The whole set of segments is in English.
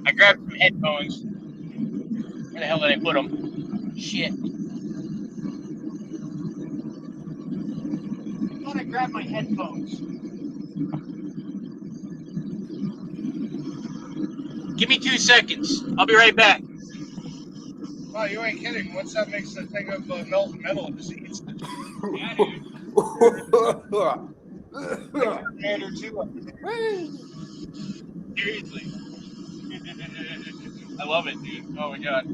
I grabbed some headphones. Where the hell did I put them? Shit. I thought I grabbed my headphones. Give me 2 seconds. I'll be right back. Oh, you ain't kidding. Once that makes the thing of melting metal disease. Yeah, dude. Commander 2. Seriously. I love it, dude. Oh my god.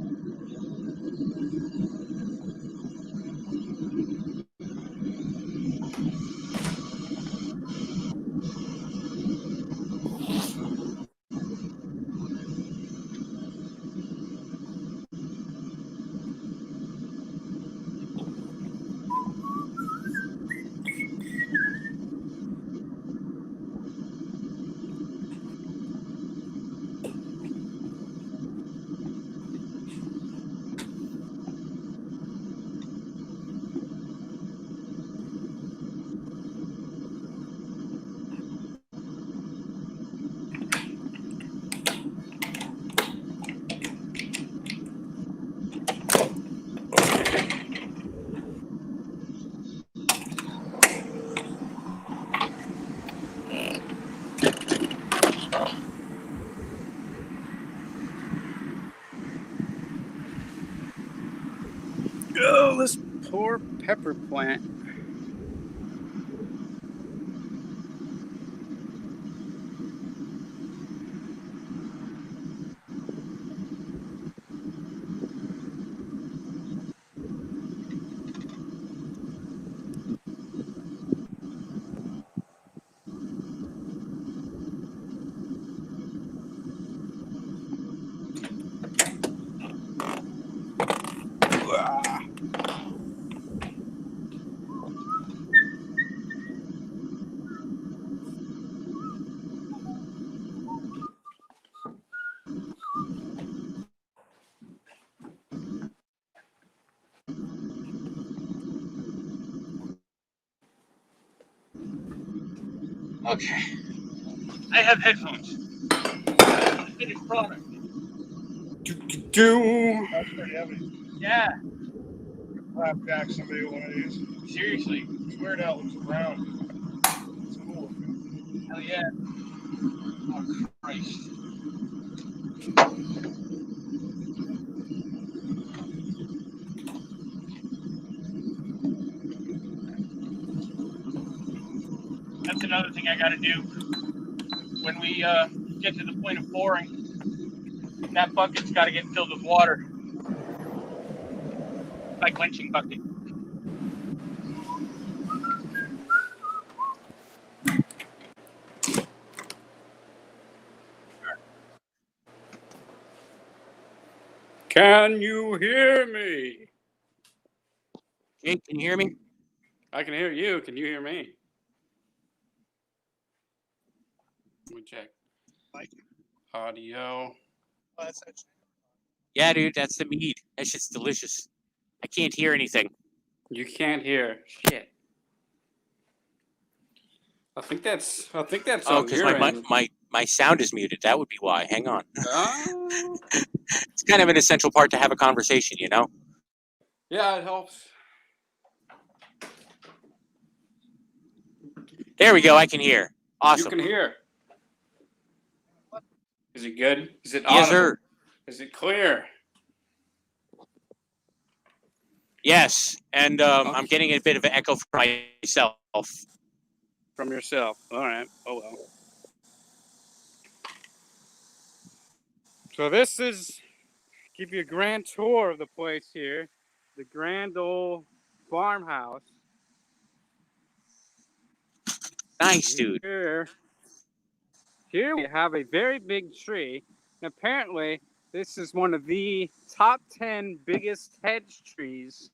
Oh, this poor pepper plant. Okay. I have headphones. Finished product. That's pretty heavy. Yeah. Flapjack somebody with one of these. Seriously. It's weird how it looks round. It's cool. Hell yeah. Oh, Christ. That's another thing I gotta do. When we get to the point of pouring, that bucket's gotta get filled with water. My quenching bucket. Can you hear me? Jake, can you hear me? I can hear you. Can you hear me? Let me check. Audio. Oh, that's actually. Yeah, dude, that's the mead. That shit's delicious. I can't hear anything. You can't hear shit. I think that's Oh, on because your end. my sound is muted. That would be why. Hang on. Oh. It's kind of an essential part to have a conversation, you know? Yeah, it helps. There we go. I can hear. Awesome. You can hear. Is it good? Is it Yes, audible? sir. Is it clear? Yes, and I'm getting a bit of an echo from myself. From yourself. All right. Oh, well. So this is, give you a grand tour of the place here. The grand old farmhouse. Nice, dude. Here we have a very big tree. And apparently, this is one of the top 10 biggest hedge trees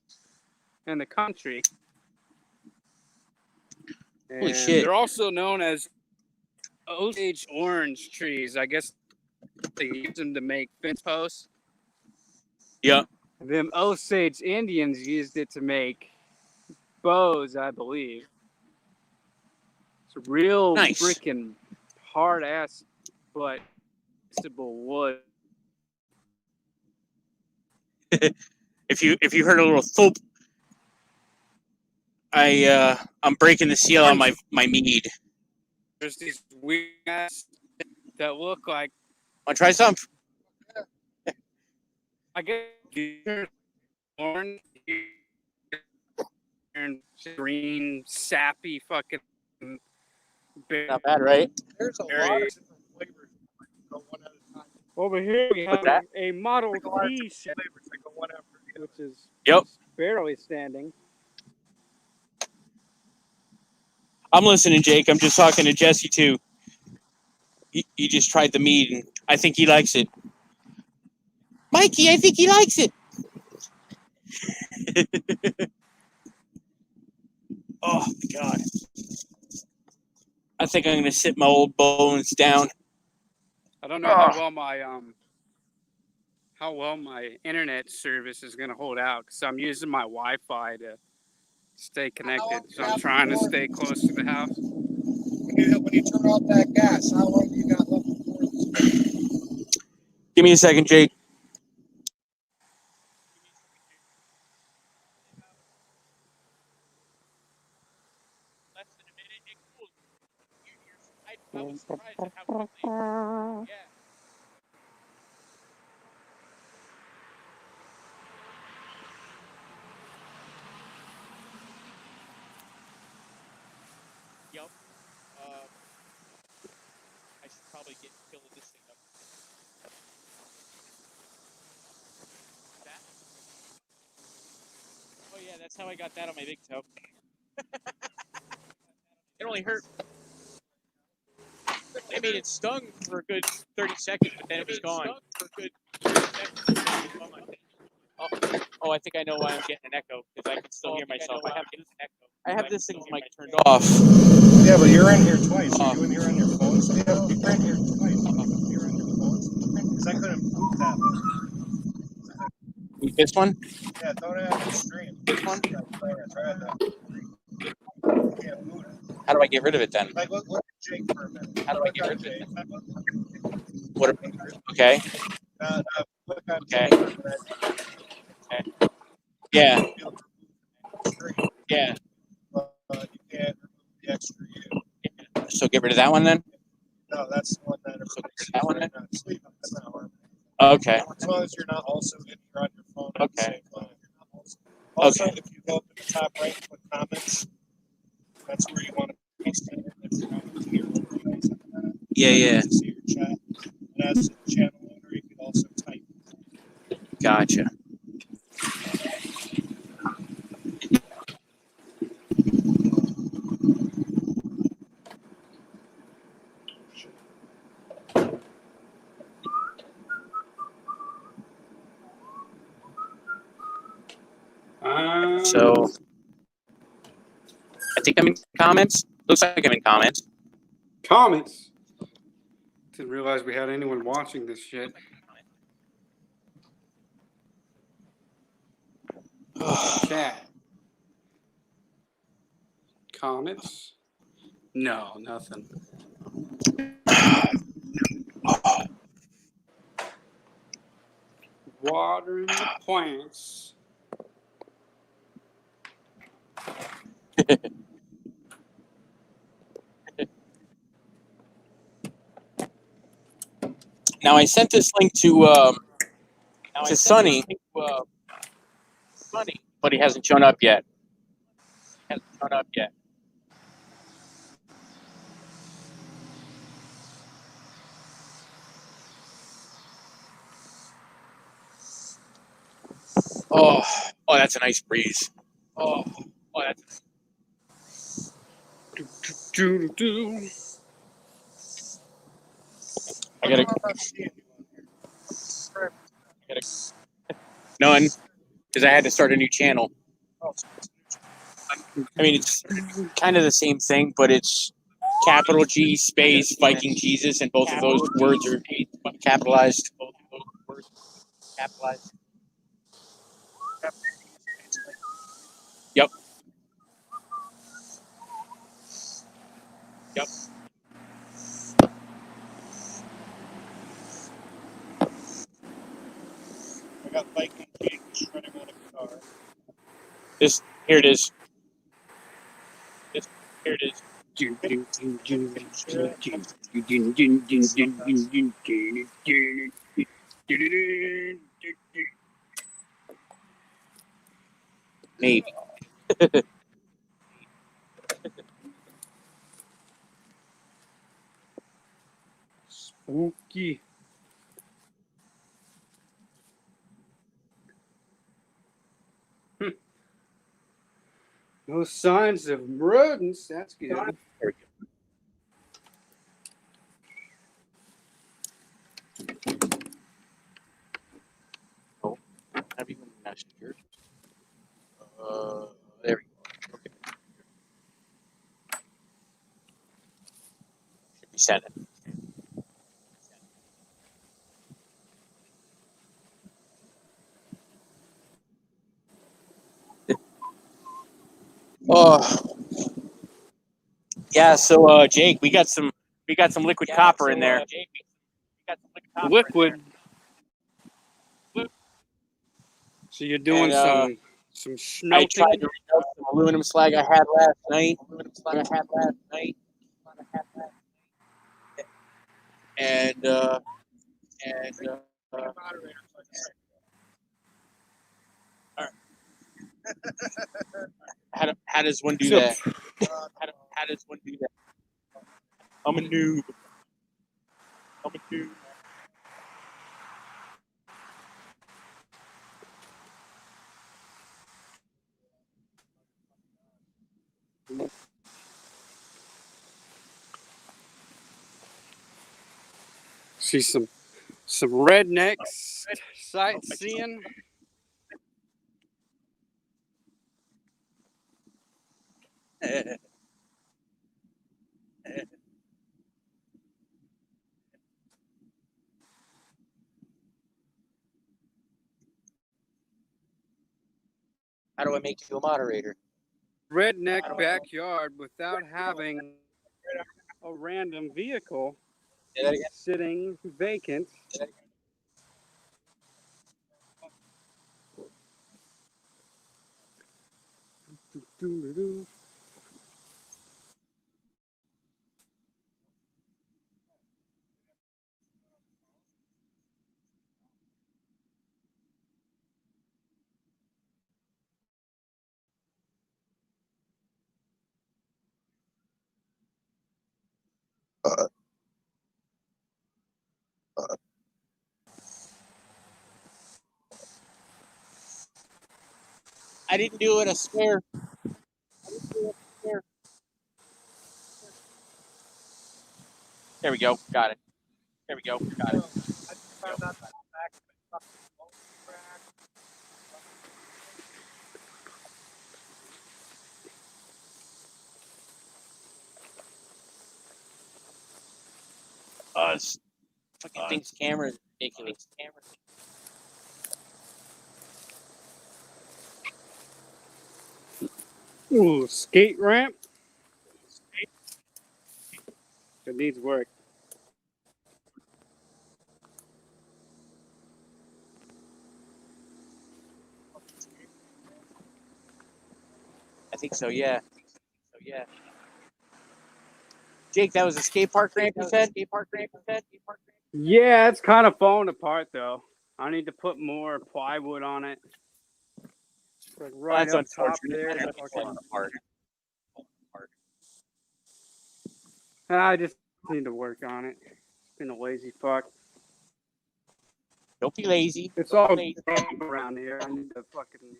in the country. Holy And shit. they're also known as Osage orange trees. I guess they use them to make fence posts. Yeah. Them Osage Indians used it to make bows, I believe. It's a real Nice. freaking hard ass, but flexible wood. If you heard a little thump, I'm breaking the seal on my mead. There's these weird ass that look like, Want to try some? I guess, orange and green, sappy fucking. Not bad, right? There's a lot Very- of different flavors. Go one at a time. Over here we have that? a Model Like a lot of T different ship, flavors that go one after the other. which is Yep. barely standing. I'm listening, Jake. I'm just talking to Jesse too. He just tried the mead, and I think he likes it. Mikey, I think he likes it. Oh my god! I think I'm gonna sit my old bones down. I don't know how well my internet service is gonna hold out because I'm using my Wi-Fi to stay connected. So I'm trying to stay close to the house. When you turn off that gas, how long do you got left before this? Give me a second, Jake. Less than a minute. It cools. I was surprised at how quickly. Yeah. Yep. I should probably get filling this thing up. That? Oh yeah, that's how I got that on my big toe. It only hurt. I mean, it stung for a good 30 seconds, but then it was gone. Oh, I think I know why I'm getting an echo, because I can still hear myself. I have this thing mic turned off. Yeah, but you're in here twice. Are you in here on your phone still? You're in here twice. You're on your phone? Because I couldn't move that one. This one? Yeah, don't have the stream. This one? Yeah, try that. You can't move it. How do I get rid of it then? Like, look at Jake for a minute. How do I get Look rid of at it? Jake. What? Okay. Look at Okay. Jake for a minute. Yeah. Stream. Yeah. You can't remove the extra U. So get rid of that one then? No, that's the one that everybody's That one? not sleeping. That's not harming. Okay. As long as you're not also in here on your phone at the Okay. same time. Also, Okay. if you go up to the top right and click comments, that's where you want to post it. If you're not to your Yeah. to see your chat. And as a channel owner, you can also type. Gotcha. So I think I'm in comments. Looks like I'm in comments. Comments. Didn't realize we had anyone watching this shit. Chat. Comments? No, nothing. Watering the plants. Now I sent this link to Sonny, but he hasn't shown up yet. Oh, that's a nice breeze. Oh, that's. Do. I gotta none, because I had to start a new channel. I mean, it's kind of the same thing, but it's capital G space Viking Jesus, and both of those words are capitalized. Yep. got Viking King shredding on a guitar. Here it is. Here it is. Maybe. Spooky. No signs of rodents. That's good. There we go. Oh, have you been messenger? There we go. Okay. Should be sent it. Oh, yeah. So, Jake, we got some liquid copper in there. Jake, we got some Liquid. So you're doing And, some I smelting. tried to remelt some aluminum slag I had last night. And how does one do that? How does one do that? I'm a noob. See some rednecks sightseeing. How do I make you a moderator? Redneck backyard without having a random vehicle Say that again. sitting vacant. I didn't do it, I swear. There we go. Got it. This fucking thing's camera is ridiculous. Ooh, skate ramp. It needs work. I think so, yeah. Jake, that was a skate park ramp you said? Yeah, it's kind of falling apart though. I need to put more plywood on it. Like right That's up top unfortunate. there. It's falling apart. I just need to work on it. Been a lazy fuck. Don't be lazy. It's all damp around here. I need to fucking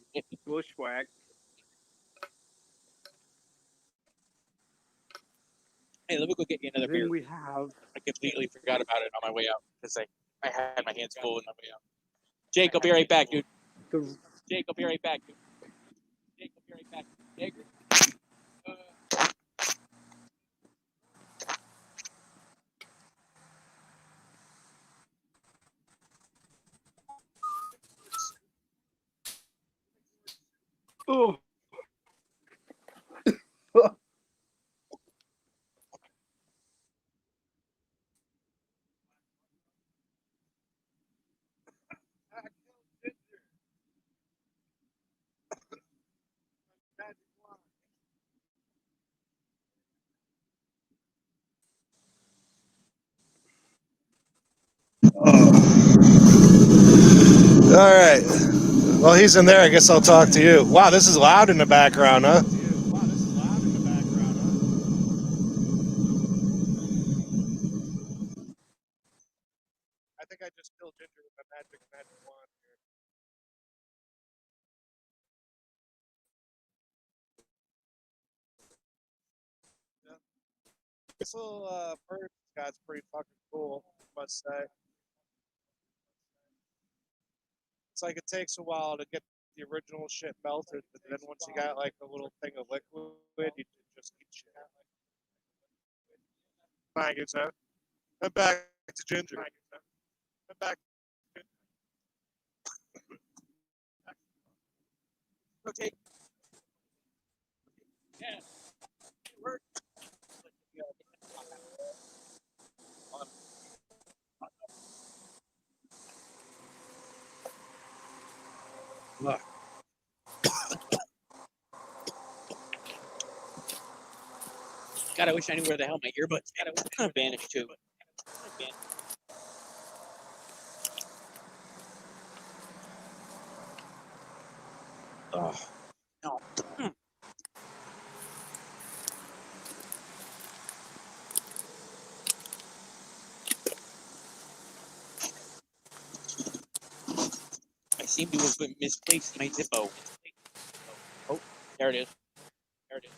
bushwhack. Hey, let me go get you another beer. Then we have I completely forgot about it on my way out because I had my hands full on my way out. Jake, I'll be right back, dude. Jake, Jake. Oh. Well, he's in there. I guess I'll talk to you. Wow, this is loud in the background, huh? I think I just killed Ginger with my magic wand here. Yeah. This little bird Scott's pretty fucking cool, I must say. It's like it takes a while to get the original shit melted, but then once you got like a little thing of liquid, you just keep shit. Thank you, sir. I'm back to Ginger. I'm back. Okay. Yeah. Look. God, I wish I knew where the hell my earbuds vanished to. Oh, no. I seem to have misplaced my Zippo. Oh, there it is. There it is.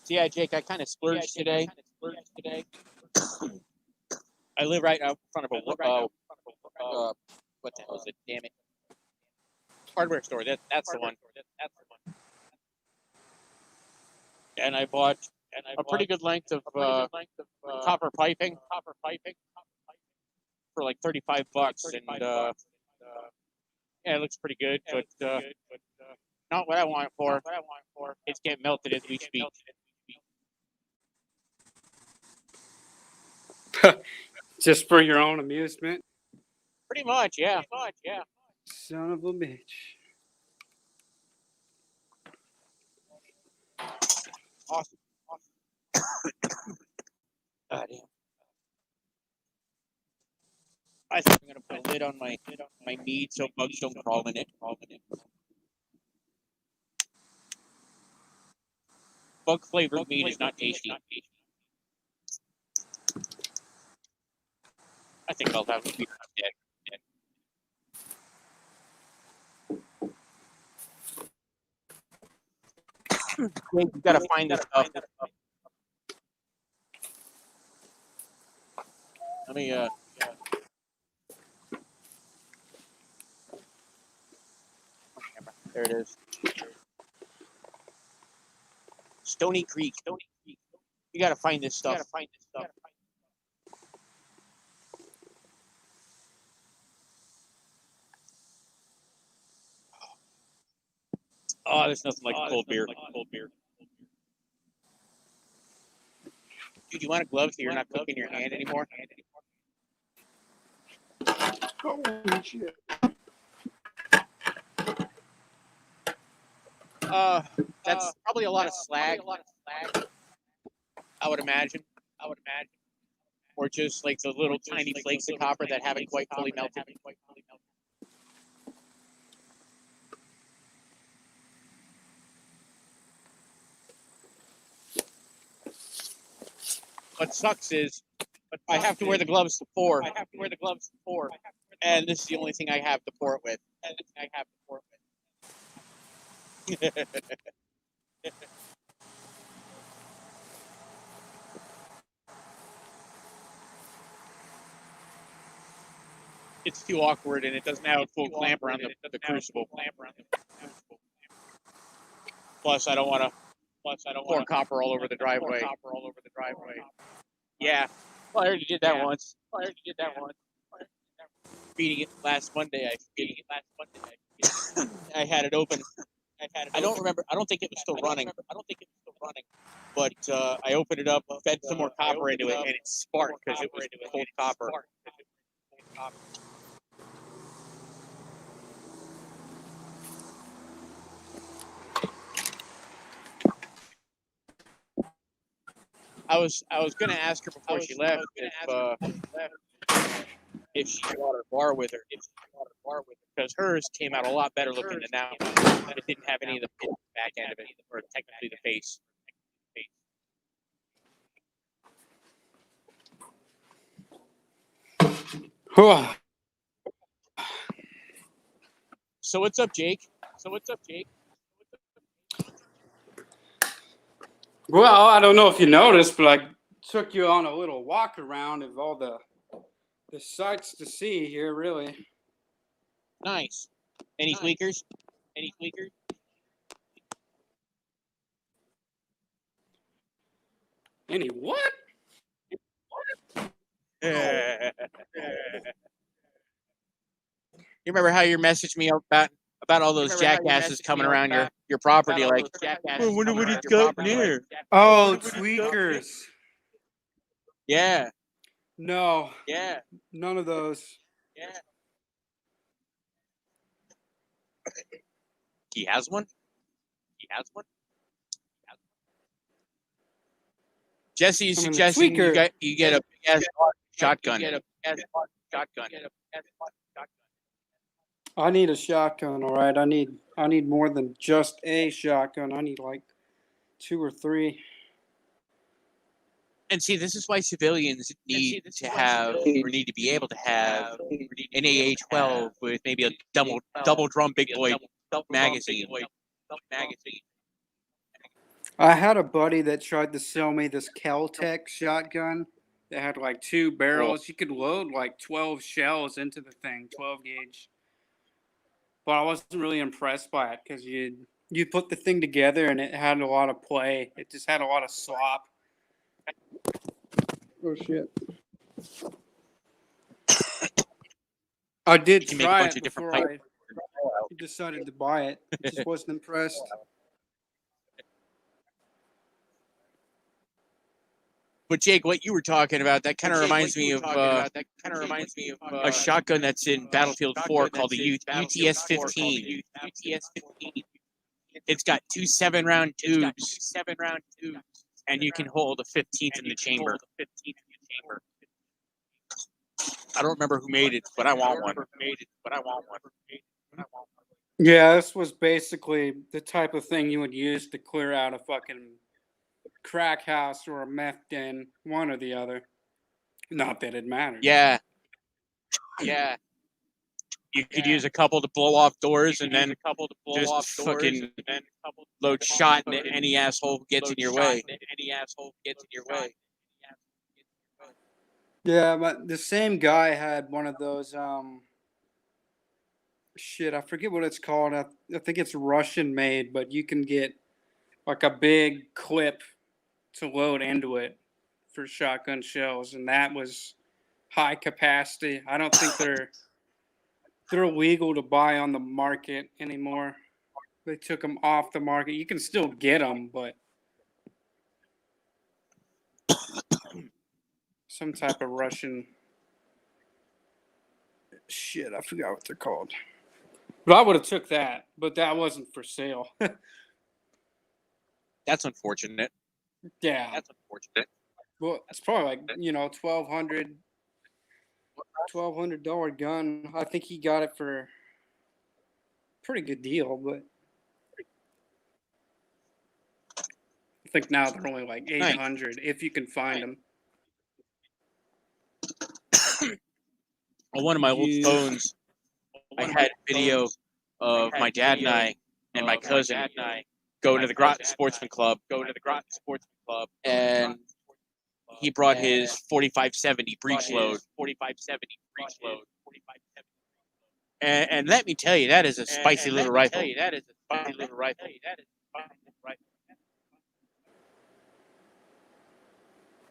So yeah, Jake, I kind of splurged today. I live right out in front of a what the hell is it? Damn it! Hardware store. That's the one. And I bought a pretty good length of copper piping for like $35, and yeah, it looks pretty good, but not what I want it for. It's getting melted as we speak. Just for your own amusement. Pretty much, yeah. Son of a bitch. Awesome. God damn. I think I'm gonna put a lid on my meat so bugs don't crawl in it. Bug flavored meat is not tasty. I think I'll have to be dead. You gotta find this stuff. Let me there it is. Stony Creek. You gotta find this stuff. Oh, there's nothing like a cold beer. Dude, you want a glove so you're not cooking your hand anymore? Holy shit. That's probably a lot of slag. I would imagine. Or just like the little tiny flakes of copper that haven't quite fully melted. What sucks is I have to wear the gloves to pour. And this is the only thing I have to pour it with. It's too awkward, and it doesn't have a full clamp around the crucible. Plus, I don't want to pour copper all over the driveway. Yeah, well, I already did that once. Feeding it last Monday. I had it open. I don't remember. I don't think it was still running. But I opened it up, fed some more copper into it, and it sparked because it was cold copper. I was gonna ask her before she left if she brought her bar with her. Because hers came out a lot better looking than that one. It didn't have any of the back end of it, or technically the face. So what's up, Jake? Well, I don't know if you noticed, but I took you on a little walk around of all the sights to see here, really. Nice. Any tweakers? Any what? You remember how you messaged me about all those jackasses coming around your property? Like, I wonder what it's got in here. Oh, tweakers. Yeah. No, none of those. He has one. Jesse is suggesting you get a big ass shotgun. I need a shotgun, all right. I need more than just a shotgun. I need like 2 or 3. And see, this is why civilians need to be able to have an AA-12 with maybe a double drum big boy magazine. I had a buddy that tried to sell me this Kel-Tec shotgun that had like 2 barrels. You could load like 12 shells into the thing, 12 gauge. But I wasn't really impressed by it because you put the thing together and it had a lot of play. It just had a lot of slop. Oh shit! I did try it before I decided to buy it. I just wasn't impressed. But Jake, what you were talking about, that kind of reminds me of a shotgun that's in Battlefield 4 called the UTS-15. It's got 2 7-round tubes, and you can hold a 15th in the chamber. I don't remember who made it, but I want one. Yeah, this was basically the type of thing you would use to clear out a fucking crack house or a meth den, one or the other. Not that it matters. Yeah. You could use a couple to blow off doors, and then just fucking load shot in any asshole who gets in your way. Yeah, but the same guy had one of those shit, I forget what it's called. I think it's Russian made, but you can get like a big clip to load into it for shotgun shells, and that was high capacity. I don't think they're illegal to buy on the market anymore. They took them off the market. You can still get them, but some type of Russian shit. I forgot what they're called. But I would have took that, but that wasn't for sale. That's unfortunate. Yeah. Well, it's probably like, $1,200 gun. I think he got it for a pretty good deal, but I think now they're only like 800 if you can find them. On one of my old phones, I had a video of my dad and I and my cousin going to the Groton Sportsman Club. And he brought his 4570 breech load. And let me tell you, that is a spicy little rifle.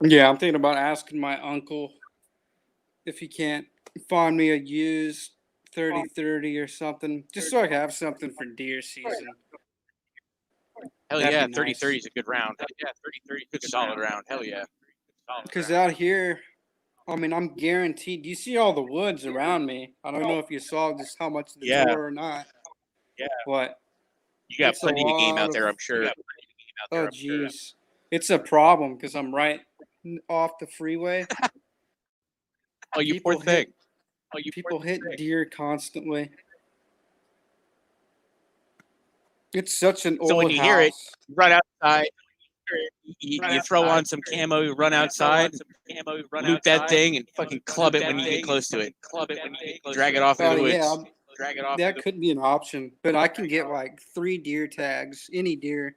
Yeah, I'm thinking about asking my uncle if he can't find me a used 30-30 or something, just so I can have something for deer season. Hell yeah, 30-30 is a good round. Good solid round. Hell yeah. Because out here, I mean, I'm guaranteed. You see all the woods around me. I don't know if you saw just how much of the tour or not. Yeah. But you got plenty of game out there, I'm sure. Oh, jeez. It's a problem because I'm right off the freeway. Oh, you poor thing. People hit deer constantly. It's such an So old when you hear it, house. run outside. You throw on some camo, you run outside, loot that thing, and fucking club it when you get close to it. Drag it off into the Yeah, woods. that could be an option, but I can get like 3 deer tags, any deer.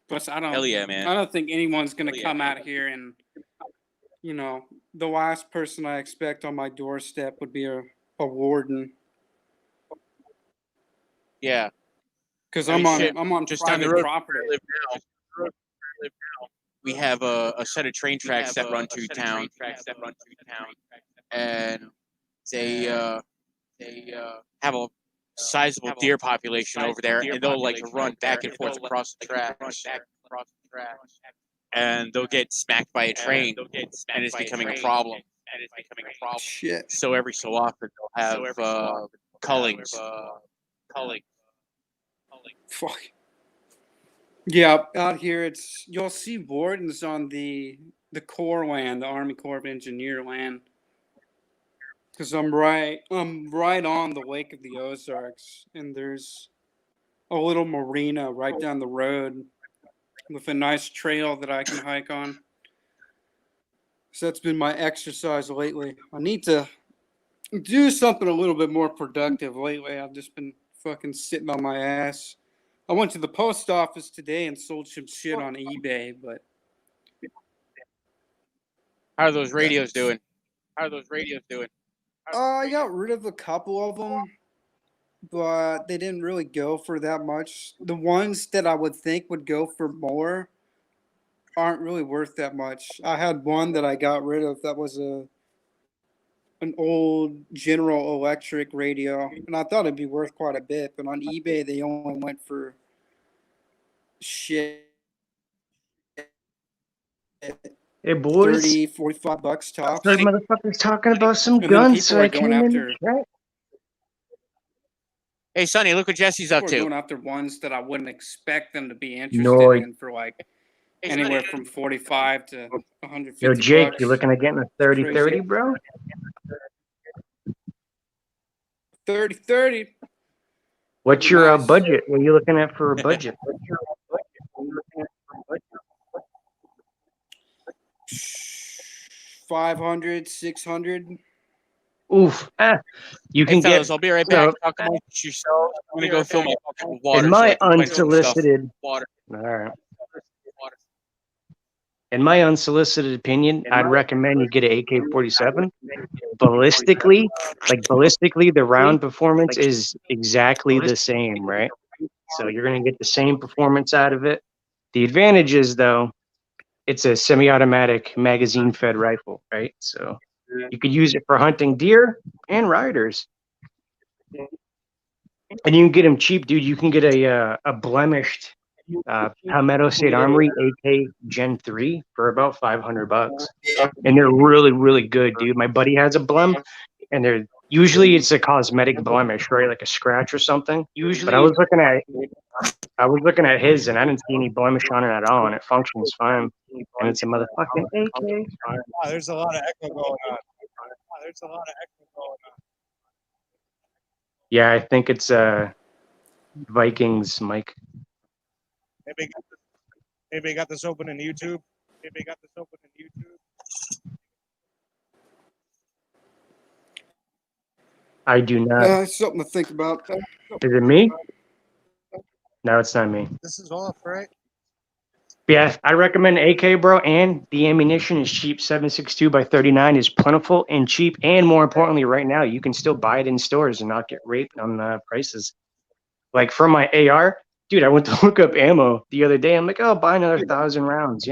Plus, Hell yeah, man. I don't think anyone's gonna come out here and, the last person I expect on my doorstep would be a warden. Yeah. Because I mean, I'm on just down the private road property. where I live now, we have a set of train tracks that run through town, and they have a sizable deer population over there, and they'll like run back and forth across the tracks, and they'll get smacked by a train, and it's becoming a problem. Shit. So every so often they'll have cullings. Fuck. Yeah, out here you'll see wardens on the Corps land, the Army Corps of Engineer land. Because I'm right on the Lake of the Ozarks, and there's a little marina right down the road with a nice trail that I can hike on. So that's been my exercise lately. I need to do something a little bit more productive lately. I've just been fucking sitting on my ass. I went to the post office today and sold some shit on eBay, but How are those radios doing? I got rid of a couple of them, but they didn't really go for that much. The ones that I would think would go for more aren't really worth that much. I had one that I got rid of that was an old General Electric radio, and I thought it'd be worth quite a bit, but on eBay they only went for shit Hey, boys. 30, 45 bucks tops. Those motherfuckers talking about some And then guns, so people are I going came in after and tried. Hey, Sonny, look what Jesse's up People are to. going after ones that I wouldn't expect them to be interested Noise. in for like anywhere from 45 to 150 Yo, Jake, bucks. you looking at getting a 30-30, bro? 30-30. What's your Nice. budget? What are you looking at for a budget? 500, 600. Oof. You Hey, can fellas, get. I'll be right back. Talk amongst yourselves. I'm gonna go fill my bucket with water. In my so I can quench some stuff. unsolicited. Water. All right. In my unsolicited opinion, I'd recommend you get an AK-47. Ballistically, the round performance is exactly the same, right? So you're going to get the same performance out of it. The advantage is, though, it's a semi-automatic magazine-fed rifle, right? So you could use it for hunting deer and riders. And you can get them cheap, dude. You can get a blemished Palmetto State Armory AK Gen 3 for about $500. And they're really, really good, dude. My buddy has a blem, and they're usually it's a cosmetic blemish, right? Like a scratch or something. But I was looking at his, and I didn't see any blemish on it at all, and it functions fine. And it's a motherfucking AK. Wow, there's a lot of echo going on. Yeah, I think it's Vikings, Mike. Maybe got this open in YouTube. I do not. Something to think about. Is it me? No, it's not me. This is off, right? Yeah, I recommend AK, bro, and the ammunition is cheap. 7.62 by 39 is plentiful and cheap, and more importantly, right now you can still buy it in stores and not get raped on prices. Like for my AR, dude, I went to look up ammo the other day. I'm like, oh, buy another 1,000 rounds.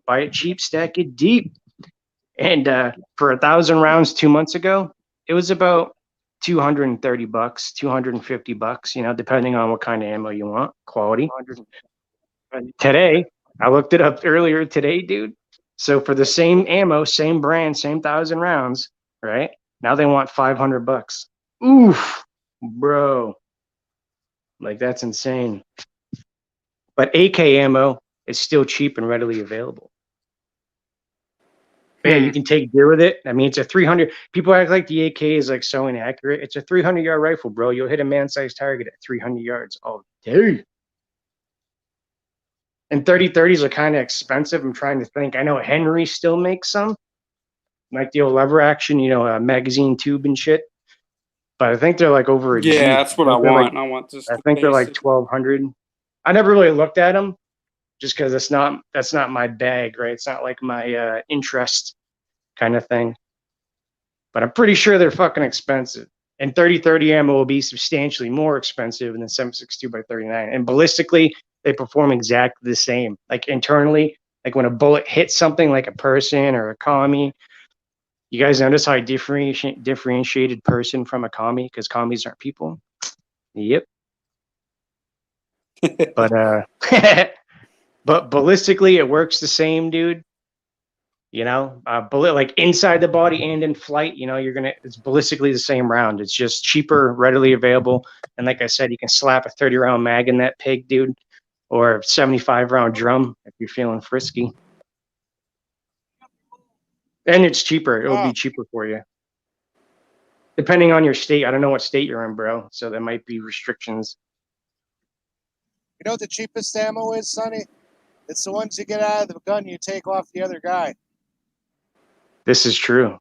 Buy it cheap, stack it deep. And for 1,000 rounds 2 months ago, it was about $230, $250. Depending on what kind of ammo you want, quality. Today, I looked it up earlier today, dude. So for the same ammo, same brand, same 1,000 rounds, right? Now they want $500. Oof, bro. Like that's insane. But AK ammo, it's still cheap and readily available. But yeah, you can take deer with it. I mean, it's a 300. People act like the AK is like so inaccurate. It's a 300-yard rifle, bro. You'll hit a man-sized target at 300 yards all day. And 30-30s are kind of expensive. I'm trying to think. I know Henry still makes some, like the old lever action, magazine tube and shit. But I think they're like over a G. Yeah, that's what I want. I want just. I think they're like 1,200. I never really looked at them, just because that's not my bag, right? It's not like my interest kind of thing. But I'm pretty sure they're fucking expensive. And 30-30 ammo will be substantially more expensive than 7.62 by 39. And ballistically, they perform exactly the same. Like internally, like when a bullet hits something like a person or a commie, you guys notice how I differentiated person from a commie? Because commies aren't people. Yep. But but ballistically, it works the same, dude. Bullet like inside the body and in flight, it's ballistically the same round. It's just cheaper, readily available. And like I said, you can slap a 30-round mag in that pig, dude, or a 75-round drum if you're feeling frisky. And it's cheaper. It will be cheaper for you. Depending on your state. I don't know what state you're in, bro. So there might be restrictions. You know what the cheapest ammo is, Sonny? It's the ones you get out of the gun you take off the other guy. This is true.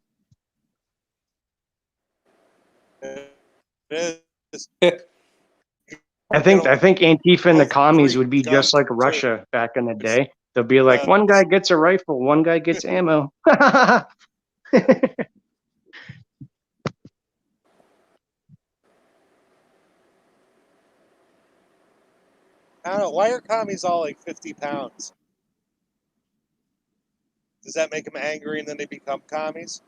It is. I think Antifa and the commies would be just like Russia back in the day. They'll be like, one guy gets a rifle, one guy gets ammo. I don't know. Why are commies all like 50 pounds? Does that make them angry and then they become commies?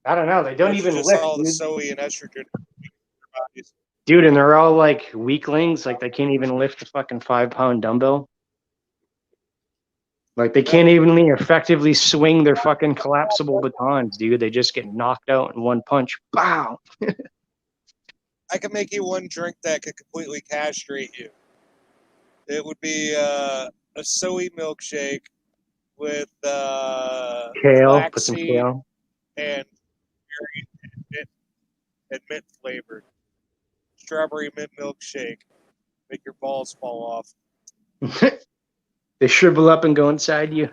I don't know. They don't even lift, all the dude. soy and estrogen. Dude, and they're all like weaklings. Like they can't even lift a fucking 5-pound dumbbell. Like they can't even effectively swing their fucking collapsible batons, dude. They just get knocked out in one punch. Bow. I can make you one drink that could completely castrate you. It would be a soy milkshake with kale, put some kale and mint flavored strawberry mint milkshake. Make your balls fall off. They shrivel up and go inside you.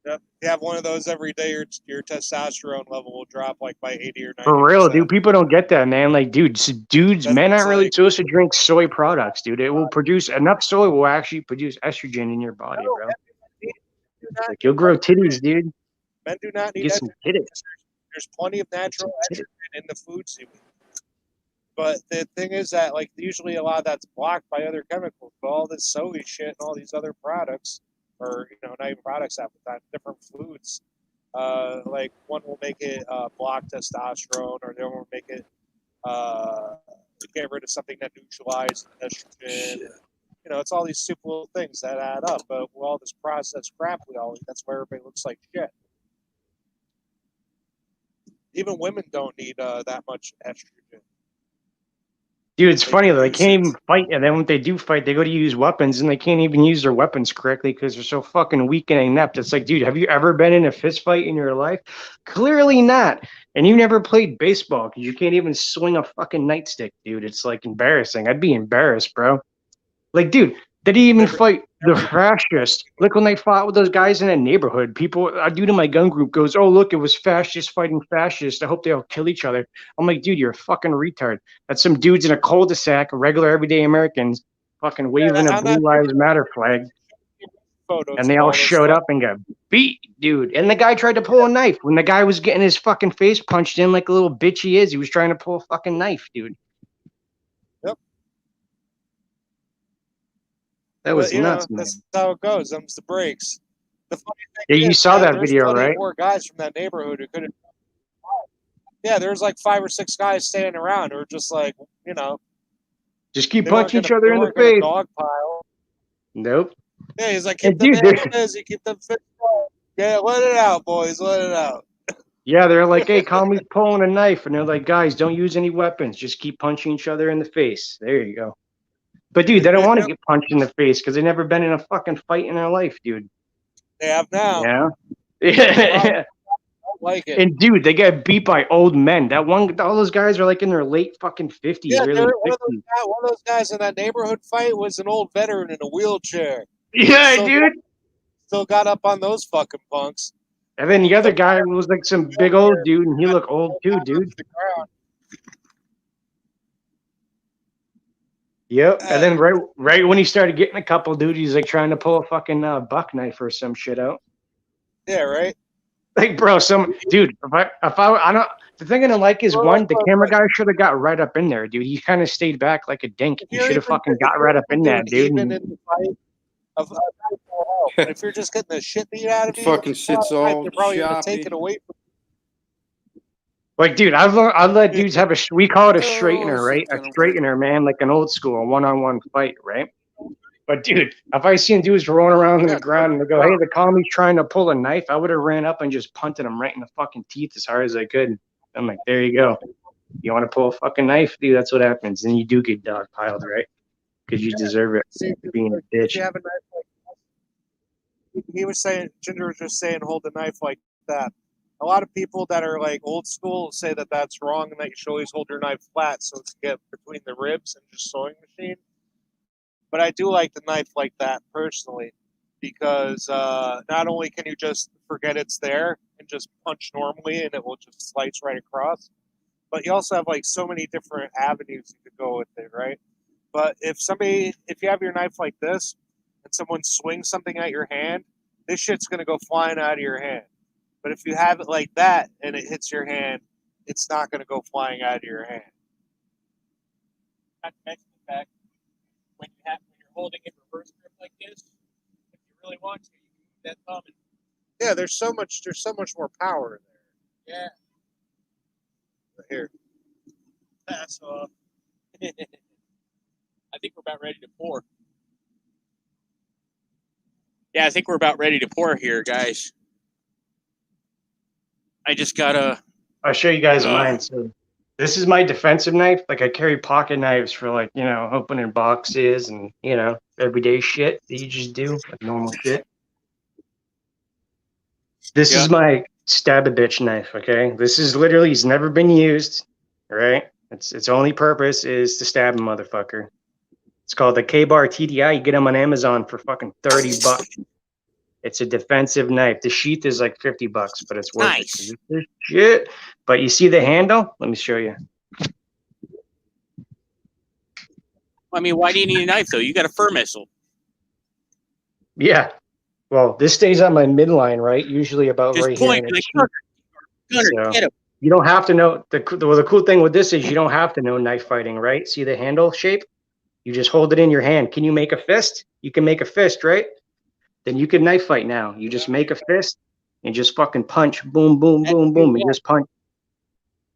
Yep. If you have one of those every day, your testosterone level will drop like by 80 or 90%. For real, dude. People don't get that, man. Like, dudes, men aren't really supposed to drink soy products, dude. It will produce enough soy will actually produce estrogen in your body, bro. Like, you'll grow titties, dude. Men do not need get some titties. There's plenty of natural estrogen in the foods you eat. But the thing is that, like, usually a lot of that's blocked by other chemicals. But all this soy shit and all these other products, or, not even products half the time, different foods, like, one will make it block testosterone, or the other will make it get rid of something that neutralizes estrogen. It's all these stupid little things that add up. But with all this processed crap we all eat, that's why everybody looks like shit. Even women don't need that much estrogen. Dude, it's funny though. They can't even fight, and then when they do fight, they go to use weapons, and they can't even use their weapons correctly because they're so fucking weak and inept. It's like, dude, have you ever been in a fist fight in your life? Clearly not. And you never played baseball because you can't even swing a fucking nightstick, dude. It's like embarrassing. I'd be embarrassed, bro. Like, dude, they didn't even fight the fascists. Look, when they fought with those guys in that neighborhood, a dude in my gun group goes, oh, look, it was fascists fighting fascists. I hope they all kill each other. I'm like, dude, you're a fucking retard. That's some dudes in a cul-de-sac, regular everyday Americans, fucking waving a Blue Lives Matter flag. And they all showed up and got beat, dude. And the guy tried to pull a knife. When the guy was getting his fucking face punched in like a little bitch he is, he was trying to pull a fucking knife, dude. That was nuts, man. That's how it goes. Them's the breaks. The funny thing yeah, you saw that video, right? 4 guys from that neighborhood who couldn't. Yeah, there was like 5 or 6 guys standing around who were just like, just keep punching each other in the face. Dog pile. Nope. Yeah, he's like, keep them busy, keep them fit. Yeah, let it out, boys, let it out. Yeah, they're like, hey, Conley's pulling a knife, and they're like, guys, don't use any weapons. Just keep punching each other in the face. There you go. But dude, they don't want to get punched in the face because they've never been in a fucking fight in their life, dude. They have now. Yeah. I don't like it. And dude, they get beat by old men. All those guys are like in their late fucking 50s, Yeah, early one 60s. of those guys in that neighborhood fight was an old veteran in a wheelchair. Yeah, Still dude. Still got up on those fucking punks. And then the other guy was like some big old dude, and he looked old too, dude. Yep. And then right when he started getting a couple, dude, he's like trying to pull a fucking buck knife or some shit out. Yeah, right. Like, bro, dude, I don't. The thing I don't like is the camera guy should have got right up in there, dude. He kind of stayed back like a dink. He should have fucking got right up in that, dude. Even in the fight but if you're just getting the shit beat out of you, Fucking shit's all they're probably gonna choppy. take it away from Like, dude, I've let dudes have we call it a straightener, right? shit's A gonna work. straightener, man, like an old school one-on-one fight, right? But dude, if I seen dudes rolling around on the ground and they go, "Hey, the commie's trying to pull a knife," I would have ran up and just punted him right in the fucking teeth as hard as I could. I'm like, there you go. You want to pull a fucking knife, dude? That's what happens. Then you do get dogpiled, right? Because you deserve it for being a if bitch. you have a knife like he was saying, Ginger was just saying, hold the knife like that. A lot of people that are like old school say that that's wrong and that you should always hold your knife flat so it's get between the ribs and just sewing machine. But I do like the knife like that personally because not only can you just forget it's there and just punch normally and it will just slice right across, but you also have like so many different avenues you could go with it, right? But if you have your knife like this and someone swings something at your hand, this shit's gonna go flying out of your hand. But if you have it like that and it hits your hand, it's not gonna go flying out of your hand. Not to mention the fact when you're holding it reverse grip like this, if you really want to, you can move that thumb and Yeah, there's so much more power in there. yeah, Right here. pass off. I think we're about ready to pour. Yeah, I think we're about ready to pour here, guys. I just gotta. I'll show you guys mine. So this is my defensive knife. Like I carry pocket knives for like, opening boxes and, everyday shit that you just do, like normal shit. This is my stab a bitch knife, okay? This is literally, it's never been used, right? Its only purpose is to stab a motherfucker. It's called the K-Bar TDI. You get them on Amazon for fucking $30. It's a defensive knife. The sheath is like $50, but it's worth it. 'Cause it's shit. But you see the handle? Let me show you. I mean, why do you need a knife though? You got a fur missile. Yeah. Well, this stays on my midline, right? Usually about Just right point here. like Gunner, So, get him. you don't have to know the cool thing with this is you don't have to know knife fighting, right? See the handle shape? You just hold it in your hand. Can you make a fist? You can make a fist, right? Then you can knife fight now. You just make a fist and just fucking punch, boom, boom, boom, boom, and just punch.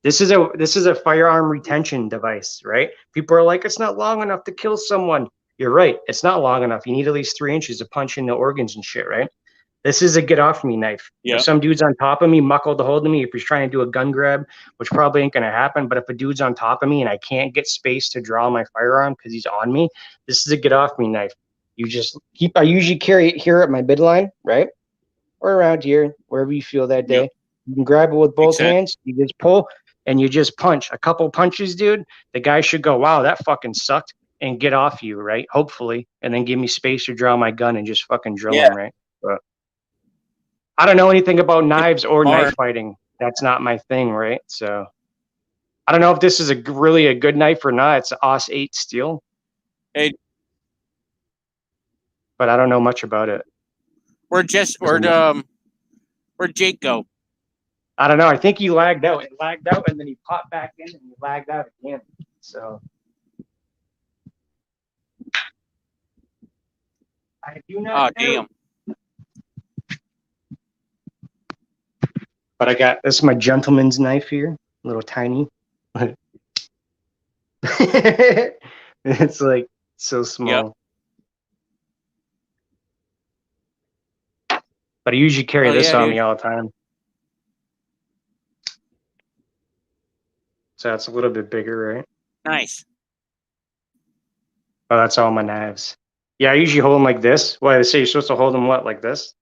This is a firearm retention device, right? People are like, it's not long enough to kill someone. You're right. It's not long enough. You need at least 3 inches to punch into organs and shit, right? This is a get off me knife. Yeah. If some dude's on top of me, muckled a hold of me, if he's trying to do a gun grab, which probably ain't gonna happen, but if a dude's on top of me and I can't get space to draw my firearm because he's on me, this is a get off me knife. You just I usually carry it here at my midline, right? Or around here, wherever you feel that day. Yep. You can grab it with both Exactly. hands, you just pull and you just punch. A couple punches, dude, the guy should go, wow, that fucking sucked, and get off you, right? Hopefully, and then give me space to draw my gun and just fucking drill him, right? But I don't know anything about knives or knife fighting. That's not my thing, right? So I don't know if this is really a good knife or not. It's AUS 8 steel. Hey, but I don't know much about it. Where'd Jake go? I don't know. I think he lagged out. It lagged out, and then he popped back in, and he lagged out again. So I do not know. Damn. But I got this is my gentleman's knife here, a little tiny. It's like so small. Yep. But I usually carry this on me all the time. So that's a little bit bigger, right? Nice. Oh, that's all my knives. Yeah, I usually hold them like this. Why they say you're supposed to hold them what, like this?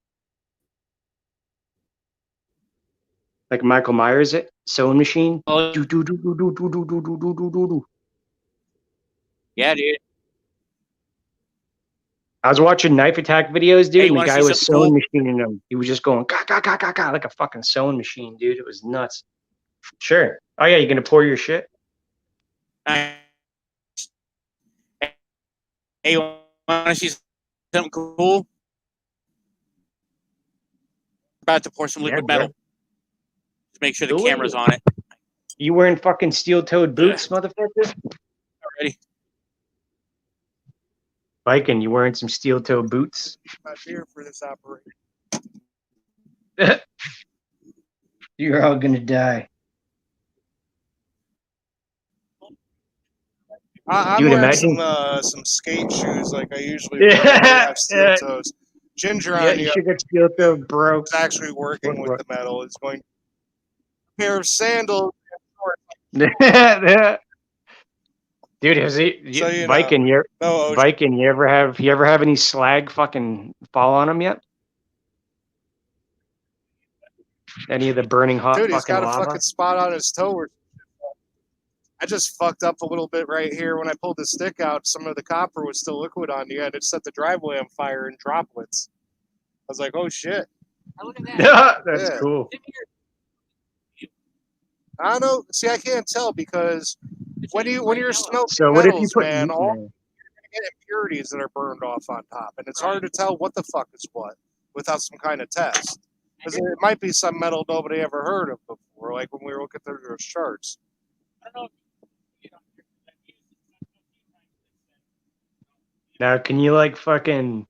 Like Michael Myers, it sewing machine. Oh, Do do do do do do do do do do do do do. yeah, dude. I was watching knife attack videos, dude, Hey, you and the want to guy see was something sewing cool? machining them. He was just going ga ga ga ga ga like a fucking sewing machine, dude. It was nuts. Sure. Oh yeah, you gonna pour your shit? Hey, you want to see something cool? About to pour some Yeah, liquid bro. metal. Just make sure the Do camera's it. on it. You wearing fucking steel-toed boots, motherfucker? Already. Viking, you wearing some steel-toed boots? My beer for this operation. You're all gonna die. I'm Dude, wearing imagine. some skate shoes like I usually wear. They Yeah, have steel toes. Ginger yeah, on you the should get steel-toed, bro. is actually working with What? the metal. Is going a pair of sandals. Dude, has So you know, Viking, no ocean. Viking, you ever have any slag fucking fall on him yet? Any of the burning hot Dude, he's fucking got a lava? fucking spot on his toe. Where I just fucked up a little bit right here when I pulled the stick out. Some of the copper was still liquid on the end. It set the driveway on fire in droplets. I was like, oh shit. Now look at that. That's Yeah. cool. I don't know. See, I can't tell because when you're smelting So what if you metals, put man, meat in all there? you get impurities that are burned off on top, and it's hard to tell what the fuck is what without some kind of test. Because it might be some metal nobody ever heard of before, like when we were looking through those charts. I don't know. You know, Now, can you like fucking?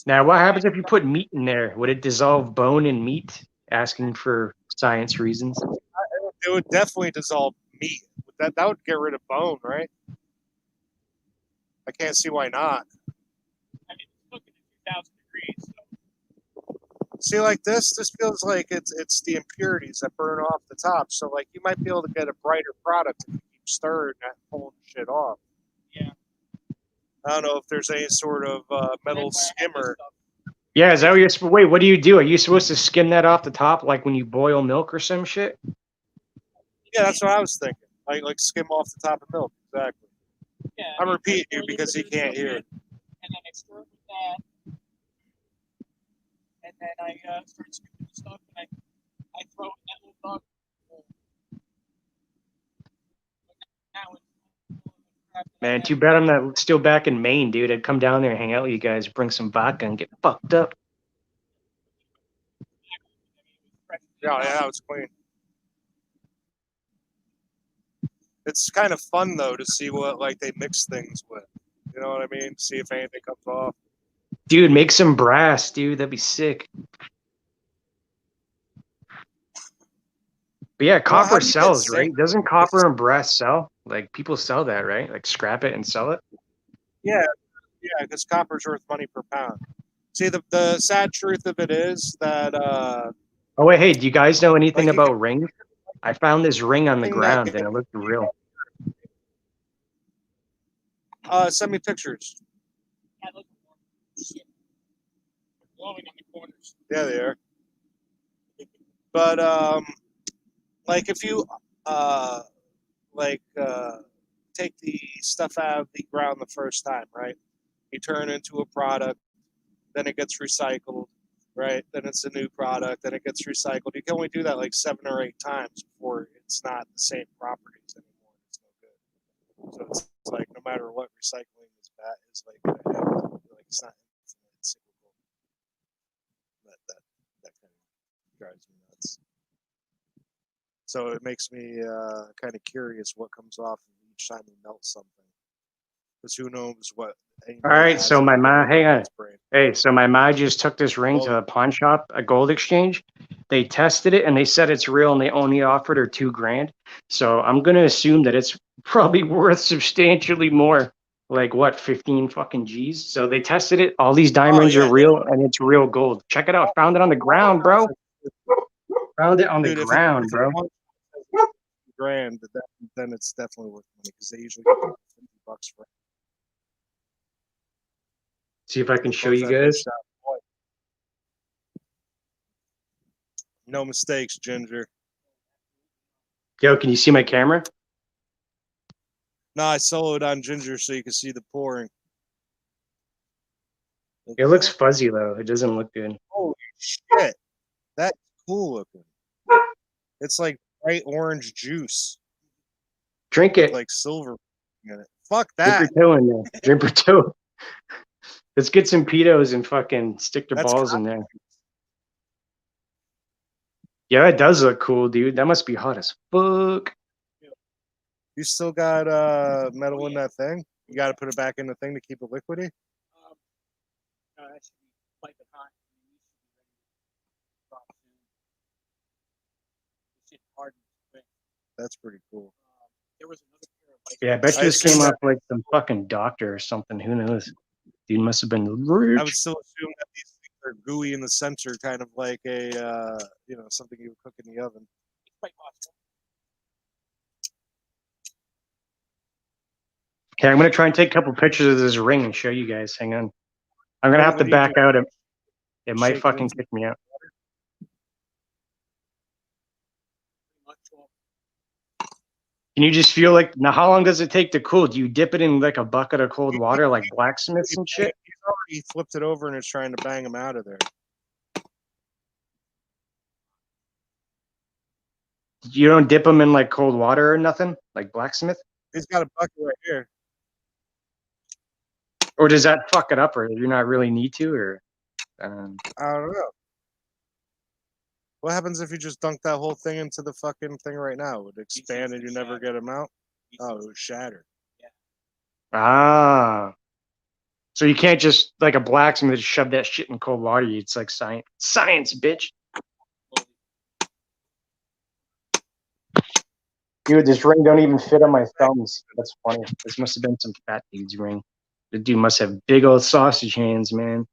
Now, what happens if you put meat in there? Would it dissolve bone and meat? Asking for science reasons. It would definitely dissolve meat. That would get rid of bone, right? I can't see why not. I mean, it's looking at 2,000 degrees. So See, like this feels like it's the impurities that burn off the top. So, like, you might be able to get a brighter product if you keep stirring and pulling shit off. yeah. I don't know if there's any sort of metal skimmer. Yeah, is that what you're? Wait, what do you do? Are you supposed to skim that off the top, like when you boil milk or some shit? Yeah, that's what I was thinking. Like skim off the top of milk. Exactly. Yeah. I'm repeating you because he can't hear. And then I stir it with that. And then I start scooping the stuff and I throw it in that little dog. Now it's Man, too bad I'm not still back in Maine, dude. I'd come down there and hang out with you guys, bring some vodka, and get fucked up. Yeah, it's clean. It's kind of fun though to see what like they mix things with. You know what I mean? See if anything comes off. Dude, make some brass, dude. That'd be sick. But yeah, Well, copper how do you get sells, right? zinc? Doesn't copper and brass sell? Like people sell that, right? Like scrap it and sell it. Yeah, because copper's worth money per pound. See, the sad truth of it is that Oh wait, hey, do you guys know anything like you about rings? I found this ring on the can that ground and it looked real. send me pictures. yeah, look, glowing on the corners. Yeah, they are. But like if you take the stuff out of the ground the first time, right? You turn it into a product, then it gets recycled, right? Then it's a new product, then it gets recycled. You can only do that like 7 or 8 times before it's not the same properties anymore. It's no good. So it's like no matter what recycling is bad is like it's not infinite, it's cyclical. That kind of drives me nuts. So it makes me kind of curious what comes off each time we melt something. Because who knows what. All right, so my ma, hang on. Hey, so my ma just took this ring to a pawn shop, a gold exchange. They tested it and they said it's real and they only offered her $2,000. So I'm gonna assume that it's probably worth substantially more. Like what, 15 fucking G's? So they tested it. All these diamonds are real and it's real gold. Check it out. Found it on the ground, bro. Found it on the ground, bro. $1,000, then it's definitely worth money because they usually get $50 for it. See if I can show Close you that guys. bitch down, boy. No mistakes, Ginger. Yo, can you see my camera? No, I soloed on Ginger so you can see the pouring. Look It at looks that. fuzzy though. It doesn't look good. Holy shit. That's cool looking. It's like bright orange juice Drink with it. like silver in it. Fuck Dip your that. toe in there. Dip your toe. Let's get some pedos and fucking stick their That's balls in there. Yeah, it does look cool, dude. That must be hot as fuck. You still got metal in that thing? You got to put it back in the thing to keep it liquidy? No, that should be piping hot. Shit hardened quick. That's pretty cool. There was another pair of like. Yeah, I bet I you this assume came that- off like some fucking doctor or something. Who knows? Dude must have been I rich. would still assume that these things are gooey in the center, kind of like a, something you would cook in the oven. It's quite possible. Okay, I'm gonna try and take a couple pictures of this ring and show you guys. Hang on. I'm gonna What- have what to do you back do? out. It might Shake it fucking into- kick me out. Can you just feel like now? How long does it take to cool? Do you dip it in like a bucket of cold water, like blacksmiths and shit? He's already flipped it over and is trying to bang him out of there. You don't dip them in like cold water or nothing, like blacksmith, He's got a bucket right here. or does that fuck it up, or do you not really need to, or? I don't know. What happens if you just dunk that whole thing into the fucking thing right now? It would expand and you never get him out? Oh, it would shatter. Ah. So you can't just like a blacksmith just shove that shit in cold water. It's like science, bitch. Dude, this ring don't even fit on my thumbs. That's funny. This must have been some fat dude's ring. The dude must have big old sausage hands, man.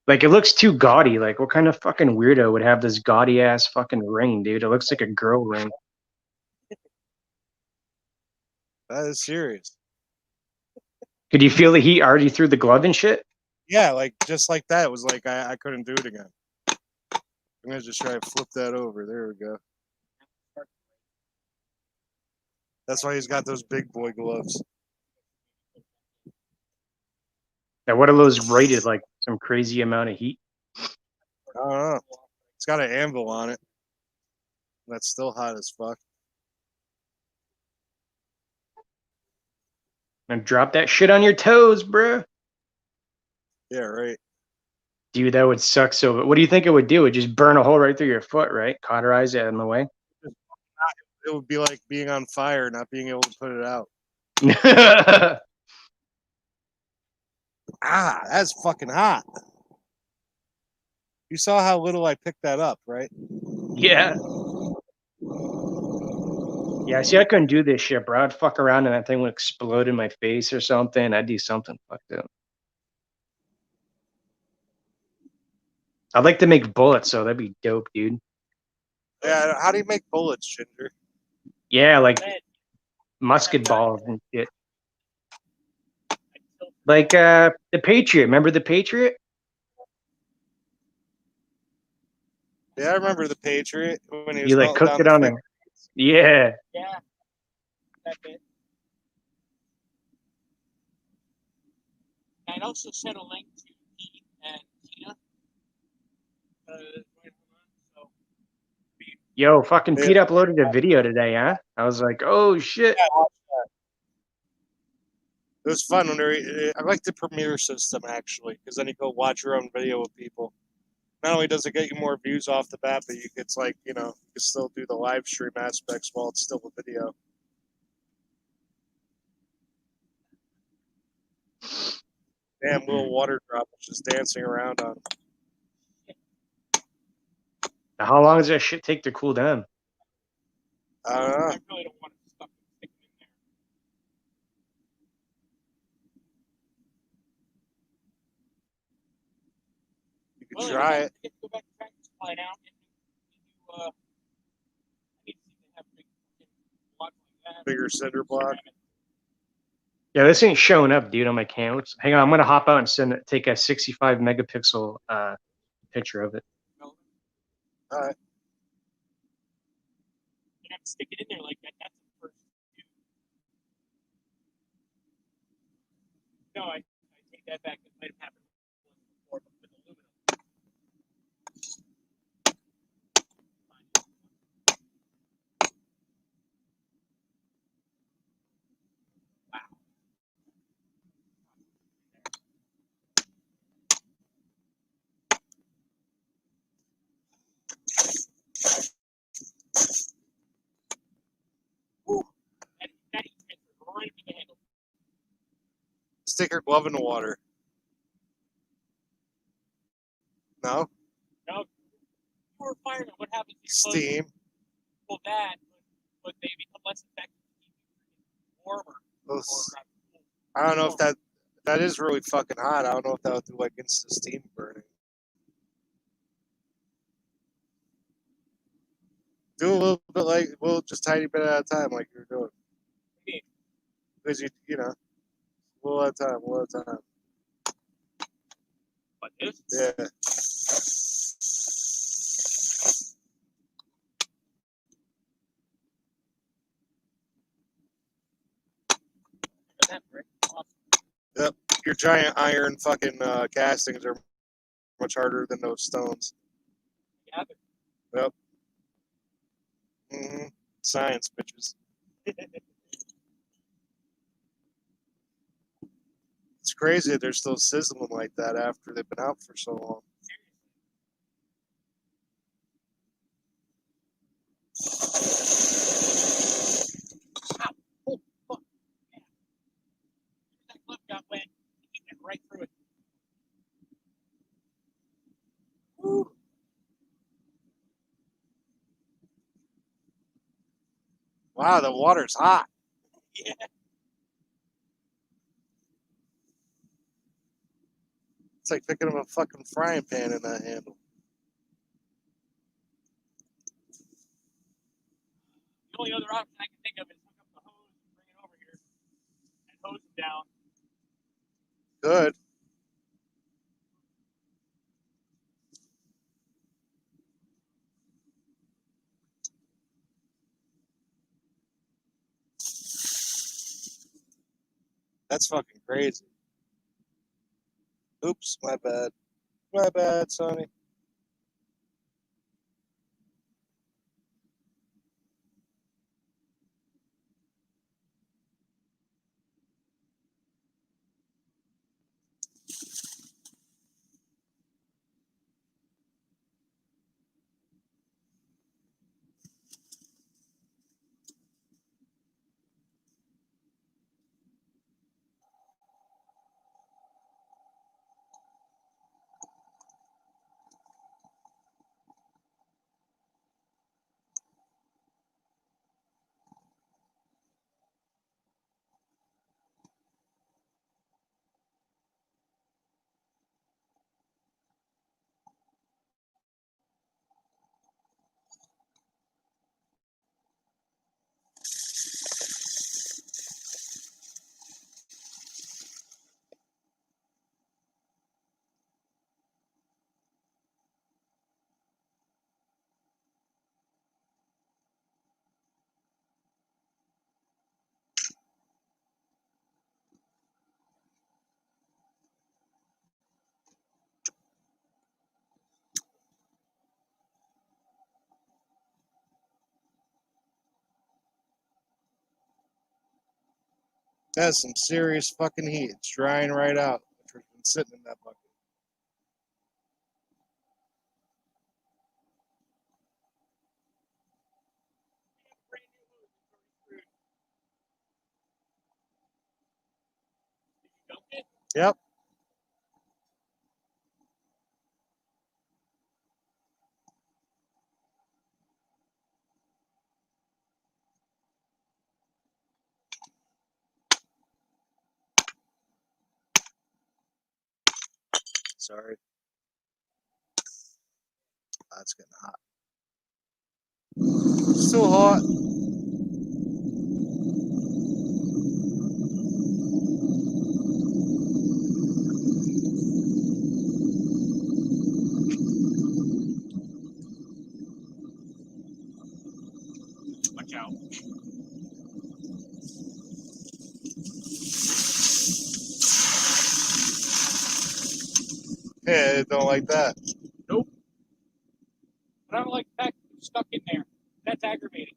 Like, it looks too gaudy. Like, what kind of fucking weirdo would have this gaudy ass fucking ring, dude? It looks like a girl ring. That is serious. Could you feel the heat already through the glove and shit? Yeah, like just like that. It was like I couldn't do it again. I'm gonna just try to flip that over. There we go. That's why he's got those big boy gloves. Now, what are those rated? Like, some crazy amount of heat? I don't know. It's got an anvil on it. That's still hot as fuck. And drop that shit on your toes, bruh. Yeah, right. Dude, that would suck. So, what do you think it would do? It would just burn a hole right through your foot, right? Cauterize it in the way. It would be like being on fire, not being able to put it out. Ah, that's fucking hot. You saw how little I picked that up, right? Yeah. Yeah, see, I couldn't do this shit, bro. I'd fuck around and that thing would explode in my face or something. I'd do something fucked up. I'd like to make bullets, so that'd be dope, dude. Yeah, how do you make bullets, Ginger? Yeah, like musket balls and shit. Like the Patriot. Remember the Patriot? Yeah, I remember the Patriot when he was You like melting cooked down it the on thing. a yeah. Yeah. That bit. I'd also sent a link to Pete and Tina. So Yo, fucking Yeah. Pete uploaded a video today, huh? I was like, oh shit. It was fun when I like the Premiere system actually, because then you go watch your own video with people. Not only does it get you more views off the bat, but it's like, you can still do the live stream aspects while it's still a video. Damn, little water drop was just dancing around on him. How long does that shit take to cool down? I don't know. I really don't want to stuff stick them in there. You could Well, try it. I go back to practice flying out and do, I need to have big fucking blocks like that. Bigger cinder block. Yeah, this ain't showing up, dude, on my camera. Hang on, I'm gonna hop out and take a 65 megapixel picture of it. All right. You have to stick it in there like that. That's the first. No, I take that back. It might have happened before, but with aluminum. Wow. Whew. That eats me right into the handle. Stick your glove in the water. No? No, for a fireman, what happens? Steam. Well, that, but they become less effective to keep you warmer. Those, I don't know if that is really fucking hot. I don't know if that would do like instant steam burning. Do a little bit like, well, just tiny bit at a time, like you're doing. Because you know, a little at a time, a little at a time. But this? Yeah. Yep. Your giant iron fucking castings are much harder than those stones. Yeah. Yep. Mm-hmm. Science, bitches. It's crazy that they're still sizzling like that after they've been out for so long. Oh, fuck. Yeah. That glove got wet. He went right through it. Woo. Wow, the water's hot. Yeah. It's like picking up a fucking frying pan in that handle. The only other option I can think of is hook up the hose and bring it over here and hose it down. Good. That's fucking crazy. Oops, my bad. My bad, Sonny. That's some serious fucking heat. It's drying right out. It's been sitting in that bucket. Yep. Sorry. That's getting hot. Still hot. Yeah, I don't like that. Nope. But I don't like the fact that it's stuck in there. That's aggravating.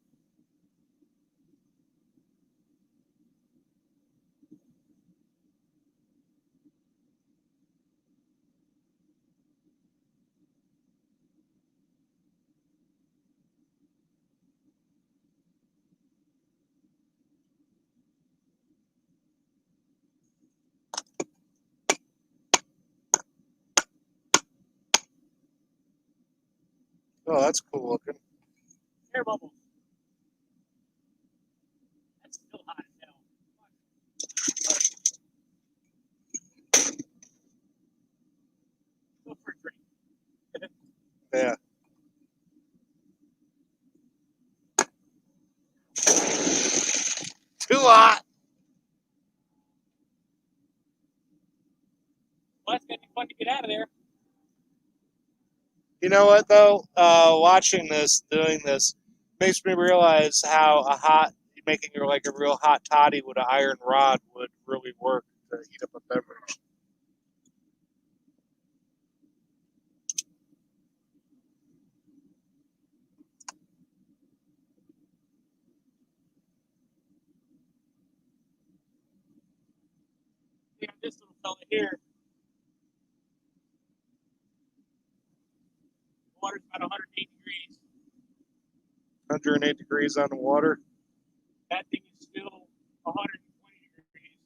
Oh, that's cool looking. Air bubbles. That's still hot as hell. Go for a drink. Yeah. Too hot. Well, that's gonna be fun to get out of there. You know what though? Watching this, doing this, makes me realize how making your like a real hot toddy with an iron rod would really work to heat up a beverage. Yeah, this little fella here. The water's about 108 degrees. 108 degrees on the water. That thing is still 120 degrees.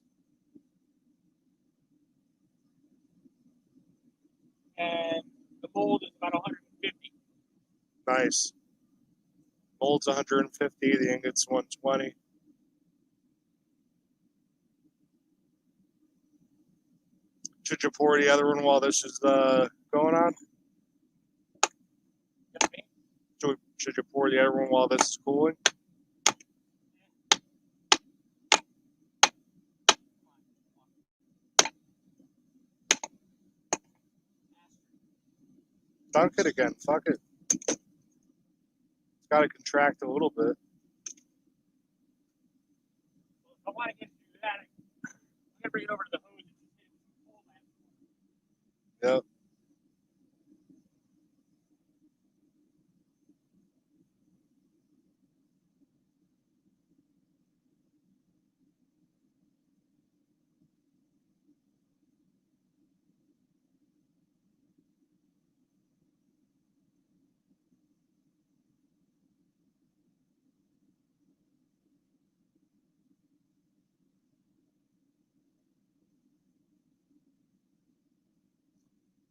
And the mold is about 150. Nice. Mold's 150. The ingot's 120. Should you pour the other one while this is going on? Should you pour the other one while this is cooling? Dunk it again. Fuck it. It's got to contract a little bit. I want to get through that. I'm going to bring it over to the hose. Yep.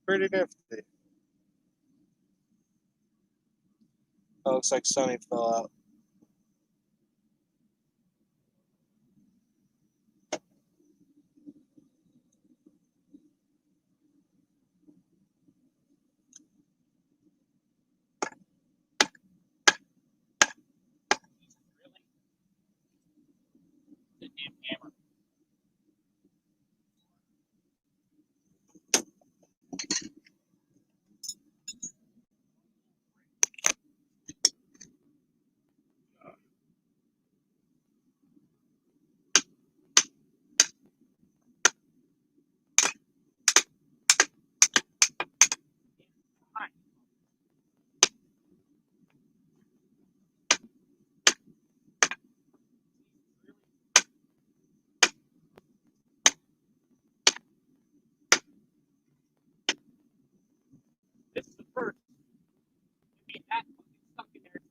Pretty nifty. Oh, looks like Sunny fell out. Really? The damn camera. This is the first. I mean, that fucking stuck in there. It's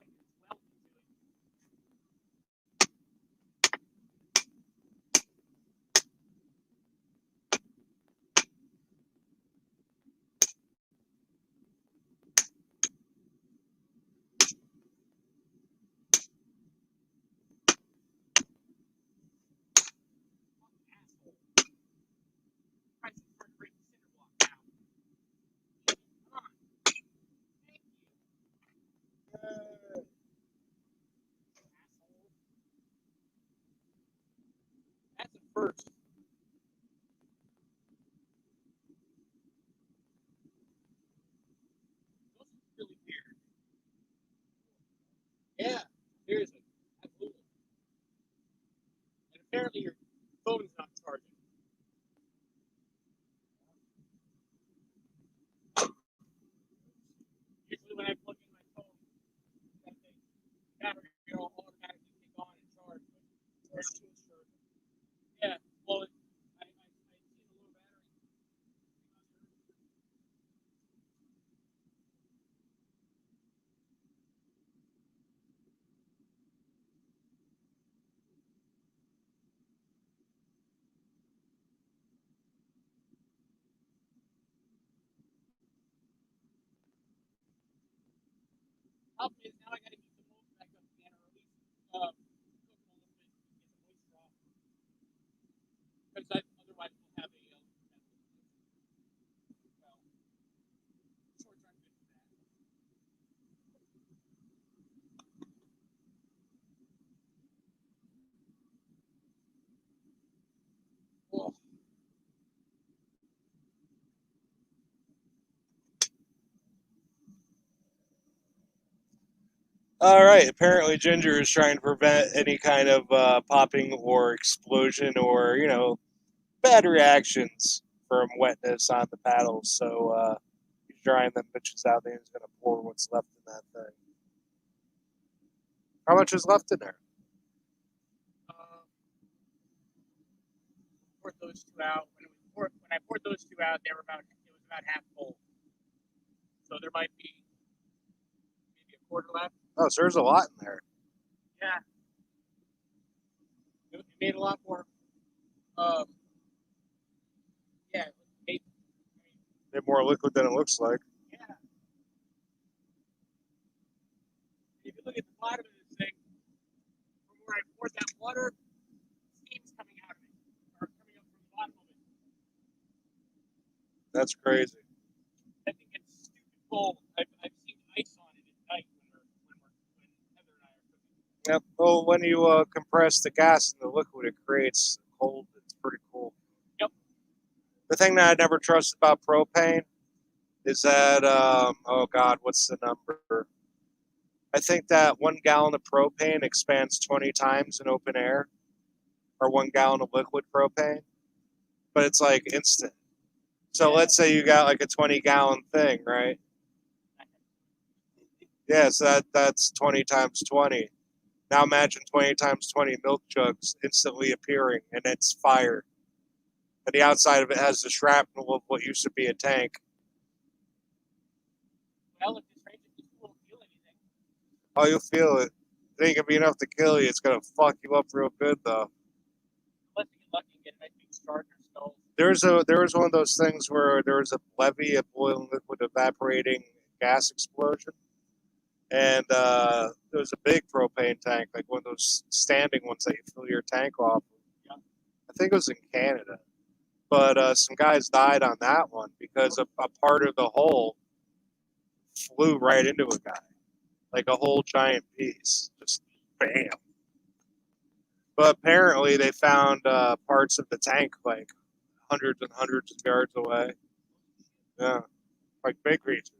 like it's welded to it. Asshole. Tries to break the cinder block now. Come on. Thank you. Yeah, well, I seen a little battery. Problem is now I got to keep the mold back up again, or at least cook them a little bit to get the moisture off. Because otherwise we'll have a well, shorts aren't good for that. Oh, All right. Apparently, Ginger is trying to prevent any kind of popping or explosion or bad reactions from wetness on the paddles. So he's drying them bitches out. Then he's gonna pour what's left in that thing. How much is left in there? poured those two out. When I poured those two out, it was about half full. So there might be maybe a quarter left. Oh, so there's a lot in there. Yeah. It made a lot more. Yeah, it made, They're more liquid than it looks like. yeah. If you look at the bottom of this thing, from where I poured that water, steam's coming out of it, or coming up from the bottom of it. That's crazy. I think it's stupid cold. I've seen ice on it at night when Heather and I are cooking. Yep. Well, when you compress the gas in the liquid, it creates cold. It's pretty cool. Yep. The thing that I never trust about propane is that oh God, what's the number? I think that 1 gallon of propane expands 20 times in open air, or 1 gallon of liquid propane, but it's like instant. So let's say you got like a 20-gallon thing, right? Yeah, so that's 20 times 20. Now imagine 20 times 20 milk jugs instantly appearing, and it's fire. And the outside of it has the shrapnel of what used to be a tank. Well, if this rains, you won't feel anything. Oh, you'll feel it. It ain't gonna be enough to kill you. It's gonna fuck you up real good, though. Unless you get lucky and get a nice big scar in your skull. There was one of those things where there was a levee of boiling liquid evaporating gas explosion, and there was a big propane tank, like one of those standing ones that you fill your tank off. Yeah. I think it was in Canada, but some guys died on that one because a part of the hole flew right into a guy, like a whole giant piece, just bam. But apparently they found parts of the tank like hundreds and hundreds of yards away. Yeah, like big reaches.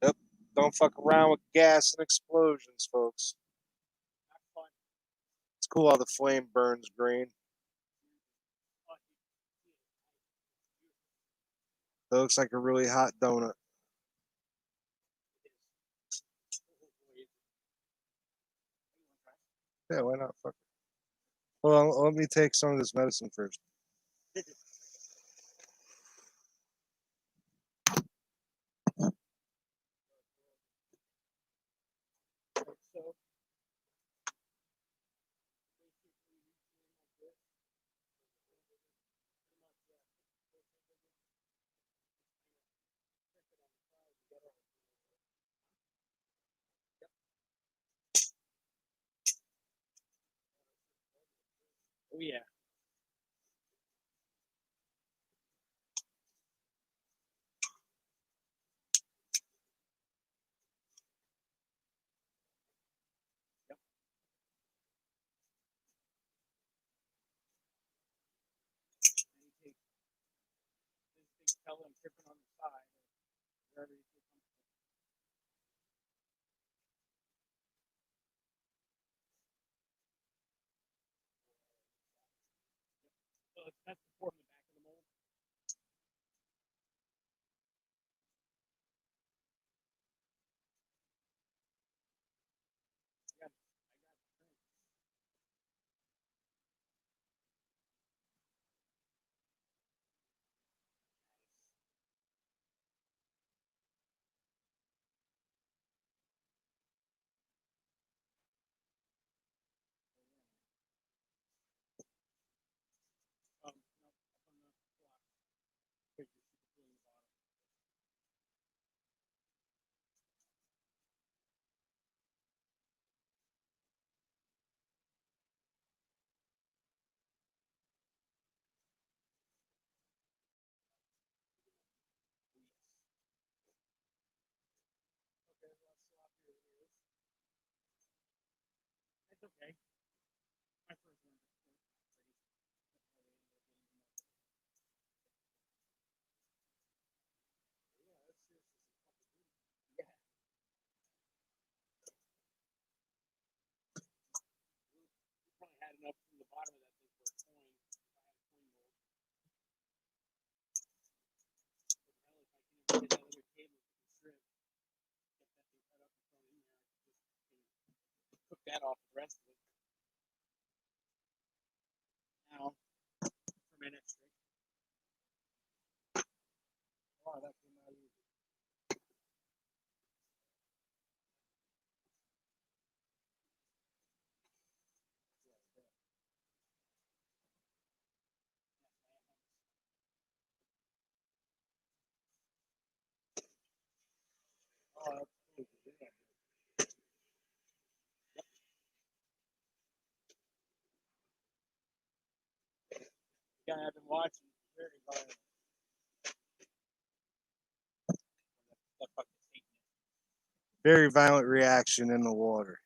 Yep. Don't fuck around with gas and explosions, folks. It's cool how the flame burns green. That looks like a really hot donut. Yeah, why not? Fuck it. Hold on, let me take some of this medicine first. Oh yeah. Tell them tripping on the side, wherever you feel comfortable. So that's the form in the back of the mold. I got okay. My first one. Probably had enough from the bottom of that thing for a coin. If I had a coin mold. But hell, if I can get that other cable with the strip, get that thing cut up and throw it in there, I could just cook that off the rest of it. Now, for my next trick. Oh, that came out easy. Oh, that's cool. Yeah. The guy I've been watching is very violent. That fucking taking it. Very violent reaction in the water.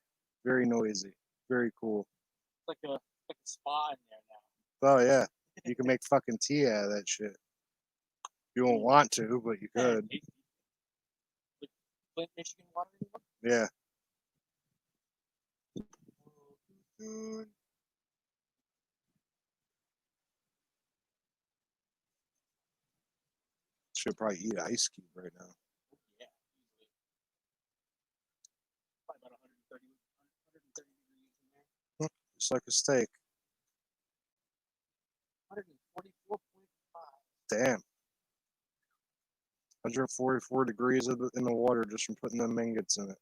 Very noisy. Very cool. It's like a spa in there now. Oh yeah, you can make fucking tea out of that shit. You won't want to, but you could. Flint, Michigan water anymore? Yeah. Should probably eat an ice cube right now. Yeah, easily. Probably about 130 degrees in there. Just like a steak. 144.5. Damn. 144 degrees in the water just from putting them ingots in it.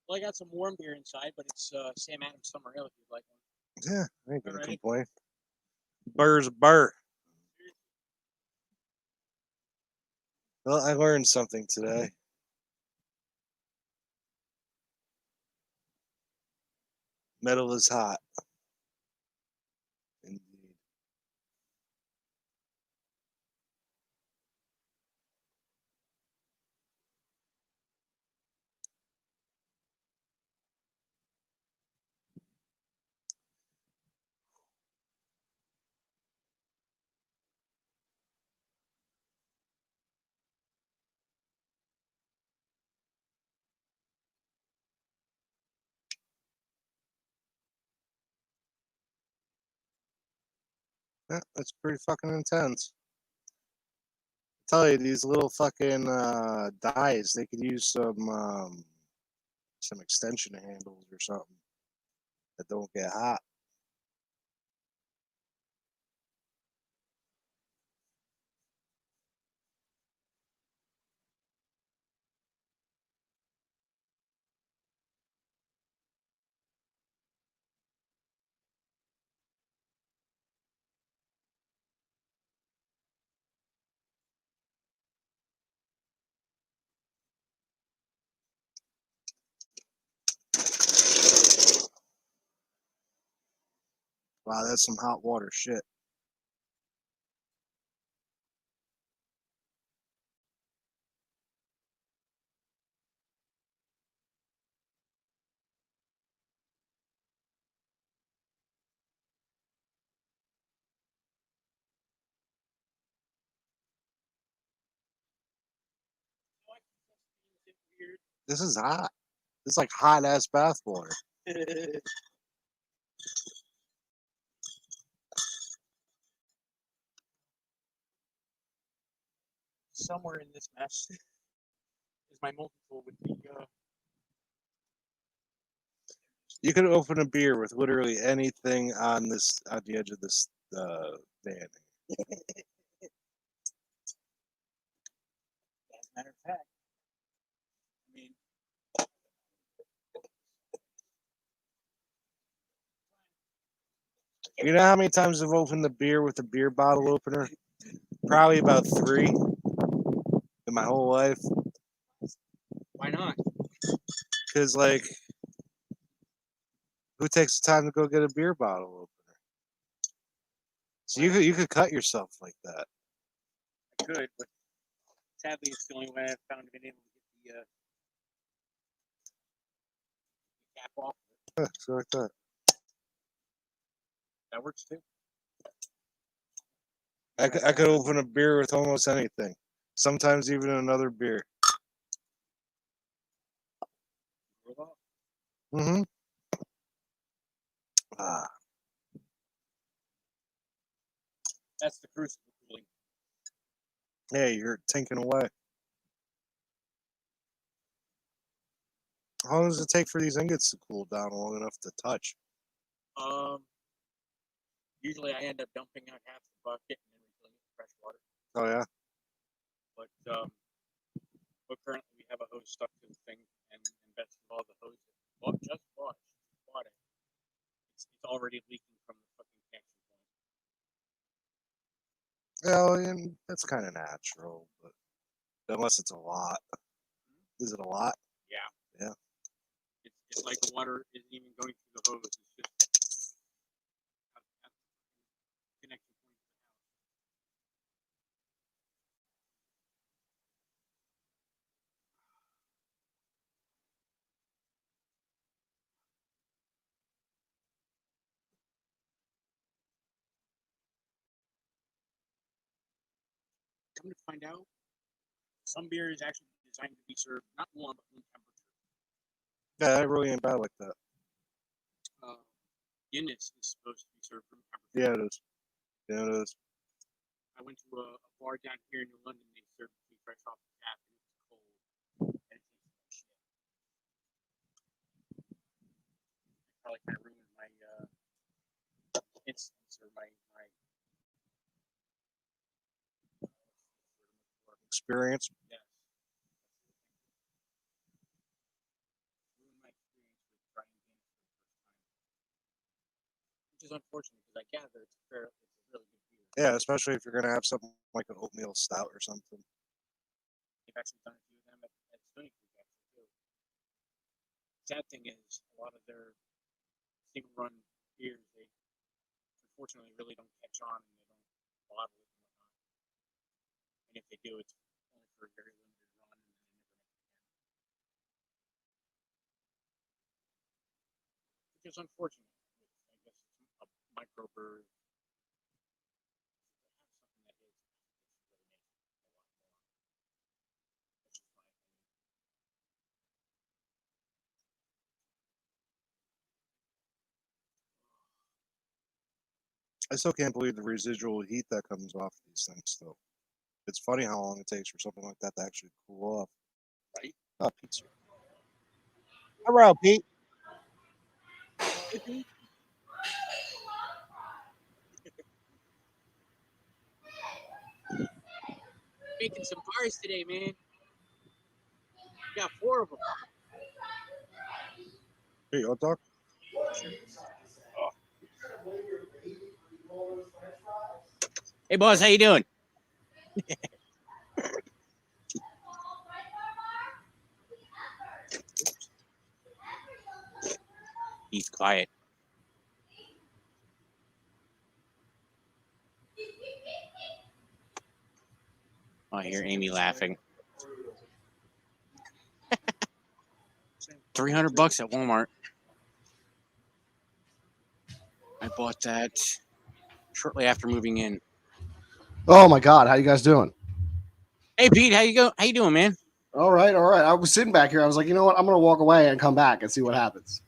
Well, I got some warm beer inside, but it's Sam Adams Summer Ale if you'd like one. Yeah, I ain't gonna Alright. complain. Burr's a burr. Well, I learned something today. Metal is hot. Indeed. Yeah, that's pretty fucking intense. I tell you, these little fucking dies, they could use some extension handles or something that don't get hot. Wow, that's some hot water shit. This is hot. This is like hot ass bath water. Somewhere in this mess is my multi-tool with the You could open a beer with literally anything on the edge of this van. as a matter of fact. I mean, You know how many times I've opened the beer with a beer bottle opener? Probably about 3 in my whole life. why not? Because, like, who takes the time to go get a beer bottle opener? So you could cut yourself like that. I could, but sadly, it's the only way I've found to be able to get off. Yeah, so like that. That works too. I could open a beer with almost anything. Sometimes even another beer. Mm-hmm. Ah, That's the crucible cooling. hey, you're tinking away. How long does it take for these ingots to cool down long enough to touch? Usually I end up dumping out half the bucket and then refilling it with fresh water. Oh yeah. But currently we have a hose stuck to the thing, and best of all, the hose just bought it. It's already leaking from the fucking connection point. Well, and that's kind of natural, but unless it's a lot. Is it a lot? Yeah. Yeah. It's like the water isn't even going through the hose. It's just at the connection point of the house. Come to find out, some beer is actually designed to be served not warm but room temperature. Yeah, that really ain't bad like that. Guinness is supposed to be served room temperature. Yeah, it is. Yeah, it is. I went to a bar down here in New London. They served it to me fresh off the tap, and it was cold. And it tasted like shit. It probably kind of ruined my instance or my Experience. yes. Ruined my experience with trying Guinness for the first time, which is unfortunate because I gather it's a really good beer. Yeah, especially if you're gonna have something like an oatmeal stout or something. They've actually done a few of them at Stony Creek actually too. Sad thing is, a lot of their single run beers, they unfortunately really don't catch on, and they don't bottle it and whatnot. And if they do, it's only for a very limited run, and then they never make it again. Which is unfortunate. I guess it's a microbrewery. They have something that is really makes it a lot more. That's just my opinion. I still can't believe the residual heat that comes off these things, though. It's funny how long it takes for something like that to actually cool off. Right? Oh, Pete's here. Hello, Pete. Making some bars today, man. We got 4 of them. Hey, you want to talk? Hey, boss, how you doing? He's quiet. Oh, I hear Amy laughing. $300 at Walmart. I bought that shortly after moving in. Oh my God, how you guys doing? Hey, Pete, how you doing, man? All right, all right. I was sitting back here. I was like, you know what? I'm gonna walk away and come back and see what happens.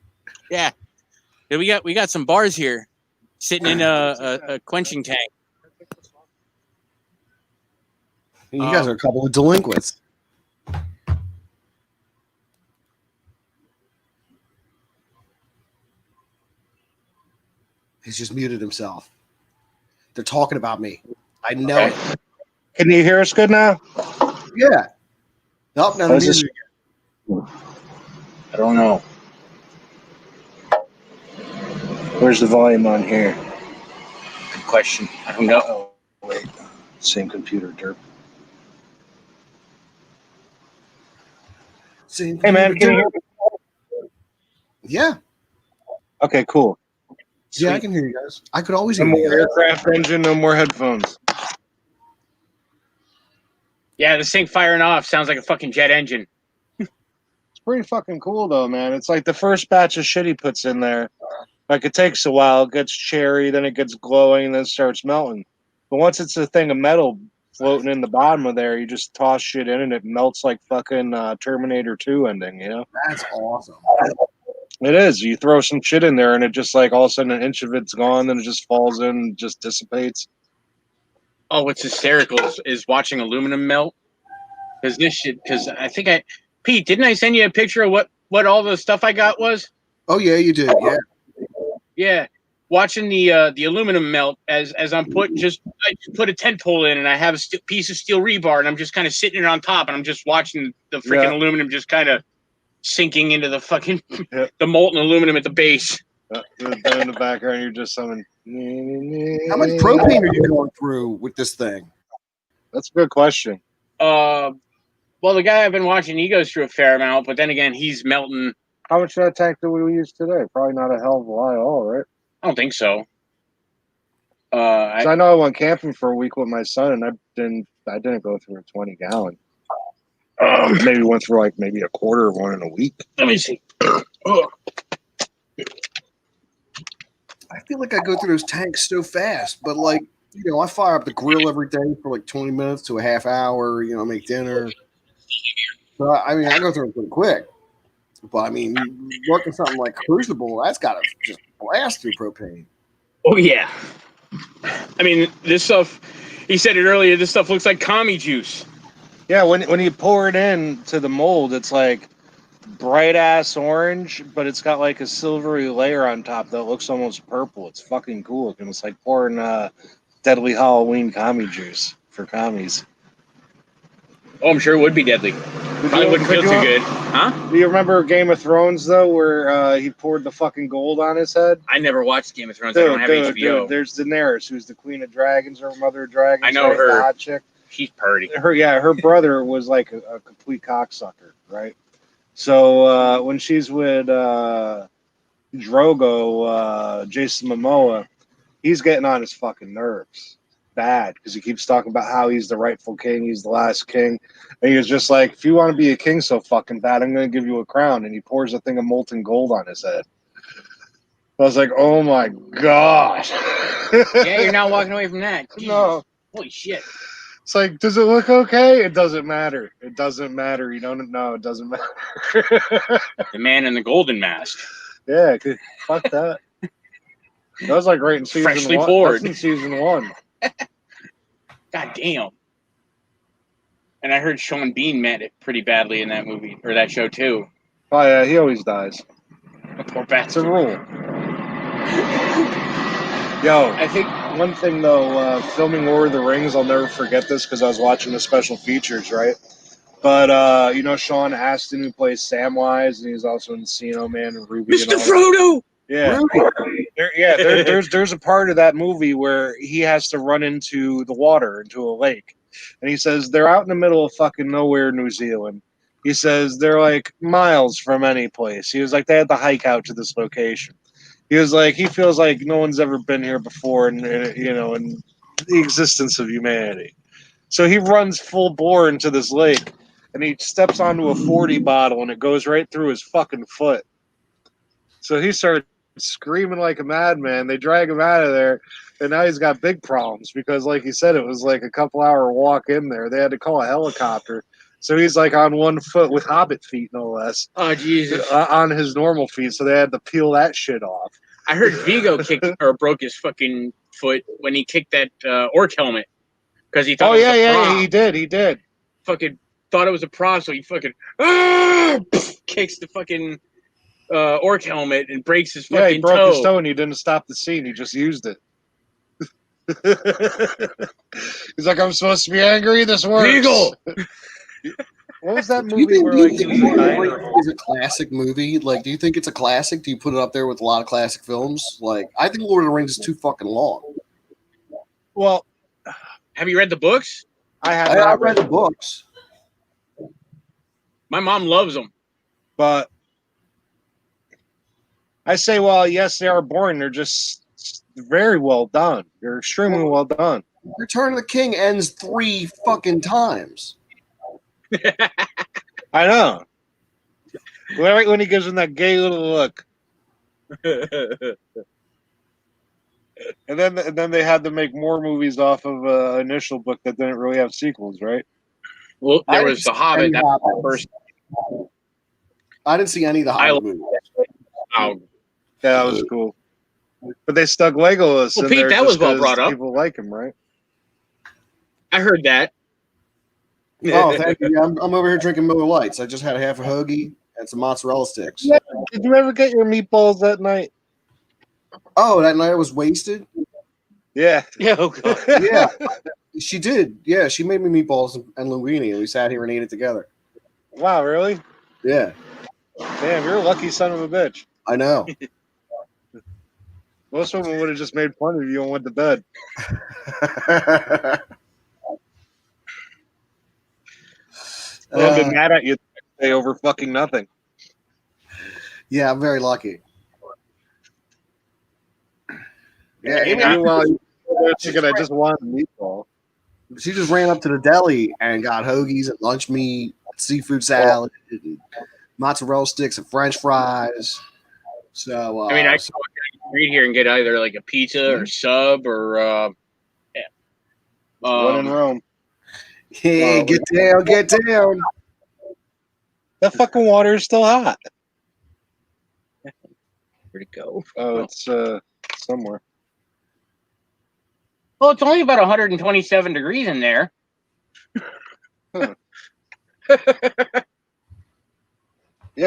Yeah. Yeah, we got some bars here, sitting in a quenching tank. You guys are a couple of delinquents. He's just muted himself. They're talking about me. I know it. Can you hear us good now? Yeah. Nope, now they're How's this? muted again. I don't know. Where's the volume on here? Good question. I don't know. Oh, wait. Same computer, derp. Same Hey, man, can you hear me? Yeah. Okay, cool. Yeah, I Sweet. can hear you guys. I could always No hear you more guys. aircraft engine, no more headphones. Yeah, this thing firing off sounds like a fucking jet engine. pretty fucking cool though, man. It's like the first batch of shit he puts in there. Like it takes a while, it gets cherry, then it gets glowing, then it starts melting. But once it's a thing of metal floating in the bottom of there, you just toss shit in and it melts like fucking Terminator 2 ending, you know? That's awesome. It is. You throw some shit in there and it just like all of a sudden an inch of it's gone, then it just falls in and just dissipates. Oh, what's hysterical is watching aluminum melt. Because I think Pete, didn't I send you a picture of what all the stuff I got was? Oh yeah, you did. Yeah. Yeah, watching the aluminum melt as I just put a tent pole in and I have a piece of steel rebar and I'm just kind of sitting it on top and I'm just watching the freaking aluminum just kind of sinking into the fucking the molten aluminum at the base. Then in the background, you're just summon. How much propane are you going through with this thing? That's a good question. Well, the guy I've been watching, he goes through a fair amount, but then again, he's melting. How much of that tank do we use today? Probably not a hell of a lot at all, right? I don't think so. I know I went camping for a week with my son, and I didn't go through a 20-gallon. Maybe went through like maybe a quarter of one in a week. Let me see. I feel like I go through those tanks so fast, but like, I fire up the grill every day for like 20 minutes to a half hour, make dinner. So, I mean, I go through it pretty quick. But, I mean, working something like Crucible, that's got to just blast through propane. Oh, yeah. I mean, this stuff, he said it earlier, this stuff looks like commie juice. Yeah, when you pour it in to the mold, it's like bright-ass orange, but it's got like a silvery layer on top that looks almost purple. It's fucking cool. And it's like pouring deadly Halloween commie juice for commies. Oh, I'm sure it would be deadly. Probably wouldn't feel too good. Huh? Do you remember Game of Thrones, though, where he poured the fucking gold on his head? I never watched Game of Thrones. I don't have HBO. Dude, there's Daenerys, who's the Queen of Dragons or Mother of Dragons. I know right? her. The hot chick. She's purty. Her brother was like a complete cocksucker, right? So when she's with Drogo, Jason Momoa, he's getting on his fucking nerves bad because he keeps talking about how he's the rightful king, he's the last king. And he was just like, if you want to be a king so fucking bad, I'm going to give you a crown. And he pours a thing of molten gold on his head. I was like, oh my God. Yeah, you're not walking away from that. Jesus. No. Holy shit. It's like, does it look okay? It doesn't matter. It doesn't matter. You don't know. It doesn't matter. The man in the golden mask. Yeah, fuck that. That was like right in season Freshly 1. poured. That's in season 1. God damn. And I heard Sean Bean met it pretty badly in that movie, or that show too. Oh yeah, he always dies. Poor bastard. It's a rule. Yo, I think one thing though, filming Lord of the Rings, I'll never forget this because I was watching the special features, right? But Sean Astin, who plays Samwise, and he's also in Encino Man and Ruby. Mr. Frodo. Yeah, there's a part of that movie where he has to run into the water, into a lake, and he says they're out in the middle of fucking nowhere, New Zealand. He says they're like miles from any place. He was like, they had to hike out to this location. He was like, he feels like no one's ever been here before, in the existence of humanity. So he runs full bore into this lake, and he steps onto a 40 bottle, and it goes right through his fucking foot. So he started screaming like a madman. They drag him out of there, and now he's got big problems because, like he said, it was like a couple-hour walk in there. They had to call a helicopter. So he's like on one foot with hobbit feet, no less. Oh, Jesus. On his normal feet, so they had to peel that shit off. I heard Vigo broke his fucking foot when he kicked that orc helmet because he thought it was a prop. He did. Fucking thought it was a prop, so he fucking kicks the fucking orc helmet and breaks his fucking toe. Yeah, he broke his toe and he didn't stop the scene. He just used it. He's like, I'm supposed to be angry? This works. Vigo! What was that movie where like he was a diner? Is a classic movie? Like, do you think it's a classic? Do you put it up there with a lot of classic films? Like, I think Lord of the Rings is too fucking long. Well, have you read the books? I have. I read the books. My mom loves them, but I say, well, yes, they are boring. They're just very well done. They're extremely well done. Return of the King ends 3 fucking times. I know. Right when he gives him that gay little look. And then they had to make more movies off of an initial book that didn't really have sequels, right? Well, I there didn't was The see Hobbit. any That was the Hobbits. first. I didn't see any of the I Hobbit movies. Oh, Yeah, that was cool. But they stuck Legolas Well, in Pete, there that just was well because brought up. people like him, right? I heard that. Oh, thank you. Yeah, I'm over here drinking Miller Lights. I just had a half a hoagie and some mozzarella sticks. Did you ever get your meatballs that night? Oh, that night I was wasted? Yeah. Yeah. Yeah, she did. Yeah, she made me meatballs and linguine, and we sat here and ate it together. Wow, really? Yeah, Damn, you're a lucky son of a bitch. I know. Most women would have just made fun of you and went to bed. Well, I've been mad at you the next day over fucking nothing. Yeah, I'm very lucky. Yeah, And meanwhile, you're thinking I just wanted a meatball. she just ran up to the deli and got hoagies and lunch meat, seafood salad, and mozzarella sticks and French fries. So I mean, I can read here and get either like a pizza or sub or When in Rome. hey, get down, get down. That fucking water is still hot. where'd it go? Oh, it's somewhere. Well, it's only about 127 degrees in there. Yeah,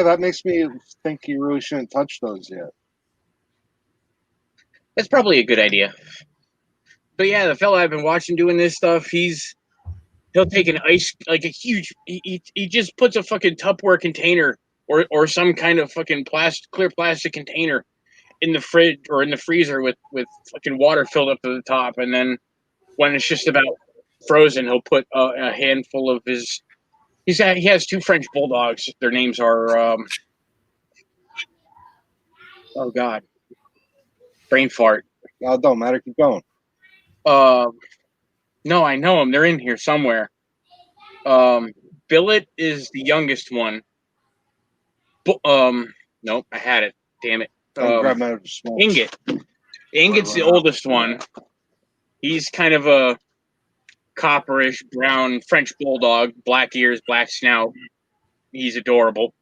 that makes me think you really shouldn't touch those yet. That's probably a good idea. But yeah, the fella I've been watching doing this stuff, he'll take an ice, like a huge, he just puts a fucking Tupperware container or some kind of fucking clear plastic container in the fridge or in the freezer with fucking water filled up to the top, and then when it's just about frozen, he'll put a handful of his. He has 2 French bulldogs. Their names are oh god, brain fart. Oh, it don't matter. Keep going. No, I know them. They're in here somewhere. Billet is the youngest one. Nope, I had it. Damn it. Grab my smoke. Ingot. Ingot's the oldest one. He's kind of a copperish brown French bulldog, black ears, black snout. He's adorable.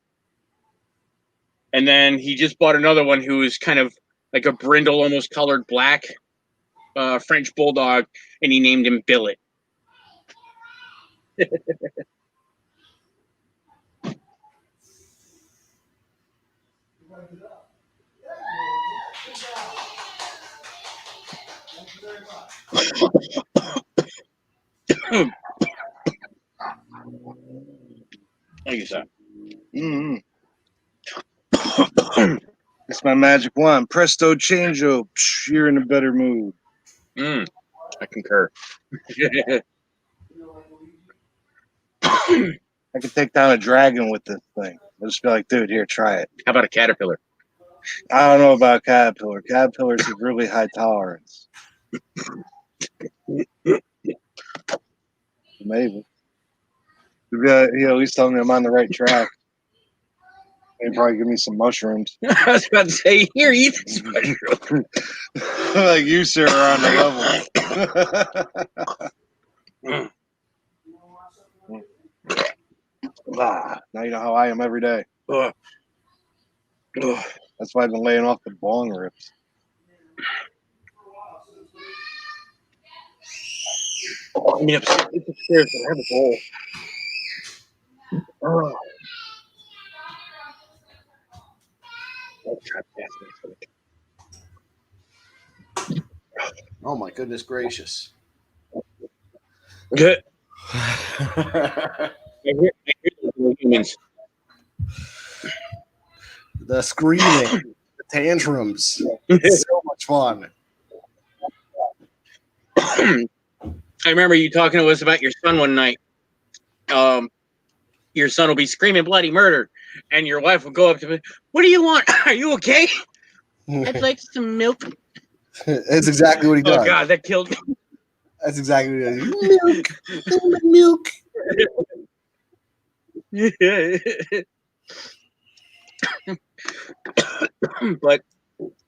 And then he just bought another one who is kind of like a brindle, almost colored black French bulldog, and he named him Billet. Thank you, sir. Mm-hmm. It's my magic wand. Presto changeo. You're in a better mood. I concur. I could take down a dragon with this thing. I'll just be like, dude, here, try it. How about a caterpillar? I don't know about caterpillar. Caterpillars have really high tolerance. Maybe. He'll at least tell me I'm on the right track. He'd probably give me some mushrooms. I was about to say, here, eat this mushroom. Like you, sir, are on the level. Now you know how I am every day. That's why I've been laying off the bong rips. I mean, upstairs, I have a bowl. Oh my goodness gracious. Good. Humans. The screaming, the tantrums. It's so much fun. I remember you talking to us about your son one night. Your son will be screaming bloody murder, and your wife will go up to him. What do you want? Are you okay? I'd like some milk. That's exactly what he does. Oh God, that killed me. That's exactly what he does. Milk. Milk. But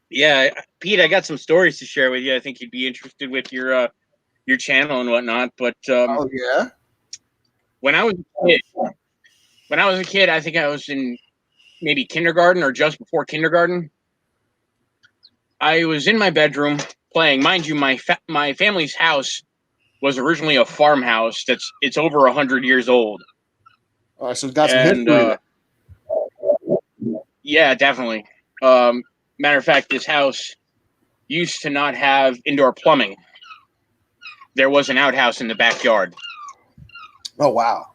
yeah, Pete, I got some stories to share with you. I think you'd be interested with your channel and whatnot. But Oh yeah. when I was a kid, I think I was in maybe kindergarten or just before kindergarten. I was in my bedroom playing. Mind you, my family's house was originally a farmhouse. It's over 100 years old. All right, so it's got some And history there. yeah, definitely. Matter of fact, this house used to not have indoor plumbing. There was an outhouse in the backyard. Oh wow.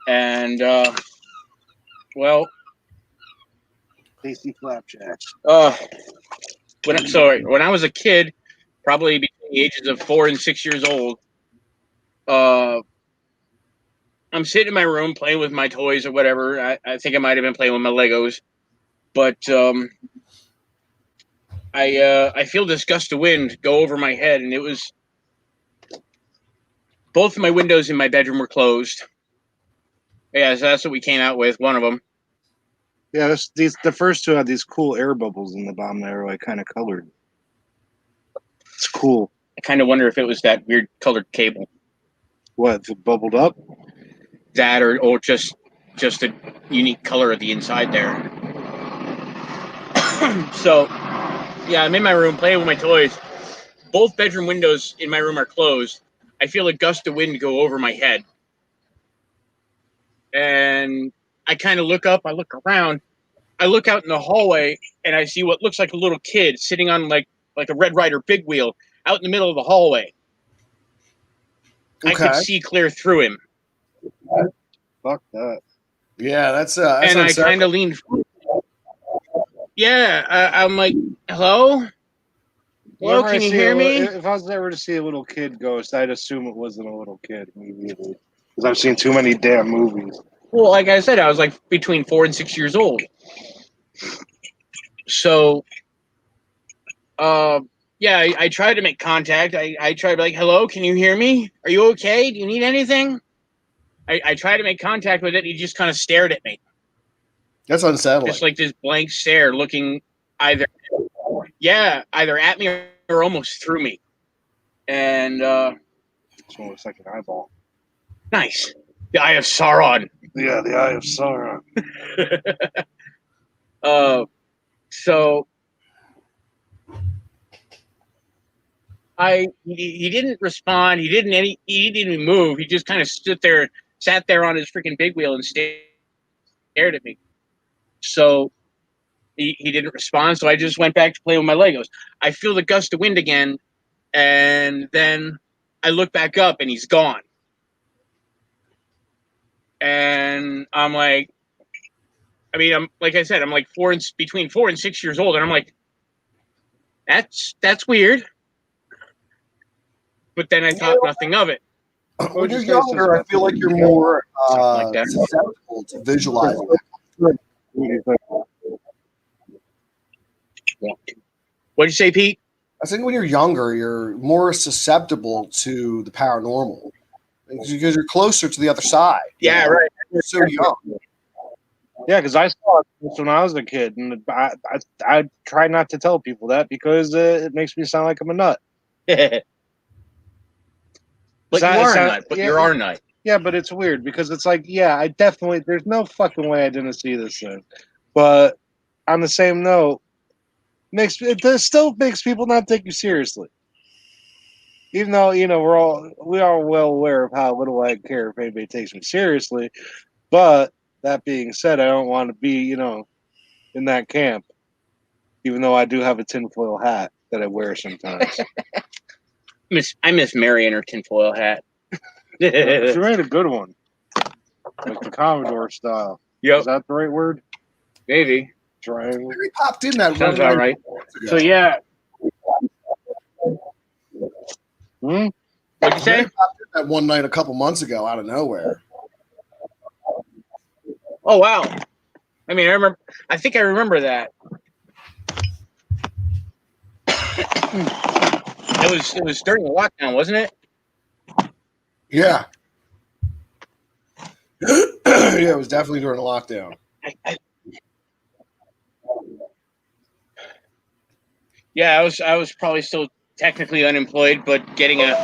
And well, Tasty flapjacks. when I was a kid, probably between the ages of 4 and 6 years old, I'm sitting in my room playing with my toys or whatever. I think I might have been playing with my Legos, but I feel this gust of wind go over my head, and it was both of my windows in my bedroom were closed. Yeah, so that's what we came out with. One of them. Yeah, the first two had these cool air bubbles in the bottom that were like kind of colored. It's cool. I kind of wonder if it was that weird colored cable. What, if it bubbled up? That or just a unique color of the inside there. So, yeah, I'm in my room playing with my toys. Both bedroom windows in my room are closed. I feel a gust of wind go over my head. And I kind of look up, I look around, I look out in the hallway, and I see what looks like a little kid sitting on like a Red Ryder big wheel out in the middle of the hallway. Okay. I could see clear through him. Fuck that. Yeah, that's And I kind of leaned. Yeah, I'm like, hello? Hello, can you hear me? If I was ever to see a little kid ghost, I'd assume it wasn't a little kid immediately. Because I've seen too many damn movies. Well, like I said, I was like between 4 and 6 years old. So, yeah, I tried to make contact. I tried to be like, hello, can you hear me? Are you okay? Do you need anything? I tried to make contact with it. He just kind of stared at me. That's unsettling. Just like this blank stare looking either at me or almost through me. And This one looks like an eyeball. nice. The Eye of Sauron. Yeah, the Eye of Sauron. So he didn't respond. He didn't even move. He just kind of sat there on his freaking big wheel and stared at me. So he didn't respond. So I just went back to play with my Legos. I feel the gust of wind again, and then I look back up and he's gone. And I'm like, I'm like I said, I'm like between 4 and 6 years old, and I'm like, that's weird. But then I thought nothing of it. When you're younger, I feel like you're more like that. susceptible to visualizing. What'd you say, Pete? I think when you're younger, you're more susceptible to the paranormal because you're closer to the other side. Yeah, right. You're so young. Yeah, because I saw it when I was a kid, and I try not to tell people that because it makes me sound like I'm a nut. But you are a nut. But you're our nut. Yeah, but it's weird because it's like, yeah, I definitely, there's no fucking way I didn't see this thing. But on the same note, it still makes people not take you seriously. Even though, we are well aware of how little I care if anybody takes me seriously. But that being said, I don't want to be, in that camp. Even though I do have a tinfoil hat that I wear sometimes. I miss Mary and her tinfoil hat. She made a good one. Like the Commodore style. Yep. Is that the right word? Maybe. Triangle. He popped in that Sounds one all right. ago. So, yeah. Hmm? What'd you say? He popped in that one night a couple months ago out of nowhere. Oh, wow. I think I remember that. It was during the lockdown, wasn't it? Yeah. Yeah, it was definitely during the lockdown. Yeah, I was probably still technically unemployed, but getting a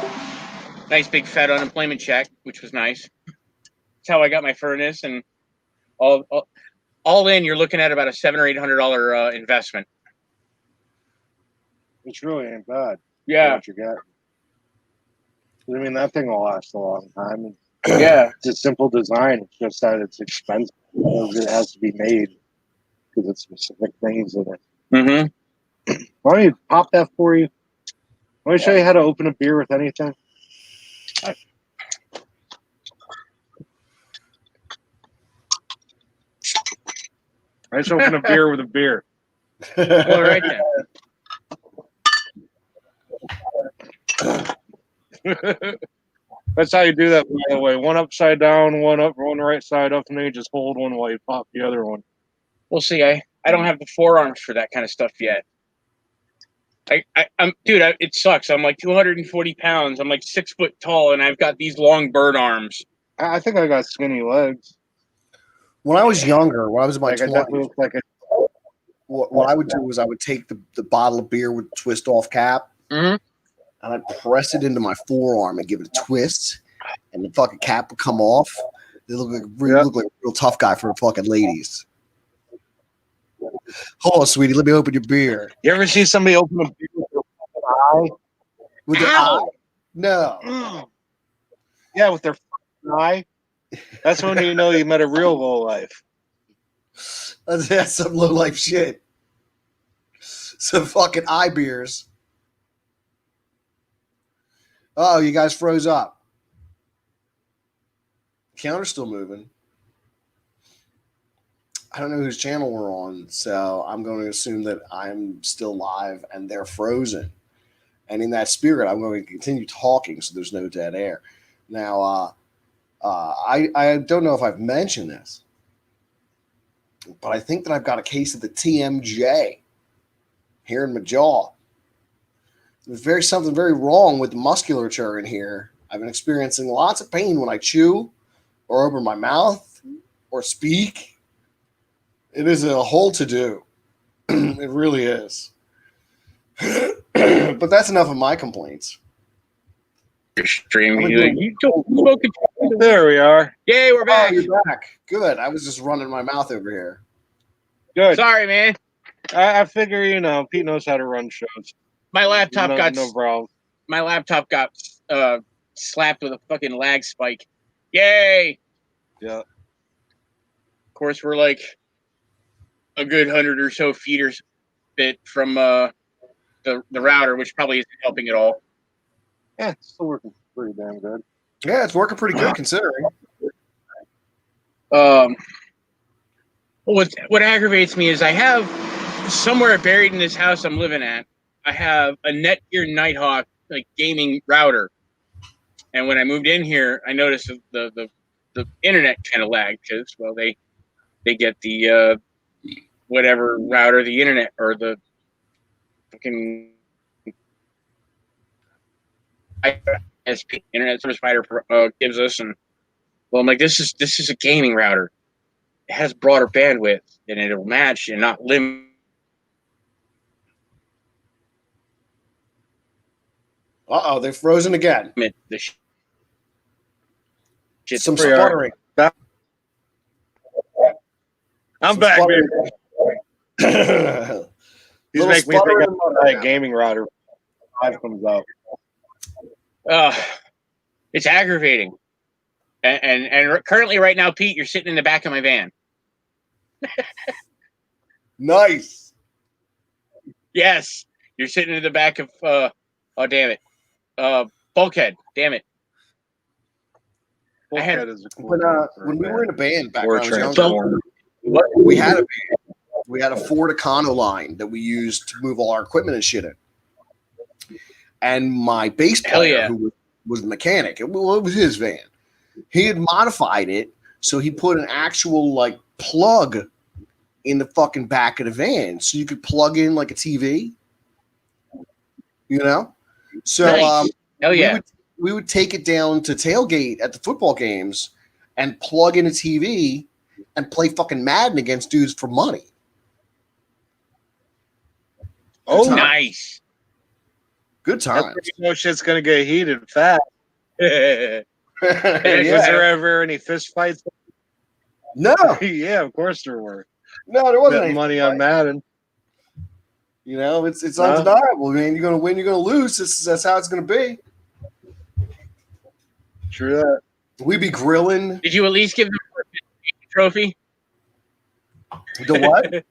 nice big fat unemployment check, which was nice. That's how I got my furnace and all in. You're looking at about a $700 or $800 investment. Which really ain't bad. For Yeah, what you get. I mean, that thing will last a long time. yeah. It's a simple design. It's just that it's expensive. It has to be made because it's specific things in it. Mm-hmm. Why don't you pop that for you? Let me show you how to open a beer with anything. I just open a beer with a beer. All right then. That's how you do that, by the way. One upside down, one up, one right side up, and then you just hold one while you pop the other one. We'll see. I don't have the forearms for that kind of stuff yet. It sucks. I'm like 240 pounds. I'm like 6 foot tall, and I've got these long bird arms. I think I got skinny legs. When I was younger, when I was in my Like I definitely 20s, look like a what I would do was I would take the bottle of beer with the twist off cap, Mm-hmm. and I'd press it into my forearm and give it a twist, and the fucking cap would come off. They look like a real tough guy for fucking ladies. Hold on, sweetie. Let me open your beer. You ever see somebody open a beer with their eye? With their eye? No. Yeah, with their eye. That's when you know you met a real low life. That's some low life shit. Some fucking eye beers. Oh, you guys froze up. Counter's still moving. I don't know whose channel we're on, so I'm going to assume that I'm still live and they're frozen. And in that spirit, I'm going to continue talking so there's no dead air. Now, I don't know if I've mentioned this, but I think that I've got a case of the TMJ here in my jaw. There's something very wrong with the musculature in here. I've been experiencing lots of pain when I chew or open my mouth or speak. It is a whole to-do. It really is. But that's enough of my complaints. Streaming. You don't smoke it. There we are. Yay, we're back. Oh, you're back. Good. I was just running my mouth over here. Good. Sorry, man. I figure, Pete knows how to run shows. My laptop got no problem. My laptop got slapped with a fucking lag spike. Yay! Yeah. Of course, we're like a good 100 or so feet or bit from the router, which probably isn't helping at all. Yeah, it's still working pretty damn good. Yeah, it's working pretty good considering. What aggravates me is I have somewhere buried in this house I'm living at, I have a Netgear Nighthawk like gaming router. And when I moved in here, I noticed the internet kind of lagged because, well, they get the whatever router the internet or the fucking ISP internet service provider gives us. And well, I'm like, this is a gaming router. It has broader bandwidth and it'll match and not limit. Uh-oh, they're frozen again. The shit. Some sputtering. I'm back, baby. He's making me think of a gaming router. 5 comes out. It's aggravating. And currently right now, Pete, you're sitting in the back of my van. Nice. Yes, you're sitting in the back of oh damn it, Bulkhead. Damn it. Bulkhead is a cool when we were in a band back when I was younger, younger, we had a band. We had a Ford Econo line that we used to move all our equipment and shit in. And my bass player, who was the mechanic, it was his van. He had modified it so he put an actual like plug in the fucking back of the van, so you could plug in like a TV. You know, so nice. We would take it down to tailgate at the football games and plug in a TV and play fucking Madden against dudes for money. Oh, time. Nice. Good that's time. when you know shit's gonna get heated fast. Yeah. Was there ever any fist fights? No, Yeah, of course there were. no, there wasn't Bet any money on Madden. You know, it's No? undeniable. I mean, you're gonna win, you're gonna lose. That's how it's gonna be. True that. We be grilling. Did you at least give them a participation trophy? The what?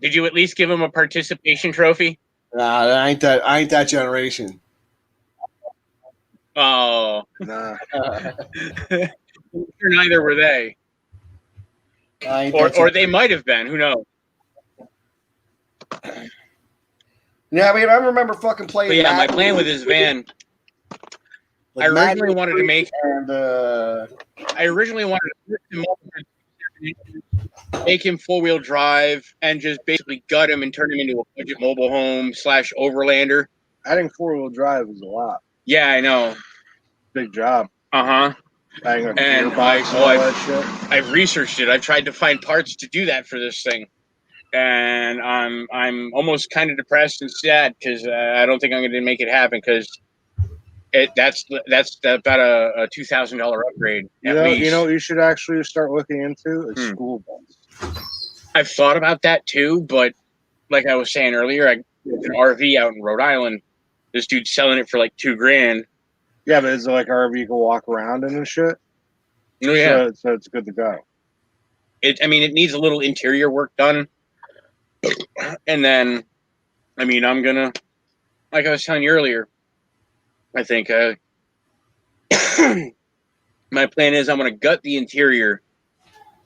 Did you at least give him a participation trophy? Nah, I ain't that generation. Oh, Nah. neither were they, I ain't or that they might have been. Who knows? Yeah, I mean, I remember fucking playing. But yeah, my Madden plan with this van, like I originally Madden wanted to make. and I originally wanted to make him 4-wheel drive and just basically gut him and turn him into a budget mobile home / overlander. Adding 4-wheel drive is a lot. Yeah, I know. Big job. Uh-huh. Adding a And gearbox and all that shit. I've researched it. I've tried to find parts to do that for this thing, and I'm almost kind of depressed and sad because I don't think I'm going to make it happen because that's about a $2,000 upgrade at least. You know what you should actually start looking into is school bus. I've thought about that too, but like I was saying earlier, I there's an RV out in Rhode Island. This dude's selling it for like $2,000. Yeah, but is it like RV you can walk around in and shit? Oh yeah, So it's good to go. it needs a little interior work done, and then, I'm gonna, like I was telling you earlier, I think my plan is I'm gonna gut the interior,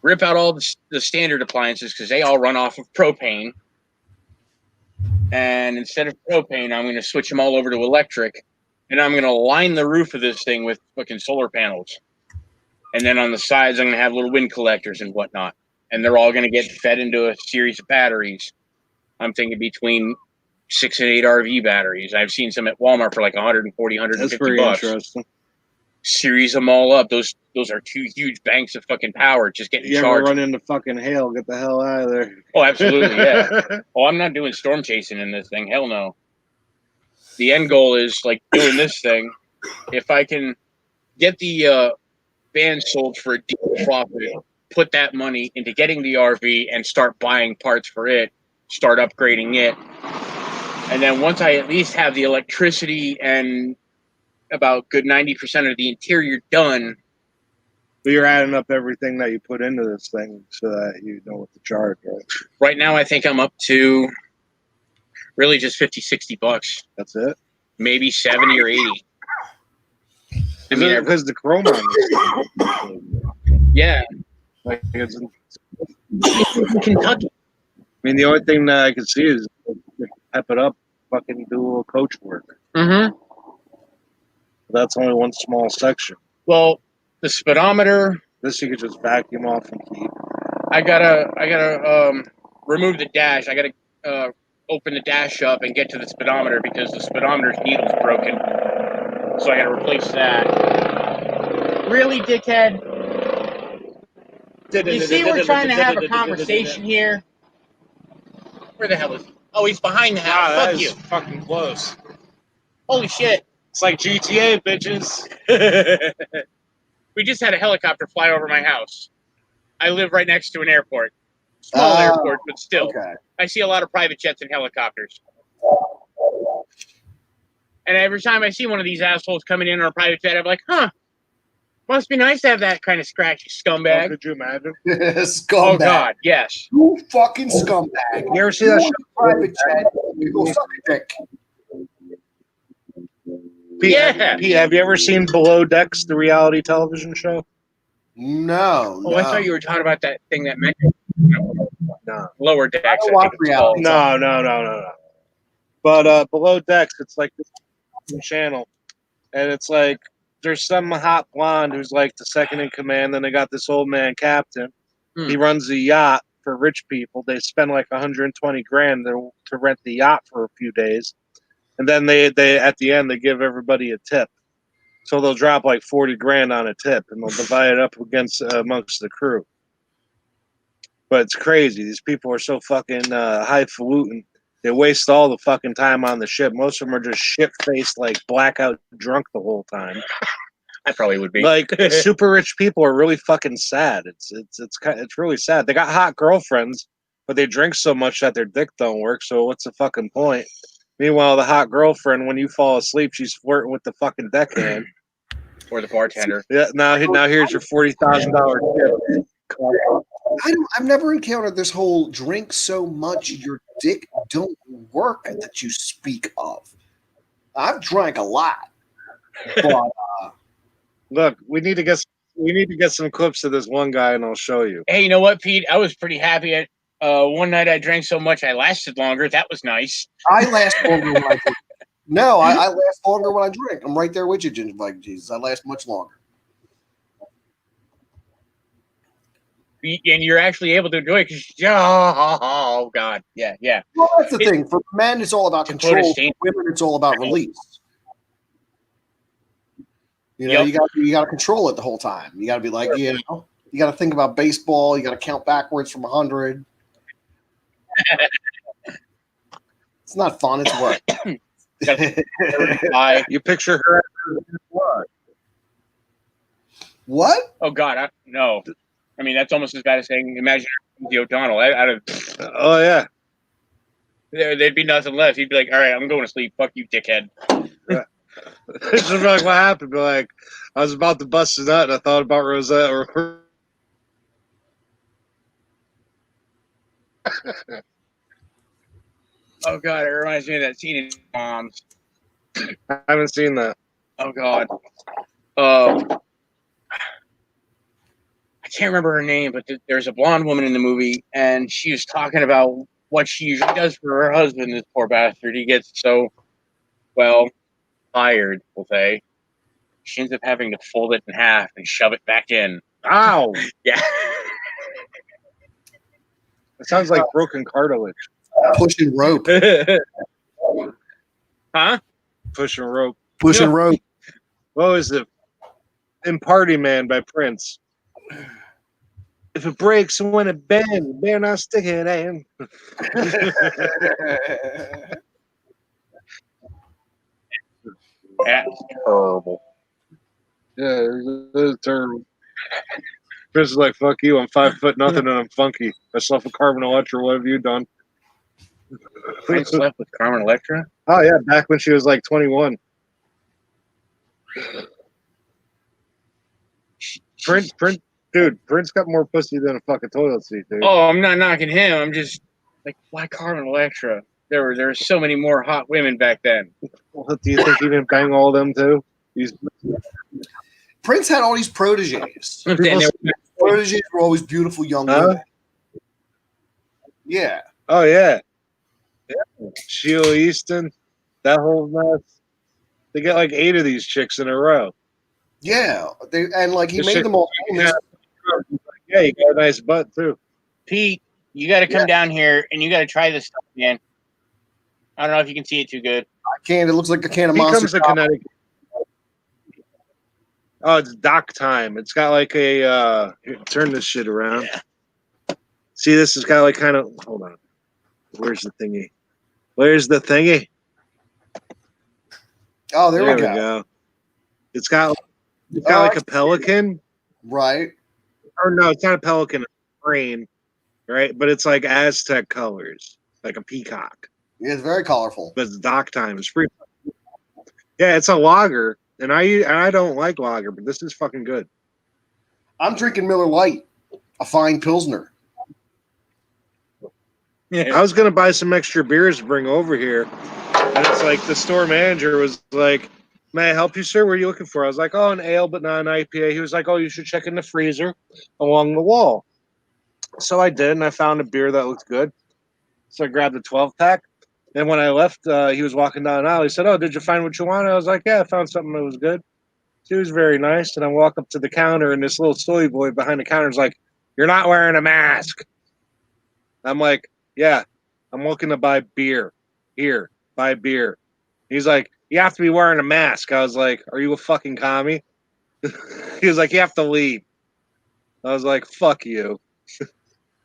rip out all the standard appliances because they all run off of propane, and instead of propane, I'm gonna switch them all over to electric, and I'm gonna line the roof of this thing with fucking solar panels, and then on the sides I'm gonna have little wind collectors and whatnot, and they're all gonna get fed into a series of batteries. I'm thinking between 6 and 8 RV batteries. I've seen some at Walmart for like 140, 150 That's very bucks. interesting. Series them all up. Those are 2 huge banks of fucking power just getting You ever charged. run into fucking hail? Get the hell out of there. Oh, absolutely, yeah. Oh, I'm not doing storm chasing in this thing. Hell no. The end goal is like doing this thing. If I can get the van sold for a decent profit, put that money into getting the RV and start buying parts for it, start upgrading it. And then once I at least have the electricity and about good 90% of the interior done. But you're adding up everything that you put into this thing so that you know what to charge, right? Right now, I think I'm up to really just 50, 60 bucks. That's it? Maybe 70 or 80. Because the chrome on this yeah. like it's in Kentucky. the only thing that I can see is pep it up, fucking do a little coach work. Mm-hmm. That's only one small section. Well, the speedometer. This you could just vacuum off and keep. I gotta remove the dash. I gotta open the dash up and get to the speedometer because the speedometer's needle's broken. So I gotta replace that. Really, dickhead? You see we're trying to have a conversation here? Where the hell is he? Oh, he's behind the house. Wow, Fuck you. fucking close. Holy shit. It's like GTA, bitches. We just had a helicopter fly over my house. I live right next to an airport. Small airport, but still. Okay. I see a lot of private jets and helicopters. And every time I see one of these assholes coming in on a private jet, I'm like, must be nice to have that kind of scratchy scumbag. Oh, could you imagine? Scumbag. Oh, God, yes. You fucking scumbag. You ever see that shit? Private jet. You go suck a dick. Pete, Yeah. Pete, have you ever seen Below Decks, the reality television show? No. Oh, I thought you were talking about that thing that meant No. Lower Decks. I don't watch reality. No. But Below Decks, it's like this channel, and it's like there's some hot blonde who's like the second in command. Then they got this old man captain. He runs a yacht for rich people. They spend like 120 grand to rent the yacht for a few days, and then they at the end they give everybody a tip. So they'll drop like 40 grand on a tip, and they'll divide it up amongst the crew. But it's crazy. These people are so fucking highfalutin. They waste all the fucking time on the ship. Most of them are just shit-faced, like blackout drunk the whole time. I probably would be. Like super rich people are really fucking sad. It's really sad. They got hot girlfriends, but they drink so much that their dick don't work. So what's the fucking point? Meanwhile, the hot girlfriend, when you fall asleep, she's flirting with the fucking deckhand Or the bartender. Yeah. Now here's your $40,000 tip. I've never encountered this whole drink so much your dick don't work that you speak of. I've drank a lot, but Look, we need to get some clips of this one guy, and I'll show you. Hey, you know what, Pete? I was pretty happy at one night I drank so much I lasted longer. That was nice. I last longer when I drink. No, I last longer when I drink. I'm right there with you, Ginger like Jesus. I last much longer. And you're actually able to enjoy it because, oh, God. Yeah. Well, that's the thing. For men, it's all about To quote a control. Stain- For women, it's all about release. You know, Yep. you got to control it the whole time. You got to be like, you know, you got to think about baseball. You got to count backwards from 100. It's not fun. It's work. You picture her. What? Oh, God. No. I mean, that's almost as bad as saying, imagine the O'Donnell. Oh yeah. There'd be nothing left. He'd be like, all right, I'm going to sleep. Fuck you, dickhead. It's just like, what happened? Be like, I was about to bust a nut, and I thought about Rosette. Oh, God. It reminds me of that scene in Moms. I haven't seen that. Oh, God. I can't remember her name, but there's a blonde woman in the movie, and she was talking about what she usually does for her husband, this poor bastard. He gets so, well, tired, we'll say. She ends up having to fold it in half and shove it back in. Ow! Yeah. It sounds like broken cartilage. Pushing rope. Huh? Pushing rope. Pushing rope. What was it? In Party Man by Prince. If it breaks when it bends, better not stick it in. That's terrible. Yeah, it was terrible. Chris is like, fuck you, I'm 5 foot nothing and I'm funky. I slept with Carmen Electra, what have you done? I slept with Carmen Electra? Oh yeah, back when she was like 21. Prince, dude, Prince got more pussy than a fucking toilet seat, dude. Oh, I'm not knocking him. I'm just like, why Carmen Electra? There were so many more hot women back then. Well, do you think he didn't bang all of them too? Prince had all these proteges. Proteges were always beautiful young women. Yeah. Oh yeah. Sheila Easton, that whole mess. They got like 8 of these chicks in a row. Yeah. He This made chick- them all famous. Yeah, you got a nice butt too. Pete, you got to come down here and you got to try this stuff again. I don't know if you can see it too good. I can't. It looks like a can of He Monster. comes to Connecticut. Oh, it's dock time. It's got like a here, turn this shit around. Yeah. See, this has got like kind of hold on. Where's the thingy? Where's the thingy? Oh, there we go. It's got like a pelican. Right. Or no, it's not a pelican, it's a crane, right? But it's like Aztec colors, like a peacock. Yeah, it's very colorful. But it's dock time. It's pretty. Yeah, it's a lager, and I don't like lager, but this is fucking good. I'm drinking Miller Lite, a fine Pilsner. I was gonna buy some extra beers to bring over here, and it's like the store manager was like, "May I help you, sir? What are you looking for?" I was like, "Oh, an ale, but not an IPA." He was like, "Oh, you should check in the freezer along the wall." So I did, and I found a beer that looked good. So I grabbed a 12-pack. And when I left, he was walking down the aisle. He said, "Oh, did you find what you wanted?" I was like, "Yeah, I found something that was good." He was very nice. And I walk up to the counter, and this little soy boy behind the counter is like, "You're not wearing a mask." I'm like, "Yeah, I'm looking to buy beer. Here, buy beer." He's like, "You have to be wearing a mask." I was like, "Are you a fucking commie?" He was like, "You have to leave." I was like, "Fuck you."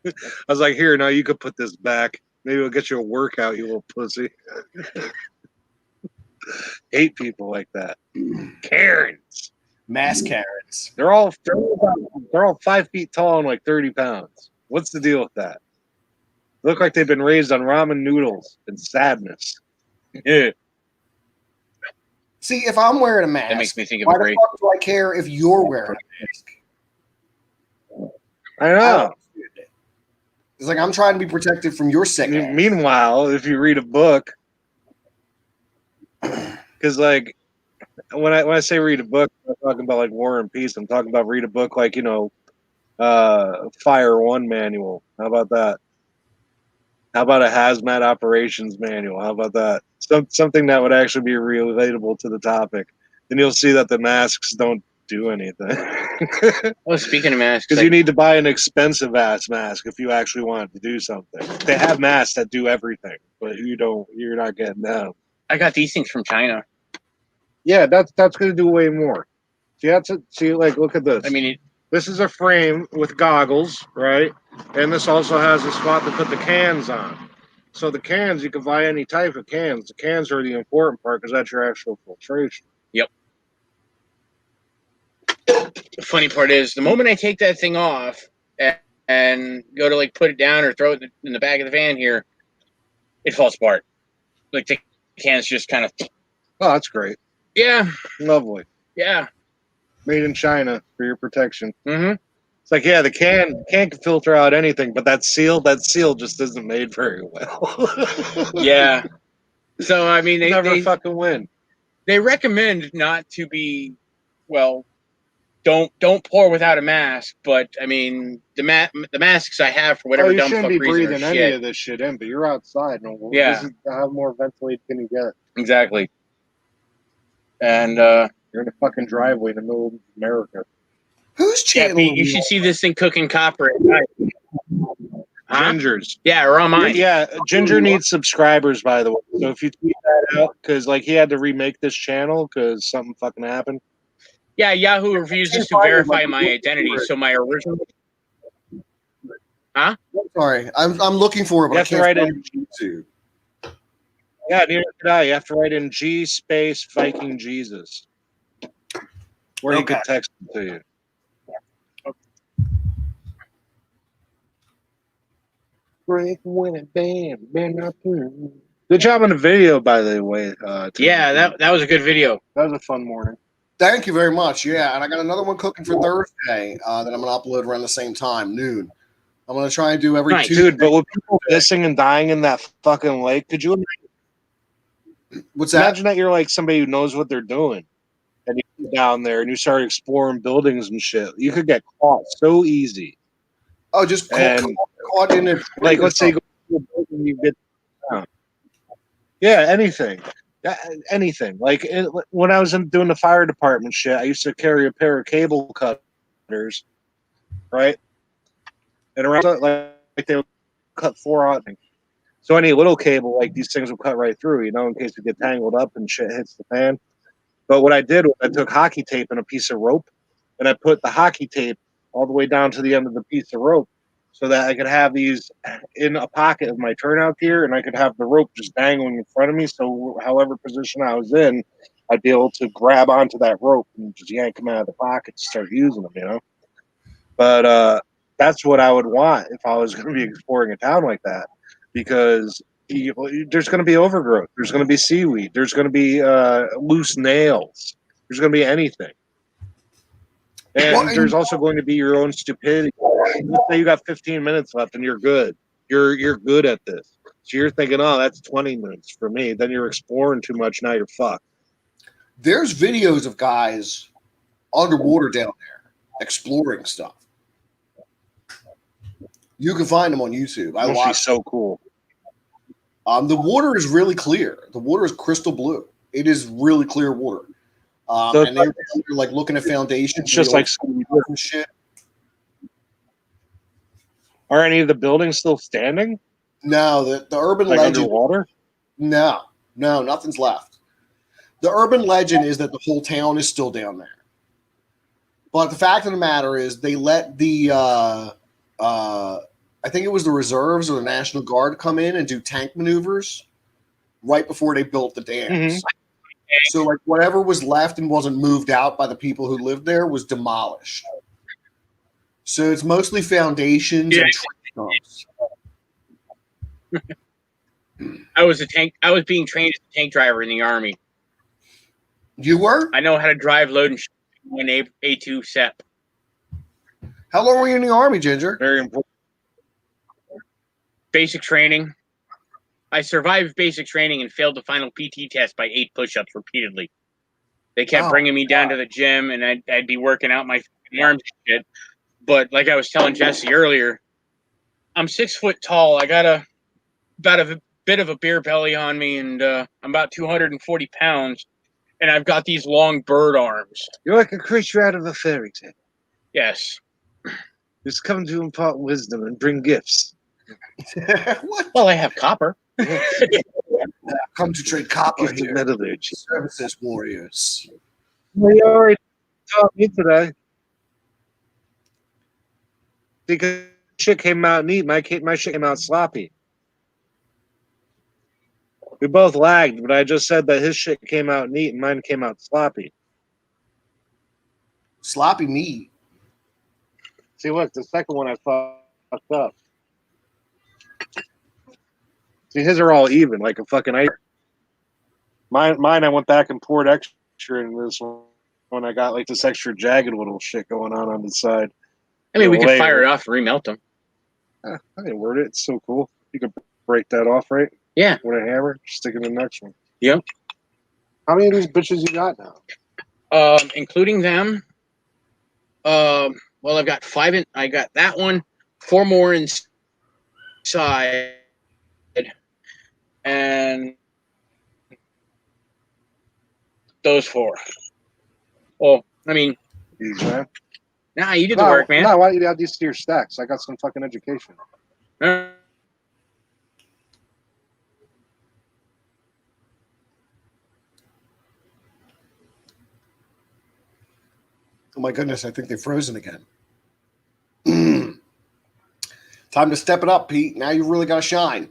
I was like, here, now you could put this back. Maybe it'll get you a workout, you little pussy. Hate people like that. Karens. Mass Karens. They're all 5 feet tall and like 30 pounds. What's the deal with that? They look like they've been raised on ramen noodles and sadness. Yeah. See, if I'm wearing a mask, That makes me think of why a the great. fuck do I care if you're wearing a mask? I know. It's like I'm trying to be protected from your sick ass. Meanwhile, if you read a book, because like when I say read a book, I'm not talking about like War and Peace. I'm talking about read a book like Fire One manual. How about that? How about a hazmat operations manual? How about that? Something that would actually be relatable to the topic. Then you'll see that the masks don't do anything. Well, speaking of masks, Because you need to buy an expensive ass mask if you actually want to do something. They have masks that do everything, but you're not getting them. I got these things from China. Yeah, that's going to do way more. So you have to see, like, look at this. I mean, This is a frame with goggles, right? And this also has a spot to put the cans on. So the cans, you can buy any type of cans. The cans are the important part because that's your actual filtration. yep. The funny part is, the moment I take that thing off and go to like put it down or throw it in the back of the van here, it falls apart. Like the cans just kind of. Oh, that's great. Yeah. Lovely. Yeah. Made in China for your protection. Mm-hmm. It's like, yeah, the can can filter out anything, but that seal just isn't made very well. Yeah. So I mean, Never fucking win. They recommend not to be, well, don't pour without a mask. But I mean, the masks I have for whatever you dumb shouldn't fuck be reason are breathing any shit. of this shit in, but you're outside. No, Yeah. How more ventilated can you get? Exactly. And You're in a fucking driveway in the middle of America. Who's yeah, channeling Pete, you should see this thing cooking copper at night. Huh? Gingers. Yeah, or on mine. Yeah, Ginger needs subscribers, by the way. So if you tweet that out, because like he had to remake this channel because something fucking happened. Yeah, Yahoo refuses to verify my identity, so my original. Huh? Sorry, I'm looking for it, but You I have to can't write find in. YouTube. Yeah, neither could I. You have to write in G space Viking Jesus, or he could Okay. text it to you. Break when it bam, bam up. Good job on the video, by the way. Yeah, that was a good video. That was a fun morning. Thank you very much. Yeah, and I got another one cooking for Thursday that I'm gonna upload around the same time, noon. I'm gonna try and do every Nice. Tuesday. Dude, but with people missing and dying in that fucking lake, could you What's that? imagine that you're like somebody who knows what they're doing and you go down there and you start exploring buildings and shit? You could get caught so easy. Oh, just And caught in a like, let's say you go to a building, you get down. Yeah, anything. Anything. Like when I was doing the fire department shit, I used to carry a pair of cable cutters, right? And around like they would cut 4-aught. So any little cable, like these things will cut right through, in case you get tangled up and shit hits the fan. But what I did was I took hockey tape and a piece of rope, and I put the hockey tape all the way down to the end of the piece of rope so that I could have these in a pocket of my turnout gear, and I could have the rope just dangling in front of me. So however position I was in, I'd be able to grab onto that rope and just yank them out of the pocket and start using them, But that's what I would want if I was going to be exploring a town like that, because there's going to be overgrowth, there's going to be seaweed, there's going to be loose nails, there's going to be anything, and there's also going to be your own stupidity. Let's say you got 15 minutes left and you're good. You're good at this, so you're thinking, oh, that's 20 minutes for me. Then you're exploring too much. Now you're fucked. There's videos of guys underwater down there exploring stuff. You can find them on YouTube. I Must be watched. so cool. The water is really clear. The water is crystal blue. It is really clear water. So and they're like looking at foundations. It's just like shit. Are any of the buildings still standing? No, the urban Like legend. underwater? No, nothing's left. The urban legend is that the whole town is still down there. But the fact of the matter is, they let the I think it was the reserves or the National Guard come in and do tank maneuvers right before they built the dams. So like whatever was left and wasn't moved out by the people who lived there was demolished. So it's mostly foundations and tree stumps. I was being trained as a tank driver in the Army. You were? I know how to drive, load, and an A2 SEP. How long were you in the Army, Ginger? Very important. Basic training. I survived basic training and failed the final PT test by 8 push-ups repeatedly. They kept bringing me down to the gym, and I'd be working out my arms and shit. But like I was telling Jesse earlier, I'm 6 foot tall. I got about a bit of a beer belly on me, and I'm about 240 pounds, and I've got these long bird arms. You're like a creature out of a fairy tale. Yes. Just come to impart wisdom and bring gifts. What? Well, I have copper. Come to trade copper Gifted here. metallurgy. Services warriors. We already taught me today. Because shit came out neat. My shit came out sloppy. We both lagged, but I just said that his shit came out neat and mine came out sloppy. Sloppy meat. See, look, the second one I fucked up. See, his are all even, like a fucking ice. Mine, I went back and poured extra in this one when I got like this extra jagged little shit going on the side. I mean, we could Layer. fire it off and remelt them. I didn't word it. It's so cool. You could break that off, right? Yeah. With a hammer, stick it in the next one. Yep. How many of these bitches you got now? Including them. Well, I've got 5 I got that one, 4 more inside, and those 4. Well, I mean, These, man. nah, you did the work, man. No, why don't you add these to your stacks? I got some fucking education. Uh, Oh my goodness, I think they've frozen again. Time to step it up, Pete. Now you really got to shine.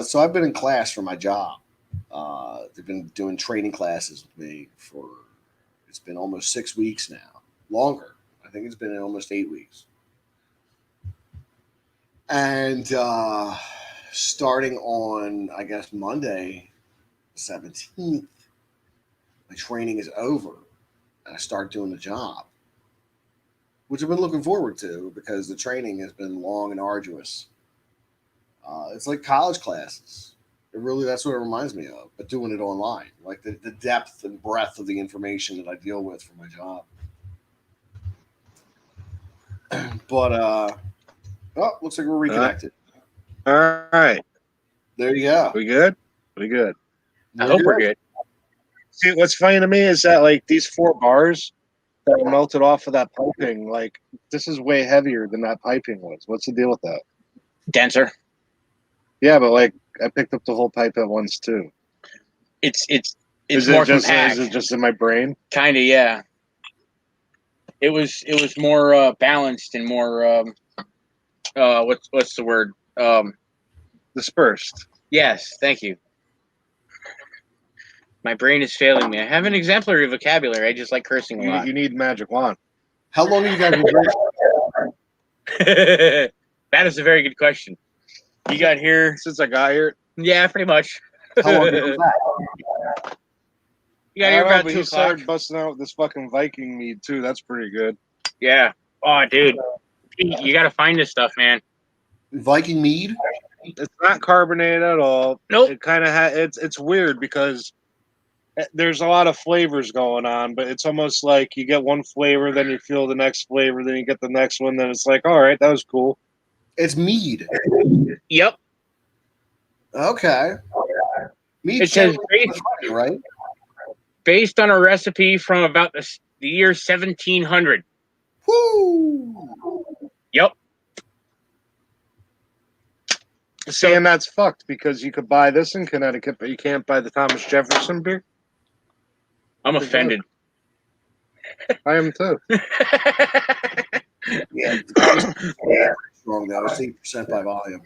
So I've been in class for my job. They've been doing training classes with me it's been almost 6 weeks now. Longer. I think it's been almost 8 weeks. And starting on, I guess, Monday, 17th, my training is over. And I start doing the job, which I've been looking forward to because the training has been long and arduous. It's like college classes. That's what it reminds me of, but doing it online, like the depth and breadth of the information that I deal with for my job. But, looks like we're reconnected. All right. There you go. We good? We good. I hope we're good. See, what's funny to me is that, like, these 4 bars that melted off of that piping, like, this is way heavier than that piping was. What's the deal with that? Denser. Yeah, but, like, I picked up the whole pipe at once, too. It's Is more it just compact. is it just in my brain? Kind of, yeah. It was more balanced and more what's the word? Dispersed. Yes, thank you. My brain is failing me. I have an exemplary vocabulary. I just like cursing a lot. You need magic wand. How long have you guys been drinking? That is a very good question. You got here Since I got here. Yeah, pretty much. How long ago was that? You got here about 2 He o'clock. started busting out with this fucking Viking mead too. That's pretty good. Yeah. Oh, dude. You got to find this stuff, man. Viking mead? It's not carbonated at all. Nope. It kind of it's weird because there's a lot of flavors going on, but it's almost like you get one flavor, then you feel the next flavor, then you get the next one, then it's like, all right, that was cool. It's mead. Yep. Okay. Mead It says right? based on a recipe from about the year 1700. Woo! Yep. See, and that's fucked because you could buy this in Connecticut, but you can't buy the Thomas Jefferson beer. I'm offended. I am too. Yeah, it's strong though. It's 8% by volume.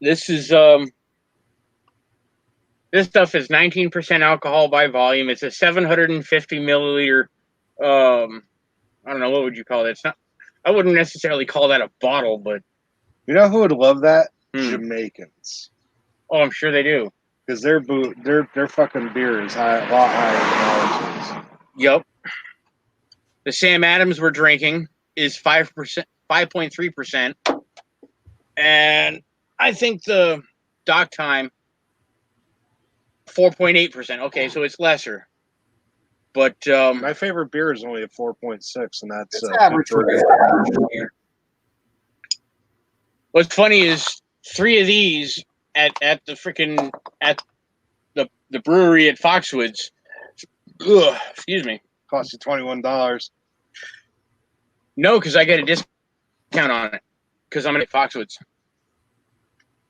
This is this stuff is 19% alcohol by volume. It's a 750 milliliter. I don't know, what would you call it? It's not. I wouldn't necessarily call that a bottle, but You know who would love that? Hmm. Jamaicans, oh, I'm sure they do. because their fucking beer is a lot higher than ours is. Yep. The Sam Adams we're drinking is 5%, 5.3%, and I think the Dock Time 4.8%. Okay, so it's lesser. But My favorite beer is only a 4.6, and that's It's average for me. what's funny is 3 of these at the freaking at the brewery at Foxwoods. Ugh, excuse me. costs you $21. No, because I get a discount on it because I'm at Foxwoods.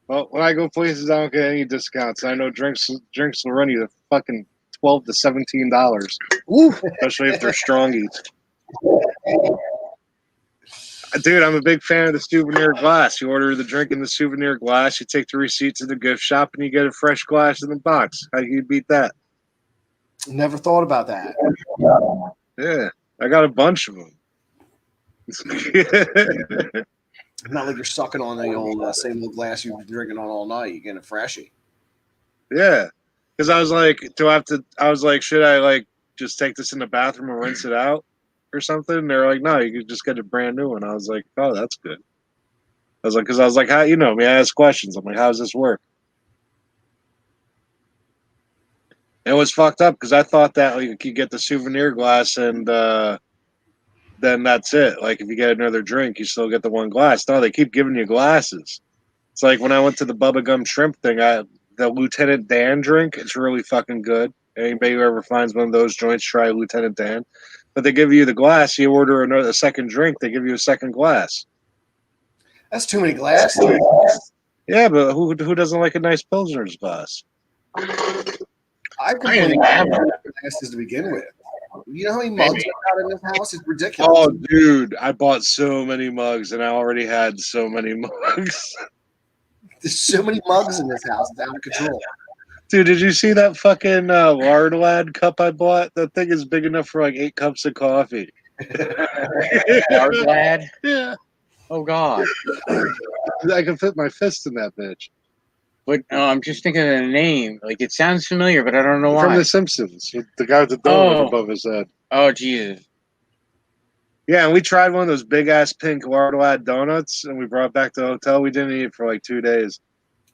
Well, when I go places, I don't get any discounts. I know drinks will run you the fucking $12 to $17. Ooh. Especially if they're strongies. Dude, I'm a big fan of the souvenir glass. You order the drink in the souvenir glass, you take the receipt to the gift shop, and you get a fresh glass in the box. How can you beat that? Never thought about that. Yeah, I got a bunch of them. Not like you're sucking on the old same old glass you've been drinking on all night. You're getting a freshie. Yeah, because I was like, should I like just take this in the bathroom and rinse it out or something? And they're like, no, you could just get a brand new one. I was like, oh, that's good. I was like, how, you know me, I ask questions. I'm like, how does this work? And it was fucked up because I thought that like, you get the souvenir glass and then that's it. Like if you get another drink, you still get the one glass. No, they keep giving you glasses. It's like when I went to the Bubba Gum Shrimp thing, the Lieutenant Dan drink, it's really fucking good. Anybody who ever finds one of those joints, try Lieutenant Dan. But they give you the glass, you order a second drink, they give you a second glass. That's too many glasses. Yeah, but who doesn't like a nice Pilsner's glass? I complain about glasses to begin with. You know how many mugs I got in this house? It's ridiculous. Oh, dude, I bought so many mugs, and I already had so many mugs. There's so many mugs in this house. It's out of control. Dude, did you see that fucking Lard Lad cup I bought? That thing is big enough for like 8 cups of coffee. Lard Lad? Yeah. Oh, God. I can fit my fist in that bitch. But I'm just thinking of the name. Like, it sounds familiar, but I don't know why. From The Simpsons, with the guy with the donut above his head. Oh, Jesus. Yeah, and we tried one of those big-ass pink Lard Lad donuts, and we brought it back to the hotel. We didn't eat it for like 2 days.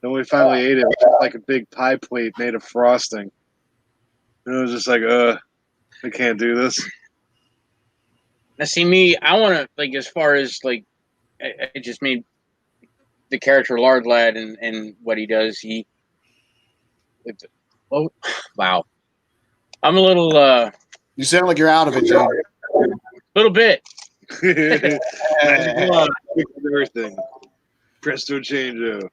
Then we finally ate it. It was like a big pie plate made of frosting. And it was just like, I can't do this. Now, see, me, I want to, like, as far as, like, I just made the character Lard Lad and what he does. Oh, wow. I'm a little, You sound like you're out of it, Joe. little bit. Everything. Presto changeo.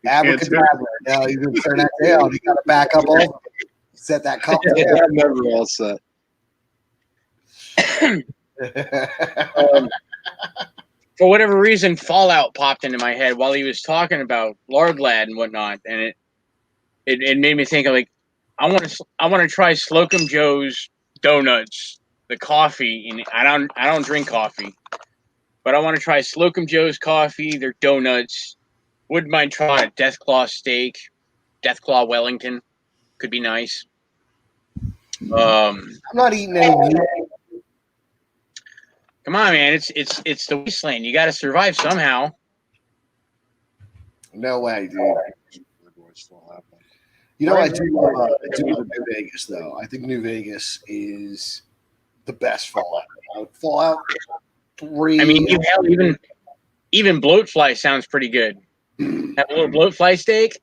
Abracadabra. Now you can turn that down. You got to back up all. Set that cup down. I'm never all set. For whatever reason, Fallout popped into my head while he was talking about Lard Lad and whatnot, and it made me think of like I want to try Slocum Joe's donuts, the coffee. And I don't drink coffee, but I want to try Slocum Joe's coffee, their donuts. Wouldn't mind trying a Deathclaw steak, Deathclaw Wellington, could be nice. I'm not eating any meat. Come on, man! It's the wasteland. You got to survive somehow. No way, dude. You know, I do love New Vegas, though. I think New Vegas is the best Fallout. Fallout 3. I mean, even bloatfly sounds pretty good. Have a little bloatfly steak.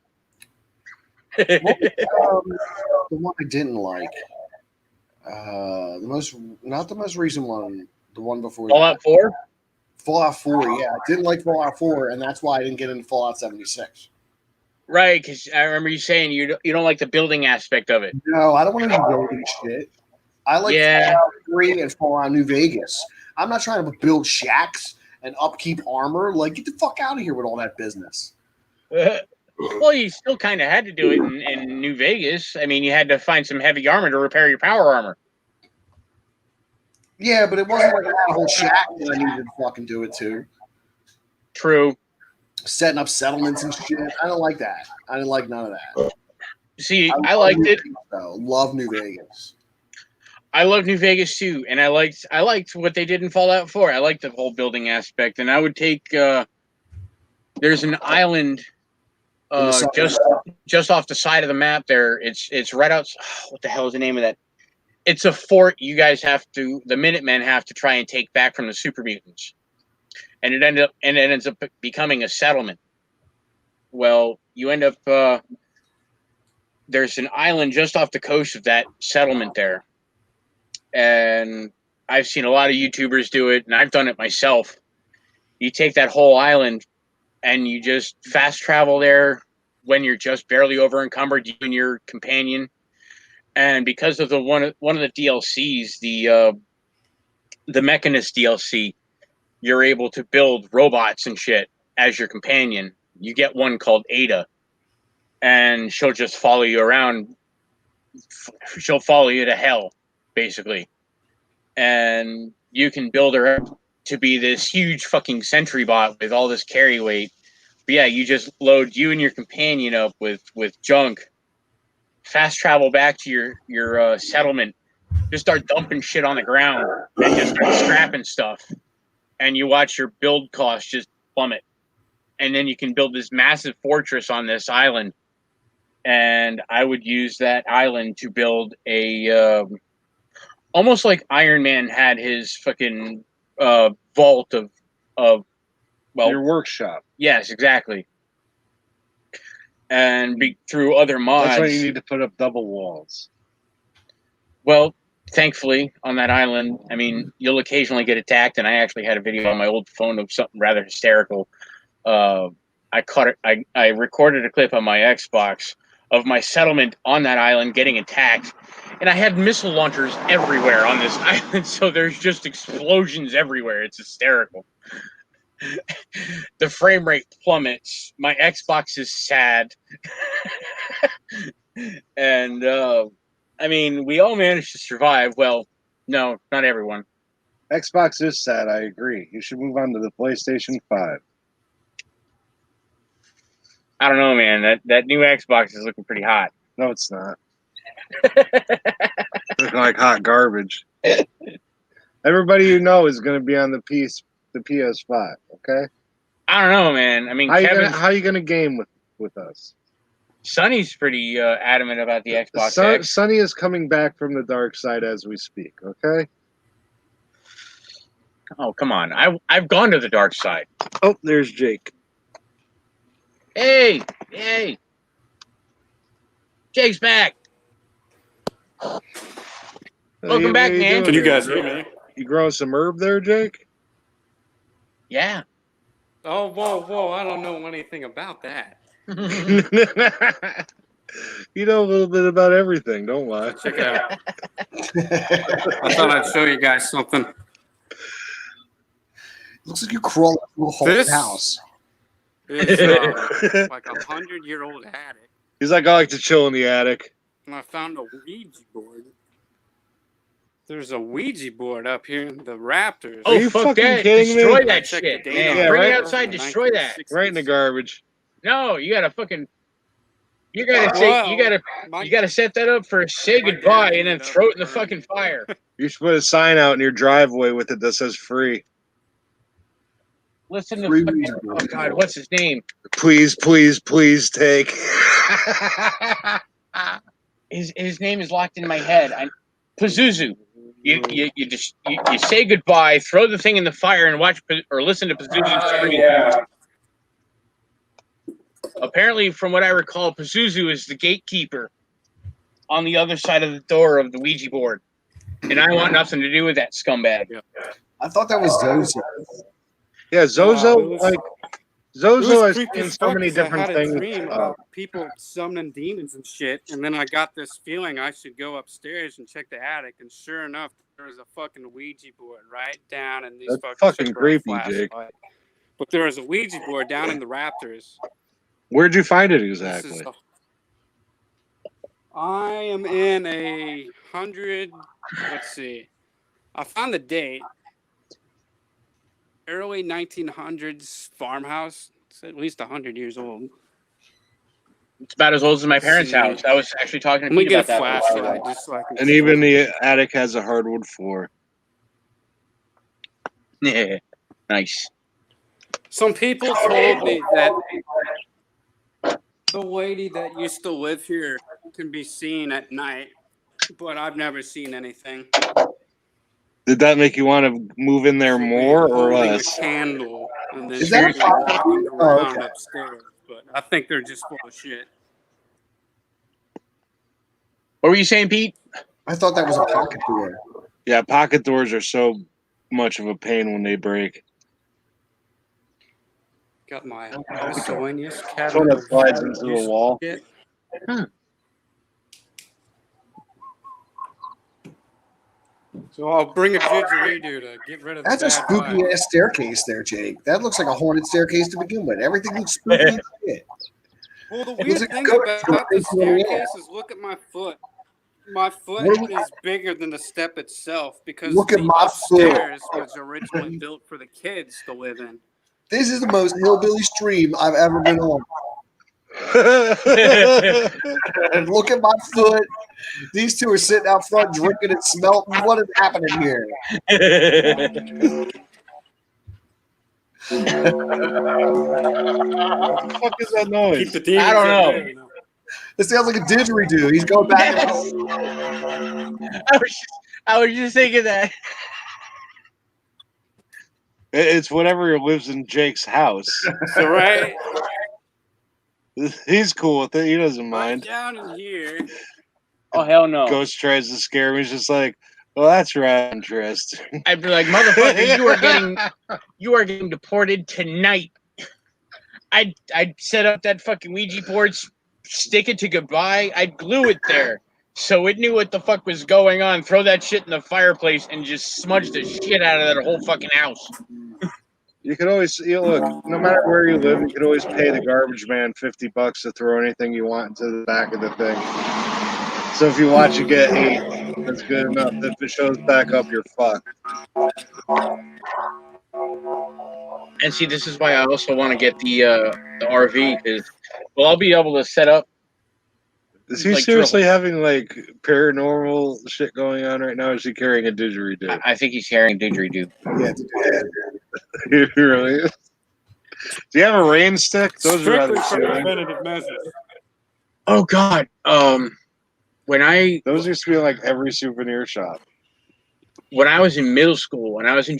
The one I didn't like, not the most recent one, the one before Fallout 4? Fallout 4, yeah. I didn't like Fallout 4, and that's why I didn't get into Fallout 76. Right, because I remember you saying you don't like the building aspect of it. No, I don't want to do building shit. I like Yeah. Fallout 3 and Fallout New Vegas. I'm not trying to build shacks and upkeep armor. Like, get the fuck out of here with all that business. Well, you still kind of had to do it in New Vegas. I mean, you had to find some heavy armor to repair your power armor. Yeah, but it wasn't like I had a whole shack that I needed to fucking do it to. True. Setting up settlements and shit. I don't like that. I didn't like none of that. See, love I liked New it. Vegas, though. Love New Vegas. I love New Vegas too, and I liked what they did in Fallout 4. I liked the whole building aspect, and I would take. There's an island, just off the side of the map. There, it's right out. What the hell is the name of that? It's a fort. You guys the Minutemen have to try and take back from the super mutants, and it ends up becoming a settlement. Well, you end up. There's an island just off the coast of that settlement there. And I've seen a lot of YouTubers do it, and I've done it myself. You take that whole island and you just fast travel there when you're just barely over encumbered, you and your companion. And because of the one of the DLCs, the Mechanist DLC, you're able to build robots and shit as your companion. You get one called Ada, and she'll just follow you around. She'll follow you to hell, basically. And you can build her up to be this huge fucking sentry bot with all this carry weight. But yeah, you just load you and your companion up with junk, fast travel back to your settlement, just start dumping shit on the ground and just start scrapping stuff. And you watch your build cost just plummet. And then you can build this massive fortress on this island. And I would use that island to build a almost like Iron Man had his fucking vault of well, Your workshop. Yes, exactly. And through other mods. That's why you need to put up double walls. Well, thankfully, on that island, I mean, you'll occasionally get attacked, and I actually had a video on my old phone of something rather hysterical. I caught it. I recorded a clip on my Xbox of my settlement on that island getting attacked, and I had missile launchers everywhere on this island, so there's just explosions everywhere. It's hysterical. The frame rate plummets. My Xbox is sad. And, I mean, we all managed to survive. Well, no, not everyone. Xbox is sad, I agree. You should move on to the PlayStation 5. I don't know, man. That new Xbox is looking pretty hot. No, it's not. Looking like hot garbage. Everybody you know is going to be on the PS5, okay? I don't know, man. I mean, how you gonna game with us? Sonny's pretty adamant about the Xbox X. Sonny is coming back from the dark side as we speak, okay? Oh, come on. I've gone to the dark side. Oh, there's Jake. Hey! Jake's back! Welcome back, man. Can you guys hear me? You growing some herb there, Jake? Yeah. Oh, whoa! I don't know anything about that. You know a little bit about everything, don't lie. Check it out. I thought I'd show you guys something. Looks like you crawl through a whole house. It's like 100-year-old attic. He's like, I like to chill in the attic. And I found a Ouija board. There's a Ouija board up here in the Raptors. Oh, Are you fuck fucking that. kidding Destroy me? that shit. Yeah, Bring right. it outside, destroy that. Right in the garbage. No, you gotta fucking... You gotta set that up for say goodbye and then throw it in the fucking fire. You should put a sign out in your driveway with it that says free. Listen to fucking, oh God, what's his name? Please, please, please take. His name is locked in my head. Pazuzu. You say goodbye, throw the thing in the fire, and watch or listen to Pazuzu's scream. Yeah. Apparently, from what I recall, Pazuzu is the gatekeeper on the other side of the door of the Ouija board, and I want nothing to do with that scumbag. I thought that was Zozo. Yeah, Zozo, It Zozo was has creepy seen as so fuck many 'cause I different had a things. dream about people summoning demons and shit, and then I got this feeling I should go upstairs and check the attic, and sure enough, there was a fucking Ouija board right down in these That's fucking fucking shit brought a creepy, Jake. flashlight. But there was a Ouija board down in the Raptors. Where'd you find it This exactly? is I am in a 100. Let's see. I found the date. Early 1900s farmhouse. It's at least 100 years old. It's about as old as my Let's parents' see. house. I was actually talking to Let me Pete get a about that. A while flashlight ago. just so I can. And see. even the attic has a hardwood floor. Yeah, nice. Some people told me that the lady that used to live here can be seen at night, but I've never seen anything. Did that make you want to move in there She'll be more or holding less? a candle, and then Is she'll that be a pocket walking door? Oh, around okay. upstairs. But I think they're just full of shit. What were you saying, Pete? I thought that was a pocket door. Yeah, pocket doors are so much of a pain when they break. Got my miscellaneous That's when cabinet it slides of into the useful wall. shit. So I'll bring a didgeridoo to get rid of the That's a bad spooky vibes. ass staircase there, Jake. That looks like a haunted staircase to begin with. Everything looks spooky as shit. Well, the It weird looks like a thing ghost about the face on the staircase is look at my foot. My foot What- is bigger than the step itself because Look at the my upstairs was originally built for the kids to live in. This is the most hillbilly stream I've ever been on. And look at my foot. These two are sitting out front drinking and smelting. What is happening here? What the fuck is that noise? Keep the demons I don't at know. bay. It sounds like a didgeridoo. He's going back and forth. I was just thinking that. It's whatever lives in Jake's house. So right He's cool with it. He doesn't mind. down in here. Oh hell no! Ghost tries to scare me. He's just like, well, that's right. Interesting. I'd be like, motherfucker, you are getting deported tonight. I'd set up that fucking Ouija board, stick it to goodbye. I'd glue it there so it knew what the fuck was going on. Throw that shit in the fireplace and just smudge the shit out of that whole fucking house. You could always look. No matter where you live, you could always pay the garbage man $50 to throw anything you want into the back of the thing. So if you watch it get 8, that's good enough. If it shows back up, you're fucked. And see, this is why I also want to get the RV because, well, I'll be able to set up. Is he Like, seriously having like paranormal shit going on right now? Or is he carrying a didgeridoo? I think he's carrying a didgeridoo. Yeah, to do that. He really is. Do you have a rain stick? Those are Strictly rather for soothing. preventative measures. Oh God! When I Those used to be like every souvenir shop. was in middle school, when I was in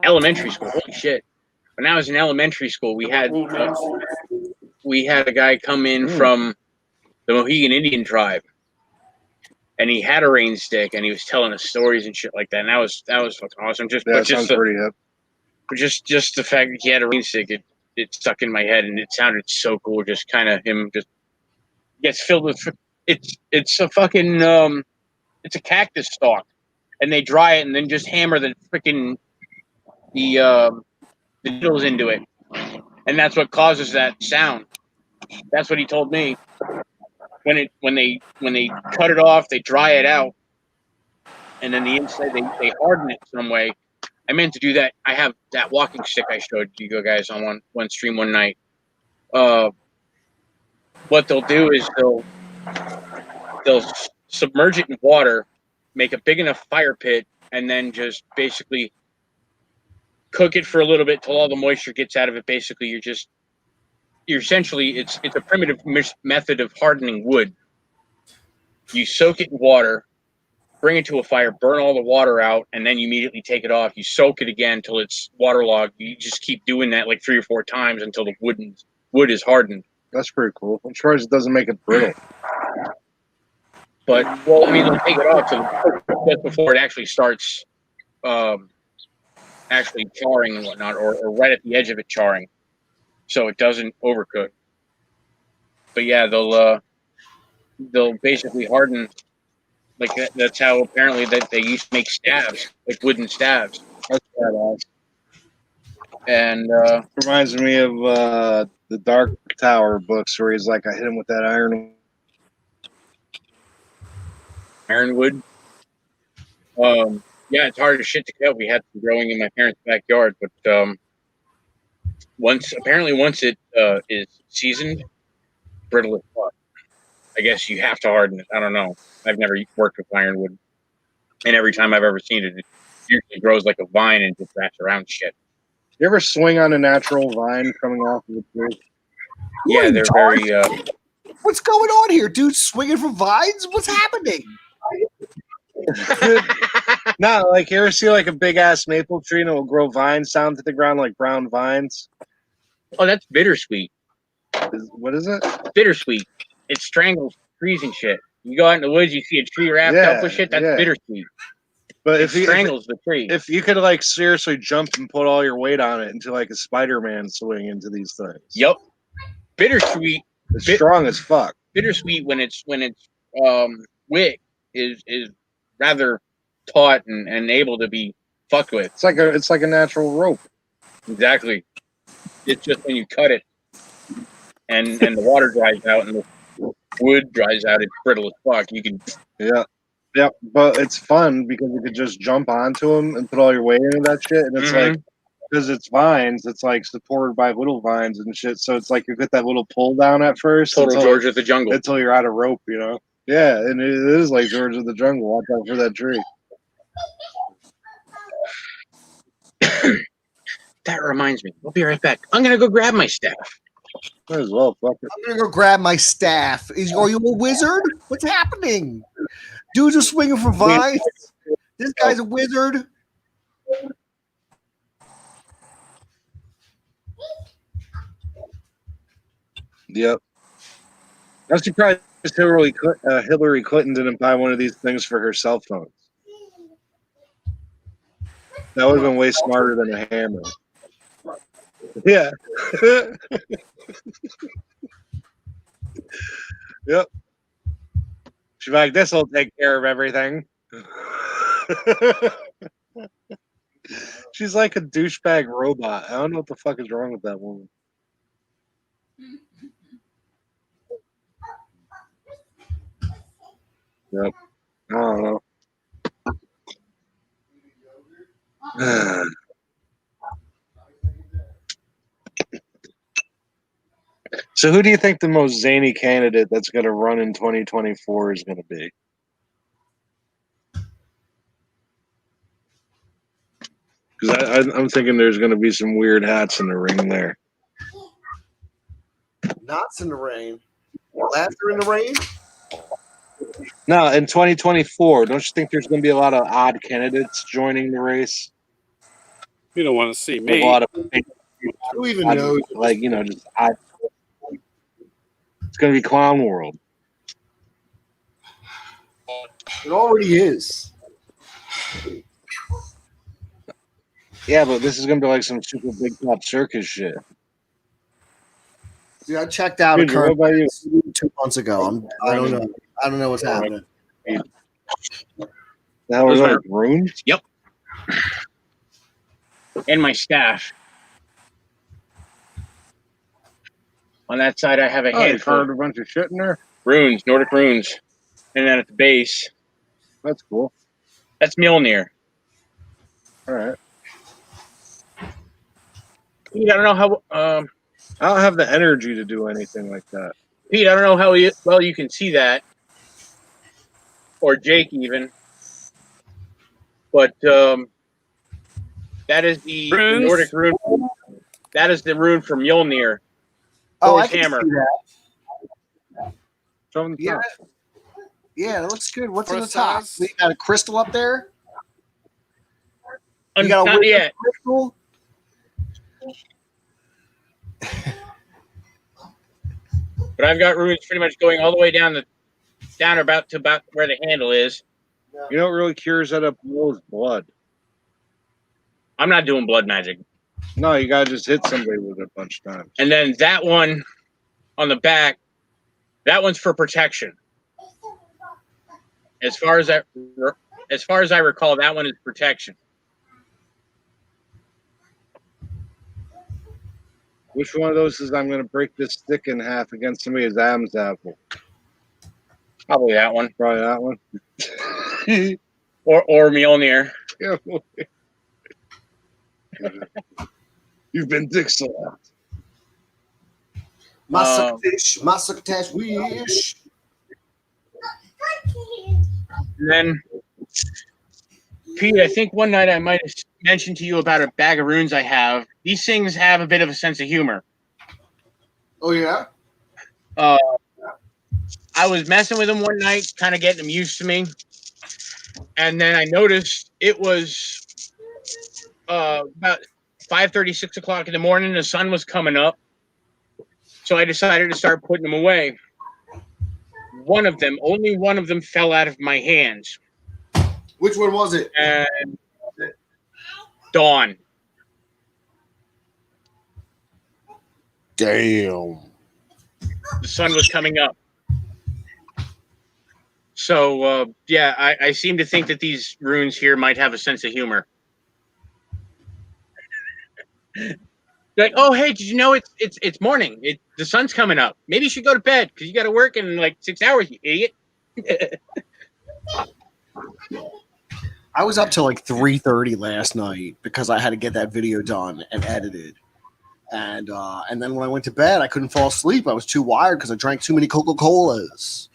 elementary school. Holy shit! When I was in elementary school, we had a guy come in from the Mohegan Indian tribe, and he had a rain stick, and he was telling us stories and shit like that. And that was fucking awesome. That sounds pretty hip. Just the fact that he had a rain stick, it stuck in my head, and it sounded so cool. Just kind of him just gets filled with it's a fucking it's a cactus stalk, and they dry it and then just hammer the freaking the needles into it, and that's what causes that sound. That's what he told me. When they cut it off, they dry it out, and then the inside they harden it some way. I meant to do that. I have that walking stick I showed you guys on one stream one night. What they'll do is they'll submerge it in water, make a big enough fire pit, and then just basically cook it for a little bit till all the moisture gets out of it. Basically, you're essentially it's a primitive method of hardening wood. You soak it in water, bring it to a fire, burn all the water out, and then you immediately take it off. You soak it again till it's waterlogged. You just keep doing that like 3 or 4 times until the wood is hardened. That's pretty cool. I'm surprised it doesn't make it brittle. But well, I mean, they'll take it off just before it actually starts, actually charring and whatnot, or right at the edge of it charring. so it doesn't overcook. But yeah, they'll basically harden. Like that's how apparently that they used to make staves, like wooden staves. That's badass. And Reminds me of the Dark Tower books where he's like, I hit him with that ironwood. Yeah, it's hard as shit to cut. We had some growing in my parents' backyard, but once it is seasoned, brittle as fuck. I guess you have to harden it. I don't know. I've never worked with ironwood, and every time I've ever seen it, it usually grows like a vine and just wraps around shit. You ever swing on a natural vine coming off of a tree? Yeah, they're very. What's going on here, dude? Swinging from vines? What's happening? No, like you ever see like a big ass maple tree and it will grow vines down to the ground like brown vines? Oh, that's bittersweet. What is it? Bittersweet. It strangles trees and shit. You go out in the woods, you see a tree wrapped up with shit. That's bittersweet. But it strangles the tree. If you could like seriously jump and put all your weight on it into like a Spider-Man swing into these things. Yep. Bittersweet. It's strong as fuck. Bittersweet when it's wick is rather taut and able to be fucked with. It's like a natural rope. Exactly. It's just when you cut it and the water dries out and the wood dries out, it's brittle as fuck. You can Yeah, but it's fun because you could just jump onto them and put all your weight into that shit, and it's like because it's vines, it's like supported by little vines and shit. So it's like you get that little pull down at first. Total George of the Jungle until you're out of rope, you know. Yeah, and it is like George of the Jungle. Watch out for that tree. That reminds me. I'll be right back. I'm gonna go grab my staff. Might as well. Fuck it. I'm gonna go grab my staff. Are you a wizard? What's happening? Dudes are swinging from vines. This guy's a wizard. Yep. I'm surprised Hillary Clinton didn't buy one of these things for her cell phone. That would have been way smarter than a hammer. Yeah. Yep. She's like, this will take care of everything. She's like a douchebag robot. I don't know what the fuck is wrong with that woman. Yep. I don't know. So who do you think the most zany candidate that's going to run in 2024 is going to be? Because I'm thinking there's going to be some weird hats in the ring there. Knots in the rain. Laughter in the rain? No, in 2024, don't you think there's going to be a lot of odd candidates joining the race? You don't want to see me. A lot of Who even knows? Like, you know, just odd. It's going to be Clown World. It already is. Yeah, but this is going to be like some super big top circus shit. Dude, I checked out Dude, a current what about you? 2 months ago. I don't know. I don't know what's happening. The hell is that? Runes? Yep. And my staff. On that side, I have a handful. Carved a bunch of shit in there. Runes, Nordic runes, and then at the base, That's cool. that's Mjolnir. All right. Pete, I don't know how. I don't have the energy to do anything like that. Pete, I don't know how well you can see that, or Jake even. But that is the Nordic rune. That is the rune for Mjolnir. Oh, I his can hammer. see that. From the Yeah. top. Yeah, it looks good. What's in the Press top? size. We got a crystal up there. You got a Not wizard yet. crystal. But I've got runes pretty much going all the way down about where the handle is. You know what really cures that up well is blood. I'm not doing blood magic. No, you gotta just hit somebody with it a bunch of times. And then that one on the back, that one's for protection. As far as I recall, that one is protection. Which one of those is I'm gonna break this stick in half against somebody's Adam's apple? Probably that one. Probably that one. Or Mjolnir. Yeah. You've been dick slapped. My succotash wish. And then, Pete, I think one night I might have mentioned to you about a bag of runes I have. These things have a bit of a sense of humor. Oh yeah. I was messing with them one night, kind of getting them used to me. And then I noticed it was about 5:30, 6 o'clock in the morning. The sun was coming up. So I decided to start putting them away. Only one of them fell out of my hands. Which one was it? And Dawn. Damn. The sun was coming up. So, yeah, I seem to think that these runes here might have a sense of humor. Like, oh, hey, did you know it's morning? The sun's coming up. Maybe you should go to bed because you got to work in like 6 hours, you idiot. I was up till like 3:30 last night because I had to get that video done and edited. And then when I went to bed, I couldn't fall asleep. I was too wired because I drank too many Coca-Colas.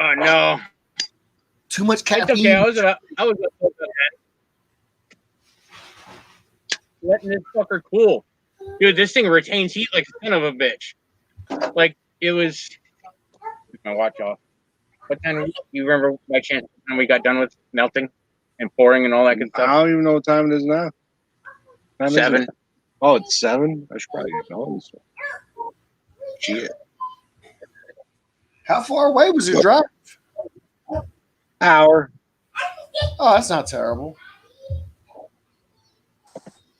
Oh no! Too much caffeine. It's okay. I was up about that. Letting this fucker cool, dude. This thing retains heat like a son of a bitch. Like it was. My watch off. What time? You remember by chance when we got done with melting and pouring and all that good I stuff? don't even know what time it is now. Time is 7. it? Oh, it's 7? I should probably get going. Shit. How far away was your drive? Hour. Oh, that's not terrible.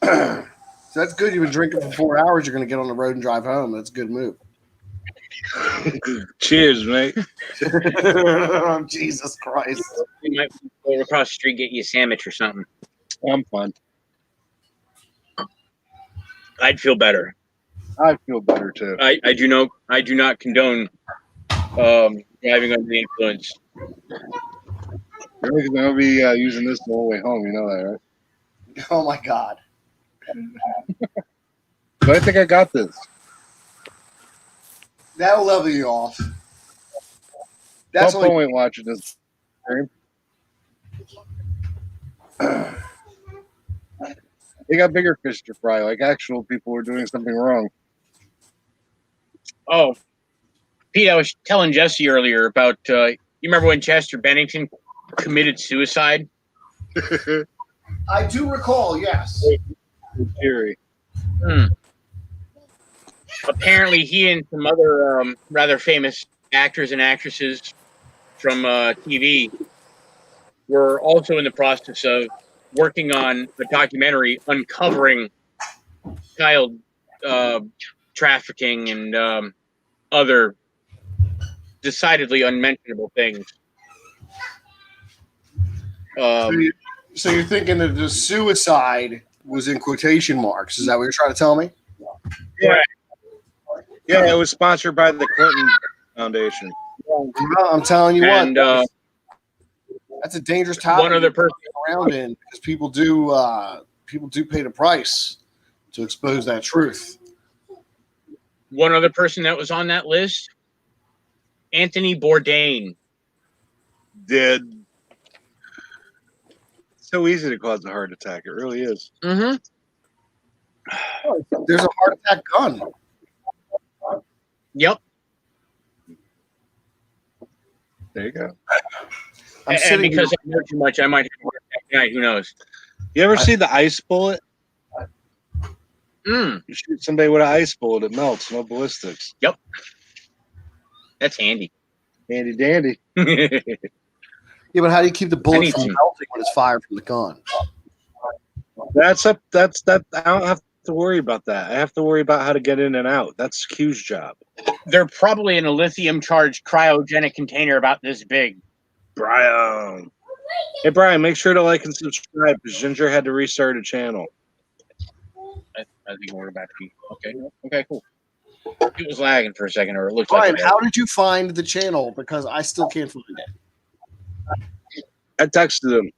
So that's good. You've been drinking for 4 hours. You're going to get on the road and drive home. That's a good move. Cheers, mate. Jesus Christ. We might go across the street, get you a sandwich or something. I'm fine. I'd feel better. I feel better too. I do not condone driving under the influence. You're going to be using this the whole way home. You know that, right? Oh my God. But I think I got this. That'll level you off. That's Pumpo only ain't watching this. They got bigger fish to fry. Like actual people were doing something wrong. Oh, Pete, I was telling Jesse earlier about you remember when Chester Bennington committed suicide? I do recall, yes. Theory. Apparently, he and some other rather famous actors and actresses from TV were also in the process of working on a documentary uncovering child trafficking and other decidedly unmentionable things. So you're thinking that the suicide was in quotation marks. Is that what you're trying to tell me? Yeah, it was sponsored by the Clinton Foundation. Well, I'm telling you And what. That's a dangerous topic one other person around in because people do pay the price to expose that truth. one other person that was on that list, Anthony Bourdain. Dead. So easy to cause a heart attack. It really is. Mm-hmm. There's a heart attack gun. Yep. There you go. And because I know too much, I might have a heart attack tonight. Who knows? You ever see the ice bullet? Mm. You shoot somebody with an ice bullet, it melts. No ballistics. Yep. That's handy. Handy dandy. Yeah, but how do you keep the bullet need from some. melting when it's fired from the gun? That I don't have to worry about that. I have to worry about how to get in and out. That's Q's job. They're probably in a lithium charged cryogenic container about this big. Brian. Hey, Brian, make sure to like and subscribe because Ginger had to restart a channel. I think we're about to be okay, cool. It was lagging for a second, or it looked Brian, like it. how did you find the channel? Because I still can't find it. I texted him.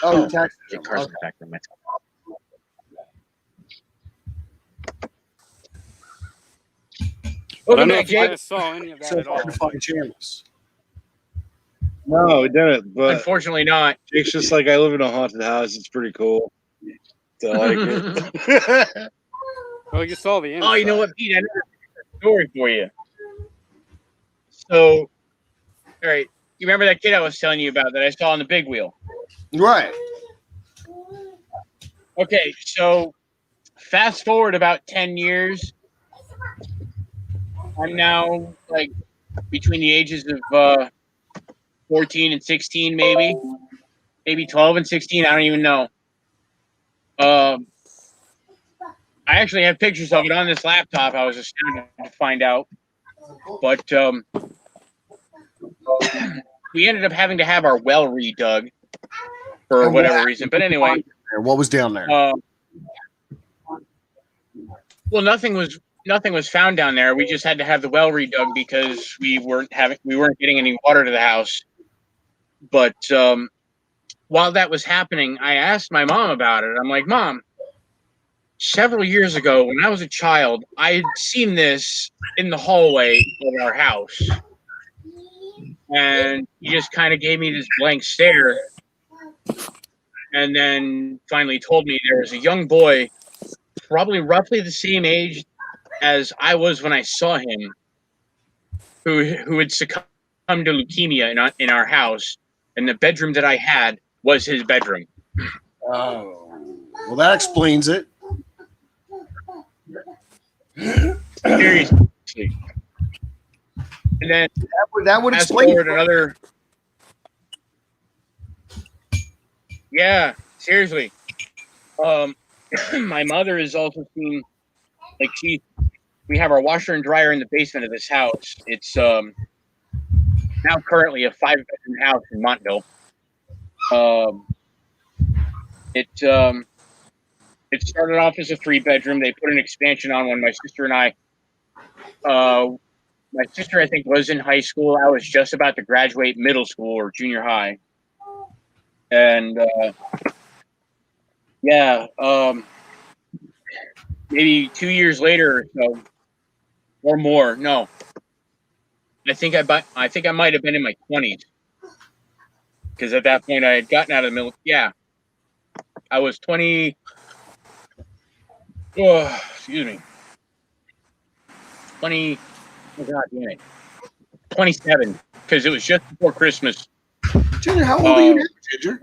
Oh, you texted Get him. Carson Okay. back from my I don't Welcome know back, if you Jake. guys saw any of that So at all. hard to find channels. No, we didn't. But Unfortunately, not. Jake's just like, I live in a haunted house. It's pretty cool. I like it. Well, you saw the inside. Oh, you know what, Pete? I know a story for you. So, all right, you remember that kid I was telling you about that I saw on the big wheel? Right. Okay, so fast forward about 10 years. I'm now like between the ages of 14 and 16, maybe 12 and 16. I don't even know. I actually have pictures of it on this laptop. I was astounded to find out. But we ended up having to have our well redug for whatever reason. But anyway, What was down there? well, nothing was found down there. We just had to have the well redug because we weren't getting any water to the house. But while that was happening, I asked my mom about it. I'm like, Mom, several years ago when I was a child, I had seen this in the hallway of our house. And he just kind of gave me this blank stare. And then finally told me there was a young boy, probably roughly the same age as I was when I saw him, who had succumbed to leukemia in our house. And the bedroom that I had was his bedroom. Oh, well, that explains it. Seriously. And then That would fast explain forward it. another. Yeah, seriously. My mother is also seen, like, we have our washer and dryer in the basement of this house. It's now currently a 5-bedroom house in Montville. It started off as a 3-bedroom. They put an expansion on when my sister and I. My sister, I think, was in high school. I was just about to graduate middle school or junior high, and maybe 2 years later or so, or more. No, I think I might have been in my 20s because at that point I had gotten out of the military. Yeah, I was 20. Oh, excuse me. 20. Oh God damn it. 27, because it was just before Christmas. Ginger, how old are you now, Ginger?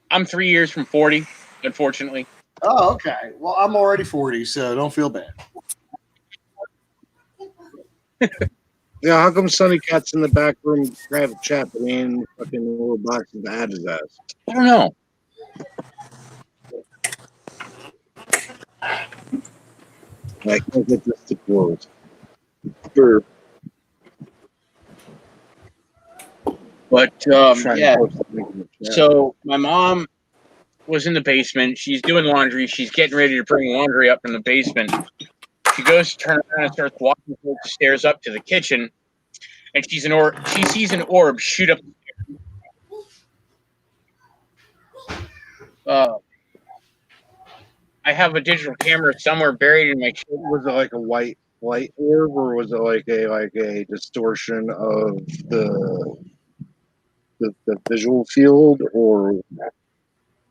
I'm 3 years from 40, unfortunately. Oh, okay. Well, I'm already 40, so don't feel bad. Yeah, how come Sonny Cat's in the back room private chat, but he ain't in the fucking little box to add his ass? I don't know. I can't get this to close. Sure. But Trying to yeah. post something in the chat. So my mom was in the basement. She's doing laundry. She's getting ready to bring laundry up from the basement. She goes to turn around and starts walking the stairs up to the kitchen, and she sees an orb shoot up. I have a digital camera somewhere buried in my shirt. Was it like a white light orb, or was it like a distortion of the visual field, or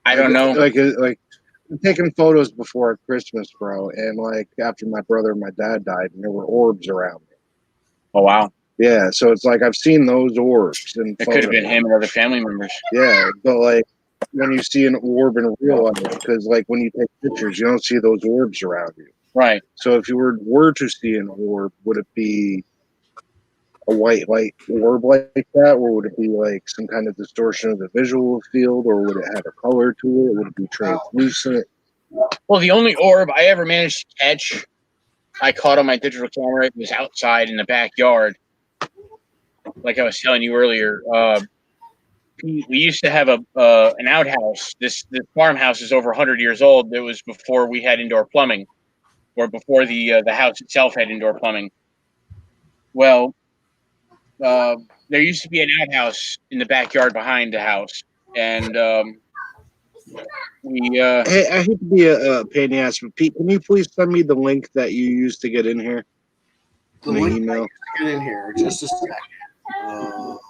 I don't know. like I'm taking photos before Christmas, bro, and like after my brother and my dad died, and there were orbs around me. Oh wow. Yeah, so it's like I've seen those orbs, and It could have been him and other family members. Yeah, but like when you see an orb in real life, because like when you take pictures, you don't see those orbs around you. Right. So if you were to see an orb, would it be a white light orb like that, or would it be like some kind of distortion of the visual field, or would it have a color to it? Would it be translucent? Well, the only orb I ever managed to catch, I caught on my digital camera. It was outside in the backyard. Like I was telling you earlier, we used to have an outhouse. This farmhouse is over 100 years old. It was before we had indoor plumbing, or before the house itself had indoor plumbing. Well, there used to be an outhouse in the backyard behind the house, and we Hey, I hate to be a pain in the ass, but Pete, can you please send me the link that you used to get in here? The My link email. get in here. Just a second. All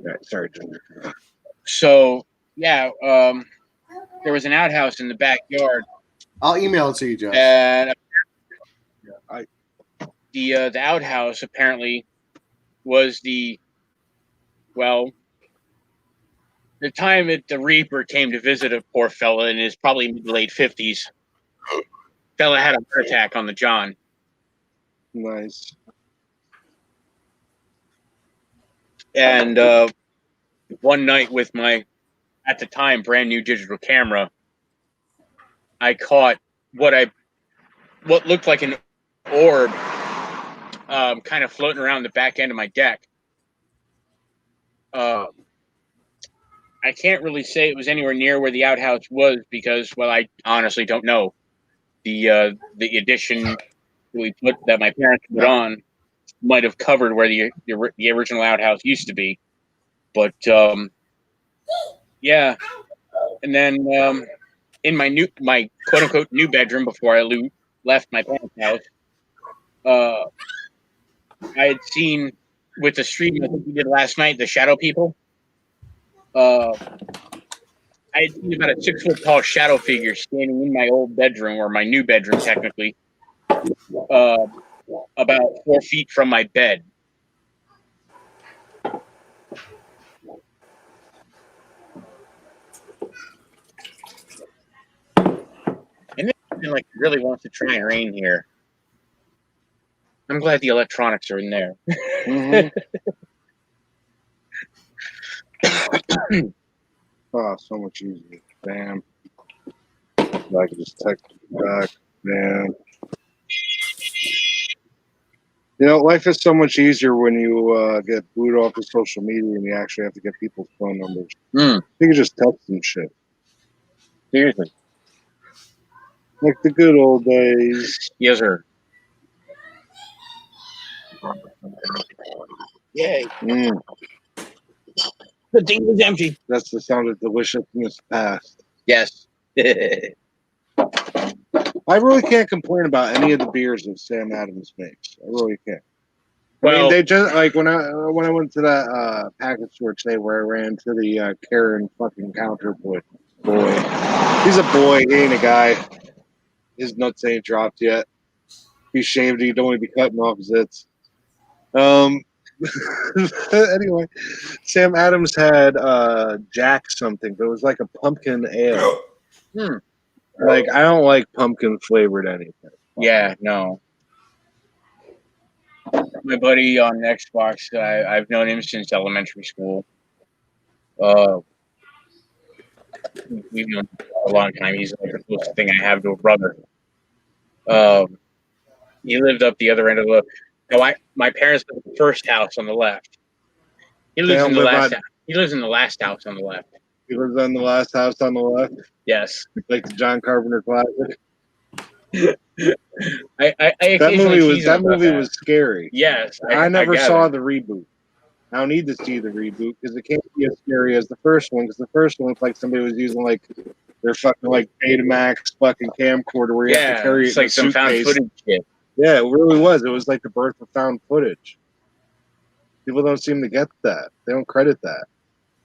right, sorry, Ginger. so yeah, there was an outhouse in the backyard, I'll email it to you, Josh. and the outhouse apparently was the time that the Reaper came to visit a poor fella in his probably late 50s. Fella had a heart attack on the John. Nice. And one night with my, at the time, brand new digital camera, I caught what looked like an orb kind of floating around the back end of my deck. I can't really say it was anywhere near where the outhouse was because, well, I honestly don't know. The addition that my parents put on might have covered where the original outhouse used to be, but yeah. And then in my quote unquote new bedroom before I left my parents' house, I had seen with the stream I think we did last night, the shadow people. I had seen about a 6 foot tall shadow figure standing in my old bedroom, or my new bedroom technically, about 4 feet from my bed. And it like really wants to try and rain here. I'm glad the electronics are in there. Oh, so much easier. Damn. I can just text you back. Man. You know, life is so much easier when you get booted off of social media and you actually have to get people's phone numbers. You can just text them shit. Seriously. Like the good old days. Yes, sir. Yay. The thing was empty. That's the sound of deliciousness past. Yes. I really can't complain about any of the beers that Sam Adams makes. I really can't. I mean, Well, they just like when I went to that package store today where I ran to the Karen fucking counter boy. He's a boy, he ain't a guy. His nuts ain't dropped yet. He's shaved, he'd only be cutting off zits. Anyway, Sam Adams had Jack something, but it was like a pumpkin ale. Like, I don't like pumpkin flavored anything. yeah, no. My buddy on Xbox, I've known him since elementary school. We've known him for a long time. He's like the closest thing I have to a brother. He lived up the other end of the. No, my parents lived in the first house on the left. He lives in the last. He lives in the last house on the left. He lives on the last house on the left. Yes, like the John Carpenter classic. That movie was scary. Yes, I never saw the reboot. I don't need to see the reboot because it can't be as scary as the first one. Because the first one looked like somebody was using like their fucking like Betamax fucking camcorder where you have to carry it in like some found footage shit. Yeah, it really was. It was like the birth of found footage. People don't seem to get that. They don't credit that.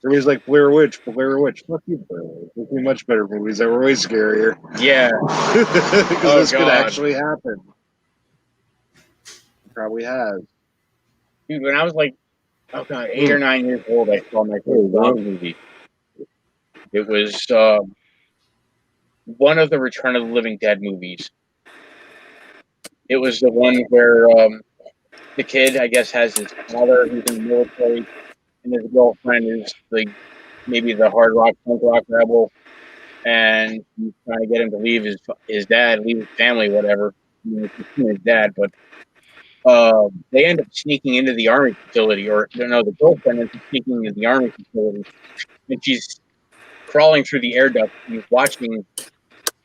Everybody's like Blair Witch. Fuck you, Blair Witch. There's been much better movies that were way scarier. Yeah. Because this could actually happen. It probably has. Dude, when I was like 8 or 9 years old, I saw my first zombie movie. It was one of the Return of the Living Dead movies. It was the one where the kid, I guess, has his father who's in the military, and his girlfriend is like maybe the hard rock, punk rock rebel. and he's trying to get him to leave his dad, leave his family, whatever. His dad, but they end up sneaking into the army facility, or no, the girlfriend ends up sneaking into the army facility, and she's crawling through the air duct. She's watching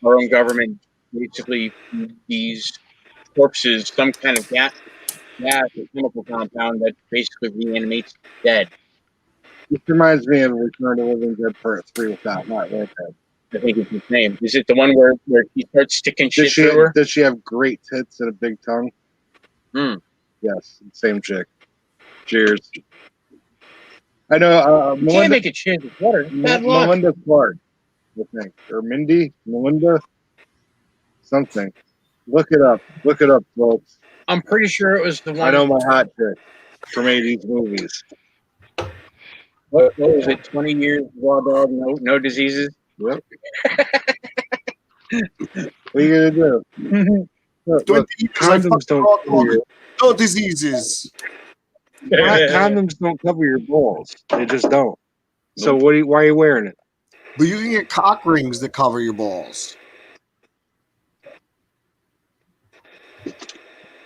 our own government basically these corpses some kind of gas or chemical compound that basically reanimates dead. This reminds me of Return to Living Dead Part 3 with that Matt Redhead. I think it's his name. Is it the one where he starts sticking shit Does she, through her? does she have great tits and a big tongue? Hmm. Yes, same chick. Cheers. I know. You can't make it shit with water. Bad luck. Melinda Clark, I think, or Melinda, something. Look it up, folks. I'm pretty sure it was the one. I know my hot chick from 80s movies. What was it? 20 years, raw dog, no diseases. Yep. What are you gonna do? Look, condoms don't cover your, No diseases. condoms don't cover your balls. They just don't. So why are you wearing it? But you can get cock rings that cover your balls.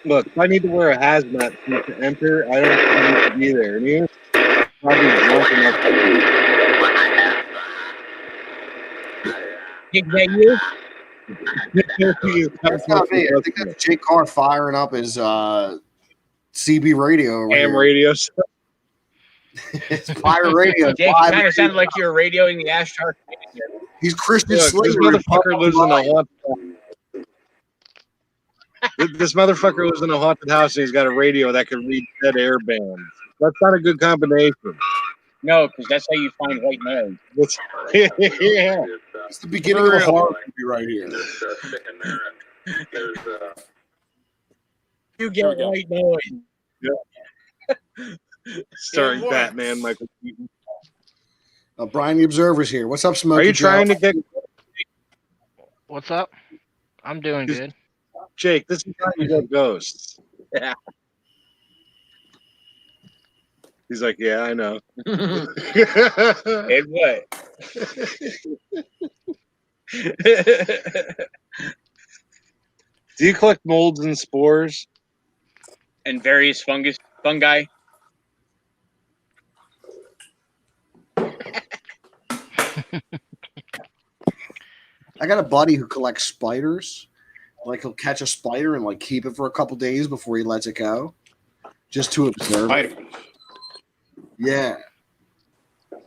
Look, if I need to wear a hazmat suit to enter, I don't need to be there. And you're probably drunk enough. Is that you? That's not me. I think that's Jake Carr firing up his CB radio. over Ham here. radio. It's pirate radio. Jake, kind of sounded like you were radioing the Ash Shark. He's Christian Look, Slater. this motherfucker lives in a haunted. This motherfucker lives in a haunted house and he's got a radio that can read dead air bands. That's not a good combination. No, because that's how you find white noise. Yeah. It's the beginning of a horror movie right here. You get white noise. Starring Batman, Michael Keaton. Brian the Observer's here. What's up, Smokey? Are you trying to get What's up? I'm doing good. Jake? This is how you get ghosts. Yeah. He's like, yeah, I know. And what? Do you collect molds and spores? And various fungi. I got a buddy who collects spiders. Like he'll catch a spider and like keep it for a couple days before he lets it go, just to observe it. Yeah.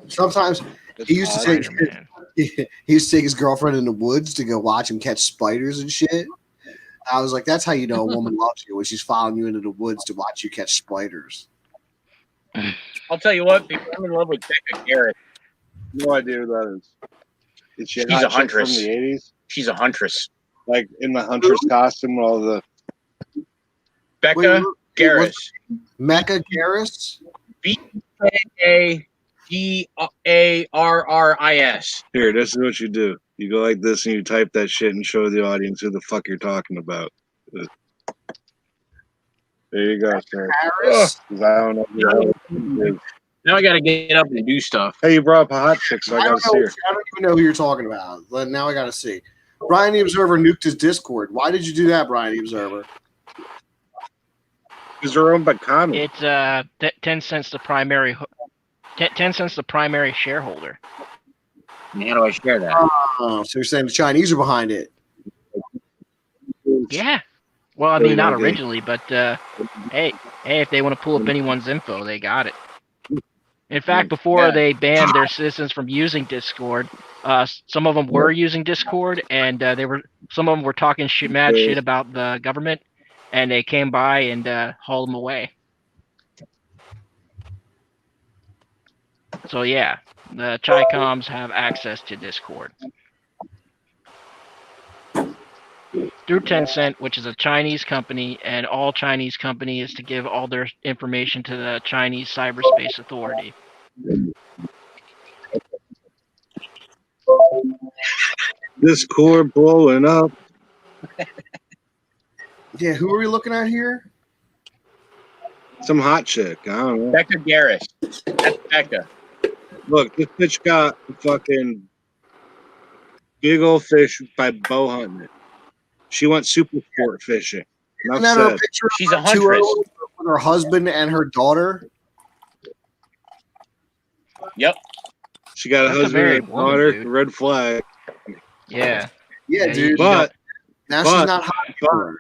Sometimes he used to take he used to take his girlfriend in the woods to go watch him catch spiders and shit. I was like, that's how you know a woman loves you, when she's following you into the woods to watch you catch spiders. I'll tell you what, people, I'm in love with Becca Garrett. No idea who that is. Is she She's a hot chick huntress. from the 80s? She's a huntress. Like in the huntress costume, all the Becca Garris. Mecca Garris? BAGARRIS. Here, this is what you do. You go like this and you type that shit and show the audience who the fuck you're talking about. There you go, sir. Harris? I don't know who that is. Now I got to get up and do stuff. Hey, you brought up a hot chick, so I gotta see her. I don't even know who you're talking about. But now I got to see. Brian the Observer nuked his Discord. Why did you do that, Brian the Observer? Because they're owned by Connie. It's 10 cents the primary 10 cents the primary shareholder. And how do I share that? Oh, so you're saying the Chinese are behind it? Yeah. Well, I mean, not originally, but hey, if they want to pull up anyone's info, they got it. In fact, before they banned their citizens from using Discord, some of them were using Discord, and some of them were talking mad shit about the government, and they came by and hauled them away. So yeah, the Chi-Coms have access to Discord through Tencent, which is a Chinese company, and all Chinese company is to give all their information to the Chinese Cyberspace Authority. Discord blowing up. Yeah, who are we looking at here? Some hot chick. I don't know. Becca Garris. That's Becca. Look, this bitch got fucking big old fish by bow hunting it. She went super sport fishing. Enough Isn't that her said. picture? She's a of her two huntress. owners with her husband and her daughter. Yep. She got a That's a husband married and a woman, daughter. dude. Red flag. Yeah. Yeah, Yeah, dude. But Now but- she's not hot anymore.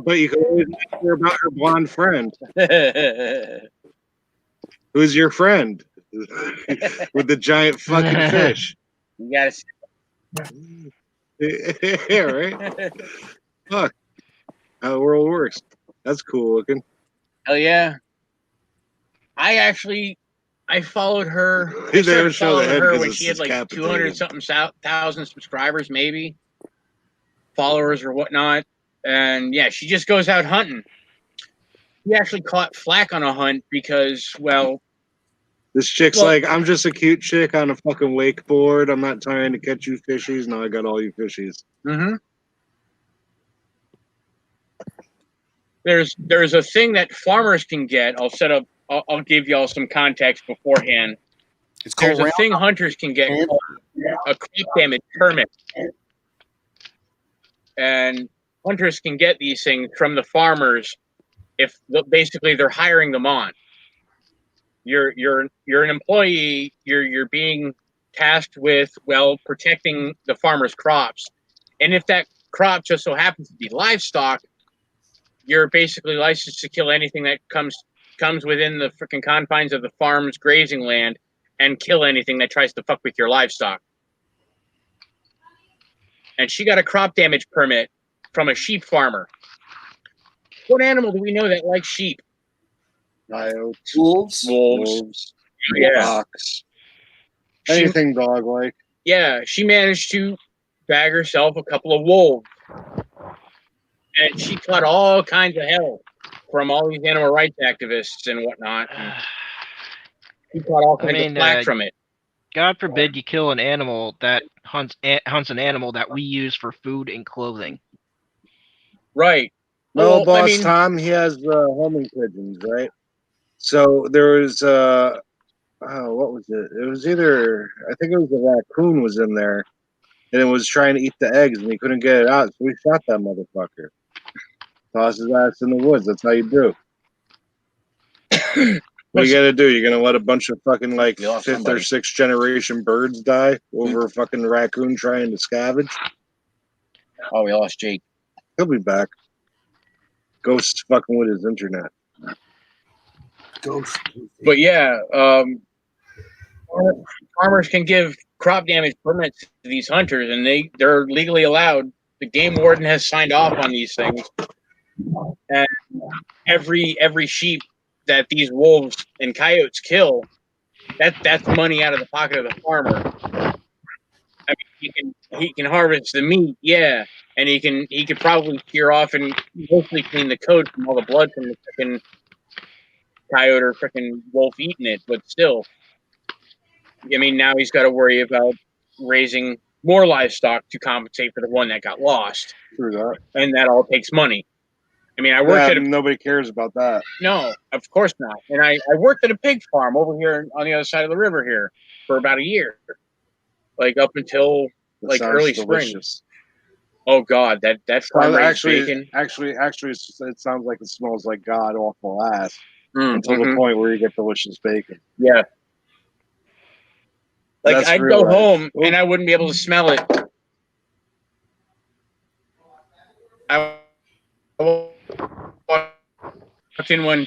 but you can always ask her about her blonde friend. Who's your friend? With the giant fucking fish. You gotta see. Yeah, right? Fuck. How the world works. That's cool looking. Hell yeah. I followed her. I They never started show the following head her 'cause when it's she had like 200 decapitated. something thousand subscribers, maybe followers or whatnot. And yeah, she just goes out hunting. She actually caught flack on a hunt because, well, This chick's Well- like, I'm just a cute chick on a fucking wakeboard. I'm not trying to catch you fishies. Now I got all you fishies. there's a thing that farmers can get. I'll give y'all some context beforehand. It's called There's a thing hunters can get Roundup. called a crop damage permit. And hunters can get these things from the farmers if basically they're hiring them on. You're an employee, you're being tasked with, well, protecting the farmer's crops. And if that crop just so happens to be livestock, you're basically licensed to kill anything that comes within the freaking confines of the farm's grazing land and kill anything that tries to fuck with your livestock. And she got a crop damage permit from a sheep farmer. What animal do we know that likes sheep? Coyotes, Wolves. wolves, Yeah. fox, anything dog-like. Yeah, she managed to bag herself a couple of wolves. And she caught all kinds of hell from all these animal rights activists and whatnot. And she caught all kinds of flack from it. God forbid you kill an animal that hunts an animal that we use for food and clothing. Right. Well, Well, boss I mean, Tom, he has homing pigeons, right? So there was what was it? It was either, I think it was a raccoon was in there, and it was trying to eat the eggs, and he couldn't get it out, so we shot that motherfucker. Toss his ass in the woods. That's how you do. What are you gonna do? You're gonna let a bunch of fucking like We lost fifth somebody. or sixth generation birds die over a fucking raccoon trying to scavenge? Oh, we lost Jake. He'll be back. Ghost's fucking with his internet. Ghost. But yeah, farmers can give crop damage permits to these hunters, and they're legally allowed. The game warden has signed off on these things, and every sheep that these wolves and coyotes kill, that's money out of the pocket of the farmer. I mean, he can harvest the meat, yeah, and he could probably shear off and mostly clean the coat from all the blood from the freaking coyote or freaking wolf eating it, but still. I mean, now he's got to worry about raising more livestock to compensate for the one that got lost, True that. and that all takes money. I mean, I worked at a Nobody cares about that. no, of course not. And I worked at a pig farm over here on the other side of the river here for about a year, like up until That like sounds early spring. delicious. Oh God, that farm raised bacon. Actually, it sounds like it smells like god awful ass Mm, until the mhm. point where you get delicious bacon. Yeah. Like That's I'd real go life. home and I wouldn't be able to smell it. I walked in one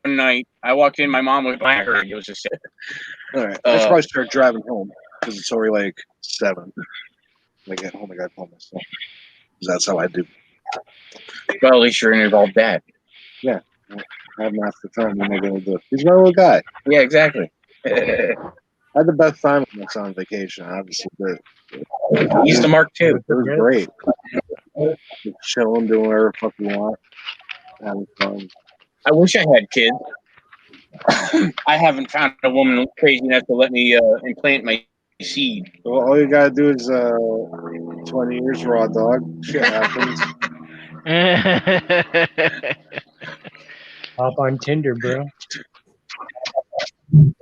night. I walked in. My mom was by her. It was just All right, I should probably start driving home because it's already like 7. When I get home, I got to call myself. 'Cause that's how I do. well, at least you're gonna involve Dad. I have half the time. What am I going to do? He's my little guy. Yeah, exactly. I had the best time with my son on vacation. I obviously did. He's the Mark II. It was great. Just chilling, doing whatever the fuck you want, having fun. I wish I had kids. I haven't found a woman crazy enough to let me implant my seed. So all you gotta do is 20 years raw dog. Shit happens. Hop on Tinder, bro. You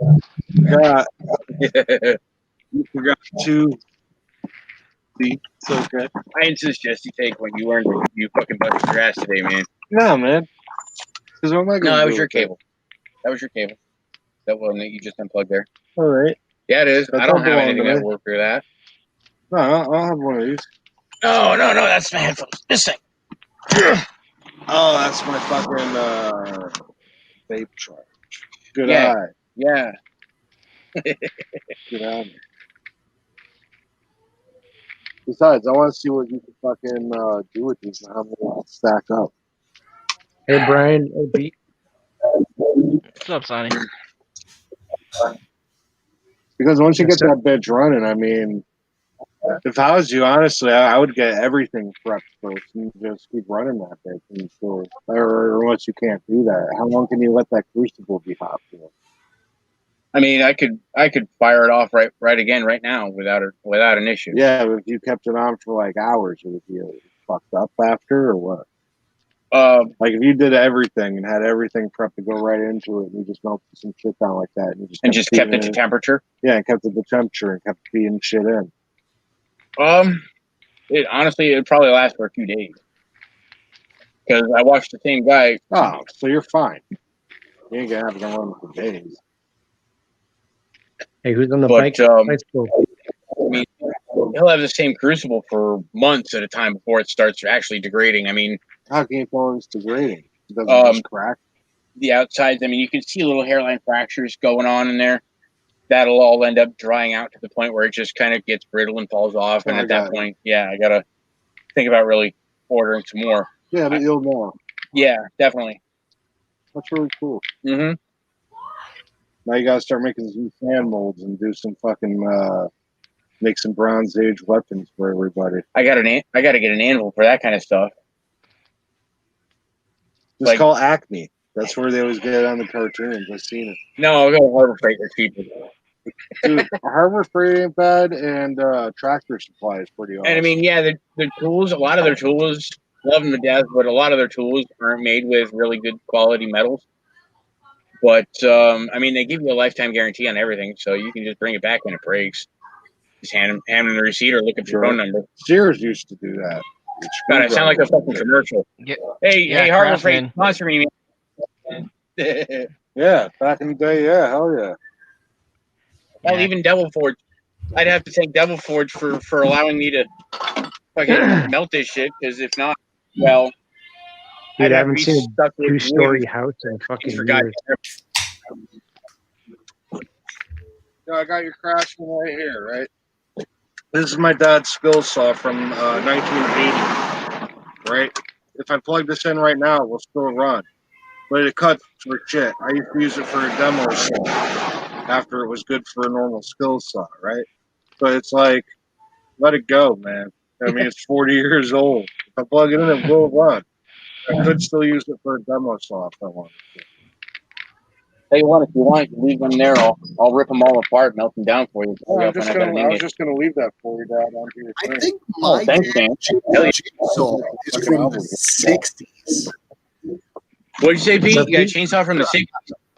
forgot to B. It's okay. I insist Jesse take when you learned you fucking busted your ass today, man. No, man. Because what am I No, gonna that do was your with it? cable. That was your cable. That one that you just unplugged there. All right. Yeah, it is. That I don't don't have belong anything to that me. will work for that. No, I'll have one of these. No, that's my headphones. This thing. Oh, that's my fucking vape charge. Good Yeah. eye. Yeah. Good eye. Besides, I want to see what you can fucking do with these and how many will stack up. Hey, Brian. Hey, Pete. What's up, Sonny? Because once you Yes, get sir. that bitch running, I mean, if I was you, honestly, I would get everything prepped first and just keep running that bitch until, or unless you can't do that. How long can you let that crucible be hot for? I mean, I could fire it off right again right now without an issue. Yeah, but if you kept it on for like hours, would it be fucked up after or what? Like if you did everything and had everything prepped to go right into it, and you just melted some shit down like that, and you just kept it to temperature. Yeah, and kept it to temperature and kept feeding shit in. It'd probably last for a few days because I watched the same guy. Oh, so you're fine. You ain't gonna have to run for days. Hey, who's on the But, bike? Bicycle. I mean, he'll have the same crucible for months at a time before it starts actually degrading. I mean, how can you tell it's degrading? It doesn't just crack. The outsides. I mean, you can see little hairline fractures going on in there. That'll all end up drying out to the point where it just kind of gets brittle and falls off. And at that point, I gotta think about really ordering some more. Yeah, but you'll know. Yeah, definitely. That's really cool. Mm-hmm. Now you gotta start making some fan molds and do some fucking make some Bronze Age weapons for everybody. I gotta get an anvil for that kind of stuff. Just call Acme. That's where they always get it on the cartoons. I've seen it. No, I'll go Harbor Freight. They're cheaper. Dude, Harbor Freight ain't bad, and Tractor Supply is pretty awesome. And I mean, the tools, a lot of their tools, love them to death, but a lot of their tools aren't made with really good quality metals. But, I mean, they give you a lifetime guarantee on everything, so you can just bring it back when it breaks. Just hand them the receipt or look up your phone number. Sears used to do that. God, I sound like a fucking commercial. Yeah. Hey, Harbor Freight, sponsor me. Yeah, back in the day, yeah, hell yeah. Hell, even Devil Forge. I'd have to thank Devil Forge for allowing me to fucking melt this shit, because if not, well, Dude, I'd I have to haven't be seen stuck a with two-story house in fucking years. Yeah, I got your Craftsman right here, right? This is my dad's skill saw from 1980, right? If I plug this in right now, it will still run. But it cuts for shit. I used to use it for a demo saw after it was good for a normal skill saw, right? But it's like, let it go, man. I mean, it's 40 years old. If I plug it in, it will run. I could still use it for a demo saw if I wanted to. Tell you what, if you want, you leave them there. I'll rip them all apart, melt them down for you. I was just gonna leave that for you, Dad. Onto your I thing. think my thanks, man. jigsaw is from the 60s. What'd you say, Pete? You got a chainsaw from the 60s?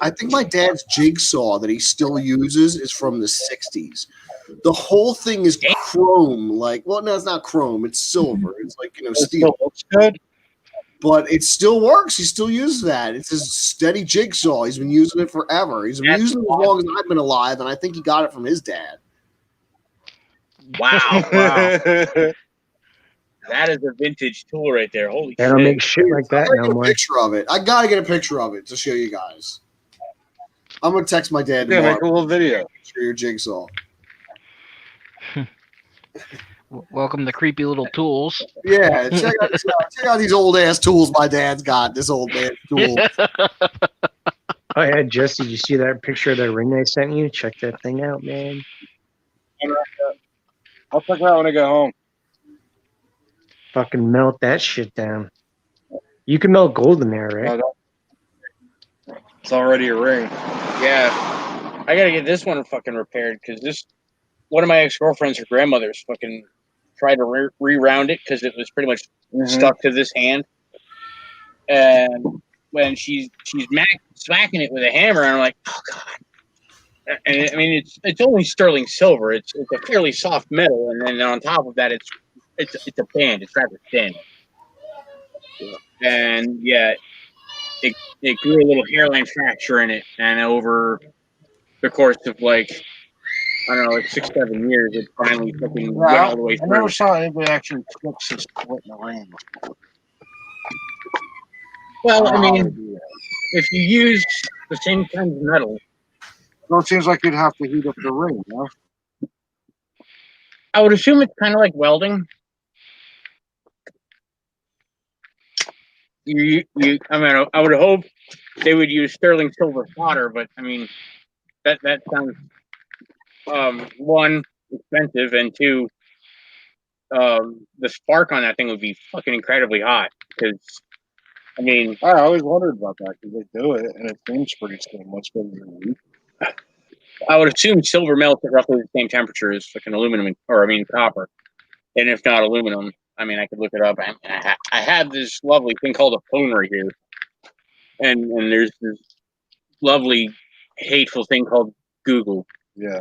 I think my dad's jigsaw that he still uses is from the 60s. The whole thing is chrome, well, no, it's not chrome, it's silver. It's like, steel. Still looks good. But it still works. He still uses that. It's his steady jigsaw. He's been using it forever. He's been using it as long as I've been alive, and I think he got it from his dad. Wow. That is a vintage tool right there. Holy shit. They don't make shit like that no more. Picture of it. I gotta get a picture of it to show you guys. I'm gonna text my dad Yeah, tomorrow. make a little video. Show your jigsaw. Welcome to creepy little tools. Yeah, check out these old ass tools my dad's got. This old man's tool. Oh yeah, Jesse, did you see that picture of that ring I sent you? Check that thing out, man. I'll check it out when I get home. Fucking melt that shit down. You can melt gold in there, right? It's already a ring. Yeah. I gotta get this one fucking repaired, because one of my ex-girlfriends, her grandmother's fucking tried to re-round it because it was pretty much stuck to this hand. And when she's smacking it with a hammer, I'm like, oh god. And I mean, it's only sterling silver. It's a fairly soft metal, and then on top of that, it's a band. It's rather thin, and yeah, it grew a little hairline fracture in it, and over the course of like I don't know, like 6-7 years, it finally fucking went all the way I through. never saw anybody actually fix a split in the ring. Well, I mean, if you use the same kind of metal, So it seems like you'd have to heat up the ring, no? I would assume it's kind of like welding. I mean, I would hope they would use sterling silver solder, but I mean, that sounds one expensive, and two, the spark on that thing would be fucking incredibly hot. Because I mean, I always wondered about that because they do it and it seems pretty still much better than wheat. I would assume silver melts at roughly the same temperature as fucking aluminum, or I mean copper, and if not aluminum, I mean I could look it up. I have this lovely thing called a phone right here, and there's this lovely hateful thing called Google. Yeah.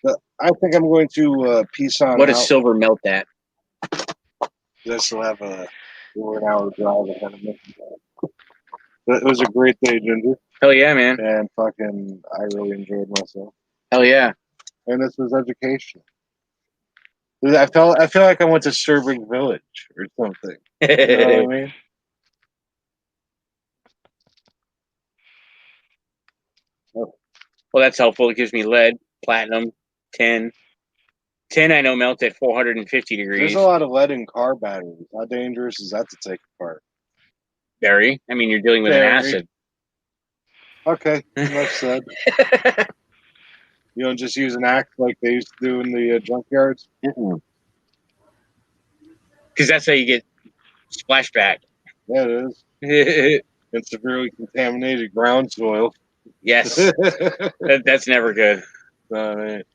But I think I'm going to peace on What out. does silver melt at? This will have a 4-hour drive ahead of me. But it was a great day, Ginger. Hell yeah, man. And fucking, I really enjoyed myself. Hell yeah. And this was educational. I feel like I went to Sturbridge Village or something. You know what I mean? Well, that's helpful. It gives me lead, platinum, tin. Tin I know melts at 450 degrees. There's a lot of lead in car batteries. How dangerous is that to take apart? Very. I mean, you're dealing with an acid. Okay, enough said. You don't just use an axe like they used to do in the junkyards? Because that's how you get splashback. Yeah, it is. And severely contaminated ground soil. Yes. That's never good. Right.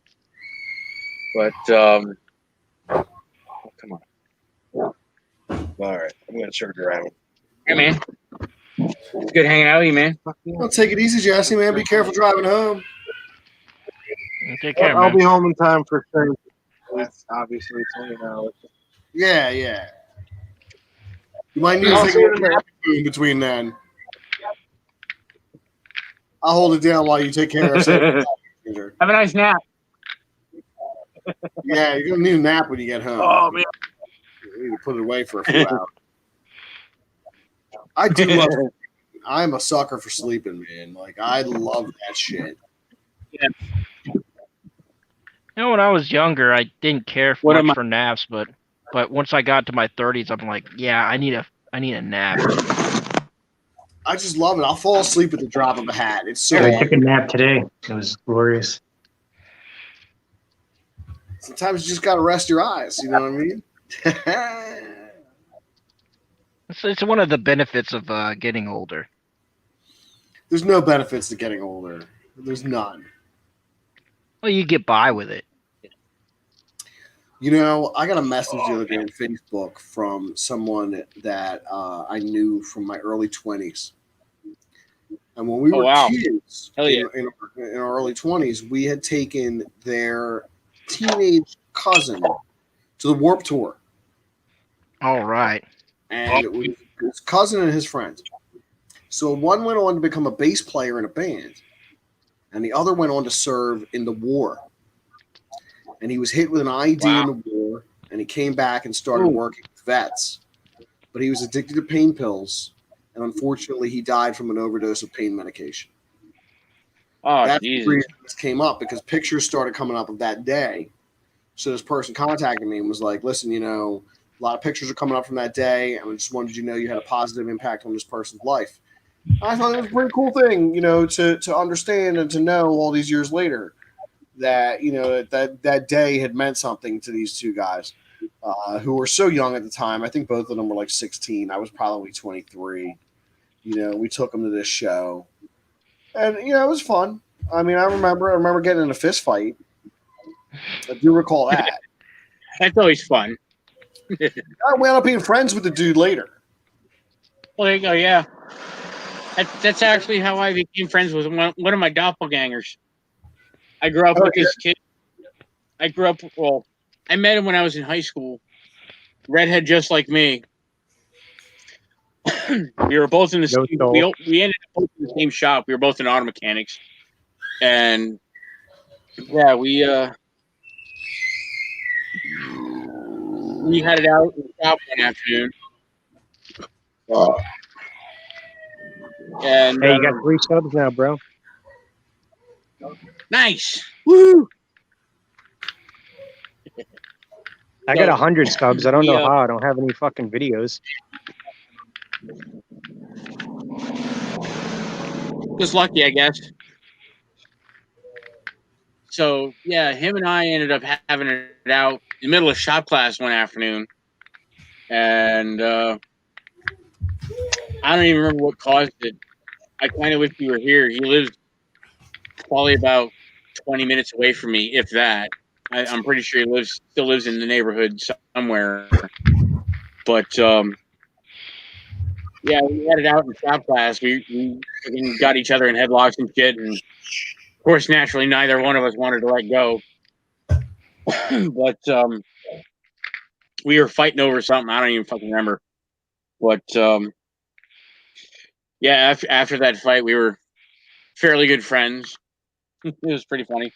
But, come on. All right, I'm going to turn it around. Hey, man. It's good hanging out with you, man. Well, take it easy, Jesse, man. Be careful driving home. Take care, I'll man. be home in time for Thursday. Obviously, it's only an hour. Yeah. You might need to I'll take see you a nap in between then. I'll hold it down while you take care of it. Have a nice nap. Yeah, you're gonna need a nap when you get home. Oh, man. You need to put it away for a few hours. I do love. I'm a sucker for sleeping, man. Like I love that shit. You know, when I was younger, I didn't care much for naps, but once I got to my 30s, I'm like, yeah, I need a nap. I just love it. I'll fall asleep at the drop of a hat. It's so. I took a nap today. It was glorious. Sometimes you just gotta rest your eyes. You know what I mean? It's one of the benefits of getting older. There's no benefits to getting older. There's none. Well, you get by with it. You know, I got a message the other day on Facebook from someone that I knew from my early 20s. And when we were kids, in our early 20s, we had taken their teenage cousin to the Warped Tour. All right. And it was his cousin and his friends. So one went on to become a bass player in a band, and the other went on to serve in the war. And he was hit with an IED in the war, and he came back and started working with vets. But he was addicted to pain pills, and unfortunately, he died from an overdose of pain medication. Oh, that's Jesus. the reason this came up, because pictures started coming up of that day. So this person contacted me and was like, listen, you know, a lot of pictures are coming up from that day, and I just wanted you to know you had a positive impact on this person's life. I thought it was a pretty cool thing, you know, to understand and to know all these years later that, you know, that day had meant something to these two guys who were so young at the time. I think both of them were like 16. I was probably 23. You know, we took them to this show, and you know, it was fun. I mean, I remember getting in a fist fight. I do recall that. That's always fun. I wound up being friends with the dude later. Well, there you go. Yeah. That's actually how I became friends with one of my doppelgangers. I grew up with this kid. I met him when I was in high school. Redhead just like me. We were both in the No same, soul. we ended up both in the same shop. We were both in auto mechanics. And yeah, we had it out in the shop one afternoon. And Hey, you got 3 subs now, bro. nice. Woo! I got So, 100 subs. I don't we know how. I don't have any fucking videos. just lucky, I guess. So yeah, him and I ended up having it out in the middle of shop class one afternoon, and I don't even remember what caused it. I kind of wish he were here. He lives probably about 20 minutes away from me, if that. I'm pretty sure he still lives in the neighborhood somewhere. But yeah, we had it out in shop class. We got each other in headlocks and shit, and of course, naturally, neither one of us wanted to let go. But we were fighting over something. I don't even fucking remember. But yeah, after that fight, we were fairly good friends. It was pretty funny.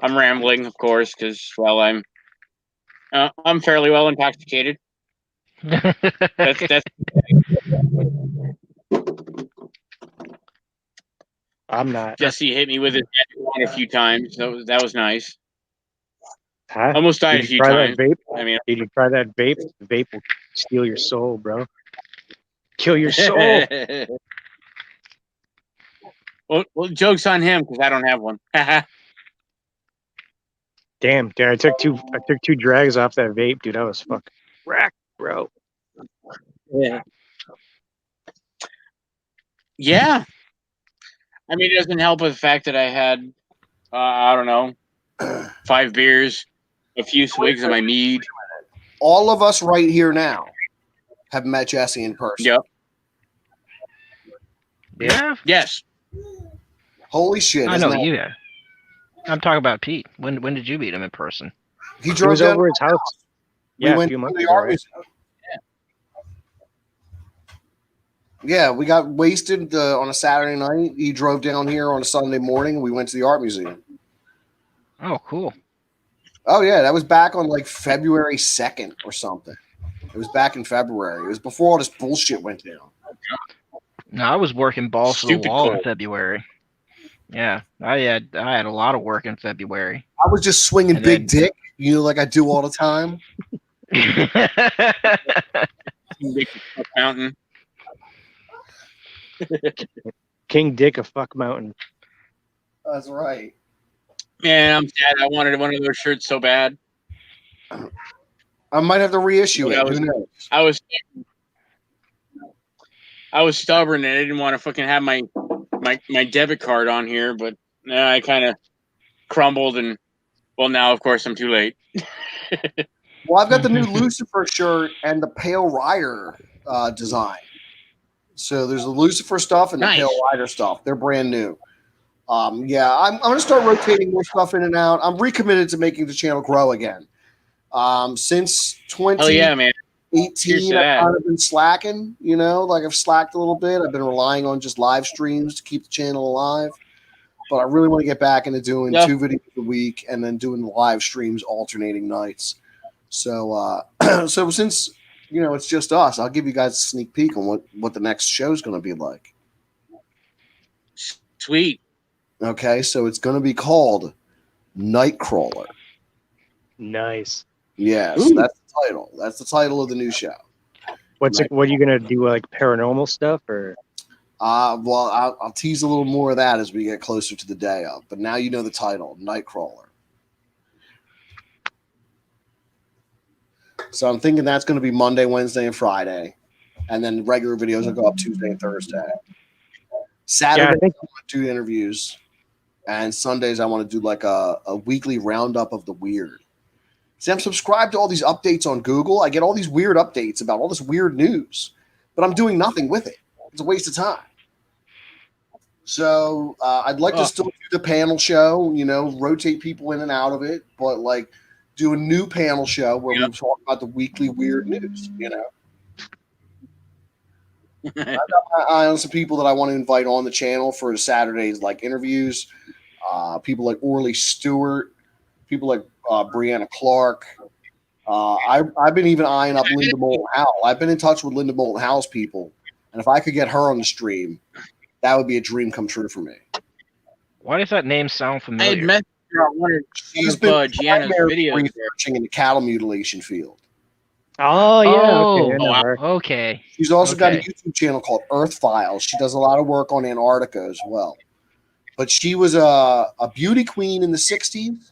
I'm rambling, of course, because well, I'm fairly well intoxicated. That's I'm not. Jesse hit me with his head a few times. That was nice. Huh? Almost died Did a you few try times. that vape? I mean, Did you try that vape? The vape will steal your soul, bro. Kill your soul. well, joke's on him because I don't have one. Damn, dude, I took 2 drags off that vape, dude. I was fucking wrecked, bro. Yeah. Yeah. I mean, it doesn't help with the fact that I had, I don't know, 5 beers, a few swigs of my mead. All of us right here now have met Jesse in person. Yep. Yeah, Yes. Holy shit! I know isn't that- you. I'm talking about Pete. When did you meet him in person? He He drove was down over to his my house. We Yeah, a went few to months the ago, art right? museum. Yeah, we got wasted on a Saturday night. He drove down here on a Sunday morning. We went to the art museum. Oh, cool. Oh yeah, that was back on like February 2nd or something. It was back in February. It was before all this bullshit went down. No, I was working balls to the Stupid wall in cold. February. Yeah, I had a lot of work in February. I was just swinging And big then- dick, like I do all the time. Big Mountain. King Dick of Fuck Mountain. That's right. Man, I'm sad. I wanted one of those shirts so bad. I might have to reissue Yeah, it. Who knows? I was stubborn and I didn't want to fucking have my debit card on here, but I kind of crumbled and well, now of course I'm too late. Well, I've got the new Lucifer shirt and the Pale Rider design. So there's the Lucifer stuff and the Nice. Pale Rider stuff. They're brand new. Yeah, I'm going to start rotating more stuff in and out. I'm recommitted to making the channel grow again. Since Hell yeah, man. 2018, to I've that. kind of been slacking, like I've slacked a little bit. I've been relying on just live streams to keep the channel alive. But I really want to get back into doing Yeah. 2 videos a week and then doing live streams alternating nights. So, so since it's just us, I'll give you guys a sneak peek on what the next show is going to be like. Sweet. Okay, so it's going to be called Nightcrawler. Nice. Yes, Ooh. that's the title. That's the title of the new show. What are you gonna do? Like paranormal stuff or? Well, I'll tease a little more of that as we get closer to the day of. But now you know the title, Nightcrawler. So I'm thinking that's going to be Monday, Wednesday, and Friday, and then regular videos will go up Tuesday and Thursday. Saturday, I want to do interviews, and Sundays I want to do like a weekly roundup of the weird. See, I'm subscribed to all these updates on Google. I get all these weird updates about all this weird news, but I'm doing nothing with it. It's a waste of time. So I'd like to still do the panel show, rotate people in and out of it, but like do a new panel show where we talk about the weekly weird news, I've got my eye on some people that I want to invite on the channel for the Saturdays, like interviews. People like Orly Stewart, people like Brianna Clark. I've been even eyeing up Linda Moulton Howell. I've been in touch with Linda Moulton Howell's people, and if I could get her on the stream, that would be a dream come true for me. Why does that name sound I familiar? had met her on one She's of been Gianna's videos. researching in the cattle mutilation field. Oh yeah, okay. I know wow. her. Okay. She's also got a Okay. YouTube channel called Earth Files. She does a lot of work on Antarctica as well. But she was a beauty queen in the 60s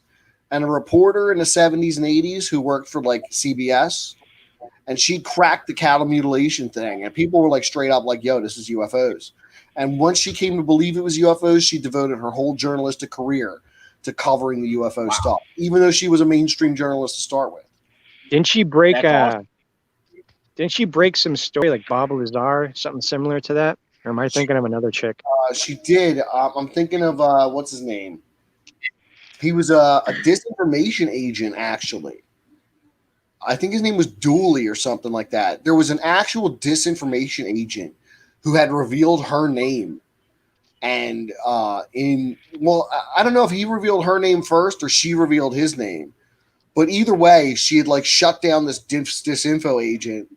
and a reporter in the 70s and 80s who worked for like CBS. And she cracked the cattle mutilation thing. And people were like straight up like, yo, this is UFOs. And once she came to believe it was UFOs, she devoted her whole journalistic career to covering the UFO stuff, even though she was a mainstream journalist to start with. Didn't she break? That's awesome. Didn't she break some story like Bob Lazar, something similar to that? Or am I thinking of another chick? She did. I'm thinking of what's his name? He was a disinformation agent, actually. I think his name was Dooley or something like that. There was an actual disinformation agent who had revealed her name. And I don't know if he revealed her name first or she revealed his name. But either way, she had like shut down this disinfo agent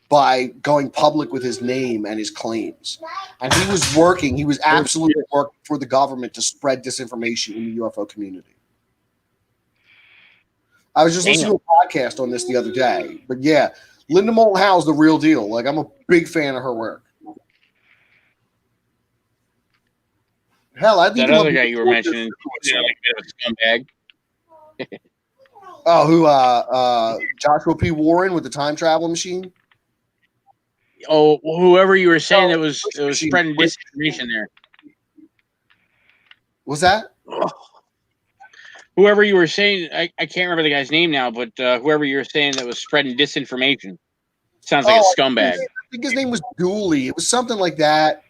by going public with his name and his claims. And he was absolutely working for the government to spread disinformation in the UFO community. I was just listening to a podcast on this the other day. But yeah, Linda Moulton Howell's the real deal. Like, I'm a big fan of her work. Hell, I'd That other guy you were mentioning, like a bit of a scumbag. Oh, who? Joshua P. Warren with the time travel machine. Oh, whoever you were saying that was spreading disinformation there. Was that? Whoever you were saying, I can't remember the guy's name now, but whoever you were saying that was spreading disinformation sounds like a scumbag. I think his name was Dooley. It was something like that.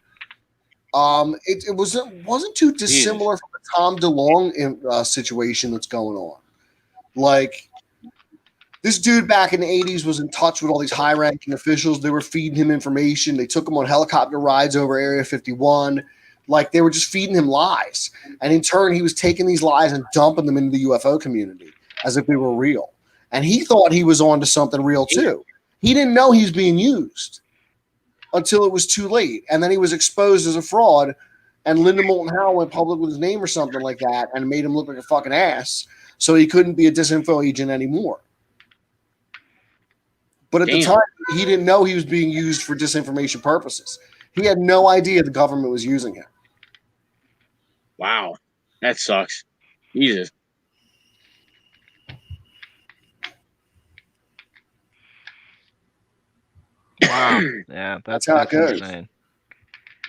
It wasn't too dissimilar from the Tom DeLonge situation that's going on. Like, this dude back in the 80s was in touch with all these high-ranking officials. They were feeding him information. They took him on helicopter rides over Area 51. Like, they were just feeding him lies. And in turn, he was taking these lies and dumping them into the UFO community as if they were real. And he thought he was on to something real, too. He didn't know he was being used until it was too late. And then he was exposed as a fraud. And Linda Moulton Howell went public with his name or something like that and made him look like a fucking ass. So he couldn't be a disinfo agent anymore. But at the time, he didn't know he was being used for disinformation purposes. He had no idea the government was using him. Wow. That sucks. Jesus. Wow. Yeah, That's how it goes. insane.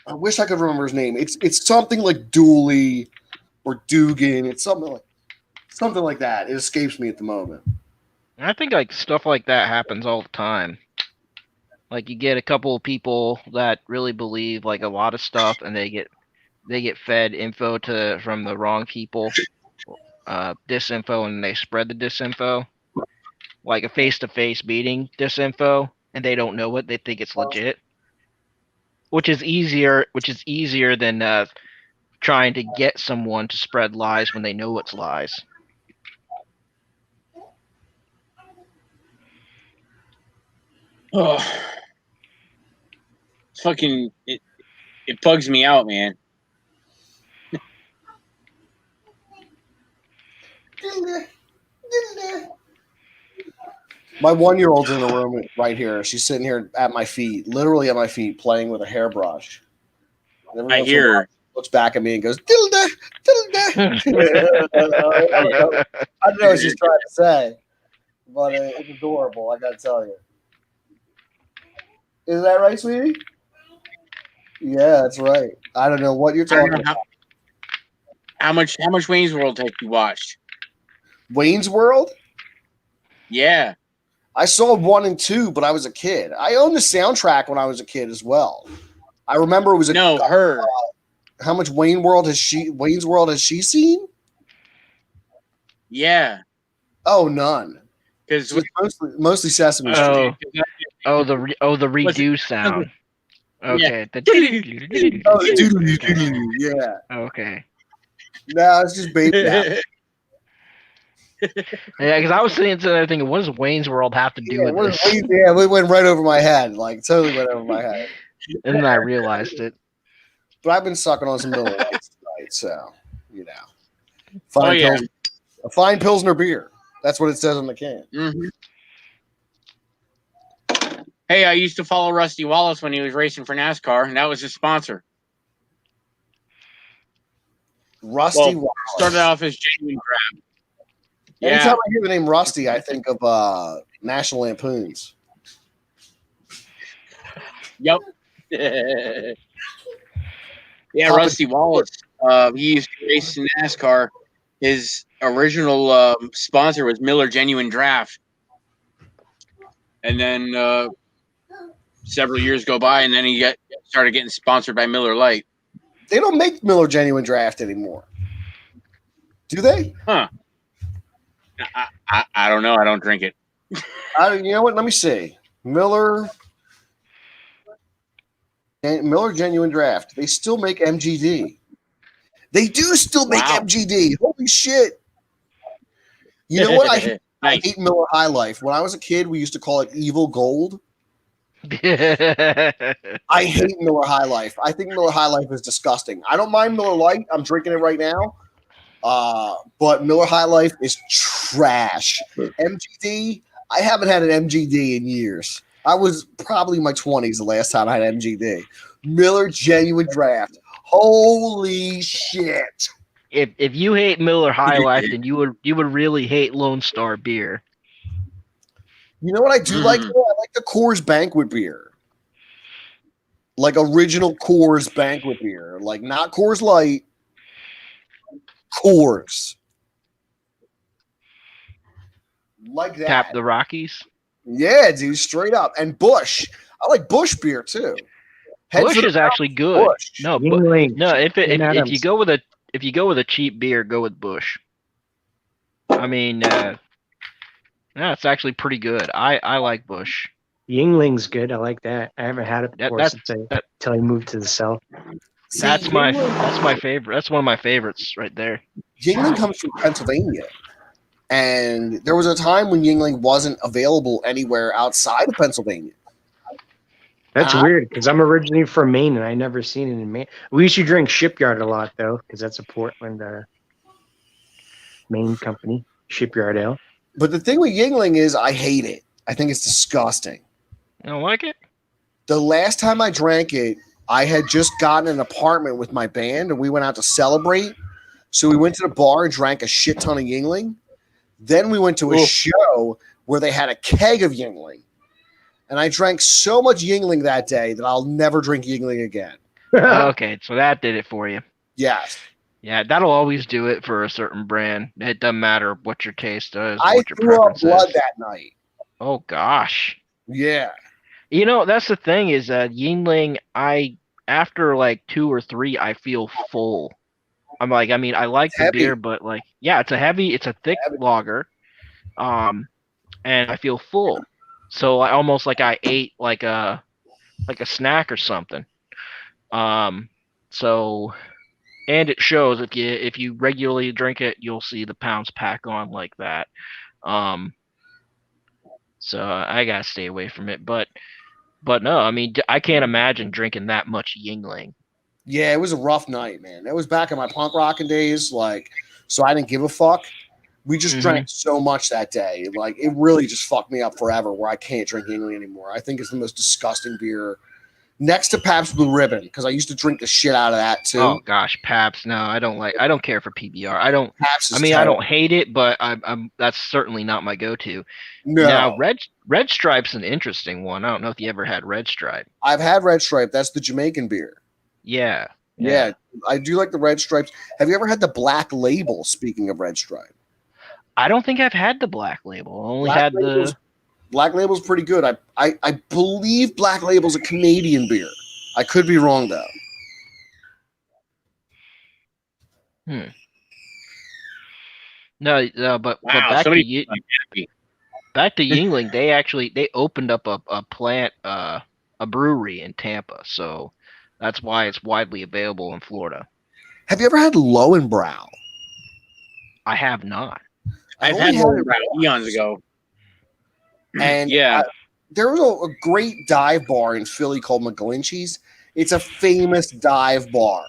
I wish I could remember his name. It's something like Dooley or Dugan. It's something like that. It escapes me at the moment. I think like stuff like that happens all the time. Like you get a couple of people that really believe like a lot of stuff, and they get fed info from the wrong people, disinfo, and they spread the disinfo, like a face-to-face meeting disinfo, and they don't know it. They think it's legit, which is easier than trying to get someone to spread lies when they know it's lies. Oh, fucking it bugs me out, man. My 1-year-old's in the room right here. She's sitting here at my feet, literally at my feet, playing with a hairbrush. I hear her. Looks back at me and goes, "Dilda, dilda." I don't know what she's trying to say, but it's adorable. I gotta tell you. Is that right, sweetie? Yeah, that's right. I don't know what you're talking about. How much Wayne's World have you watched? Wayne's World? Yeah. I saw 1 and 2, but I was a kid. I owned the soundtrack when I was a kid as well. I remember it was her. How much Wayne's World has she seen? Yeah. Oh, none. Because Mostly Sesame Street. The redo sound. Okay. Yeah. Okay. No, it's just baby. Yeah, because I was sitting there thinking, what does Wayne's World have to do with this? Yeah, it went right over my head. Like, totally went over my head. And then I realized it. But I've been sucking on some Miller Lights tonight, so, you know. A fine Pilsner beer. That's what it says on the can. Mm-hmm. Hey, I used to follow Rusty Wallace when he was racing for NASCAR, and that was his sponsor. Rusty Wallace. Started off as Genuine Draft. Yeah. Anytime I hear the name Rusty, I think of National Lampoons. Yep. Yeah, Rusty Wallace. He used to race in NASCAR. His original sponsor was Miller Genuine Draft. And then several years go by, and then he started getting sponsored by Miller Lite. They don't make Miller Genuine Draft anymore. Do they? Huh. I don't know. I don't drink it. You know what? Let me see. Miller Genuine Draft. They still make MGD. They do still make MGD. Holy shit. You know what? I hate Miller High Life. When I was a kid, we used to call it Evil Gold. I hate Miller High Life. I think Miller High Life is disgusting. I don't mind Miller Lite. I'm drinking it right now. But Miller High Life is trash. MGD, I haven't had an MGD in years. I was probably in my 20s the last time I had MGD. Miller Genuine Draft. Holy shit. If you hate Miller High Life, then you would really hate Lone Star beer. You know what I do like? I like the Coors Banquet beer. Like original Coors Banquet beer. Like not Coors Light. Coors. Like that. Tap the Rockies. Yeah, dude, straight up. And Busch. I like Busch beer too. Busch is actually good. Busch. No, if you go with a cheap beer, go with Busch. I mean, it's actually pretty good. I like Busch. Yingling's good. I like that. I haven't had it before until I moved to the south. That's my favorite. That's one of my favorites right there. Yingling comes from Pennsylvania. And there was a time when Yingling wasn't available anywhere outside of Pennsylvania. That's weird because I'm originally from Maine and I never seen it in Maine. We used to drink Shipyard a lot though because that's a Portland, Maine company, Shipyard Ale. But the thing with Yingling is I hate it. I think it's disgusting. You don't like it? The last time I drank it, I had just gotten an apartment with my band and we went out to celebrate. So we went to the bar and drank a shit ton of Yingling. Then we went to a show where they had a keg of Yingling. And I drank so much Yingling that day that I'll never drink Yingling again. Okay, so that did it for you. Yes. Yeah, that'll always do it for a certain brand. It doesn't matter what your taste is. I threw up blood that night. Oh, gosh. Yeah. You know, that's the thing is Yingling, after like 2 or 3, I feel full. I like the beer, but it's a thick lager. And I feel full. So I almost like I ate like a snack or something. So, and it shows if you regularly drink it, you'll see the pounds pack on like that. So I gotta stay away from it. But no, I mean I can't imagine drinking that much Yingling. Yeah, it was a rough night, man. It was back in my punk rocking days, so I didn't give a fuck. We just drank so much that day. Like, it really just fucked me up forever where I can't drink Yingling anymore. I think it's the most disgusting beer next to Pabst Blue Ribbon because I used to drink the shit out of that too. Oh gosh, Pabst. No, I don't care for PBR. I don't hate it, but I'm that's certainly not my go-to. No. Now, Red Stripe's an interesting one. I don't know if you ever had Red Stripe. I've had Red Stripe. That's the Jamaican beer. Yeah. I do like the Red Stripes. Have you ever had the Black Label, speaking of Red Stripe? I don't think I've had the Black Label. I only Black had Label's, the. Black Label's pretty good. I believe Black Label's a Canadian beer. I could be wrong though. No, but Wow, back to somebody. Yingling, they opened up a plant, a brewery in Tampa, so that's why it's widely available in Florida. Have you ever had Lowenbrow? I have not. I've only had one it about eons ago. And Yeah. there was a great dive bar in Philly called McGlinchey's. It's a famous dive bar.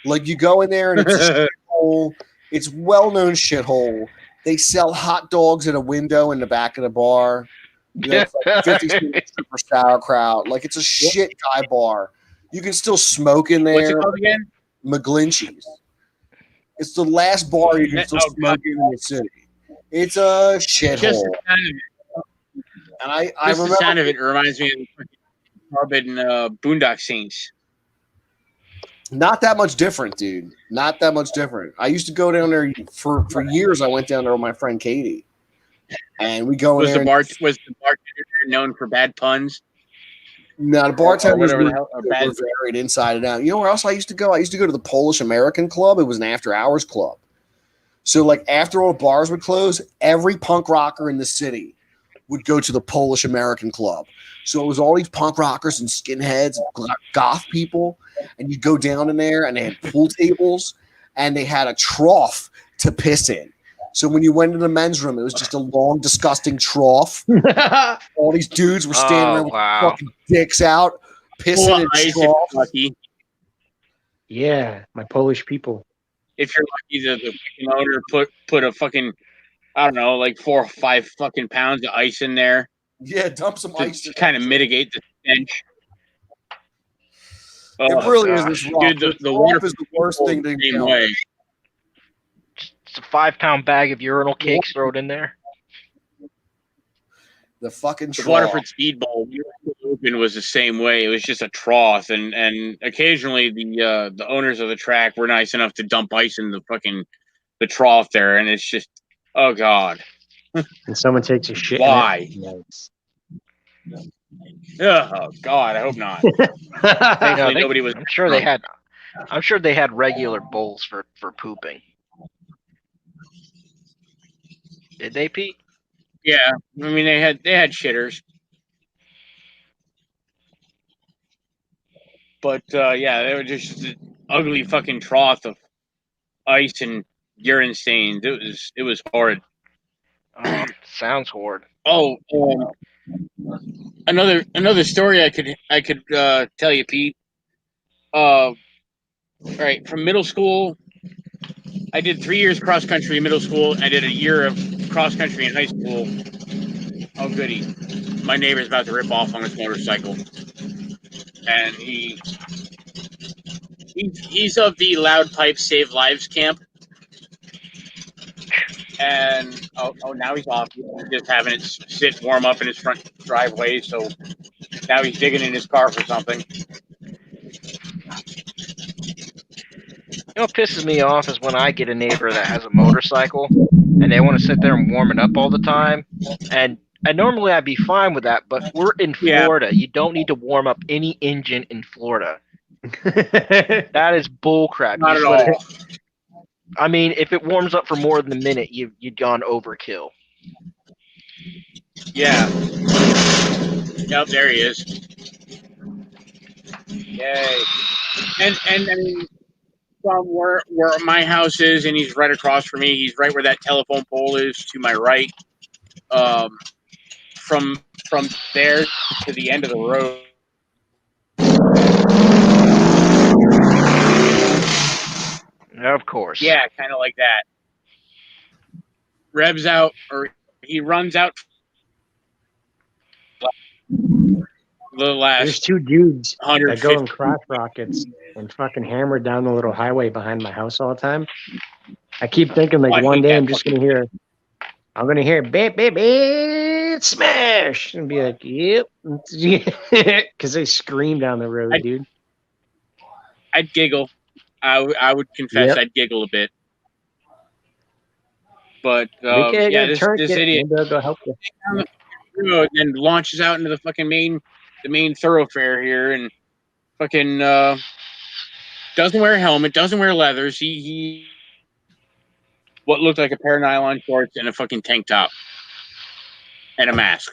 Like you go in there and it's a shithole. It's well-known shithole. They sell hot dogs at a window in the back of the bar. You know, it's like 50 cents for sauerkraut. Like it's a shit dive bar. You can still smoke in there. What's it called again? McGlinchey's. It's the last bar you can still smoke in the city. It's a shithole. And I The sound of it reminds me of Carbon Boondock Saints. Not that much different, dude. Not that much different. I used to go down there for years. I went down there with my friend Katie, and we go in Was there. Was the bartender known for bad puns? No, the bartenders were bad. varied inside and out. You know where else I used to go? I used to go to the Polish American Club. It was an after-hours club. So, like, after all the bars would close, every punk rocker in the city would go to the Polish American Club. So it was all these punk rockers and skinheads, and goth people, and you'd go down in there, and they had pool tables, and they had a trough to piss in. So when you went into the men's room, it was just a long, disgusting trough. All these dudes were standing around with fucking dicks out, pissing in trough. Yeah, my Polish people. If you're lucky, the fucking owner put a fucking, I don't know, like 4 or 5 fucking pounds of ice in there. Yeah, dump some ice to kind of mitigate the stench. It really is this rough. Dude, the water is the worst thing to do. Way. It's a 5-pound bag of urinal cakes thrown in there. The fucking trough. The Waterford Speedball Open was the same way. It was just a trough, and occasionally the owners of the track were nice enough to dump ice in the trough there, and it's just, oh god. And someone takes a shit. Why? Nice. Oh god, I hope not. Nobody was. I'm sure they had regular bowls for pooping. Did they, Pete? Yeah, I mean they had shitters, but yeah, they were just an ugly fucking trough of ice and urine stains. It was horrid. Sounds horrid. Oh, another story I could tell you, Pete. Right, from middle school, I did 3 years cross country in middle school. I did a year of cross country in high school. Oh goody, my neighbor's about to rip off on his motorcycle, and he's of the Loud Pipe Save Lives camp. And now he's off. He's just having it sit warm up in his front driveway. So now he's digging in his car for something. You know what pisses me off is when I get a neighbor that has a motorcycle and they want to sit there and warm it up all the time. And normally I'd be fine with that, but we're in Florida. You don't need to warm up any engine in Florida. That is bullcrap. Not at all. I mean, if it warms up for more than a minute, you'd gone overkill. Yeah. Yep, there he is. Yay. And I mean, from where my house is, and he's right across from me, he's right where that telephone pole is to my right. From there to the end of the road. Of course. Yeah, kind of like that. Revs out, or he runs out. There's 2 dudes that go in 150. crotch rockets and fucking hammer down the little highway behind my house all the time. I keep thinking like one day I'm gonna hear beep beep beep smash and be like, yep, because they scream down the road, dude. I'd giggle. I would confess I'd giggle a bit. But Okay, I got a this tourniquet. idiot Maybe I'll go help you. down the road and then launches out into the fucking main thoroughfare here and fucking doesn't wear a helmet, doesn't wear leathers. He what looked like a pair of nylon shorts and a fucking tank top and a mask.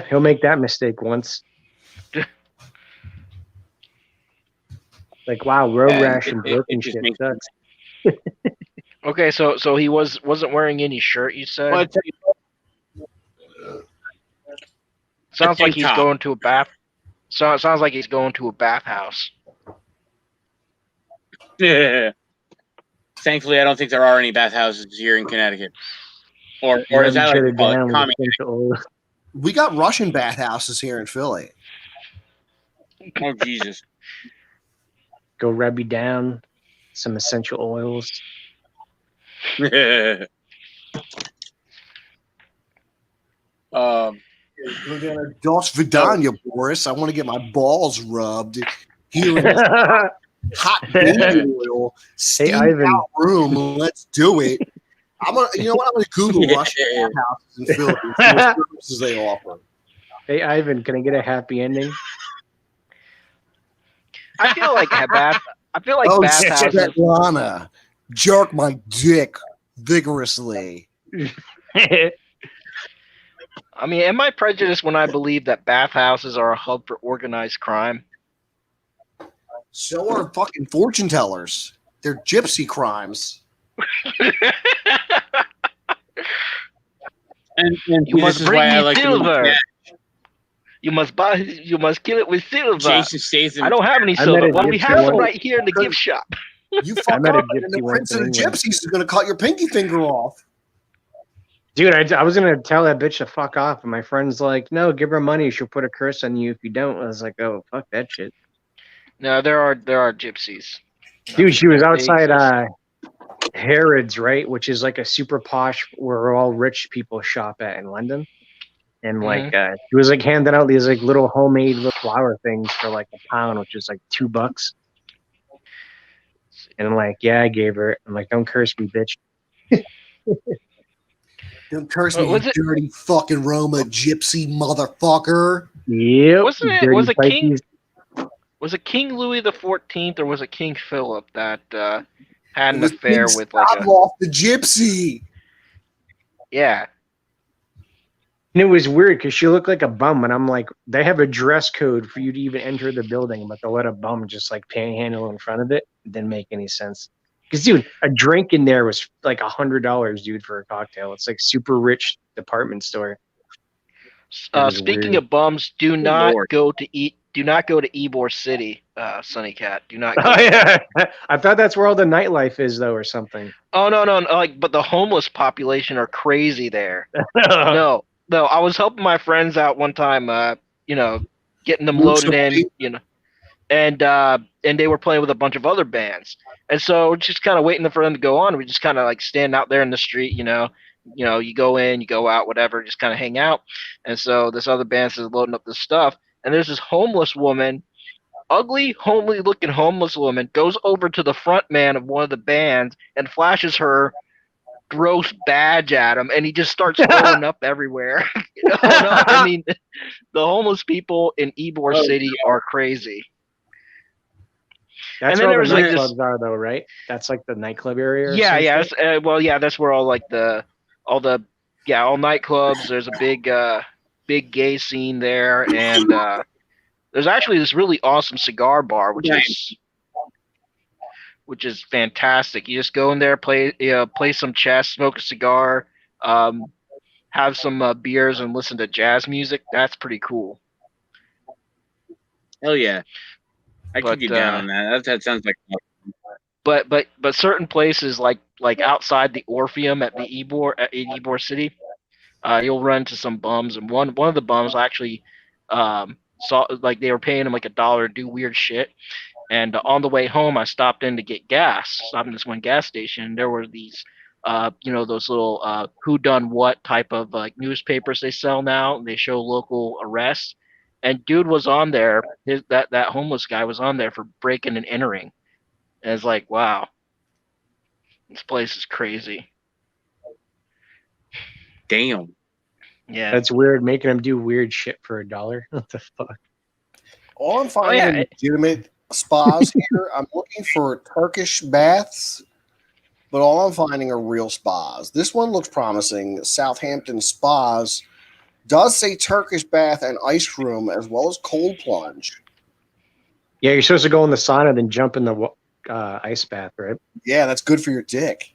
He'll make that mistake once. Like, wow, road And rash and it broken just shit makes sucks. Okay, so he wasn't wearing any shirt. You said. well, Sounds like tank he's top. going to a bath. So it sounds like he's going to a bathhouse. Thankfully, I don't think there are any bathhouses here in Connecticut. Or is that like it call it down with common? essential oil. We got Russian bathhouses here in Philly. Oh Jesus! Go rub you down. Some essential oils. Go down to Dos Vidania, Boris. I want to get my balls rubbed here in this hot baby oil, steamed Ivan. out room. Let's do it. You know what? I'm gonna Google Yeah. Russian bathhouses in Philly and see what services they offer. Hey, Ivan, can I get a happy ending? I feel like Oh, bathhouses. Svetlana, jerk my dick vigorously. I mean, am I prejudiced when I believe that bathhouses are a hub for organized crime? So are fucking fortune tellers. They're gypsy crimes. and You must this is bring why I me like silver. You must kill it with silver. Jason Statham. I don't have any I met silver. a Well, we gypsy have some once. right here in the gift shop. You fuck met a up, and the gypsy Prince once of in the England. Gypsies is going to cut your pinky finger off. Dude, I was gonna tell that bitch to fuck off, and my friend's like, "No, give her money. She'll put a curse on you if you don't." I was like, "Oh, fuck that shit." No, there are gypsies. Dude, she was They outside exist. Harrods, right, which is like a super posh where all rich people shop at in London. And like she was like handing out these like little homemade little flower things for like £1, which is like $2. And I'm like, yeah, I gave her. I'm like, don't curse me, bitch. Don't curse me, Was you it- dirty fucking Roma gypsy motherfucker. Yep. Wasn't it? dirty Was it King? Pisces. Was it King Louis the 14th or was it King Philip that had It an was affair King with like a? Stavroff the gypsy. Yeah. And it was weird because she looked like a bum, and I'm like, they have a dress code for you to even enter the building, but they'll let a bum just like panhandle in front of it. It didn't make any sense. Because, dude, a drink in there was like $100, dude, for a cocktail. It's like super rich department store. was Speaking weird. of bums, do not Lord. go to Ybor City, Sunny Cat. Do not go. Oh yeah, I thought that's where all the nightlife is, though, or something. Oh no, like, but the homeless population are crazy there. No, I was helping my friends out one time. Getting them loaded in. And they were playing with a bunch of other bands, and so just kind of waiting for them to go on. We just kind of like stand out there in the street, you go in, you go out, whatever, just kind of hang out. And so this other band is loading up this stuff, and there's this homeless woman, ugly, homely looking homeless woman, goes over to the front man of one of the bands and flashes her gross badge at him, and he just starts throwing up everywhere. No, I mean, the homeless people in Ybor City are crazy. That's And then where there all the was, like, nightclubs are, though, right? That's like the nightclub area. Or Yeah, some yeah. shit? That's where all nightclubs. There's a big gay scene there, and there's actually this really awesome cigar bar, which is fantastic. You just go in there, play some chess, smoke a cigar, have some beers, and listen to jazz music. That's pretty cool. Hell yeah, I But, could get down on that. That sounds like. But certain places like outside the Orpheum at the Ybor City, you'll run into some bums, and one of the bums actually saw, like, they were paying him like $1 to do weird shit. And on the way home, I stopped in to get gas. Stopped in this one gas station. And there were these, those little who done what type of like newspapers they sell now. And they show local arrests. And dude was on there. That homeless guy was on there for breaking and entering. And it's like, wow, this place is crazy. Damn. Yeah. That's weird, making them do weird shit for $1. What the fuck? All I'm finding yeah, in legitimate spas here, I'm looking for Turkish baths, but all I'm finding are real spas. This one looks promising. Southampton Spas does say Turkish bath and ice room as well as cold plunge. Yeah, you're supposed to go in the sauna then jump in the ice bath, right? Yeah, that's good for your dick.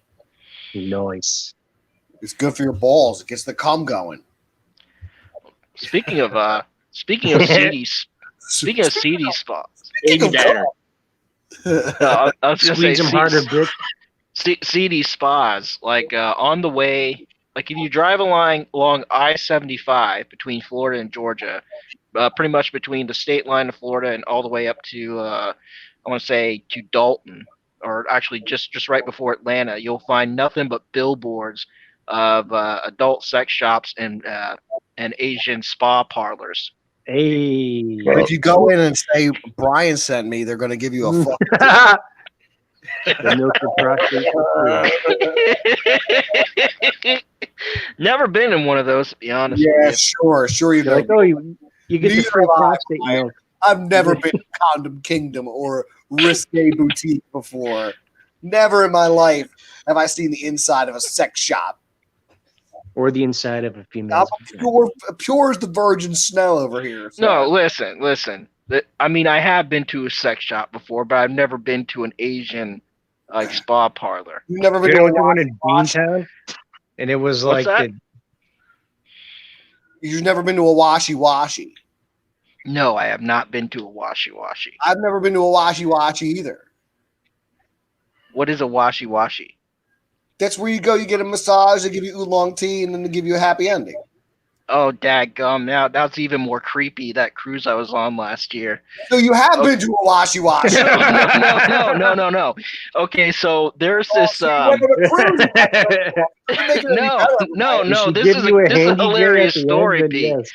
Nice. It's good for your balls. It gets the cum going. Speaking of seedy, speaking of seedy spots, Speaking of Better. I was gonna Squeeze say them harder, bitch. seedy spas. Like on the way, like if you drive along I-75 between Florida and Georgia, pretty much between the state line of Florida and all the way up to I want to say to Dalton, or actually just right before Atlanta, you'll find nothing but billboards of adult sex shops and Asian spa parlors. Hey. And if you go in and say Brian sent me, they're going to give you a fuck. The milk your prostate for free. Never been in one of those, to be honest Yeah, with sure. You You're like, oh, you get the Neither free have I, prostate Brian. milk. I've never been to Condom Kingdom or Risque Boutique before. Never in my life have I seen the inside of a sex shop. Or the inside of a I'm female. pure as the virgin snow over here. you. So. No, listen. I mean, I have been to a sex shop before, but I've never been to an Asian like spa parlor. You've never been You to know, a went to one in wash. Beantown, and it was What's like that? You've never been to a washy. No, I have not been to a washy. I've never been to a washy either. What is a washy? That's where you go. You get a massage. They give you oolong tea, and then they give you a happy ending. Oh, dadgum. Now that's even more creepy. That cruise I was on last year. So you have been to a washy. No. Okay, so there's this. You went on a cruise. No. If This she is gives you a this is a handy J hilarious at the end, story, then Pete. yes.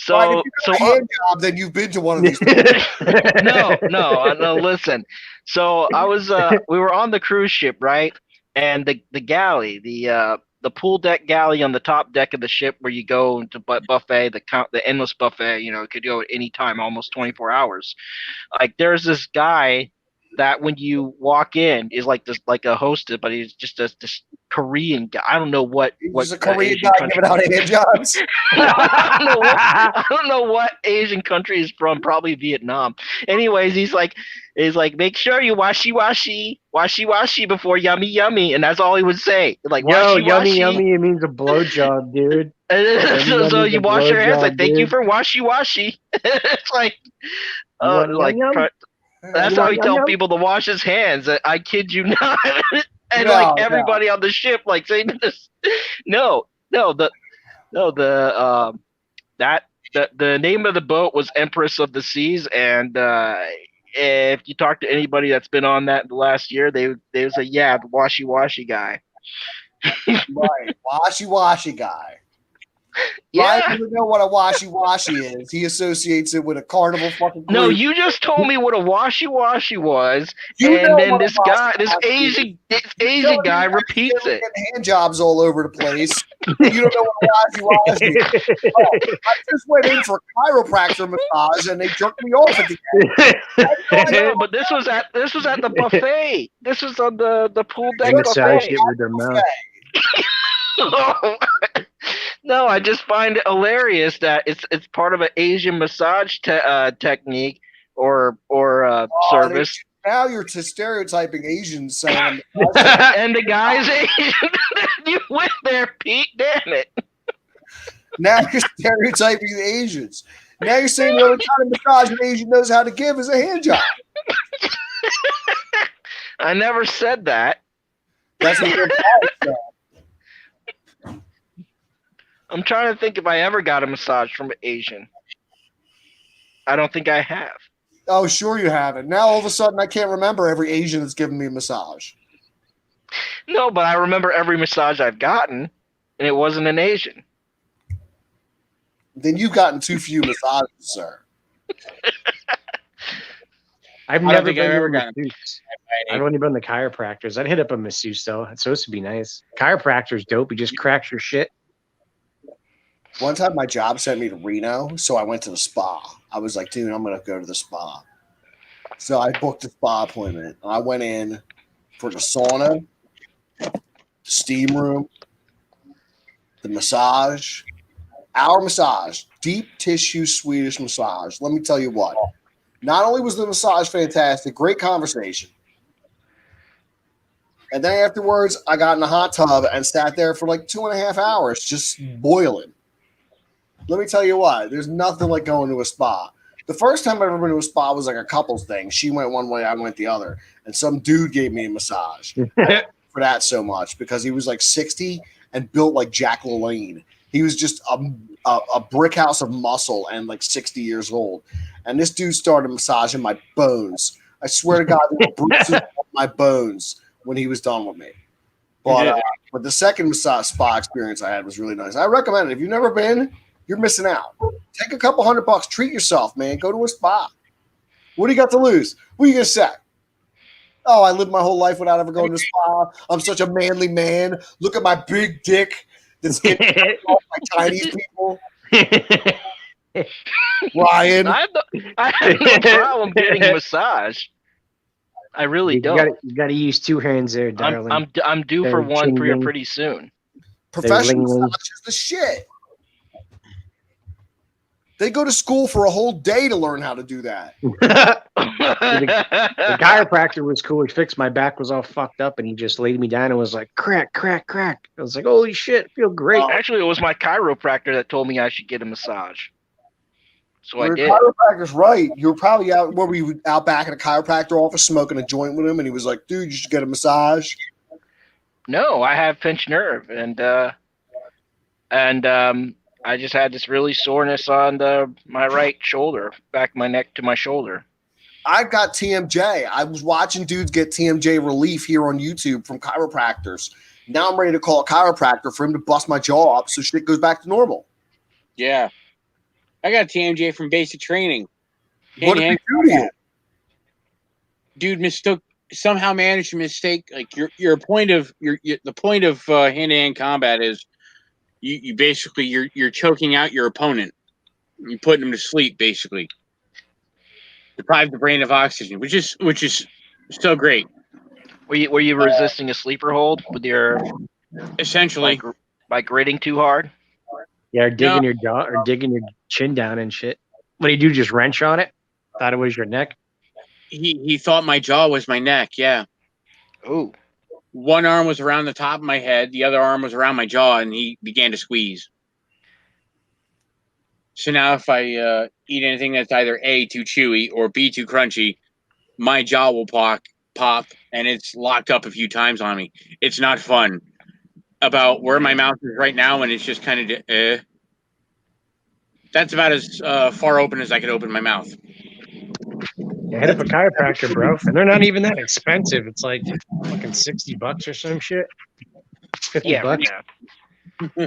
Right, So if you got a hand job, then you've been to one of these. no. Listen. So I was we were on the cruise ship, right? And the galley, the pool deck galley on the top deck of the ship where you go to buffet, the endless buffet, it could go at any time, almost 24 hours. Like there's this guy that when you walk in is like this, like a hosted, but he's just this Korean guy. I don't know what He's a Korean Asian guy country. giving out hand jobs. I don't know what Asian country he's from. Probably Vietnam. Anyways, he's like, make sure you washy before yummy, and that's all he would say. Like, Yo, washy. yummy, it means a blowjob, dude. So you wash your hands. blowjob, Like, thank you dude. for washy. It's like, You want yum? that's You how want he tell yum? people to wash his hands. I kid you not. And No, like everybody on the ship, like saying this. The name of the boat was Empress of the Seas, and if you talk to anybody that's been on that in the last year, they say, yeah, the washy guy. Right, washy guy. Yeah. Ryan doesn't know what a washy is. He associates it with a carnival fucking cruise. No, you just told me what a washy was, You know and then what a this guy, this washy-washy Asian guy repeats it. Hand jobs all over the place. You don't know what a washy is. Oh, I just went in for a chiropractor massage and they jerked me off at the end. No, but this was at the buffet. This was on the pool They deck massage buffet. it with their mouth. No, I just find it hilarious that it's part of an Asian massage technique or service. Now you're stereotyping Asians saying And the guy's Asian. You went there, Pete. Damn it. now you're stereotyping the Asians. Now you're saying the only kind of massage an Asian knows how to give is a hand job. I never said that. That's what you're saying. I'm trying to think if I ever got a massage from an Asian. I don't think I have. Oh, sure you haven't. Now all of a sudden I can't remember every Asian that's given me a massage. No, but I remember every massage I've gotten, and it wasn't an Asian. Then you've gotten too few massages, sir. I've I don't never think been I've to ever a gotten masseuse. I've only been to chiropractors. I'd hit up a masseuse though. It's supposed to be nice. Chiropractor's dope. He just cracks your shit. One time my job sent me to Reno, so I went to the spa. I was like, dude, I'm gonna go to the spa. So I booked a spa appointment. I went in for the sauna, the steam room, the massage, our massage, deep tissue Swedish massage. Let me tell you what. Not only was the massage fantastic, great conversation. And then afterwards, I got in the hot tub and sat there for like 2.5 hours, just boiling. Let me tell you what, there's nothing like going to a spa. The first time I've ever been to a spa was like a couples thing. She went one way, I went the other. And some dude gave me a massage. For that so much because he was like 60 and built like Jack LaLanne. He was just a brick house of muscle and like 60 years old. And this dude started massaging my bones. I swear to God, there were bruises on my bones when he was done with me. But the second massage spa experience I had was really nice. I recommend it. If you've never been, you're missing out. Take a couple $100, treat yourself, man. Go to a spa. What do you got to lose? What are you gonna say? Oh, I lived my whole life without ever going to spa. I'm such a manly man. Look at my big dick that's getting off my Chinese people. Ryan. I have no problem getting a massage. I really don't. You got to use two hands there, darling. I'm due for one pretty soon. Professional massage is the shit. They go to school for a whole day to learn how to do that. The chiropractor was cool. He fixed my back, was all fucked up, and he just laid me down and was like, crack, crack, crack. I was like, holy shit, I feel great. Actually, it was my chiropractor that told me I should get a massage. So I did. Your chiropractor's right. You were probably out. Were we out back in a chiropractor office smoking a joint with him, and he was like, "Dude, you should get a massage." No, I have pinched nerve, and I just had this really soreness on my right shoulder, back of my neck to my shoulder. I got TMJ. I was watching dudes get TMJ relief here on YouTube from chiropractors. Now I'm ready to call a chiropractor for him to bust my jaw up so shit goes back to normal. Yeah. I got TMJ from basic training. What did you do to you? Dude somehow managed to mistake like the point of hand-to-hand combat is you basically you're choking out your opponent. You're putting them to sleep basically. Deprive the brain of oxygen, which is so great. Were you resisting a sleeper hold with your essentially by gritting too hard? Yeah, or digging your jaw or digging your chin down and shit. What do you do? Just wrench on it? Thought it was your neck? He thought my jaw was my neck, yeah. Ooh. One arm was around the top of my head, the other arm was around my jaw, and he began to squeeze. So now if I eat anything that's either A, too chewy, or B, too crunchy, my jaw will pop, and it's locked up a few times on me. It's not fun. About where my mouth is right now, and it's just kind of that's about as far open as I could open my mouth. Yeah, hit up a chiropractor, bro. And they're not even that expensive. It's like fucking $60 or some shit. $50. Yeah.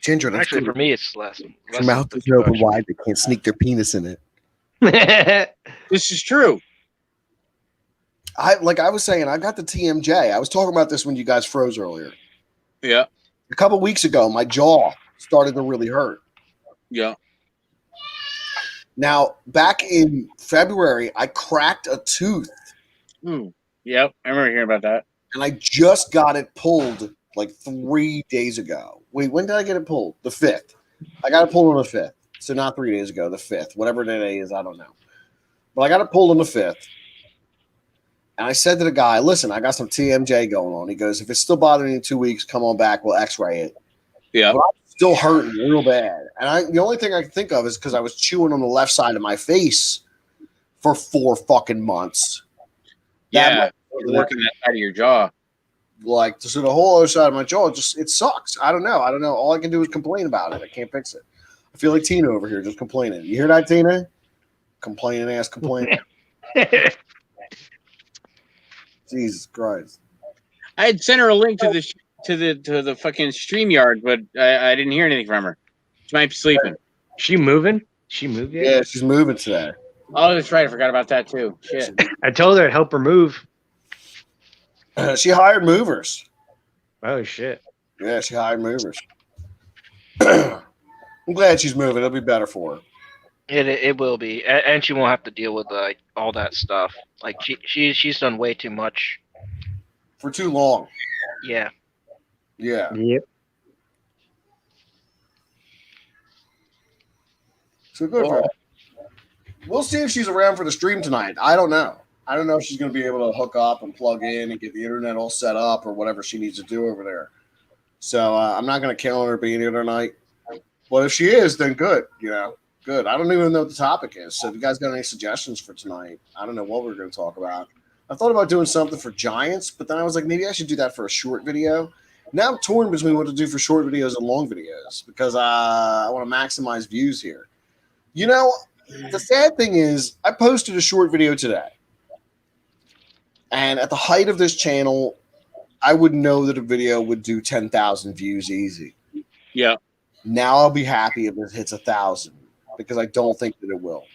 Ginger, that's actually cool. For me it's less. Your mouth is open wide. They can't sneak their penis in it. This is true. I was saying, I got the TMJ. I was talking about this when you guys froze earlier. Yeah. A couple weeks ago, my jaw started to really hurt. Yeah. Now, back in February, I cracked a tooth. Yep, I remember hearing about that. And I just got it pulled like 3 days ago. Wait, when did I get it pulled? The 5th. I got it pulled on the 5th. So not 3 days ago, the 5th. Whatever today is, I don't know. But I got it pulled on the 5th. And I said to the guy, listen, I got some TMJ going on. He goes, if it's still bothering you in 2 weeks, come on back. We'll x-ray it. Yeah. But I'm still hurting real bad. And the only thing I can think of is because I was chewing on the left side of my face for 4 fucking months. Yeah. Working that side of your jaw. Like, so the whole other side of my jaw, it sucks. I don't know. All I can do is complain about it. I can't fix it. I feel like Tina over here just complaining. You hear that, Tina? Complaining ass complaining. Jesus Christ! I had sent her a link to the fucking StreamYard, but I didn't hear anything from her. She might be sleeping. She moving? She moved yet? Yeah, she's moving today. Oh, that's right. I forgot about that too. Shit. I told her I'd help her move. She hired movers. Oh shit! Yeah, she hired movers. I'm glad she's moving. It'll be better for her. It will be, and she won't have to deal with like all that stuff. Like she's done way too much. For too long. Yeah. Yeah. Yep. So good for her. We'll see if she's around for the stream tonight. I don't know. I don't know if she's going to be able to hook up and plug in and get the internet all set up or whatever she needs to do over there. So I'm not going to count on her being here tonight. But if she is, then good. Good. I don't even know what the topic is. So if you guys got any suggestions for tonight, I don't know what we're going to talk about. I thought about doing something for Giants, but then I was like, maybe I should do that for a short video. Now I'm torn between what to do for short videos and long videos because I want to maximize views here. The sad thing is I posted a short video today. And at the height of this channel, I would know that a video would do 10,000 views easy. Yeah. Now I'll be happy if it hits 1,000 because I don't think that it will.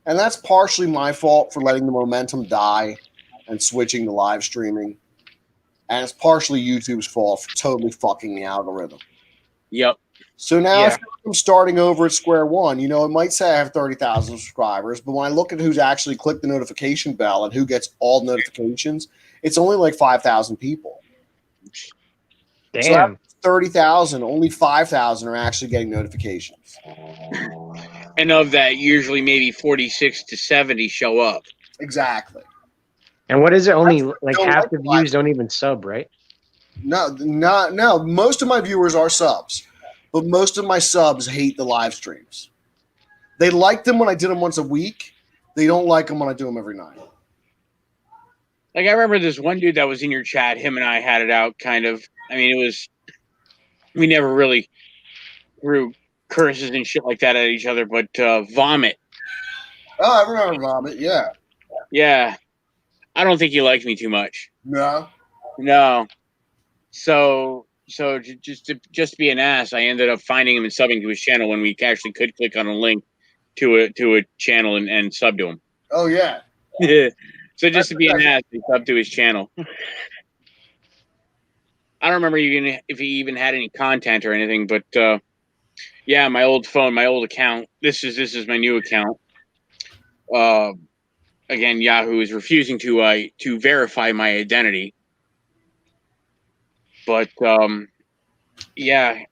And that's partially my fault for letting the momentum die and switching to live streaming. And it's partially YouTube's fault for totally fucking the algorithm. Yep. So now I feel like I'm starting over at square one. It might say I have 30,000 subscribers, but when I look at who's actually clicked the notification bell and who gets all notifications, it's only like 5,000 people. Damn. So out of 30,000, only 5,000 are actually getting notifications. And of that, usually maybe 46 to 70 show up. Exactly. And what is it? Only like don't half like the views don't even sub, right? No. Most of my viewers are subs, but most of my subs hate the live streams. They like them when I did them once a week. They don't like them when I do them every night. Like I remember this one dude that was in your chat. Him and I had it out, kind of. I mean, we never really threw curses and shit like that at each other, but Vomit. Oh, I remember Vomit. Yeah. Yeah. I don't think he liked me too much. No. No. So just to be an ass, I ended up finding him and subbing to his channel when we actually could click on a link to a channel and sub to him. Oh yeah. So just to be an ass, he subbed to his channel. I don't remember if he even had any content or anything, but yeah, my old phone, my old account. This is my new account. Again, Yahoo is refusing to verify my identity. But yeah,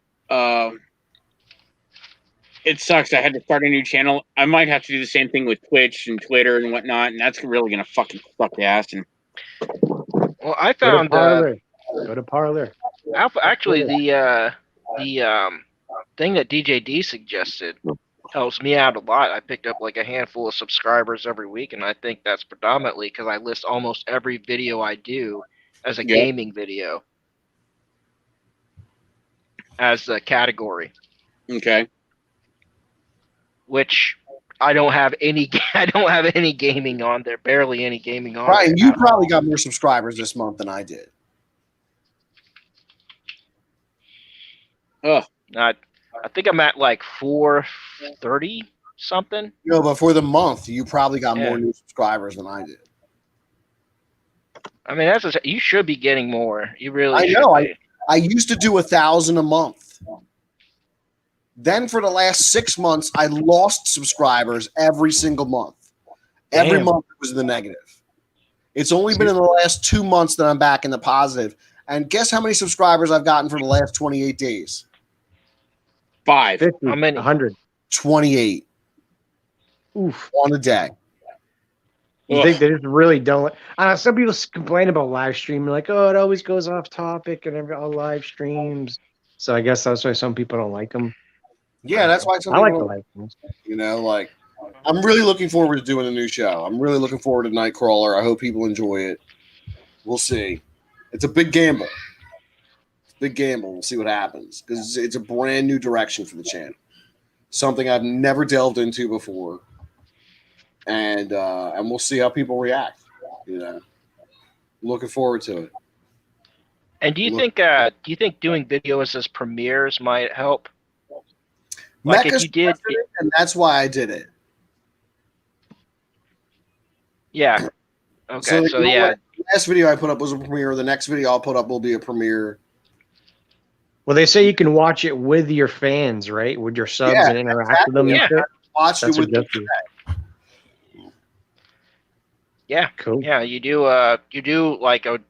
it sucks. I had to start a new channel. I might have to do the same thing with Twitch and Twitter and whatnot, and that's really gonna fucking suck the ass. And Well, I found Go to Parlor. actually the thing that DJD suggested helps me out a lot. I picked up like a handful of subscribers every week, and I think that's predominantly because I list almost every video I do as a gaming video as the category. Okay. Which I don't have any. I don't have any gaming on there. Barely any gaming on. Brian, there you probably got more subscribers this month than I did. Oh, I think I'm at like 430 something. No, but for the month, you probably got more new subscribers than I did. I mean, you should be getting more. You really. I should know. Be. I used to do 1,000 a month. Then for the last 6 months, I lost subscribers every single month. Every month it was in the negative. It's only been in the last 2 months that I'm back in the positive. And guess how many subscribers I've gotten for the last 28 days? 5. 50, How many? 100. 28. Oof. On a day. You think they just really don't? Some people complain about live streaming, like, oh, it always goes off topic and all live streams. So I guess that's why some people don't like them. Yeah, that's why some I like people the live streams. I'm really looking forward to doing a new show. I'm really looking forward to Nightcrawler. I hope people enjoy it. We'll see. It's a big gamble. We'll see what happens because it's a brand new direction for the channel. Something I've never delved into before. And we'll see how people react. Looking forward to it. And do you think doing videos as premieres might help? Like if you did, and that's why I did it. Yeah. Okay. So yeah. The last video I put up was a premiere. The next video I'll put up will be a premiere. Well, they say you can watch it with your fans, right? With your subs Yeah, and interact with them. exactly. And Yeah. shit. Watched That's it what with does you. Yeah. Cool. Yeah, you do like a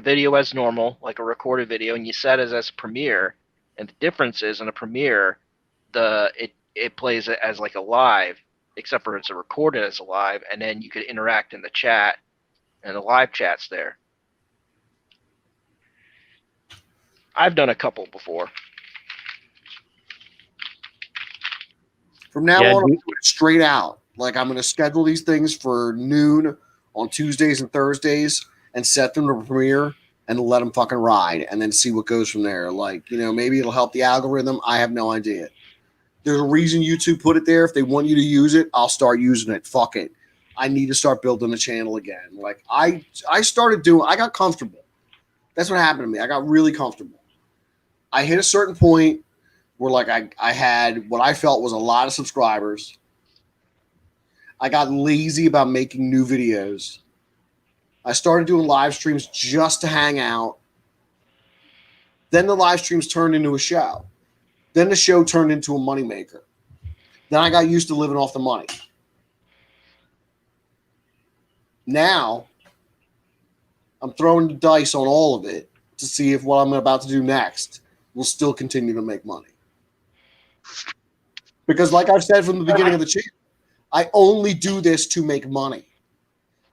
video as normal, like a recorded video, and you set it as Premiere. And the difference is in a Premiere, it plays it as like a live, except for it's recorded as a live, and then you could interact in the chat, and the live chat's there. I've done a couple before. From now Yeah, on, I'm dude. doing it straight out. Like I'm going to schedule these things for noon on Tuesdays and Thursdays and set them to premiere and let them fucking ride and then see what goes from there. Like, you know, maybe it'll help the algorithm. I have no idea. There's a reason YouTube put it there. If they want you to use it, I'll start using it. Fuck it. I need to start building a channel again. Like I got comfortable. That's what happened to me. I got really comfortable. I hit a certain point where like I had what I felt was a lot of subscribers. I got lazy about making new videos. I started doing live streams just to hang out. Then the live streams turned into a show. Then the show turned into a moneymaker. Then I got used to living off the money. Now I'm throwing the dice on all of it to see if what I'm about to do next will still continue to make money. Because like I've said from the beginning of the channel, I only do this to make money.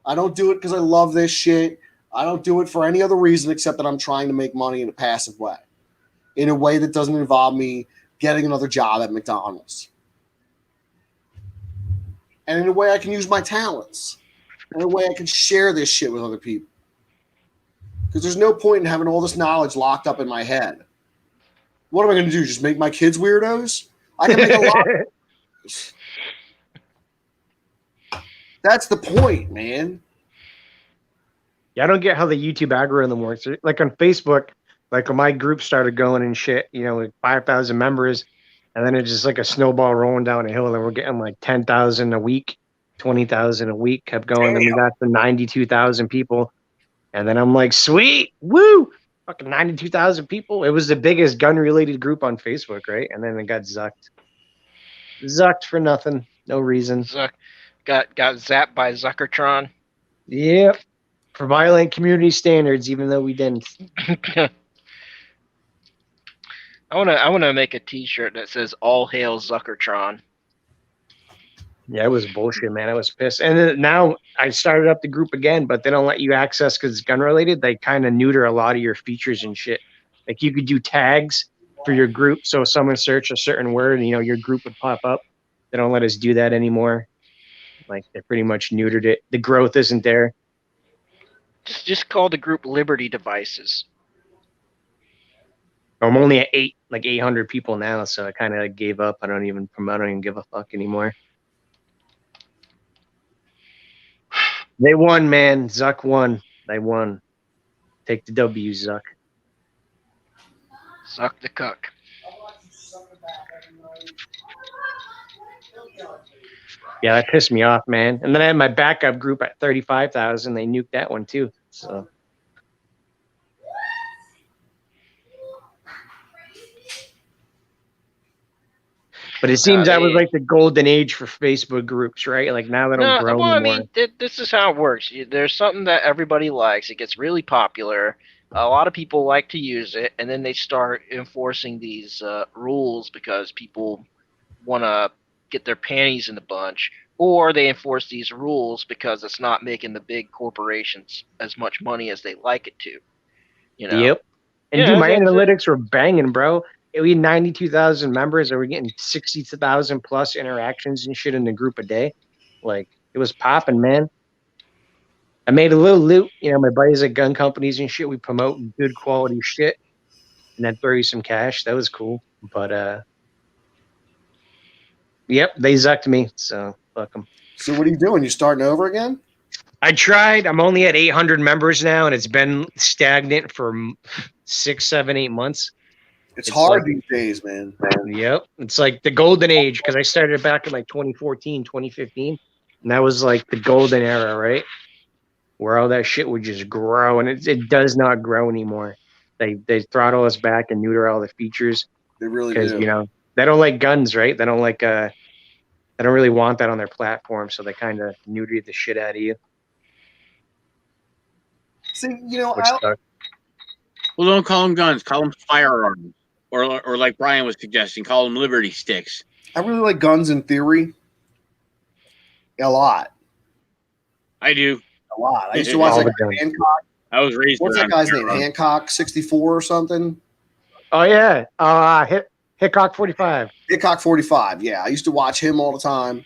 I don't do it because I love this shit. I don't do it for any other reason except that I'm trying to make money in a passive way, in a way that doesn't involve me getting another job at McDonald's. And in a way I can use my talents. In a way I can share this shit with other people. Because there's no point in having all this knowledge locked up in my head. What am I going to do? Just make my kids weirdos? I can make a lot of those. That's the point, man. Yeah, I don't get how the YouTube algorithm works. Like on Facebook, like when my group started going and shit, you know, like 5,000 members, and then it's just like a snowball rolling down a hill, and we're getting like 10,000 a week, 20,000 a week, kept going. Then we got to 92,000 people, and then I'm like, sweet, woo, fucking 92,000 people. It was the biggest gun-related group on Facebook, right? And then it got zucked for nothing, no reason. Got zapped by Zuckertron. Yep. For violating community standards, even though we didn't. I wanna make a T-shirt that says "All Hail Zuckertron." Yeah, it was bullshit, man. I was pissed. And then now I started up the group again, but they don't let you access because it's gun related. They kind of neuter a lot of your features and shit. Like you could do tags for your group, so if someone search a certain word, you know, your group would pop up. They don't let us do that anymore. Like they pretty much neutered it. The growth isn't there. Just call the group Liberty Devices. I'm only at 800 people now, so I kind of gave up. I don't even give a fuck anymore. They won, man. Zuck won. They won. Take the W, Zuck. Zuck the cuck. Yeah, that pissed me off, man. And then I had my backup group at 35,000. They nuked that one too. So. But it seems that was like the golden age for Facebook groups, right? Like now they don't grow anymore. I mean, this is how it works. There's something that everybody likes. It gets really popular. A lot of people like to use it, and then they start enforcing these rules because people want to get their panties in a bunch, or they enforce these rules because it's not making the big corporations as much money as they like it to. You know? Yep. And dude, my analytics were banging, bro. We had 92,000 members, and we're getting 60,000 plus interactions and shit in the group a day. Like it was popping, man. I made a little loot. You know, my buddies at gun companies and shit. We promote good quality shit, and then throw you some cash. That was cool. But yep, they zucked me. So fuck them. So what are you doing? You starting over again? I tried. I'm only at 800 members now, and it's been stagnant for 6, 7, 8 months. It's hard these days, man. Yep. It's like the golden age because I started back in like 2014, 2015. And that was like the golden era, right? Where all that shit would just grow, and it does not grow anymore. They throttle us back and neuter all the features They really because do. they don't like guns, right? They don't like they don't really want that on their platform, so they kind of neuter the shit out of you. See, Which sucks. Well, don't call them guns. Call them firearms, or like Brian was suggesting, call them Liberty sticks. I really like guns in theory. A lot. I do. A lot. I used to watch All that the guy guns. Hancock. I was raised. What's that around guy's name? firearms. Hancock 64 or something? Oh yeah, Hickok 45. Hickok 45. Yeah, I used to watch him all the time.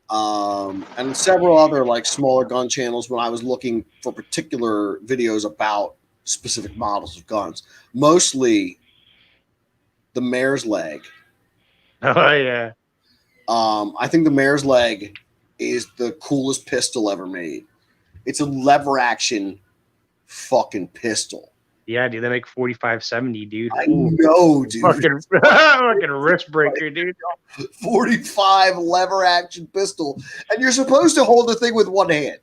And several other like smaller gun channels when I was looking for particular videos about specific models of guns. Mostly the mare's leg. Oh yeah. I think the mare's leg is the coolest pistol ever made. It's a lever action fucking pistol. Yeah, dude, they make 4570, dude. I Ooh, know, dude. fucking wrist breaker, dude. 45 lever action pistol, and you're supposed to hold the thing with one hand.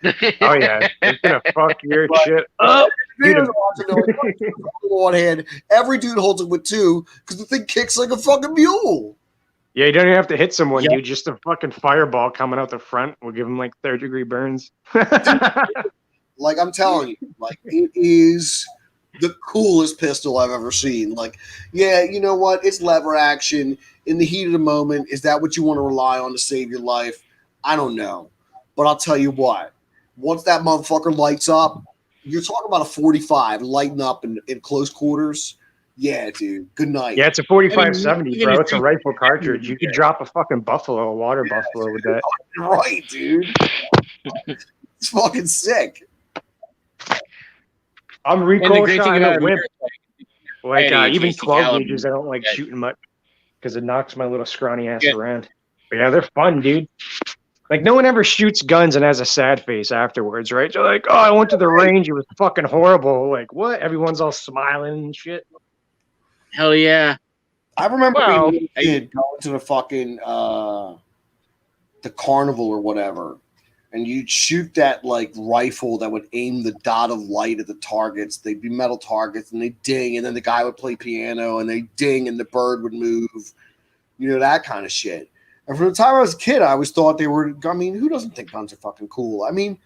Oh yeah, it's gonna fuck your shit up. Dude, Videos are watching, they're like, "Hold it with one hand." Every dude holds it with two because the thing kicks like a fucking mule. yeah, you don't even have to hit someone, Yep. dude. Just a fucking fireball coming out the front will give them like 3rd-degree burns. Like I'm telling you, like it is the coolest pistol I've ever seen. Like, yeah, you know what? It's lever action in the heat of the moment. Is that what you want to rely on to save your life? I don't know, but I'll tell you what. Once that motherfucker lights up, you're talking about a 45 lighting up in close quarters. Yeah, dude. Good night. Yeah, it's a 4570, even bro. if It's a you- rifle cartridge. You could drop a fucking buffalo, a water buffalo with that. Right, dude. It's fucking sick. I'm And the recoil great shot thing in about a it, whip. Like Any even case, the 12 caliber- gauges, I don't like shooting much because it knocks my little scrawny ass Yeah. around. But yeah, they're fun, dude. Like no one ever shoots guns and has a sad face afterwards, right? They're like, "Oh, I went to the range. It was fucking horrible." Like what? Everyone's all smiling and shit. Hell yeah. I remember Well, being a kid going to the fucking the carnival or whatever, and you'd shoot that like rifle that would aim the dot of light at the targets. They'd be metal targets, and they ding, and then the guy would play piano, and they ding, and the bird would move. You know, that kind of shit. And from the time I was a kid, I always thought they were. I mean, who doesn't think guns are fucking cool? I mean,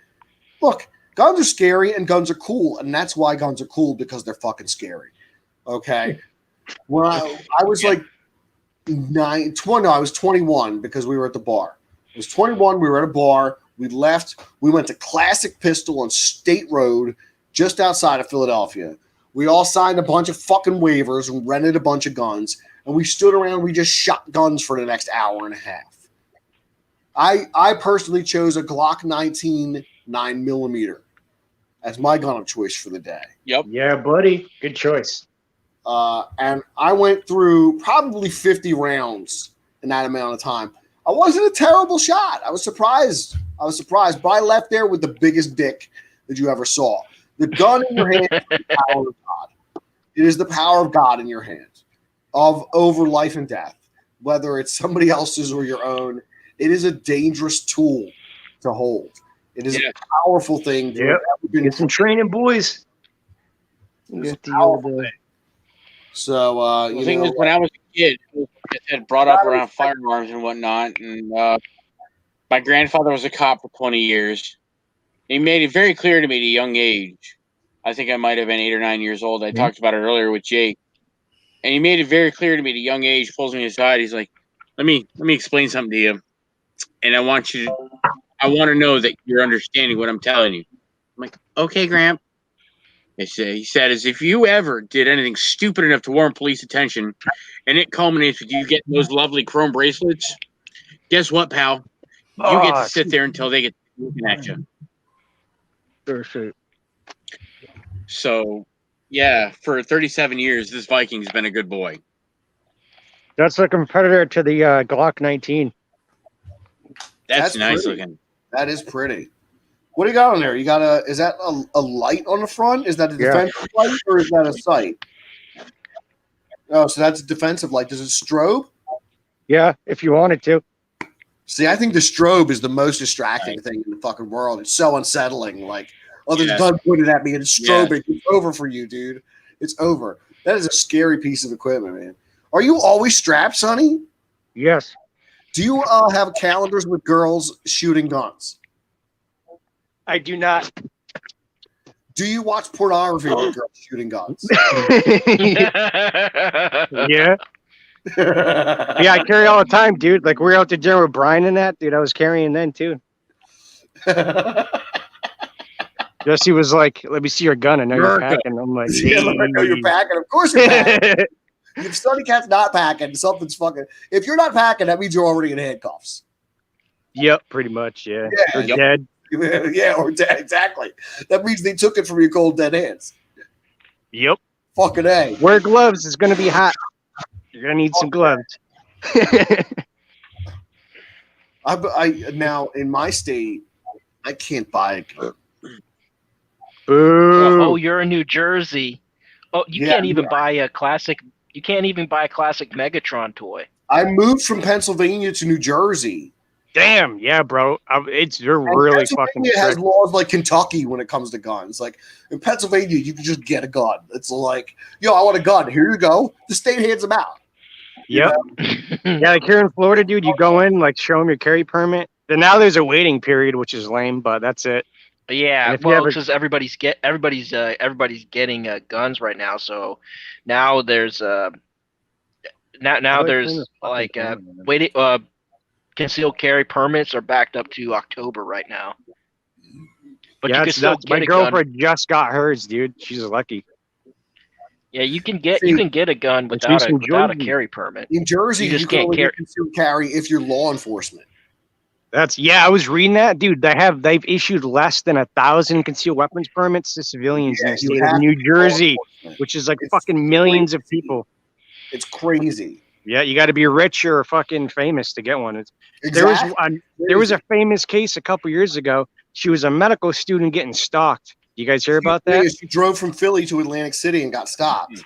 look, guns are scary and guns are cool, and that's why guns are cool because they're fucking scary. Okay. When I was like 20, I was 21 because we were at the bar. I was 21. We were at a bar. We left. We went to Classic Pistol on State Road, just outside of Philadelphia. We all signed a bunch of fucking waivers and rented a bunch of guns, and we stood around. We just shot guns for the next hour and a half. I personally chose a Glock 19 9mm as my gun of choice for the day. Yep. Yeah, buddy. Good choice. And I went through probably 50 rounds in that amount of time. I wasn't a terrible shot. I was surprised. But I left there with the biggest dick that you ever saw. The gun in your hand is the power of God. It is the power of God in your hand over life and death, whether it's somebody else's or your own. It is a dangerous tool to hold. It is a powerful thing. Yep. Get some training, boys. Get the old, So, The you thing know, is, when I was a kid, I had brought up around firearms and whatnot, and my grandfather was a cop for 20 years. He made it very clear to me at a young age. I think I might have been 8 or 9 years old. I talked about it earlier with Jake, and he made it very clear to me at a young age. Pulls me aside. He's like, "Let me explain something to you, and I want to know that you're understanding what I'm telling you." I'm like, "Okay, Gramp." He said, "As if you ever did anything stupid enough to warrant police attention, and it culminates with you getting those lovely chrome bracelets, guess what, pal? You get to sit there until they get looking at you." So, yeah, for 37 years, this Viking's been a good boy. That's a competitor to the Glock 19. That's nice pretty. looking. That is pretty. What do you got on there? You got is that a light on the front? Is that a defensive light or is that a sight? Oh, so that's a defensive light. Does it strobe? Yeah, if you wanted to. See, I think the strobe is the most distracting thing in the fucking world. It's so unsettling. Like, Oh, there's a gun pointed at me and it's strobing. It's over for you, dude. It's over. That is a scary piece of equipment, man. Are you always strapped, Sonny? Yes. Do you have calendars with girls shooting guns? I do not. Do you watch pornography with girls shooting guns? Yeah. Yeah, I carry all the time, dude. Like, we were out to dinner with Brian and that, dude. I was carrying then, too. Jesse was like, let me see your gun. I know you're packing. I'm like, yeah, look, I know you're packing. Of course you're packing. If Sonny Cat's not packing, something's fucking. If you're not packing, that means you're already in handcuffs. Yep, pretty much, yeah. Or Yep. dead. Yeah, or dead, exactly. That means they took it from your cold, dead hands. Yep. Fucking A. Wear gloves. It's going to be hot. You're going to need some gloves. I now, in my state, I can't buy a gun. Boo. Oh, you're in New Jersey. Oh, you can't even buy a classic. You can't even buy a classic Megatron toy. I moved from Pennsylvania to New Jersey. Damn, yeah, bro. They're really fucking Pennsylvania has strict. laws like Kentucky when it comes to guns. Like in Pennsylvania, you can just get a gun. It's like, yo, I want a gun. Here you go. The state hands them out. Yep. Yeah, like here in Florida, dude, you go in, like, show them your carry permit. Then now there's a waiting period, which is lame, but that's it. Yeah, well, because everybody's getting guns right now, so now there's there's like waiting concealed carry permits are backed up to October right now. But yeah, you can still get my a girlfriend gun. just got hers, dude. She's lucky. Yeah, you can get a gun without a carry permit. In Jersey, you just you can can't only carry. get concealed carry if you're law enforcement. I was reading that, dude. They've issued less than 1,000 concealed weapons permits to civilians in the state of New Jersey, which is like fucking millions of people. It's crazy. Yeah, you got to be rich or fucking famous to get one. There was a famous case a couple years ago. She was a medical student getting stalked. You guys hear about that? She drove from Philly to Atlantic City and got stopped,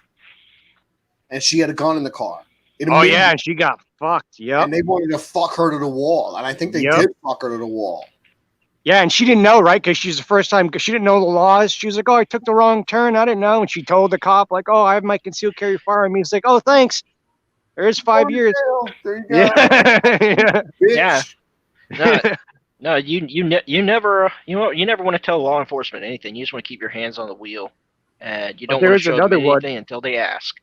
and she had a gun in the car. Yeah, and she got fucked. Yep. And they wanted to fuck her to the wall, and I think they did fuck her to the wall. Yeah, and she didn't know, right? Because she's the first time, because she didn't know the laws. She was like, "Oh, I took the wrong turn. I didn't know." And she told the cop, like, "Oh, I have my concealed carry firearm." He's like, "Oh, thanks. There's 5 years." There you go. Yeah. No, you never want to tell law enforcement anything. You just want to keep your hands on the wheel, and you don't want to show them anything until they ask.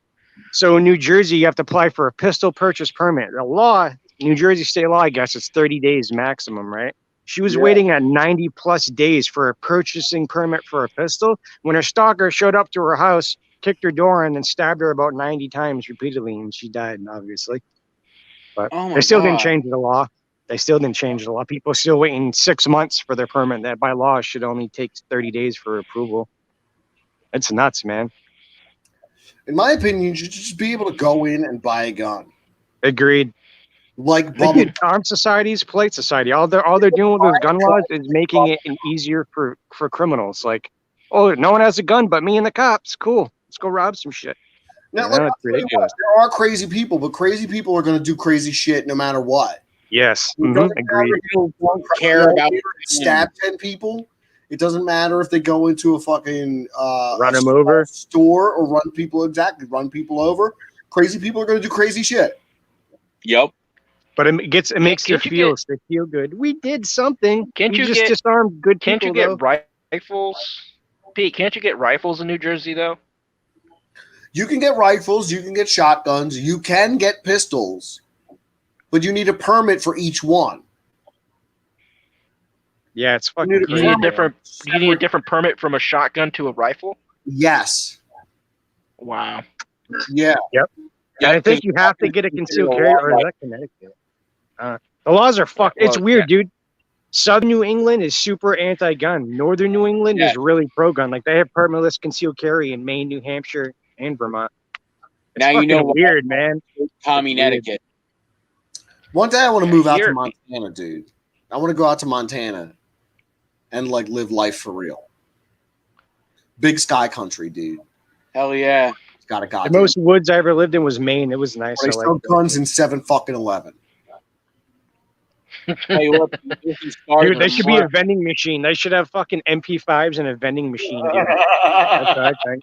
So in New Jersey, you have to apply for a pistol purchase permit. The law, New Jersey state law, I guess it's 30 days maximum, right? She was waiting at 90 plus days for a purchasing permit for a pistol when her stalker showed up to her house, kicked her door in, and stabbed her about 90 times repeatedly, and she died, obviously. But they still didn't change the law. People are still waiting 6 months for their permit that by law should only take 30 days for approval. It's nuts, man. In my opinion, you should just be able to go in and buy a gun. Agreed. Like armed societies, polite society. All they're doing with those gun laws is making it easier for criminals. Like, oh, no one has a gun but me and the cops. Cool. Let's go rob some shit. Now, it's ridiculous. There are crazy people, but crazy people are going to do crazy shit no matter what. Yes. Agreed. Don't care about stab 10 people. It doesn't matter if they go into a fucking run them over store or run people over. Crazy people are going to do crazy shit. Yep. But it makes they feel good. We did something. We just disarmed good people. Can't you get rifles? Pete, can't you get rifles in New Jersey though? You can get rifles. You can get shotguns. You can get pistols, but you need a permit for each one. Yeah, it's fucking. You need a different permit from a shotgun to a rifle. Yes. Wow. Yeah. Yep. Yeah, I think you have to get a concealed carry, or is that Connecticut? The laws are fucked. It's weird, dude. Southern New England is super anti-gun. Northern New England is really pro-gun. Like they have permitless concealed carry in Maine, New Hampshire, and Vermont. It's now you know weird, man. Tommy etiquette. One day I want to move out to Montana, dude. I want to go out to Montana and like live life for real. Big sky country, dude. Hell yeah. Got a goddamn. The most woods I ever lived in was Maine. It was nice. They sell guns in 7-11. Tell you what, if you start Dude, they should be a tomorrow- vending machine. They should have fucking MP5s and a vending machine, dude. That's what I think.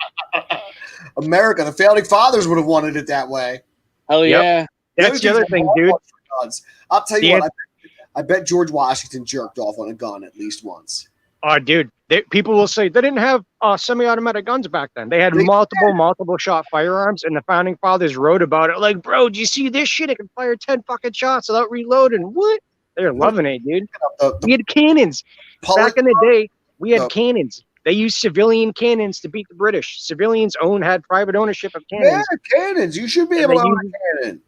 America, the founding fathers would have wanted it that way. Hell Yep. yeah. That's the other thing, dude. Guns. I'll tell you The what. I bet George Washington jerked off on a gun at least once. Oh, dude, people will say they didn't have semi-automatic guns back then. They had multiple shot firearms, and the founding fathers wrote about it. Like, bro, do you see this shit? It can fire 10 fucking shots without reloading. What? They're loving it, dude. We had cannons. Back in the day, we had cannons. They used civilian cannons to beat the British. Civilians had private ownership of cannons. Yeah, cannons. You should be able to own a cannon.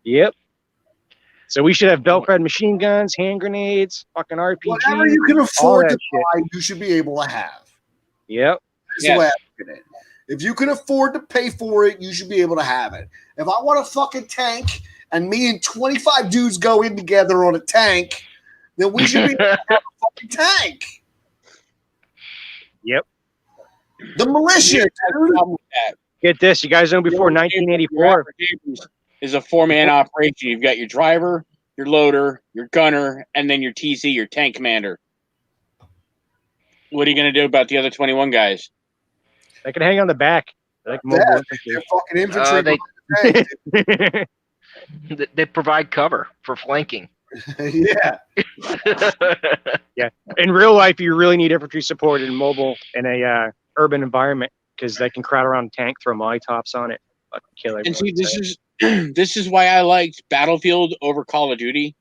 Yep. So we should have belt-fed machine guns, hand grenades, fucking RPGs. Whatever you can afford to buy, you should be able to have. Yep. That's the way I look at it. If you can afford to pay for it, you should be able to have it. If I want a fucking tank and me and 25 dudes go in together on a tank, then we should be able to have a fucking tank. Yep. The militia, dude. Get this. You guys know before 1984. Is a 4-man operation. You've got your driver, your loader, your gunner, and then your TC, your tank commander. What are you going to do about the other 21 guys? They can hang on the back. They're like mobile infantry. They're fucking infantry. They provide cover for flanking. Yeah. Yeah. In real life, you really need infantry support in mobile in a urban environment because they can crowd around a tank, throw Molotovs on it, kill everyone. And see, this is why I liked Battlefield over Call of Duty,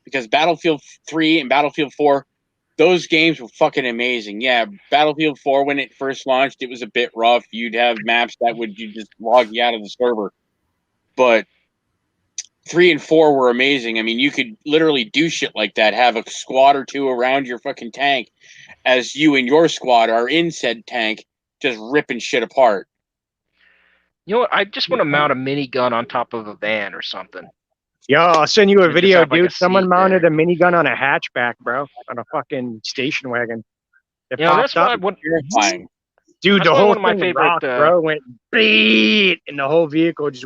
because Battlefield 3 and Battlefield 4, those games were fucking amazing. Yeah, Battlefield 4, when it first launched, it was a bit rough. You'd have maps that would just log you out of the server. But 3 and 4 were amazing. I mean, you could literally do shit like that, have a squad or two around your fucking tank as you and your squad are in said tank just ripping shit apart. You know what? I just want to mount a minigun on top of a van or something. Yo, I'll send you a video, have, like, dude. a Someone seat mounted a minigun on a hatchback, bro, on a fucking station wagon. It that's popped why up. Terrifying. Dude, That's the why whole one of my thing favorite, rocked, bro. Went beat, and the whole vehicle just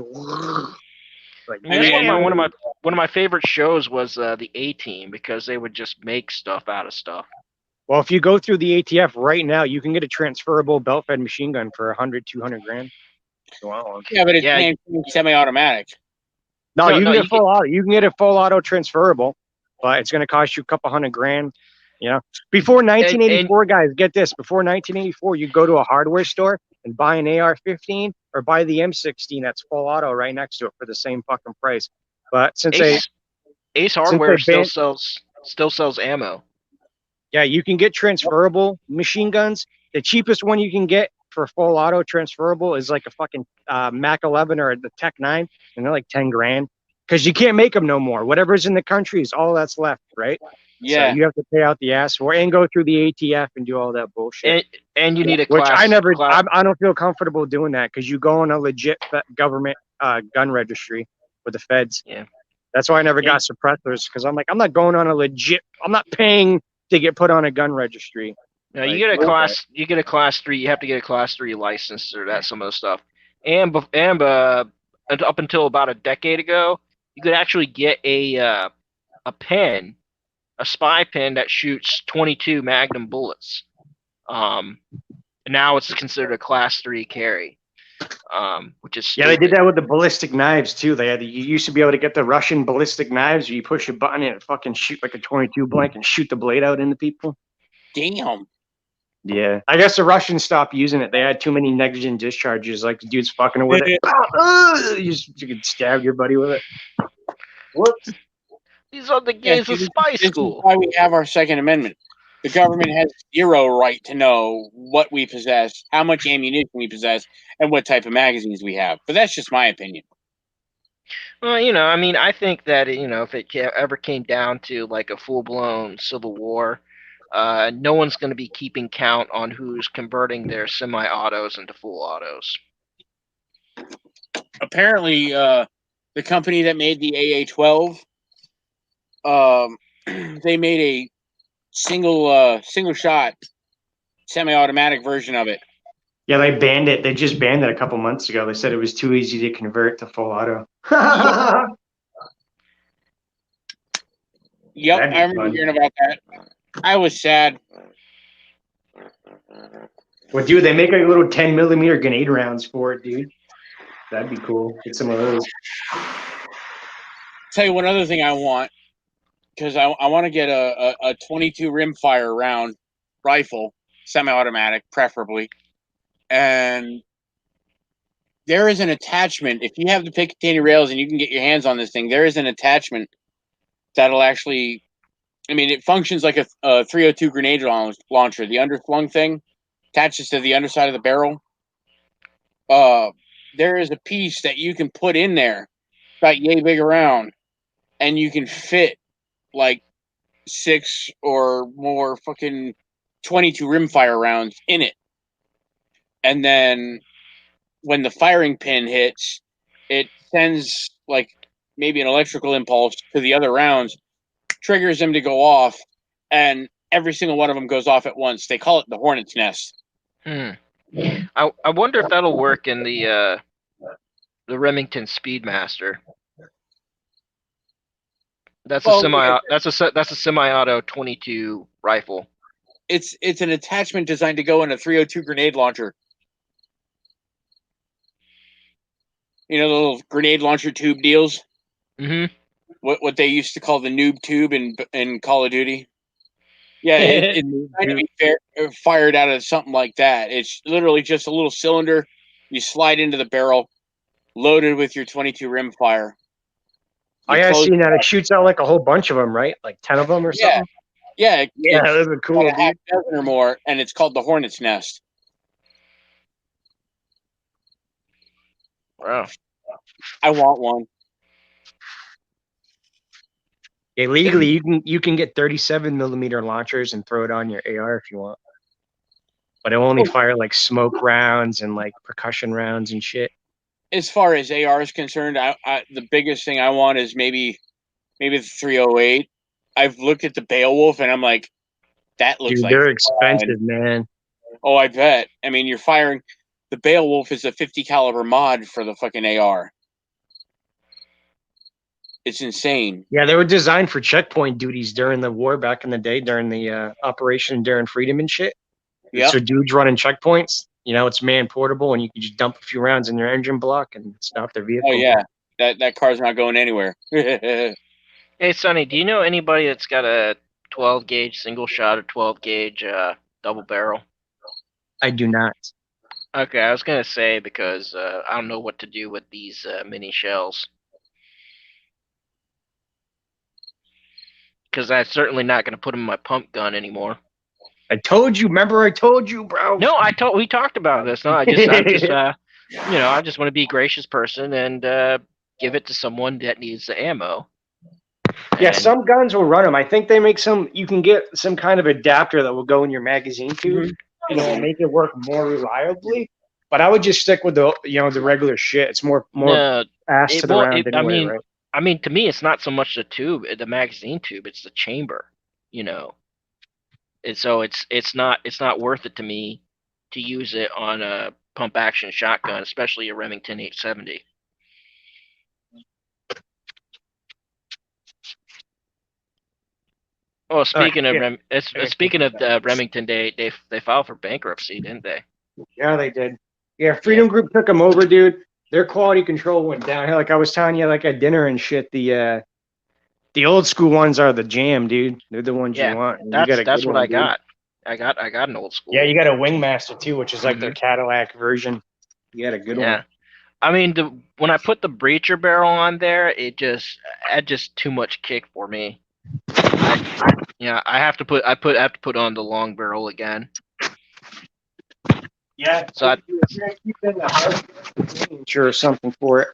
like. That's why one of my favorite shows was the A-Team, because they would just make stuff out of stuff. Well, if you go through the ATF right now, you can get a transferable belt-fed machine gun for 100, 200 grand. Wow. Yeah, but it's semi-automatic. No, you can you get full auto. You can get a full auto transferable, but it's going to cost you a couple $100 grand. You know, before 1984, guys, get this. Before 1984, you go to a hardware store and buy an AR-15 or buy the M16 that's full auto right next to it for the same fucking price. But since Ace Hardware still sells ammo. Yeah, you can get transferable machine guns. The cheapest one you can get for full auto transferable is like a fucking Mac 11 or the Tech 9, and they're like 10 grand because you can't make them no more. Whatever's in the country is all that's left, right? Yeah. So you have to pay out the ass for it and go through the ATF and do all that bullshit. And you need a which class. I don't feel comfortable doing that because you go on a legit government gun registry with the feds. Yeah. That's why I never got suppressors because I'm like, I'm not going on a legit. I'm not paying to get put on a gun registry. No, you get a class. You get a class 3. You have to get a class 3 license or that some of the stuff. And up until about a decade ago, you could actually get a pen, a spy pen that shoots 22 Magnum bullets. And now it's considered a class 3 carry, which is stupid. Yeah, they did that with the ballistic knives too. You used to be able to get the Russian ballistic knives where you push a button and it fucking shoot like a 22 blank and shoot the blade out into people. Damn. Yeah, I guess the Russians stopped using it. They had too many negligent discharges. Like the dude's fucking with it. You could stab your buddy with it. Whoops. These are the gays of spy school. This is why we have our Second Amendment. The government has zero right to know what we possess, how much ammunition we possess, and what type of magazines we have. But that's just my opinion. Well, I mean, I think that, if it ever came down to like a full-blown civil war, no one's going to be keeping count on who's converting their semi-autos into full autos. Apparently, the company that made the AA-12, they made a single shot semi-automatic version of it. Yeah, they banned it. They just banned it a couple months ago. They said it was too easy to convert to full auto. Yep, That'd be I remember fun. hearing about that. I was sad. Well, dude, they make like little 10 millimeter grenade rounds for it, dude. That'd be cool. Get some of those. Tell you one other thing I want, because I want to get a 22 rimfire round rifle, semi-automatic, preferably. And there is an attachment. If you have the Picatinny rails and you can get your hands on this thing, there is an attachment that'll actually. I mean, it functions like a 302 grenade launcher. The underslung thing attaches to the underside of the barrel. There is a piece that you can put in there, about yay big around, and you can fit like 6 or more fucking 22 rimfire rounds in it. And then when the firing pin hits, it sends like maybe an electrical impulse to the other rounds, triggers them to go off, and every single one of them goes off at once. They call it the Hornet's Nest. I wonder if that'll work in the Remington Speedmaster. That's a semi-auto 22 rifle. It's an attachment designed to go in a 302 grenade launcher. You know the little grenade launcher tube deals? Mm-hmm. What they used to call the noob tube in Call of Duty? Yeah, it's trying to be fired out of something like that. It's literally just a little cylinder. You slide into the barrel, loaded with your 22 rimfire. I have seen that. It shoots out like a whole bunch of them, right? Like 10 of them or something? Yeah, Yeah, those are cool, a half dude. dozen or more, and it's called the Hornet's Nest. Wow. I want one. Yeah, legally, you can get 37 millimeter launchers and throw it on your AR if you want. But it'll only fire like smoke rounds and like percussion rounds and shit. As far as AR is concerned, the biggest thing I want is maybe the 308. I've looked at the Beowulf and I'm like, that looks Dude, like they're expensive, man. Oh, I bet. I mean, you're firing. The Beowulf is a 50 caliber mod for the fucking AR. It's insane. Yeah, they were designed for checkpoint duties during the war back in the day, during the Operation Enduring Freedom and shit. Yeah. So dudes running checkpoints, you know, it's man portable, and you can just dump a few rounds in your engine block and stop their vehicle. Oh yeah, that car's not going anywhere. Hey, Sonny, do you know anybody that's got a 12 gauge single shot or 12 gauge double barrel? I do not. Okay, I was gonna say because I don't know what to do with these mini shells. Because I'm certainly not gonna put them in my pump gun anymore. I told you. Remember, I told you, bro. No, we talked about this. No, I'm just I just want to be a gracious person and give it to someone that needs the ammo. Yeah, some guns will run them. I think they make some. You can get some kind of adapter that will go in your magazine tube, and it'll make it work more reliably. But I would just stick with the regular shit. It's more ass to the round anyway, right? I mean, to me, it's not so much the tube, the magazine tube. It's the chamber, you know. And so it's not worth it to me to use it on a pump action shotgun, especially a Remington 870. Oh, speaking of Remington, they filed for bankruptcy, didn't they? Yeah, they did. Yeah, Freedom Group took them over, dude. Their quality control went downhill. Like I was telling you, like at dinner and shit. The old school ones are the jam, dude. They're the ones you want. That's what I got. I got an old school. Yeah, you got a Wingmaster too, which is like their Cadillac version. You got a good one. I mean, when I put the breacher barrel on there, it just too much kick for me. I have to put on the long barrel again. Yeah, so you're gonna keep in the house or something for it.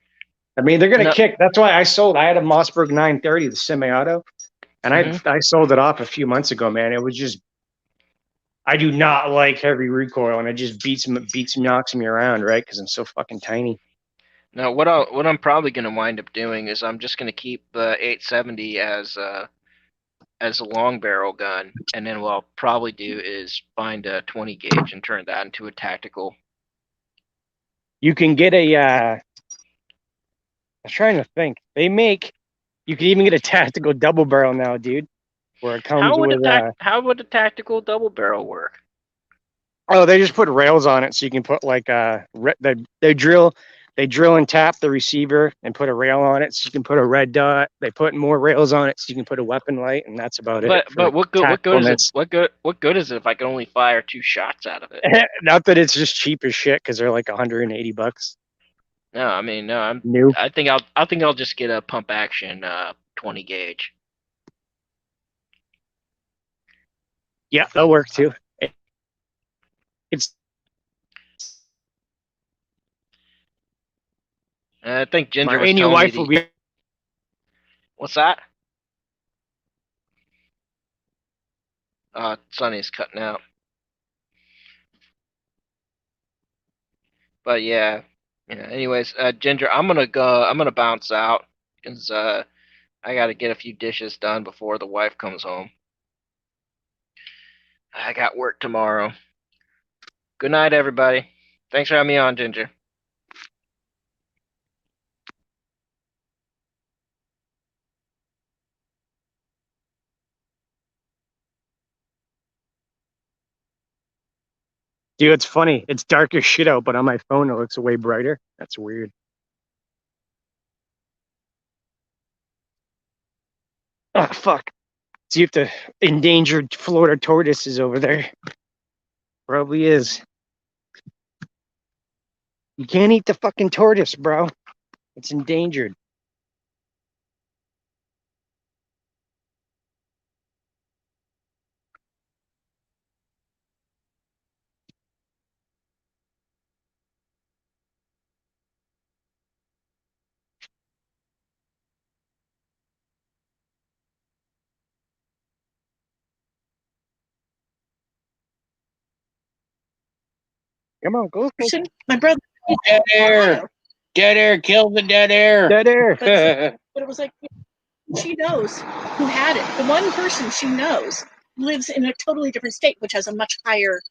I mean, they're gonna kick. That's why I sold. I had a Mossberg 930, the semi-auto, and I sold it off a few months ago. Man, it was just. I do not like heavy recoil, and it just knocks me around, right? Because I'm so fucking tiny. Now, what I'm probably gonna wind up doing is I'm just gonna keep the 870 as a long barrel gun, and then what I'll probably do is find a 20 gauge and turn that into a tactical. You can get I was trying to think. You can even get a tactical double barrel now, dude. where it comes with. How would the tactical double barrel work? Oh, they just put rails on it, so you can put like they drill and tap the receiver and put a rail on it, so you can put a red dot. They put more rails on it, so you can put a weapon light, and that's about it. But what good is it? What good is it if I can only fire 2 shots out of it? Not that it's just cheap as shit because they're like $180. No, I mean no. New. I think I'll just get a pump action 20 gauge. Yeah, that'll work too. It's. I think Ginger was And your telling wife me. will be. What's that? Sonny's cutting out. But yeah. Anyways, Ginger, I'm gonna go. I'm gonna bounce out because I gotta get a few dishes done before the wife comes home. I got work tomorrow. Good night, everybody. Thanks for having me on, Ginger. Dude, it's funny. It's dark as shit out, but on my phone it looks way brighter. That's weird. Oh fuck. See if the endangered Florida tortoise is over there. Probably is. You can't eat the fucking tortoise, bro. It's endangered. Come on, go. My brother. Dead air. Dead air. Kill the dead air. Dead air. But it was like, she knows who had it. The one person she knows lives in a totally different state, which has a much higher,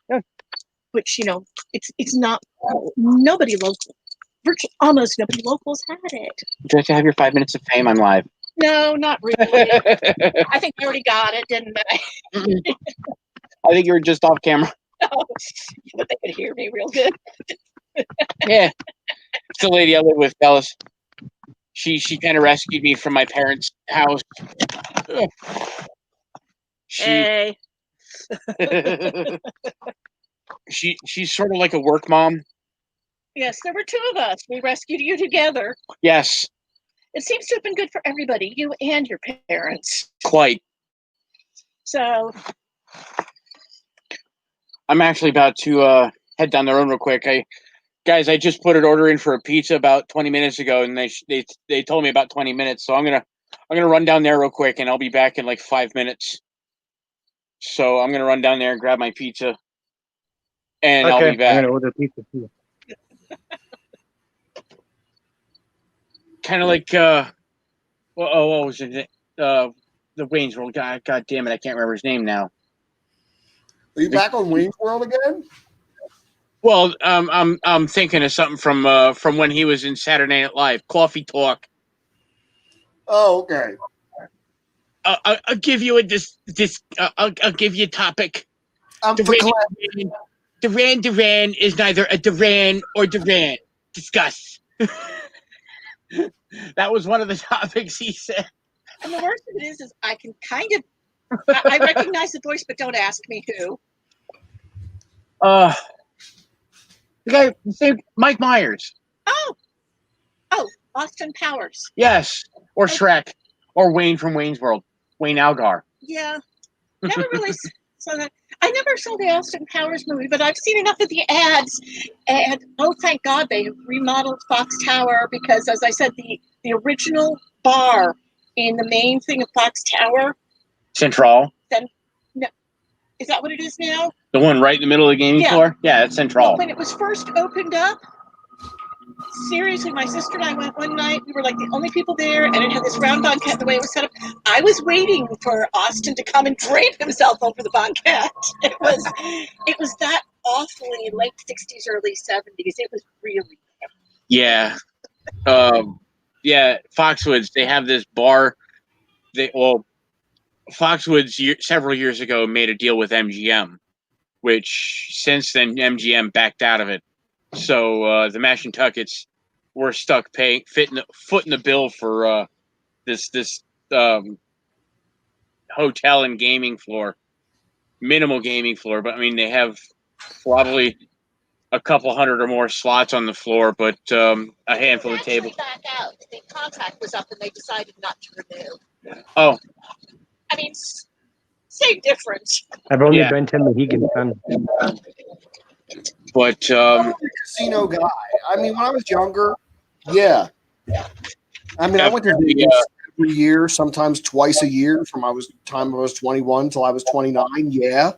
which, it's not, nobody local, virtually almost nobody locals had it. Would you like to have your 5 minutes of fame? I'm live. No, not really. I think I already got it, didn't I? I think you were just off camera. No, but they could hear me real good. Yeah. It's the lady I live with, Dallas. She kind of rescued me from my parents' house. Hey. She's sort of like a work mom. Yes, there were 2 of us. We rescued you together. Yes. It seems to have been good for everybody, you and your parents. Quite. So I'm actually about to head down the road real quick. Guys, I just put an order in for a pizza about 20 minutes ago, and they told me about 20 minutes. So I'm gonna run down there real quick, and I'll be back in like 5 minutes. So I'm gonna run down there and grab my pizza, and I'll be back. I'm gonna order pizza too. Kind of like what was it? The Wayne's World guy. God damn it, I can't remember his name now. Are you back on Wayne's World again? Well, I'm thinking of something from when he was in Saturday Night Live, Coffee Talk. Oh, okay. I'll give you I'll give you a topic. Duran is neither a Duran or Duran. Discuss. That was one of the topics he said. And the worst of it is I can kind of, I recognize the voice, but don't ask me who. The guy, Mike Myers. Oh, Austin Powers. Yes, or Shrek, or Wayne from Wayne's World, Wayne Algar. Yeah, never really saw that. I never saw the Austin Powers movie, but I've seen enough of the ads, and thank God they remodeled Fox Tower, because, as I said, the original bar in the main thing of Fox Tower. Central. Then, no, is that what it is now? The one right in the middle of the gaming floor? Yeah, it's Central. Well, when it was first opened up, seriously, my sister and I went one night. We were like the only people there, and it had this round banquette. The way it was set up, I was waiting for Austin to come and drape himself over the banquette. It was that awfully late 60s, early 70s. It was really. Yeah. Yeah, Foxwoods, they have this bar. Foxwoods several years ago made a deal with MGM, which since then MGM backed out of it. So the Mashantuckets were stuck paying foot in the bill for this hotel and gaming floor, minimal gaming floor. But I mean, they have probably a couple hundred or more slots on the floor, but a handful of tables. Back out. The contract was up, and they decided not to renew. Oh, I mean, same difference. I've only Yeah. been to Mohegan Sun. but I'm a casino guy. I mean, when I was younger, yeah. I mean, I went to Vegas every year, sometimes twice a year from time I was 21 till I was 29. Yeah.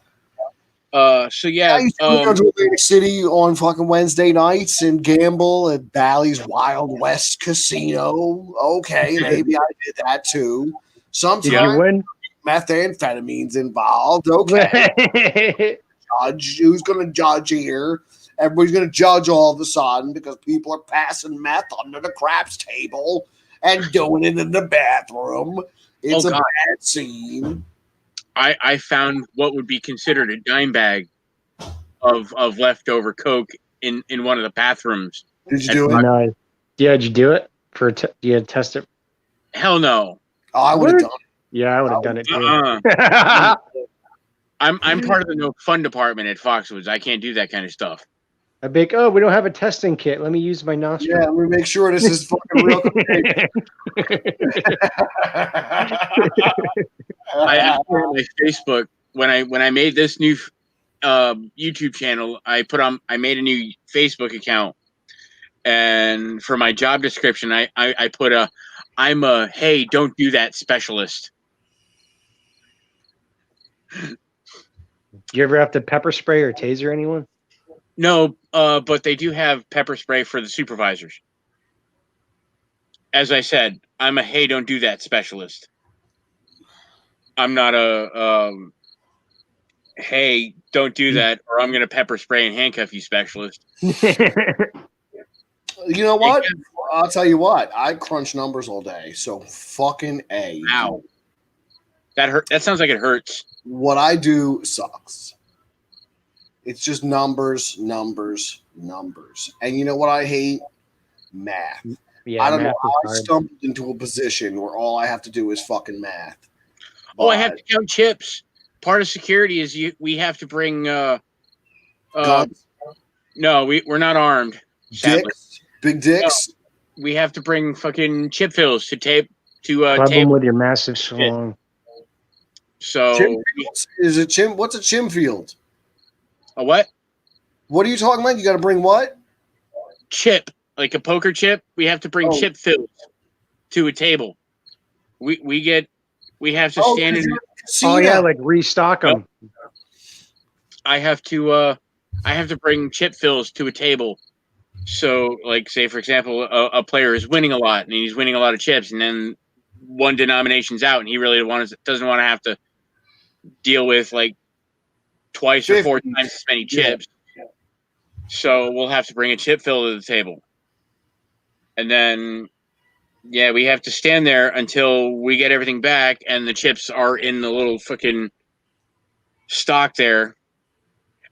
So yeah, I used to go down to Atlantic City on fucking Wednesday nights and gamble at Bally's Wild West Casino. Okay, maybe I did that too. Did you Sometimes win? methamphetamine's involved. Okay. Judge, who's going to judge here? Everybody's going to judge all of a sudden because people are passing meth under the craps table and doing it in the bathroom. It's a God. bad scene. I found what would be considered a dime bag of leftover coke in one of the bathrooms. Did you do it? Nice. Yeah, did you do it? You test it? Hell no. Oh, I would have done it. Yeah, I would have done it too. I'm part of the no fun department at Foxwoods. I can't do that kind of stuff. I'd be like, oh, we don't have a testing kit. Let me use my nostril. Yeah, let me make sure this is fucking real. I have on my Facebook when I made this new YouTube channel. I made a new Facebook account, and for my job description, I put I'm a hey, don't do that specialist. Do you ever have to pepper spray or taser anyone? No, but they do have pepper spray for the supervisors. As I said, I'm a hey, don't do that specialist. I'm not a hey, don't do that, or I'm going to pepper spray and handcuff you specialist. You know what? I'll tell you what. I crunch numbers all day, so fucking A. Ow. That hurt. That sounds like it hurts. What I do sucks. It's just numbers, numbers, numbers. And you know what I hate? Math. Yeah, I don't know math how is I hard. stumbled into a position where all I have to do is fucking math. Oh, I have to count chips. Part of security is we have to bring Guns, no, we're not armed. Sadly. dicks, big dicks. No, we have to bring fucking chip fills to tape to Club them tape. with your massive schlong. So Chim fields? Is it chim? What's a chim field? a what? What are you talking about? You got to bring what? Chip, like a poker chip. We have to bring chip fills to a table. We have to stand in. Oh yeah, like restock them. I have to bring chip fills to a table. So, like, say for example, a player is winning a lot and he's winning a lot of chips, and then one denomination's out, and he really doesn't want to have to deal with like twice or four times as many chips. Yeah. So we'll have to bring a chip fill to the table, and then we have to stand there until we get everything back and the chips are in the little fucking stock there.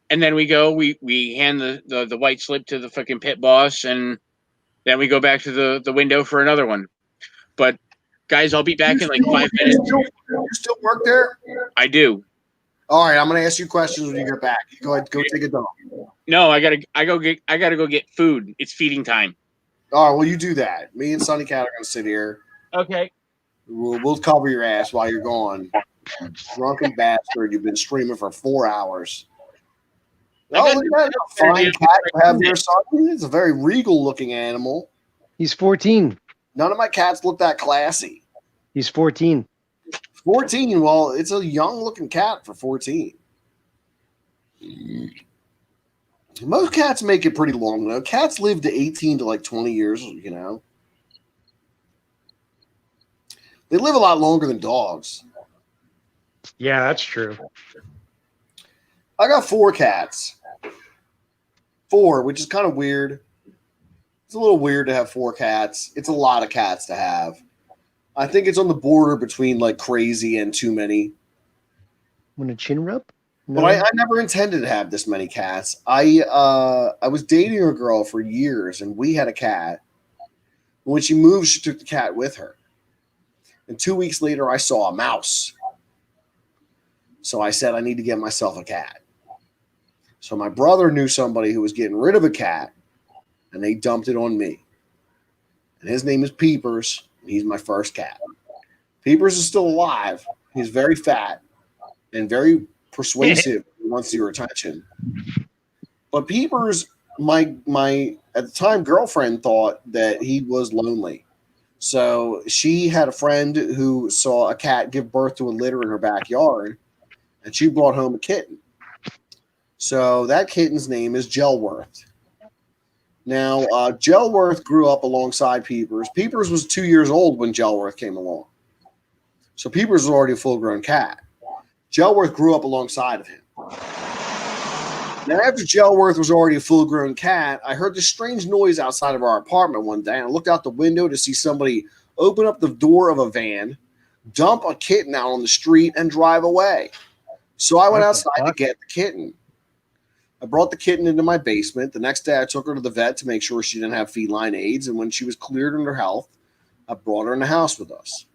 And then we go, we hand the white slip to the fucking pit boss, and then we go back to the window for another one. But guys, I'll be back in like 5 minutes. You still work there? I do. All right, I'm gonna ask you questions when you get back. Go ahead, go take a dump. No, I gotta go get food. It's feeding time. All right, well you do that. Me and Sonny Cat are gonna sit here. Okay. We'll cover your ass while you're gone. You drunken bastard! You've been streaming for 4 hours. Oh, look at that fine cat you have there, son. It's a very regal looking animal. He's 14. None of my cats look that classy. He's 14. 14. Well, it's a young looking cat for 14. Most cats make it pretty long though. Cats live to 18 to like 20 years, you know. They live a lot longer than dogs. Yeah, that's true. I got 4 cats. 4, which is kind of weird. It's a little weird to have 4 cats. It's a lot of cats to have. I think it's on the border between like crazy and too many. Want a chin rub? No. But I never intended to have this many cats. I was dating a girl for years, and we had a cat. When she moved, she took the cat with her. And 2 weeks later, I saw a mouse. So I said, I need to get myself a cat. So my brother knew somebody who was getting rid of a cat, and they dumped it on me. And his name is Peepers, and he's my first cat. Peepers is still alive. He's very fat and very persuasive. He wants your attention. But Peepers, my at the time girlfriend, thought that he was lonely. So she had a friend who saw a cat give birth to a litter in her backyard, and she brought home a kitten. So that kitten's name is Gelworth. Now, Gelworth grew up alongside Peepers. Peepers was 2 years old when Gelworth came along. So Peepers was already a full-grown cat. Gelworth grew up alongside of him. Now, after Gelworth was already a full-grown cat, I heard this strange noise outside of our apartment one day, and I looked out the window to see somebody open up the door of a van, dump a kitten out on the street, and drive away. So I went outside to get the kitten. I brought the kitten into my basement. The next day, I took her to the vet to make sure she didn't have feline AIDS, and when she was cleared in her health, I brought her in the house with us.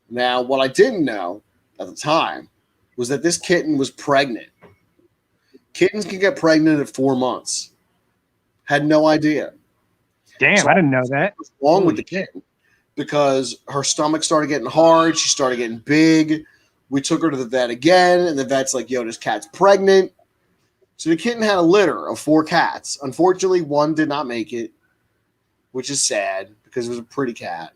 Now, what I didn't know at the time was that this kitten was pregnant. Kittens can get pregnant at 4 months. Had no idea. Damn, So I didn't know that. What's wrong with the kitten? Because her stomach started getting hard. She started getting big. We took her to the vet again, and the vet's like, yo, this cat's pregnant. So the kitten had a litter of 4 cats. Unfortunately, one did not make it, which is sad because it was a pretty cat.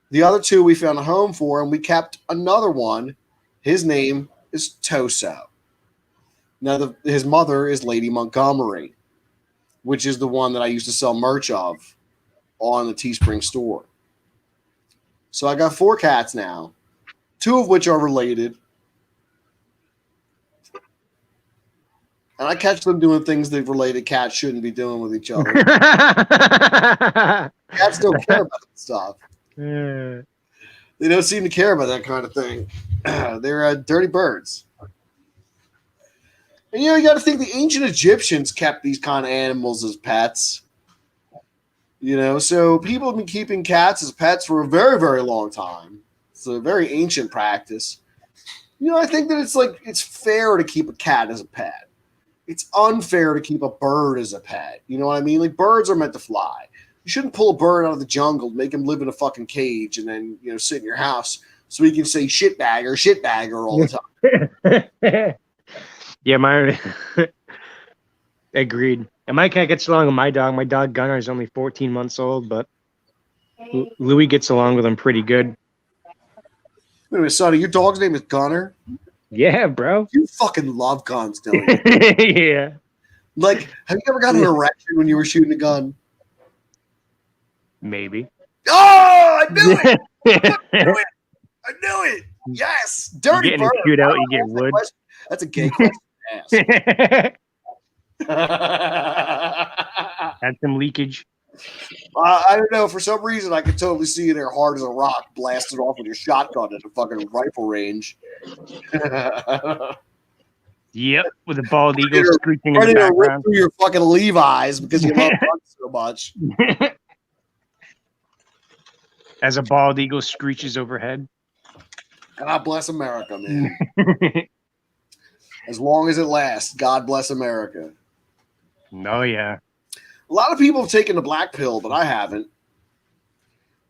The other 2 we found a home for, and we kept another one. His name is Toso. Now, his mother is Lady Montgomery, which is the one that I used to sell merch of on the Teespring store. So I got 4 cats now, 2 of which are related. And I catch them doing things that related cats shouldn't be doing with each other. Cats don't care about that stuff. They don't seem to care about that kind of thing. They're dirty birds. And, you got to think the ancient Egyptians kept these kind of animals as pets. So people have been keeping cats as pets for a very, very long time. It's a very ancient practice. I think that it's fair to keep a cat as a pet. It's unfair to keep a bird as a pet. You know what I mean? Like, birds are meant to fly. You shouldn't pull a bird out of the jungle, make him live in a fucking cage, and then, sit in your house so he can say shitbagger all the time. Yeah, my agreed. And my cat gets along with my dog. My dog Gunnar is only 14 months old, but Louis gets along with him pretty good. Wait a minute, Sonny, your dog's name is Gunnar? Yeah, bro. You fucking love guns, don't you? Yeah. Like, have you ever got an erection when you were shooting a gun? Maybe. Oh, I knew it! I knew it! Yes! Dirty you get in bird. a shootout, you get wood. That's a gay question to ask. Had some leakage. I don't know. For some reason, I could totally see you there hard as a rock, blasted off with your shotgun at a fucking rifle range. Yep, with a bald eagle screeching in Ready the to rip background. through your fucking Levi's because you love guns so much. As a bald eagle screeches overhead. God bless America, man. As long as it lasts, God bless America. Oh, yeah. A lot of people have taken the black pill, but I haven't.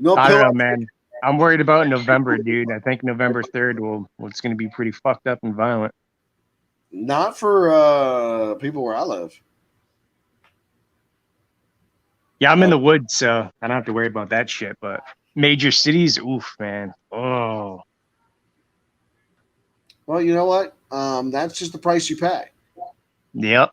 I don't know, man. I'm worried about November, dude. I think November 3rd it's going to be pretty fucked up and violent. Not for people where I live. Yeah, I'm in the woods, so I don't have to worry about that shit. But major cities, oof, man. Oh. Well, you know what? That's just the price you pay. Yep.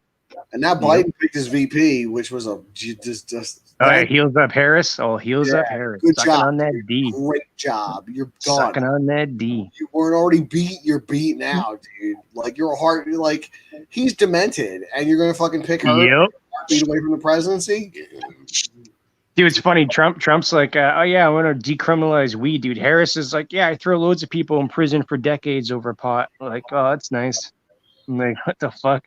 And now Biden picked his VP, which was just all right, heels up Harris. Oh, heels up Harris. Good Sucking job. on that D. Great job. You're gone. Sucking on that D. You weren't already beat. You're beat now, dude. Like, your heart, he's demented, and you're gonna fucking pick her Yep. feet away from the presidency. Dude, it's funny. Trump's like, oh yeah, I want to decriminalize weed, dude. Harris is like, yeah, I throw loads of people in prison for decades over pot. Like, oh, that's nice. I'm like, what the fuck?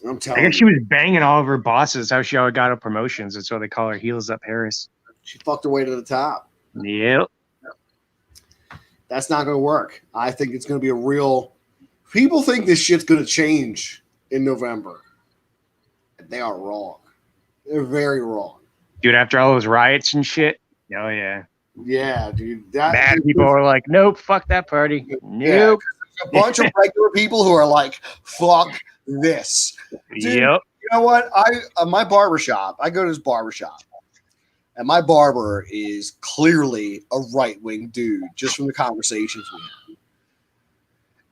I'm I telling guess she you, was banging all of her bosses. How she always got her promotions. That's why they call her Heels Up Harris. she fucked her way to the top. Yep. That's not going to work. I think it's going to be a real. People think this shit's going to change in November. They are wrong. They're very wrong. Dude, after all those riots and shit. Oh yeah. Yeah, dude. Mad people are like, nope, fuck that party. Nope. A bunch of regular people who are like, fuck this. Dude, Yep. you know what? My barbershop, I go to this barbershop, and my barber is clearly a right-wing dude, just from the conversations we have.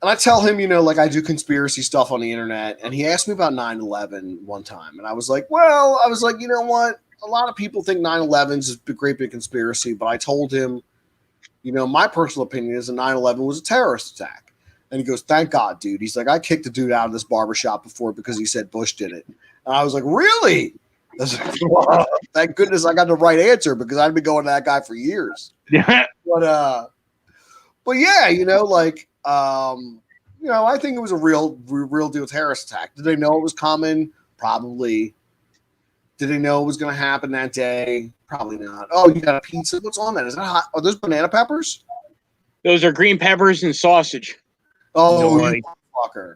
And I tell him, like I do conspiracy stuff on the internet, and he asked me about 9/11 one time, and I was like, you know what? A lot of people think 9/11 is a great big conspiracy, but I told him, my personal opinion is that 9/11 was a terrorist attack. And he goes, thank God, dude. He's like, I kicked a dude out of this barbershop before because he said Bush did it. And I was like, really? I was like, wow, thank goodness I got the right answer because I'd been going to that guy for years. Yeah. But yeah, I think it was a real deal terrorist attack. Did they know it was coming? Probably. Did they know it was going to happen that day? Probably not. Oh, you got a pizza? What's on that? Is that hot? Are those banana peppers? Those are green peppers and sausage. Oh, No, you fucker.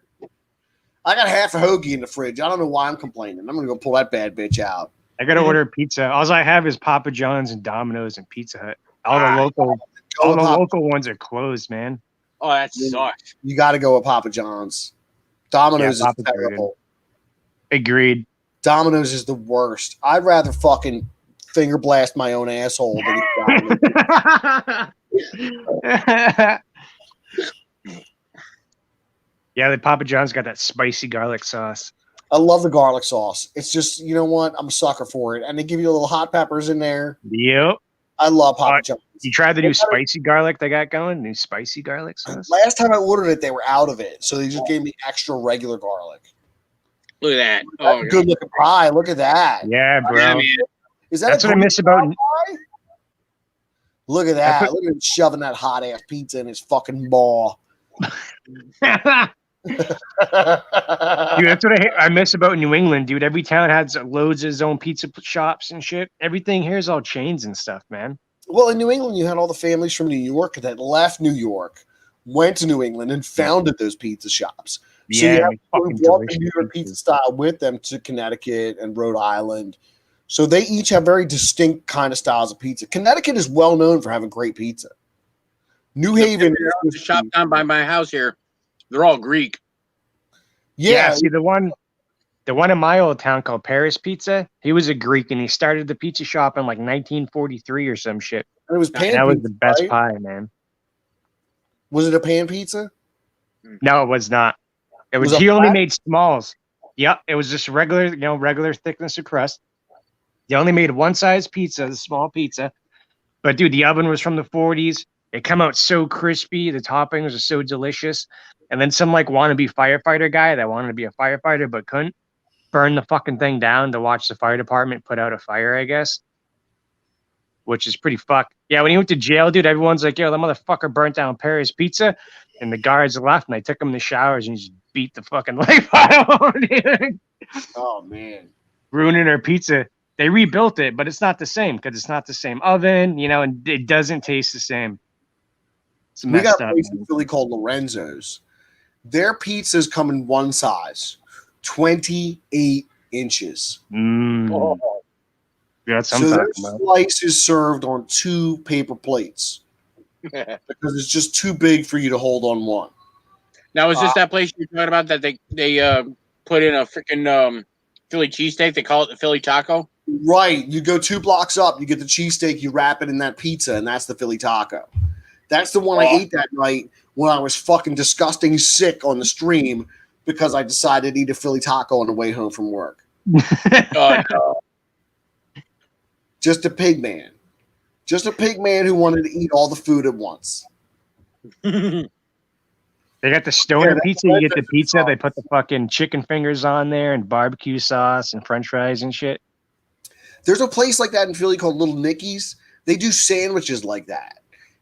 I got half a hoagie in the fridge. I don't know why I'm complaining. I'm going to go pull that bad bitch out. I gotta order pizza. All I have is Papa John's and Domino's and Pizza Hut. All the local ones are closed, man. Oh, that sucks. You got to go with Papa John's. Domino's is terrible. Agreed. Domino's is the worst. I'd rather fucking finger blast my own asshole than eat Domino's. Yeah, the Papa John's got that spicy garlic sauce. I love the garlic sauce. It's just, you know what? I'm a sucker for it. And they give you little hot peppers in there. Yep. I love Papa John's. You tried the new spicy garlic they got going? New spicy garlic sauce? Last time I ordered it, they were out of it. So they just gave me extra regular garlic. Look at that. That's a good looking pie. Look at that. Yeah, bro. Yeah, man. Is that That's what I miss about pie? Look at that. Look at him shoving that hot ass pizza in his fucking maw. Dude, that's what I miss about New England, dude. Every town has loads of its own pizza shops and shit. Everything here is all chains and stuff, man. Well, in New England, you had all the families from New York that left New York, went to New England, and founded those pizza shops. So Yeah, you brought the New York pizza style with them to Connecticut and Rhode Island. So they each have very distinct kind of styles of pizza. Connecticut is well known for having great pizza. New Haven, the shop down by my house here, they're all Greek. Yeah, see the one in my old town called Paris Pizza. He was a Greek and he started the pizza shop in like 1943 or some shit. And it was pan that was pizza, the best right? pie, man. Was it a pan pizza? No, it was not. It was. He only made smalls. Yep, it was just regular thickness of crust. They only made one size pizza, the small pizza. But dude, the oven was from the 40s. It come out so crispy. The toppings are so delicious. And then some like wannabe firefighter guy that wanted to be a firefighter but couldn't burn the fucking thing down to watch the fire department put out a fire, I guess. Which is pretty fucked. Yeah, when he went to jail, dude, everyone's like, yo, that motherfucker burnt down Paris Pizza. And the guards left and I took him in the showers and he just beat the fucking life out of him. Oh, man. Ruining our pizza. They rebuilt it, but it's not the same because it's not the same oven, and it doesn't taste the same. It's We messed got a up. place in Philly called Lorenzo's. Their pizzas come in one size, 28 inches. Mm. Yeah, that's So what I'm their talking about. slice is served on 2 paper plates because it's just too big for you to hold on one. Now, is this that place you're talking about that they put in a freaking Philly cheesesteak? They call it the Philly taco? Right. You go 2 blocks up, you get the cheesesteak, you wrap it in that pizza, and that's the Philly taco. That's the one I ate that night when I was fucking disgusting sick on the stream because I decided to eat a Philly taco on the way home from work. No. Just a pig man. Just a pig man who wanted to eat all the food at once. They got the stoner that's pizza. You get the that's pizza. awesome. They put the fucking chicken fingers on there and barbecue sauce and French fries and shit. There's a place like that in Philly called Little Nicky's. They do sandwiches like that.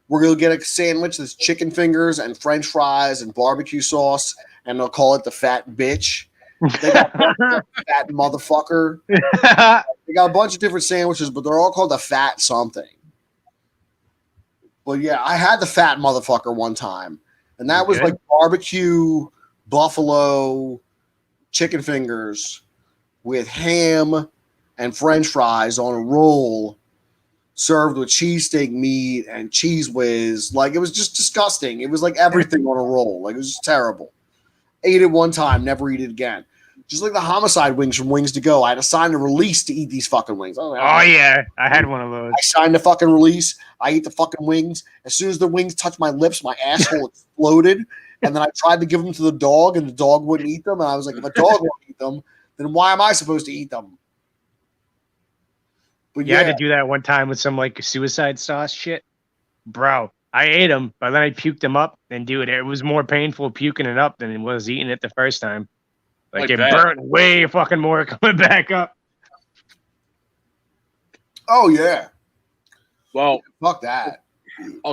We're going to get a sandwich that's chicken fingers and French fries and barbecue sauce, and they'll call it the Fat Bitch. They got Fat Motherfucker. They got a bunch of different sandwiches, but they're all called the Fat something. But yeah, I had the Fat Motherfucker one time, and that was like barbecue buffalo chicken fingers with ham and French fries on a roll, served with cheesesteak meat and cheese whiz. Like, it was just disgusting. It was like everything on a roll. Like, it was just terrible. Ate it one time, never eat it again. Just like the homicide wings from Wings to Go. I had to sign a release to eat these fucking wings. Oh yeah, I had one of those. I signed the fucking release. I ate the fucking wings. As soon as the wings touched my lips, my asshole exploded. And then I tried to give them to the dog, and the dog wouldn't eat them. And I was like, if a dog won't eat them, then why am I supposed to eat them? But yeah, I had to do that one time with some like suicide sauce shit. Bro, I ate them, but then I puked them up. And dude, it was more painful puking it up than it was eating it the first time. Like it burnt way fucking more coming back up. Oh yeah. Well, fuck that.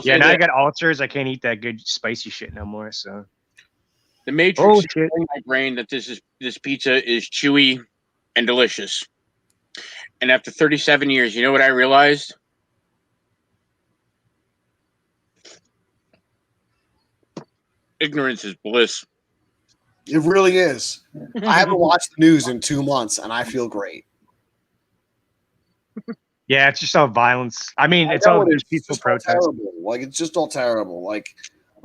Yeah, now I got ulcers. I can't eat that good spicy shit no more. So the Matrix in my brain that this pizza is chewy and delicious. And after 37 years, you know what I realized? Ignorance is bliss. It really is. I haven't watched the news in 2 months, and I feel great. Yeah, it's just all violence. I mean, it's all these peaceful protests. Like, it's just all terrible. Like,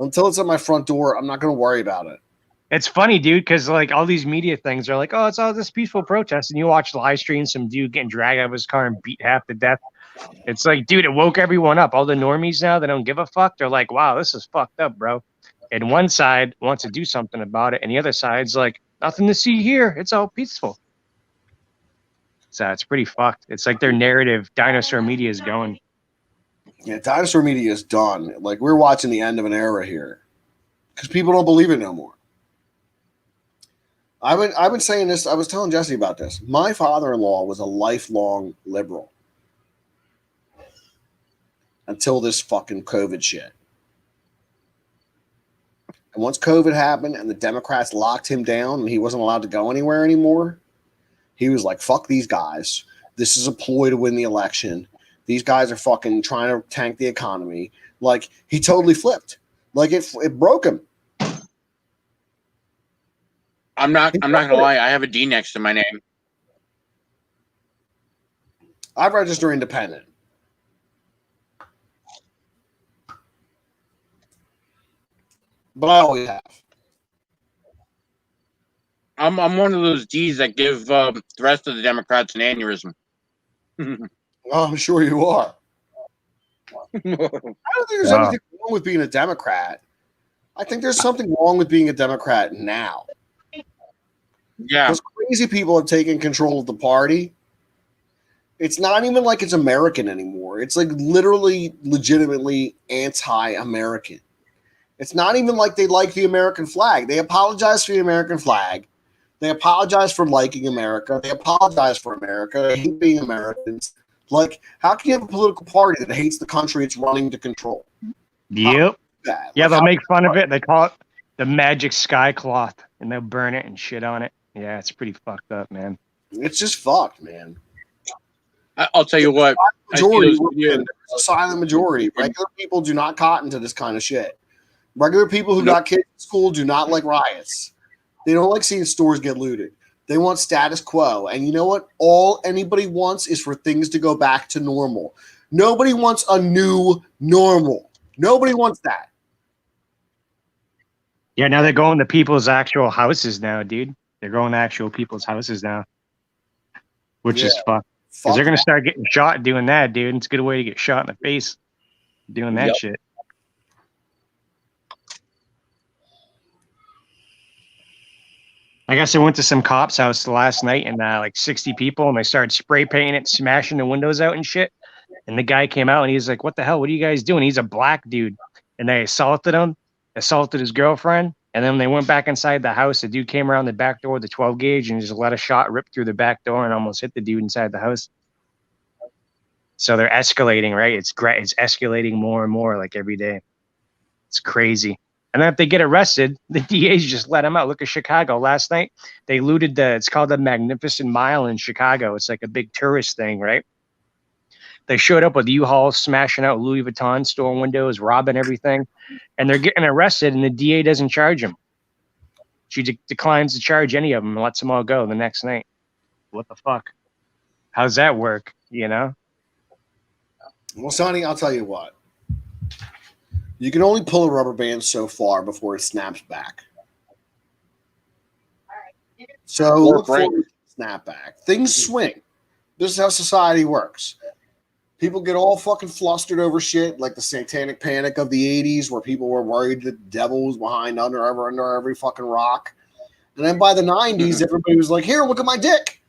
until it's at my front door, I'm not going to worry about it. It's funny, dude, because like all these media things are like, oh, it's all this peaceful protest, and you watch live stream some dude getting dragged out of his car and beat half to death. It's like, dude, it woke everyone up. All the normies now, they don't give a fuck. They're like, wow, this is fucked up, bro. And one side wants to do something about it, and the other side's like, nothing to see here. It's all peaceful. So it's pretty fucked. It's like their narrative, dinosaur media is going. Yeah, dinosaur media is done. Like, we're watching the end of an era here because people don't believe it no more. I've been saying this. I was telling Jesse about this. My father-in-law was a lifelong liberal until this fucking COVID shit. And once COVID happened and the Democrats locked him down and he wasn't allowed to go anywhere anymore, he was like, fuck these guys. This is a ploy to win the election. These guys are fucking trying to tank the economy. Like, he totally flipped. Like, it broke him. I'm not gonna lie, I have a D next to my name. I register independent. But I always have. I'm one of those D's that give the rest of the Democrats an aneurysm. Well, I'm sure you are. I don't think there's anything wrong with being a Democrat. I think there's something wrong with being a Democrat now. Yeah. Because crazy people have taken control of the party. It's not even like it's American anymore. It's like literally, legitimately anti-American. It's not even like they like the American flag. They apologize for the American flag. They apologize for liking America. They apologize for America. They hate being Americans. Like, how can you have a political party that hates the country it's running to control? Yep. Yeah, they'll make fun of it. They call it the magic sky cloth, and they'll burn it and shit on it. Yeah, it's pretty fucked up, man. It's just fucked, man. I'll tell you what. Majority, there's a silent majority. Regular people do not cotton to this kind of shit. Regular people who got kids in school do not like riots. They don't like seeing stores get looted. They want status quo. And you know what? All anybody wants is for things to go back to normal. Nobody wants a new normal. Nobody wants that. Yeah, now they're going to people's actual houses now, dude. They're going to actual people's houses now, which is fucked. Because they're going to start getting shot doing that, dude. It's a good way to get shot in the face doing that shit. I guess I went to some cop's house last night and like 60 people, and they started spray painting it, smashing the windows out and shit. And the guy came out and he's like, what the hell? What are you guys doing? He's a black dude. And they assaulted him, assaulted his girlfriend. And then they went back inside the house. The dude came around the back door with the 12 gauge and just let a shot rip through the back door and almost hit the dude inside the house. So they're escalating, right? It's escalating more and more like every day. It's crazy. And then if they get arrested, the DAs just let them out. Look at Chicago last night. They looted it's called the Magnificent Mile in Chicago. It's like a big tourist thing, right? They showed up with U-Haul, smashing out Louis Vuitton store windows, robbing everything. And they're getting arrested, and the DA doesn't charge them. She declines to charge any of them and lets them all go the next night. What the fuck? How's that work, you know? Well, Sonny, I'll tell you what. You can only pull a rubber band so far before it snaps back. So look for the snapback. Things swing. This is how society works. People get all fucking flustered over shit, like the satanic panic of the 80s, where people were worried the devil was behind under every fucking rock. And then by the 90s, everybody was like, here, look at my dick.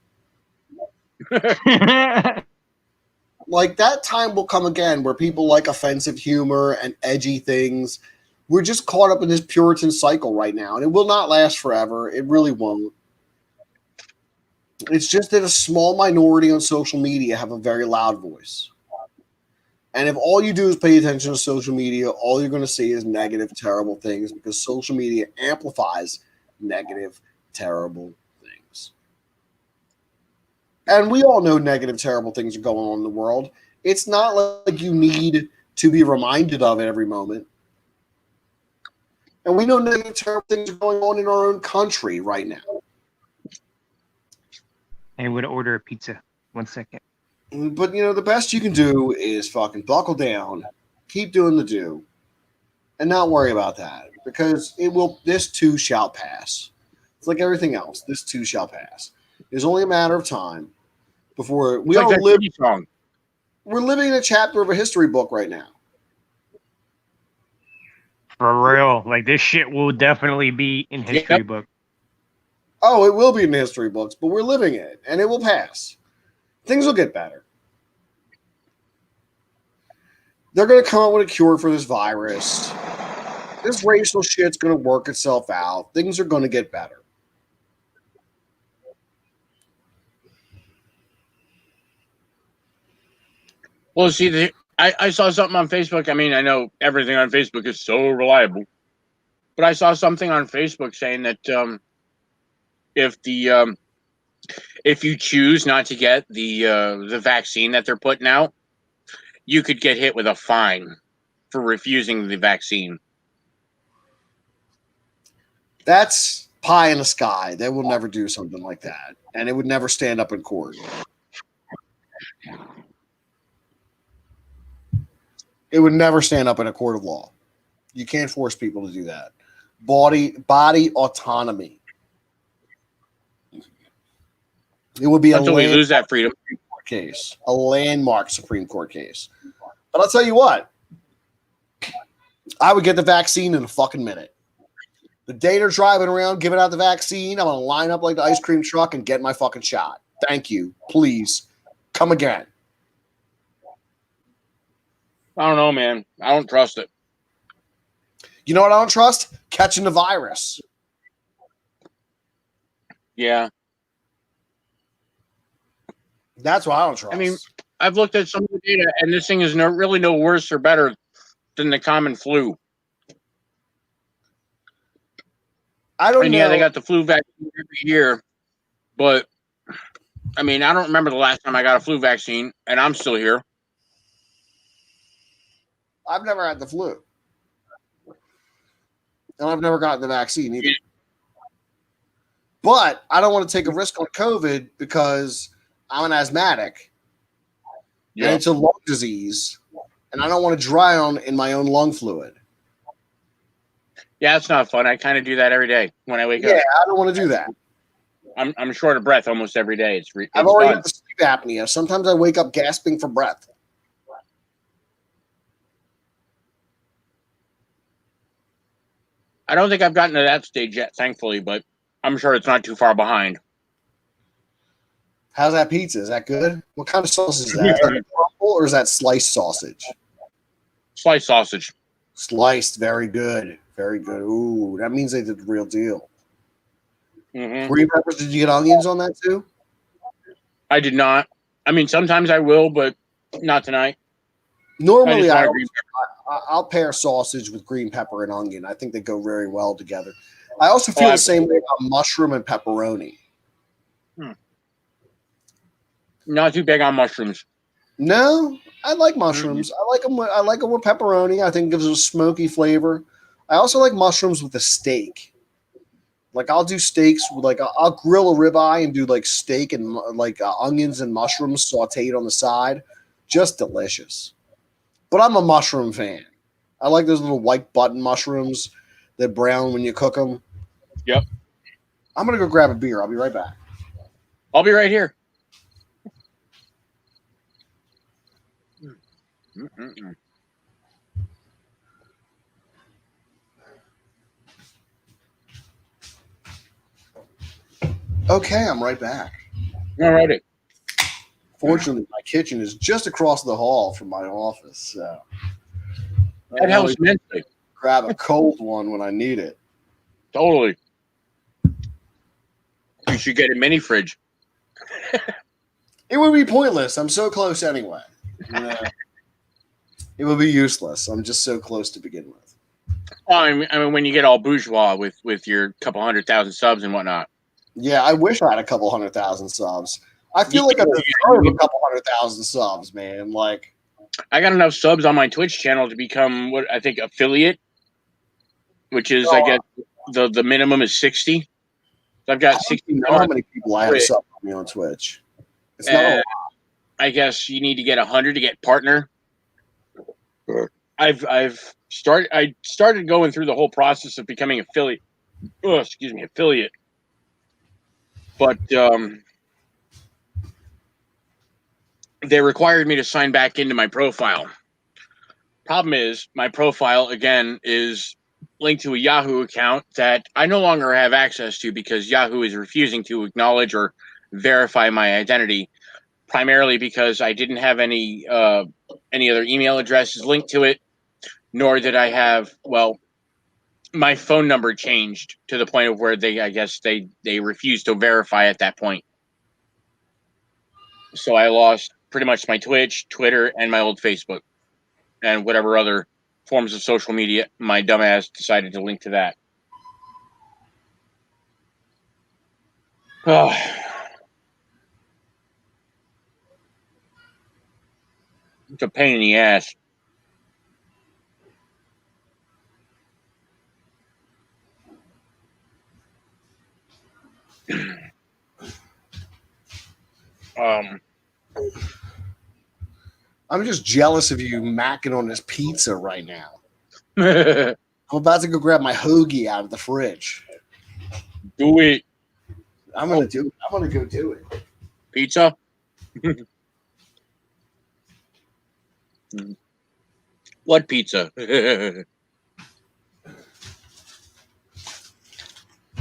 Like, that time will come again where people like offensive humor and edgy things. We're just caught up in this Puritan cycle right now, and it will not last forever. It really won't. It's just that a small minority on social media have a very loud voice. And if all you do is pay attention to social media, all you're going to see is negative, terrible things, because social media amplifies negative, terrible things. And we all know negative, terrible things are going on in the world. It's not like you need to be reminded of it every moment. And we know negative, terrible things are going on in our own country right now. I'm going to order a pizza. 1 second. But, you know, the best you can do is fucking buckle down, keep doing the do, and not worry about that. Because this too shall pass. It's like everything else. This too shall pass. It's only a matter of time before we all live. We're living in a chapter of a history book right now. For real. Like, this shit will definitely be in history book. Oh, it will be in the history books, but we're living it, and it will pass. Things will get better. They're going to come up with a cure for this virus. This racial shit's going to work itself out. Things are going to get better. Well, see, I saw something on Facebook. I mean, I know everything on Facebook is so reliable, but I saw something on Facebook saying that if you choose not to get the vaccine that they're putting out, you could get hit with a fine for refusing the vaccine. That's pie in the sky. They will never do something like that, and it would never stand up in court. It would never stand up in a court of law. You can't force people to do that. Body autonomy. It would be until we lose that freedom. Case, a landmark Supreme Court case. But I'll tell you what, I would get the vaccine in a fucking minute. The day they're driving around giving out the vaccine, I'm going to line up like the ice cream truck and get my fucking shot. Thank you. Please. Come again. I don't know, man. I don't trust it. You know what I don't trust? Catching the virus. Yeah. That's what I don't trust. I mean, I've looked at some of the data, and this thing is really no worse or better than the common flu. I don't know. Yeah, they got the flu vaccine every year, but I mean, I don't remember the last time I got a flu vaccine, and I'm still here. I've never had the flu. And I've never gotten the vaccine either. But I don't want to take a risk on COVID because I'm an asthmatic. Yeah. And it's a lung disease. And I don't want to drown in my own lung fluid. Yeah, it's not fun. I kind of do that every day when I wake up. Yeah, I don't want to do that. I'm short of breath almost every day. I've already got the sleep apnea. Sometimes I wake up gasping for breath. I don't think I've gotten to that stage yet, thankfully, but I'm sure it's not too far behind. How's that pizza? Is that good? What kind of sausage is that? Is that crumble or is that sliced sausage? Sliced sausage. Sliced. Very good. Very good. Ooh, that means they did the real deal. Mm-hmm. Green peppers, did you get onions on that too? I did not. I mean, sometimes I will, but Not tonight. Normally, I just want green I'll pair sausage with green pepper and onion. I think they go very well together. I also feel Oh, the same way about mushroom and pepperoni. Not too big on mushrooms. No, I like mushrooms. I like them. I like them with pepperoni. I think it gives it a smoky flavor. I also like mushrooms with a steak. Like I'll do steaks with I'll grill a ribeye and do like steak and onions and mushrooms sautéed on the side. Just delicious. But I'm a mushroom fan. I like those little white button mushrooms that brown when you cook them. Yep. I'm gonna go grab a beer. I'll be right back. I'll be right here. Okay, I'm right back. All righty. Fortunately, my kitchen is just across the hall from my office, so That helps immensely. grab a cold one when I need it. Totally. You should get a mini fridge. It would be pointless. I'm so close anyway. It would be useless. I'm just so close to begin with. Oh, I mean, when you get all bourgeois with your couple 100,000 subs and whatnot. Yeah, I wish I had a couple 100,000 subs. I feel like I deserve a couple 100,000 subs, man. Like, I got enough subs on my Twitch channel to become what I think affiliate, which is I guess the minimum is 60. So I've got 60. I don't know how many people I have sub on me on Twitch. It's not a lot. I guess you need to get 100 to get partner. I started going through the whole process of becoming affiliate. Oh, excuse me, affiliate. But they required me to sign back into my profile. Problem is, my profile again is linked to a Yahoo account that I no longer have access to because Yahoo is refusing to acknowledge or verify my identity, primarily because I didn't have any other email addresses linked to it, nor did I have, well, my phone number changed to the point of where they refused to verify at that point. So I lost pretty much my Twitch, Twitter, and my old Facebook, and whatever other forms of social media my dumbass decided to link to that. Oh. It's a pain in the ass. I'm just jealous of you macking on this pizza right now. I'm about to go grab my hoagie out of the fridge. Do it. I'm gonna do it. I'm gonna go do it. Pizza? What pizza?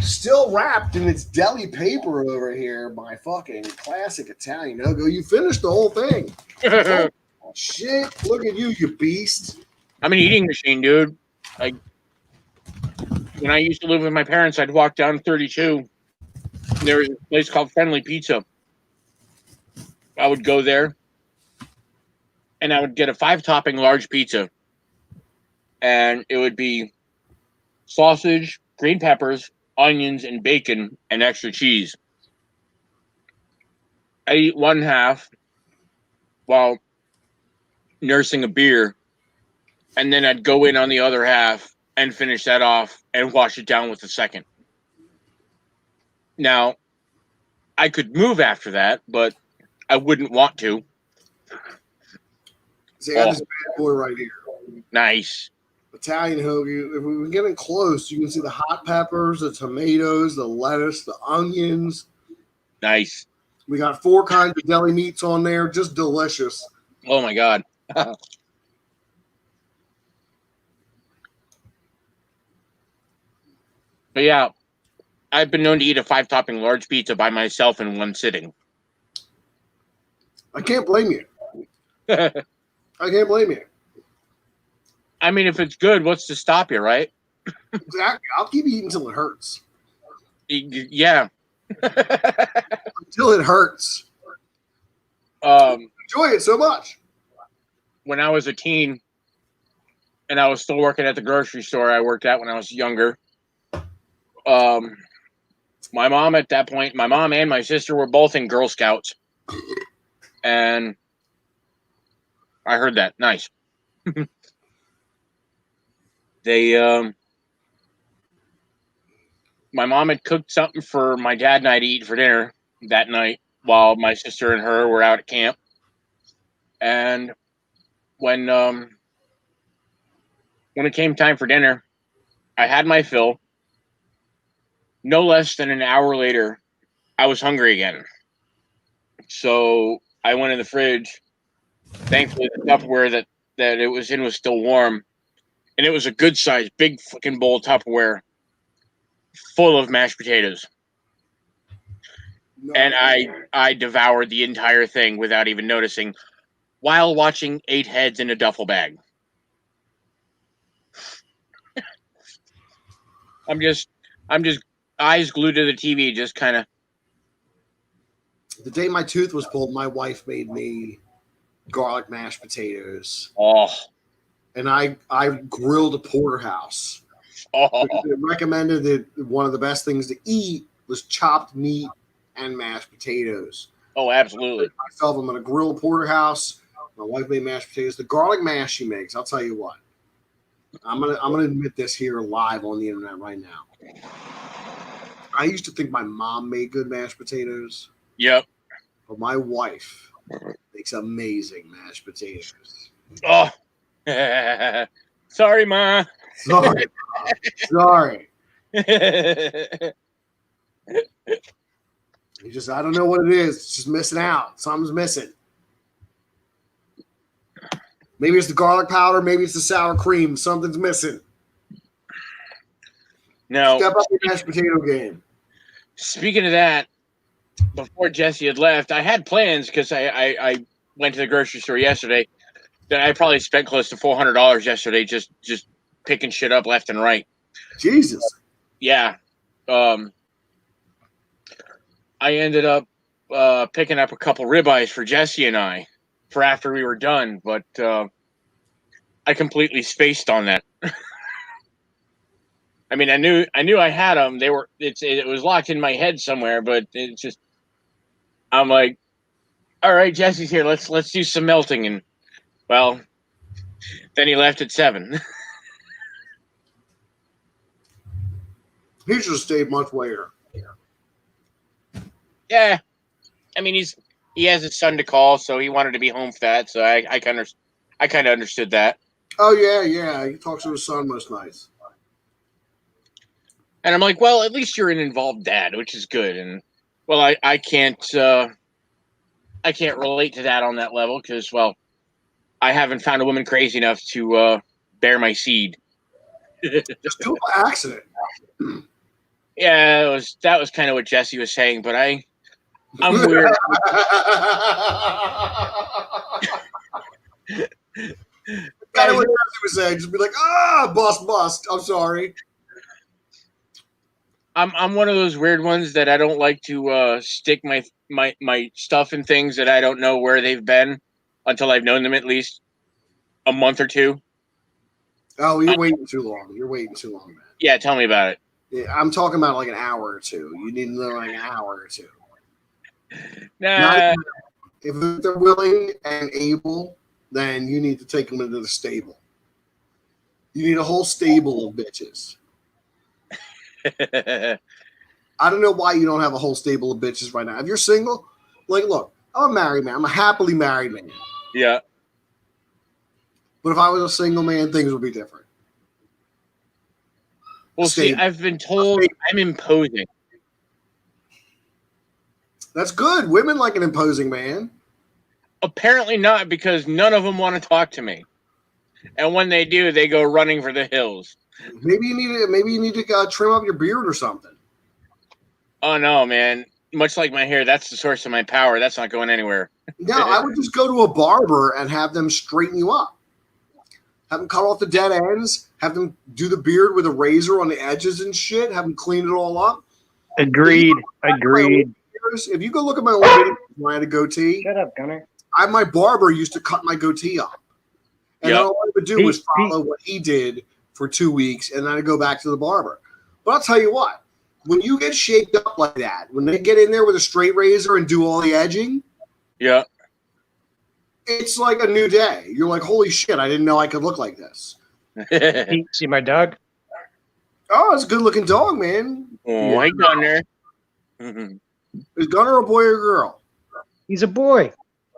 Still wrapped in its deli paper over here. My fucking classic Italian hoagie. You finished the whole thing. Oh, shit! Look at you, you beast. I'm an eating machine, dude. Like when I used to live with my parents, I'd walk down 32. There was a place called Friendly Pizza. I would go there, and I would get a 5-topping large pizza, and it would be sausage, green peppers, onions, and bacon, and extra cheese. I eat one half while nursing a beer, and then I'd go in on the other half and finish that off and wash it down with the second. Now, I could move after that, but I wouldn't want to. See, I got this bad boy right here. Nice. Italian hoagie. If we're getting close, you can see the hot peppers, the tomatoes, the lettuce, the onions. Nice. We got 4 kinds of deli meats on there. Just delicious. Oh, my God. But yeah, I've been known to eat a 5-topping large pizza by myself in one sitting. I can't blame you. I can't blame you. I mean, if it's good, what's to stop you, right? Exactly. I'll keep eating until it hurts. Yeah. Until it hurts. Enjoy it so much. when I was a teen and I was still working at the grocery store I worked at when I was younger. My mom at that point, my mom and my sister were both in Girl Scouts. And I heard that. Nice. My mom had cooked something for my dad and I to eat for dinner that night while my sister and her were out at camp. And when it came time for dinner, I had my fill. No less than an hour later, I was hungry again. So I went in the fridge. Thankfully, the Tupperware that it was in was still warm. And it was a good size, big fucking bowl of Tupperware full of mashed potatoes. And I devoured the entire thing without even noticing while watching 8 heads in a duffel bag. I'm just eyes glued to the TV, just kind of. The day my tooth was pulled, my wife made me garlic mashed potatoes. Oh. And I grilled a porterhouse. Oh. It recommended that one of the best things to eat was chopped meat and mashed potatoes. Oh, absolutely. Myself, I'm going to grill a porterhouse. My wife made mashed potatoes. The garlic mash she makes, I'll tell you what. I'm gonna admit this here live on the internet right now. I used to think my mom made good mashed potatoes. Yep. But my wife makes amazing mashed potatoes. Oh. Sorry, Ma. Sorry. Sorry. I don't know what it is. It's just missing out. Something's missing. Maybe it's the garlic powder. Maybe it's the sour cream. Something's missing. Now, step up your mashed potato game. Speaking of that, before Jesse had left, I had plans because I went to the grocery store yesterday. That I probably spent close to $400 yesterday just picking shit up left and right. Jesus. Yeah. I ended up picking up a couple ribeyes for Jesse and I for after we were done, but I completely spaced on that. I mean, I knew I had them. It was locked in my head somewhere, but it's just I'm like, all right, Jesse's here. Let's do some melting, and well, then he left at 7. He should have stayed much later. Yeah, I mean he has his son to call, so he wanted to be home for that. So I kind of understood that. Oh yeah. He talks to his son most nights. And I'm like, well, at least you're an involved dad, which is good. And well, I can't relate to that on that level because, well, I haven't found a woman crazy enough to bear my seed. Just do it by accident. Yeah, that was kind of what Jesse was saying, but I'm weird. Kind of what Jesse was saying. Just be like, bust. I'm sorry. I'm one of those weird ones that I don't like to stick my stuff in things that I don't know where they've been until I've known them at least a month or two. Oh, you're waiting too long. You're waiting too long, man. Yeah, tell me about it. Yeah, I'm talking about like an hour or two. You need to know like an hour or two. Nah. If they're willing and able, then you need to take them into the stable. You need a whole stable of bitches. I don't know why you don't have a whole stable of bitches right now. If you're single, like, look, I'm a married man. I'm a happily married man. Yeah. But if I was a single man, things would be different. Well, see, I've been told I'm imposing. That's good. Women like an imposing man. Apparently not, because none of them want to talk to me. And when they do, they go running for the hills. Maybe you need to trim up your beard or something. Oh no, man! Much like my hair, that's the source of my power. That's not going anywhere. No, I would just go to a barber and have them straighten you up. Have them cut off the dead ends. Have them do the beard with a razor on the edges and shit. Have them clean it all up. Agreed. If you go look at my old videos when I had a goatee. Shut up, Gunner. My barber used to cut my goatee up. And then all I would do was Pete- follow what he did for 2 weeks, and then I'd go back to the barber. But I'll tell you what, when you get shaped up like that, when they get in there with a straight razor and do all the edging, Yeah. it's like a new day. You're like, holy shit, I didn't know I could look like this. Pete, see my dog? Oh, it's a good looking dog, man. Oh, hey, Gunner. Is Gunner a boy or a girl? He's a boy.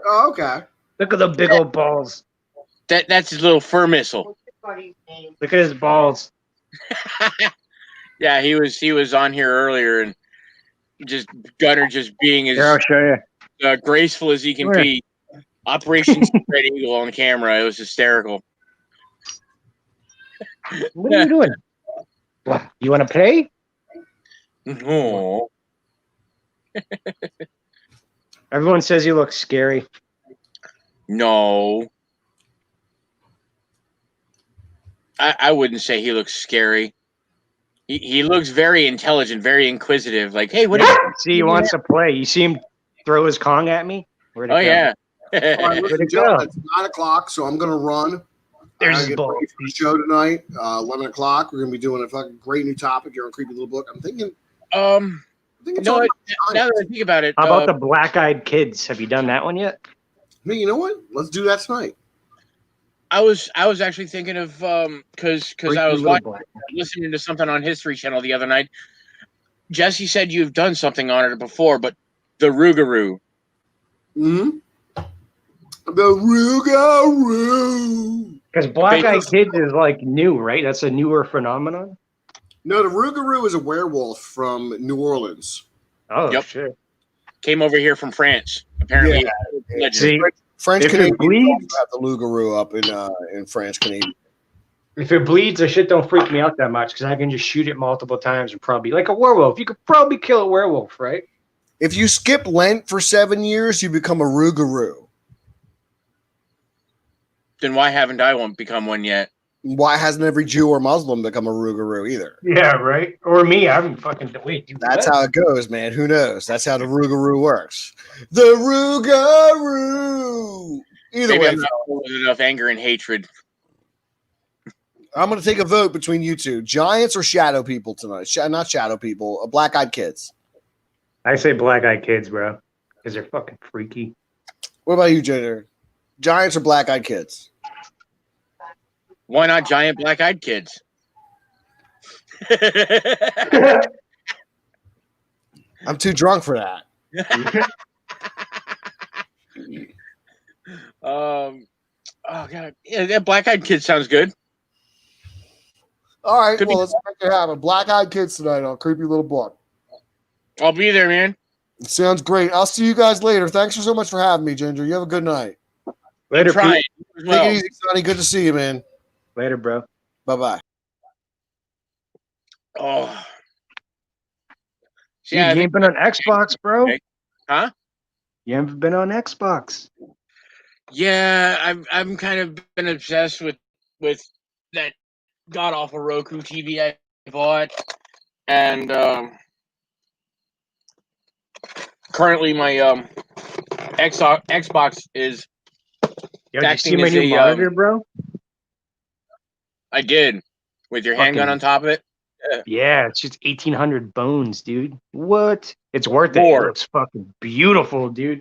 Oh, okay. Look at the big old balls. That's his little fur missile. Look at his balls. Yeah, he was on here earlier, and just Gunner just being as Here, I'll show you. graceful as he can Come here. be. Operation Spread Eagle on camera. It was hysterical. What are you doing? What? You want to play? Oh. Everyone says you look scary. No. I wouldn't say he looks scary. He looks very intelligent, very inquisitive. Like, hey, what? Yeah. See, he wants to play. You see him throw his Kong at me? Where'd it Oh go? yeah. All right, Where'd listen, it gentlemen, go? it's 9 o'clock, so I'm going to run. There's I his get ball. ready for the show tonight. 11 o'clock. We're going to be doing a fucking great new topic here on Creepy Little Book. I'm thinking it's No, all now that I think about it, How about the black-eyed kids? Have you done that one yet? Hey, you know what? Let's do that tonight. I was actually thinking of because I was Little Boy. listening to something on History Channel the other night. Jesse said you've done something on it before, but the Rougarou. Hmm. The Rougarou. Because black-eyed kids is like new, right? That's a newer phenomenon. No, the Rougarou is a werewolf from New Orleans. Oh, Yep. shit. Came over here from France. Apparently, legend. See, French if it Canadians bleeds- have the Lougarou up in French Canadian. if it bleeds, the shit don't freak me out that much because I can just shoot it multiple times and probably like a werewolf. You could probably kill a werewolf, right? If you skip Lent for 7 years, you become a Rougarou. Then why haven't I become one yet? Why hasn't every Jew or Muslim become a Rougarou either? Yeah, right. Or me, I haven't fucking wait. That's how it goes, man. Who knows? That's how the Rougarou works. The Rougarou. Either Maybe way, I'm not full with enough anger and hatred. I'm going to take a vote between you two: Giants or Shadow People tonight. Not Shadow People, Black-Eyed Kids. I say black-eyed kids, bro, because they're fucking freaky. What about you, Junior? Giants or Black-Eyed Kids? Why not giant black-eyed kids? I'm too drunk for that. Oh god, yeah, that black-eyed kid sounds good. All right, Could be- well, let's make it happen. Black-Eyed Kids tonight on Creepy Little Book. I'll be there, man. Sounds great. I'll see you guys later. Thanks so much for having me, Ginger. You have a good night. Later, Trying Pete. as well. Take it easy, Sonny. Good to see you, man. Later, bro. Bye-bye. Oh, You ain't been on Xbox, bro. Okay. Huh? You haven't been on Xbox. Yeah, I'm kind of been obsessed with that god awful Roku TV I bought, and currently my Xbox is. Yo, did you see acting my as new a, monitor, bro? I did with your handgun Fucking- on top of it. Yeah, it's just 1,800 bones, dude. What? It's worth it. More. It looks fucking beautiful, dude.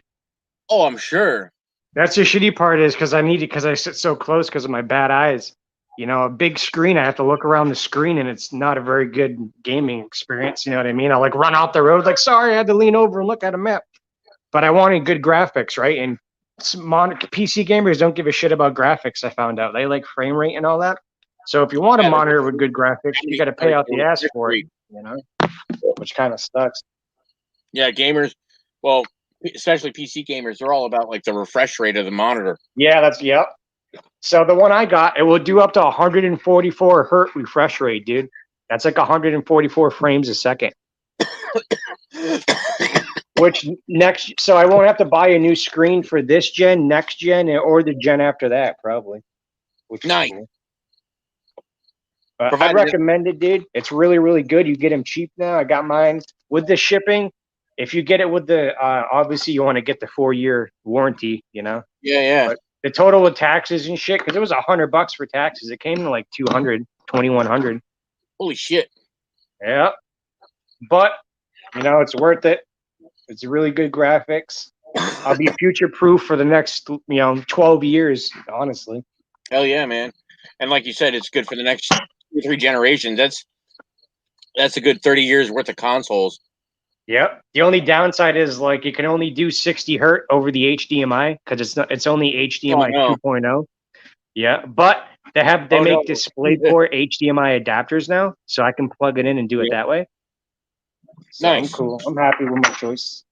Oh, I'm sure. That's the shitty part is because I sit so close because of my bad eyes. You know, a big screen, I have to look around the screen and it's not a very good gaming experience. You know what I mean? I like run out the road, like, sorry, I had to lean over and look at a map. But I wanted good graphics, right? And PC gamers don't give a shit about graphics, I found out. They like frame rate and all that. So if you want a Yeah, monitor with good graphics, you got to pay out the ass for it, you know? Which kind of sucks. Yeah, gamers. Well, especially PC gamers, they're all about like the refresh rate of the monitor. Yeah, yep. So the one I got, it will do up to 144 hertz refresh rate, dude. That's like 144 frames a second. So I won't have to buy a new screen for this gen, next gen, or the gen after that, probably. Which is Nice. cool. I'd Provided- recommend it, dude. It's really, really good. You get them cheap now. I got mine with the shipping. If you get it with the, obviously you want to get the 4-year warranty, you know. Yeah. But The total with taxes and shit, because it was $100 for taxes. It came to like 200, 2,100. Holy shit. Yeah. But, it's worth it. It's really good graphics. I'll be future proof for the next, 12 years, honestly. Hell yeah, man. And like you said, it's good for the next 2 or 3 generations. That's a good 30 years worth of consoles. Yep. The only downside is like you can only do 60 hertz over the HDMI because it's only HDMI no. 2.0. Yeah, but they make DisplayPort HDMI adapters now, so I can plug it in and do it that way. So Nice. I'm cool. I'm happy with my choice.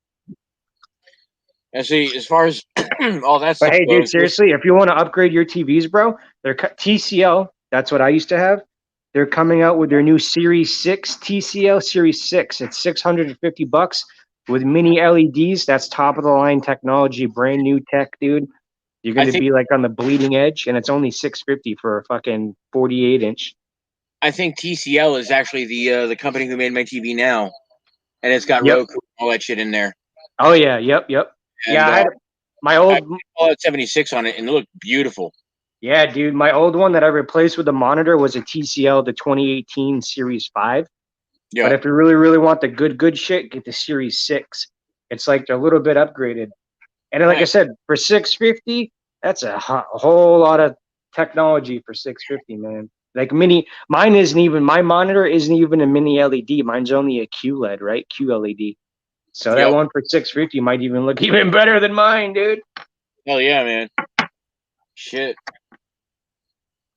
And see, as far as all that But stuff hey, dude, goes, seriously, if you want to upgrade your TVs, bro, they're TCL. That's what I used to have. They're coming out with their new Series 6 TCL Series 6. It's $650 with mini LEDs. That's top of the line technology, brand new tech, dude. You're going to be like on the bleeding edge, and it's only $650 for a fucking 48-inch. I think TCL is actually the company who made my TV now, and it's got Roku and all that shit in there. Oh yeah, yep. And, yeah, I had my old Fallout 76 on it, and it looked beautiful. Yeah, dude, my old one that I replaced with the monitor was a TCL, the 2018 Series 5. Yeah. But if you really, really want the good shit, get the Series 6. It's like they're a little bit upgraded. And like I said, for $650, that's a whole lot of technology for $650, man. Like my monitor isn't even a mini LED. Mine's only a QLED, right? QLED. So that one for $650 might even look even better than mine, dude. Hell yeah, man. Shit.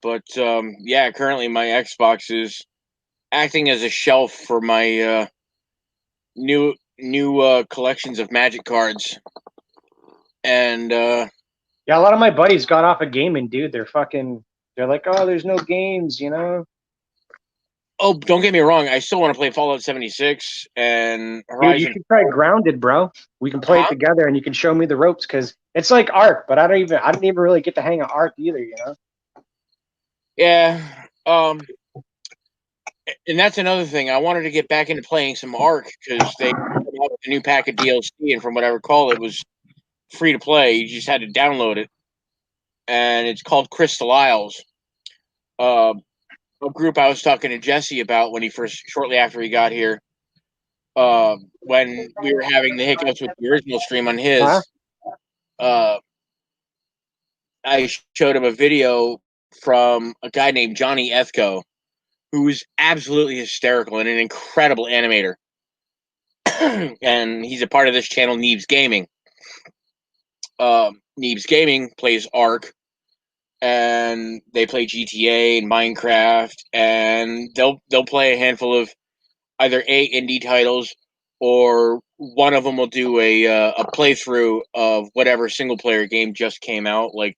But currently my Xbox is acting as a shelf for my new collections of Magic cards. And yeah, a lot of my buddies got off of gaming, dude. They're like, oh, there's no games, Oh, don't get me wrong. I still want to play Fallout 76 and Horizon. Dude, you should try Grounded, bro. We can play it together, and you can show me the ropes because it's like Ark, but I didn't even really get the hang of Ark either, Yeah. And that's another thing. I wanted to get back into playing some Ark because they put out a new pack of DLC, and from what I recall, it was free to play. You just had to download it, and it's called Crystal Isles. A group I was talking to Jesse about shortly after he got here, when we were having the hiccups with the original stream on his, I showed him a video from a guy named Johnny Ethko, who is absolutely hysterical and an incredible animator. And he's a part of this channel, Neebs Gaming. Neebs Gaming plays Ark, and they play GTA and Minecraft, and they'll play a handful of either indie titles, or one of them will do a playthrough of whatever single player game just came out. Like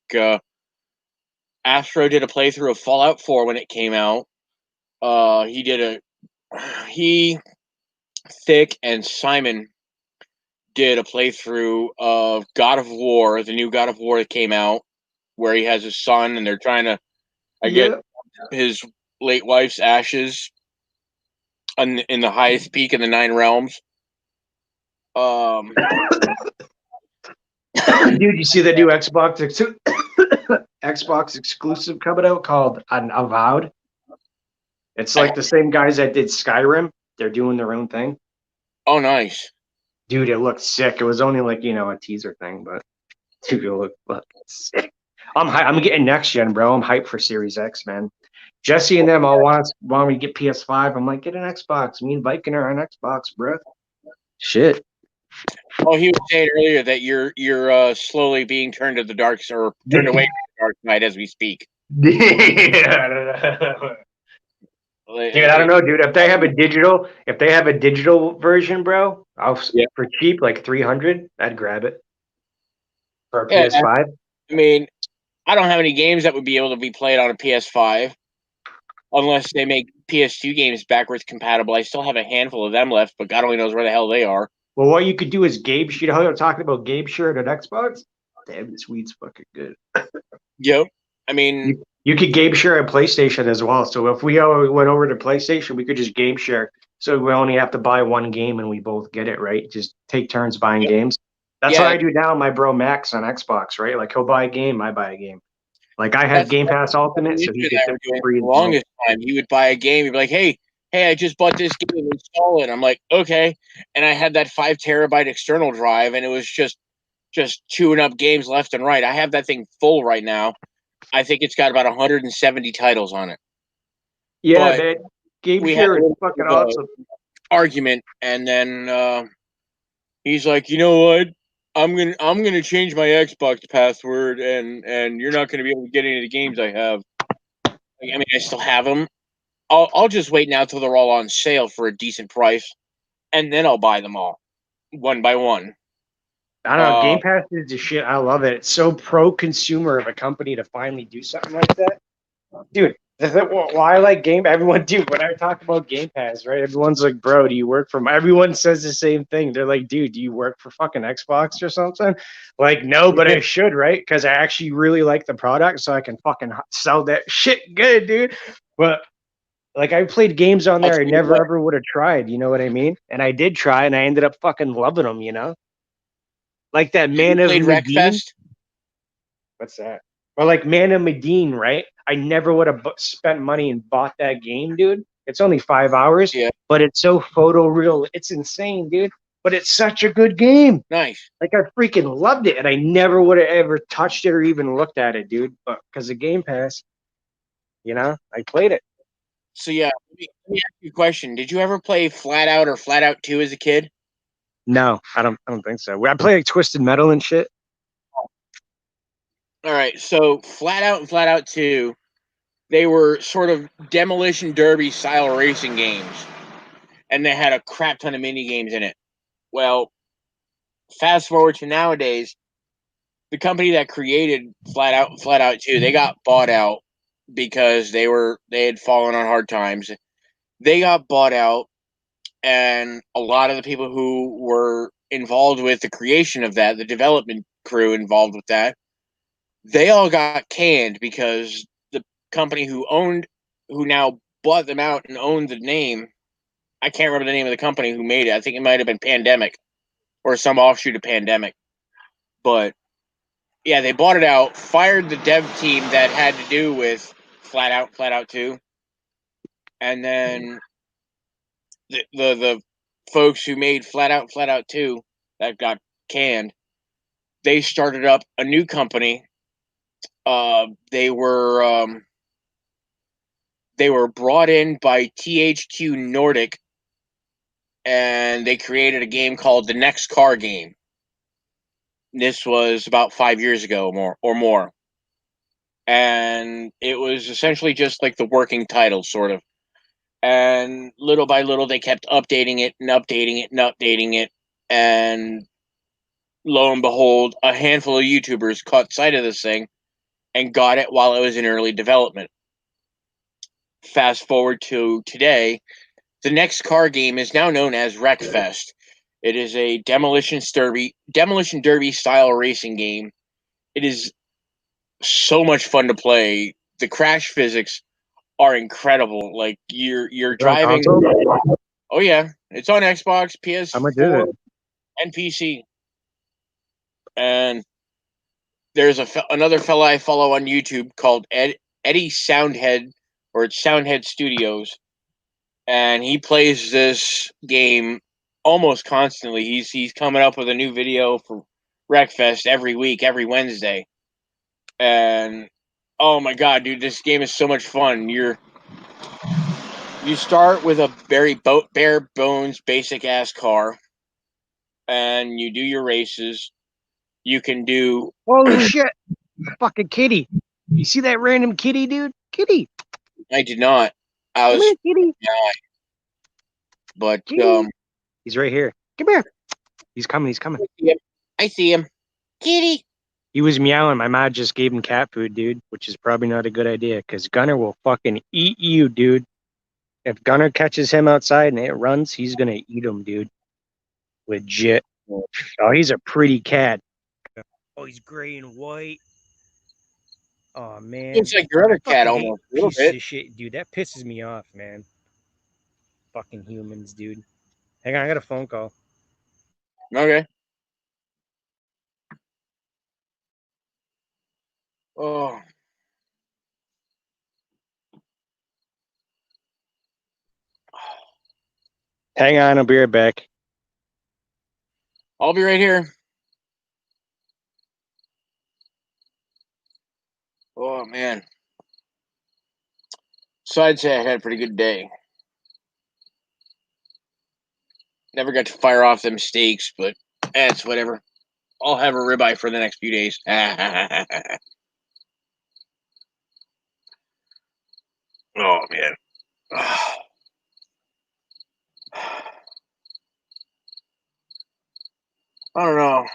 Astro did a playthrough of Fallout 4 when it came out. Thick and Simon did a playthrough of God of War, the new God of War that came out, where he has his son, and they're trying to get his late wife's ashes in the highest peak in the 9 realms. Dude, you see the new Xbox exclusive coming out called Avowed? It's like the same guys that did Skyrim. They're doing their own thing. Oh, nice. Dude, it looked sick. It was only like, a teaser thing, but dude, it looked fucking sick. I'm getting next gen, bro. I'm hyped for Series X, man. Jesse and them all want me to get PS5. I'm like, get an Xbox. Me and Viking are on Xbox, bro. Shit. Oh, he was saying earlier that you're slowly being turned away from the dark side as we speak. Yeah. Dude, I don't know, dude. If they have a digital version, bro, for cheap, like 300, I'd grab it for a PS5. I mean, I don't have any games that would be able to be played on a PS5 unless they make PS2 games backwards compatible. I still have a handful of them left, but God only knows where the hell they are. Well, what you could do is Gabe. You know how they're talking about Gabe shirt at Xbox? Damn, this weed's fucking good. Yep. I mean, you could game share at PlayStation as well. So if we went over to PlayStation, we could just game share. So we only have to buy one game and we both get it, right? Just take turns buying games. That's Yeah. what I do now. My bro Max on Xbox, right? Like he'll buy a game, I buy a game. Like I have That's Game what Pass Ultimate, so he Ninja and gets I it were doing free. for the longest time. He would buy a game. He'd be like, "Hey, I just bought this game. Install it." I'm like, "Okay." And I had that 5 terabyte external drive, and it was just chewing up games left and right. I have that thing full right now. I think it's got about 170 titles on it. Yeah, But that Game we had Share a is little fucking bit of a awesome. argument, and then he's like, "You know what? I'm gonna change my Xbox password, and you're not gonna be able to get any of the games I have. I mean, I still have them. I'll just wait now till they're all on sale for a decent price, and then I'll buy them all one by one." I don't know. Game Pass is the shit. I love it. It's so pro-consumer of a company to finally do something like that, dude. Why I like Game? Everyone, dude. When I talk about Game Pass, right? Everyone's like, "Bro, do you work for?" Everyone says the same thing. They're like, "Dude, do you work for fucking Xbox or something?" Like, no, but I should, right? Because I actually really like the product, so I can fucking sell that shit good, dude. But like, I played games on I'll there I tell you never what. ever would have tried. You know what I mean? And I did try, and I ended up fucking loving them. You know, like that You Man of played Medine. Wreckfest? What's that? Or like Man of Medine, right? I never would have spent money and bought that game, dude. It's only 5 hours, Yeah, but it's so photo real. It's insane, dude. But it's such a good game. nice. Like I freaking loved it, and I never would have ever touched it or even looked at it, dude. But because of Game Pass, you know, I played it. So yeah, let me ask you a question. Did you ever play Flat Out or Flat Out 2 as a kid? No, I don't. I don't think so. I play like Twisted Metal and shit. All right, so Flat Out and Flat Out 2, they were sort of demolition derby style racing games, and they had a crap ton of mini games in it. Well, fast forward to nowadays, the company that created Flat Out 2, they got bought out because they had fallen on hard times. They got bought out, and a lot of the people who were involved with the creation of that, the development crew involved with that, they all got canned because the company who now bought them out and owned the name, I can't remember the name of the company who made it. I think it might have been Pandemic or some offshoot of Pandemic. But yeah, they bought it out, fired the dev team that had to do with Flat Out 2, and then the folks who made Flat Out 2 that got canned, they started up a new company. They were brought in by THQ Nordic, and they created a game called the Next Car Game. This was about 5 years ago, more, and it was essentially just like the working title, sort of. And little by little, they kept updating it and updating it and updating it, and lo and behold, a handful of YouTubers caught sight of this thing and got it while it was in early development. Fast forward to today, the Next Car Game is now known as Wreckfest. It is a demolition derby style racing game. It is so much fun to play. The crash physics are incredible. Like you're Is it on driving. console? Oh yeah, it's on Xbox, How much is PS4, it? and PC. And there's another fella I follow on YouTube called Eddie Soundhead, or it's Soundhead Studios, and he plays this game almost constantly. He's coming up with a new video for Wreckfest every week, every Wednesday, and oh my god, dude, this game is so much fun. You start with a very bare bones, basic ass car, and you do your races. You can do. Holy shit! Fucking kitty! You see that random kitty, dude? Kitty, I did not. I come was, here, kitty. but Kitty. He's right here. Come here. He's coming. He's coming. I see him. Kitty. He was meowing. My mom just gave him cat food, dude, which is probably not a good idea because Gunner will fucking eat you, dude. If Gunner catches him outside and it runs, he's gonna eat him, dude. Legit. Oh, he's a pretty cat. Oh, he's gray and white. Oh man, Looks like your I other cat fucking hate almost a little pieces bit. of shit, dude. That pisses me off, man. Fucking humans, dude. Hang on, I got a phone call. Okay. Oh. Hang on, I'll be right back. I'll be right here. Oh man. So I'd say I had a pretty good day. Never got to fire off them steaks, but that's whatever. I'll have a ribeye for the next few days. Oh man. I don't know.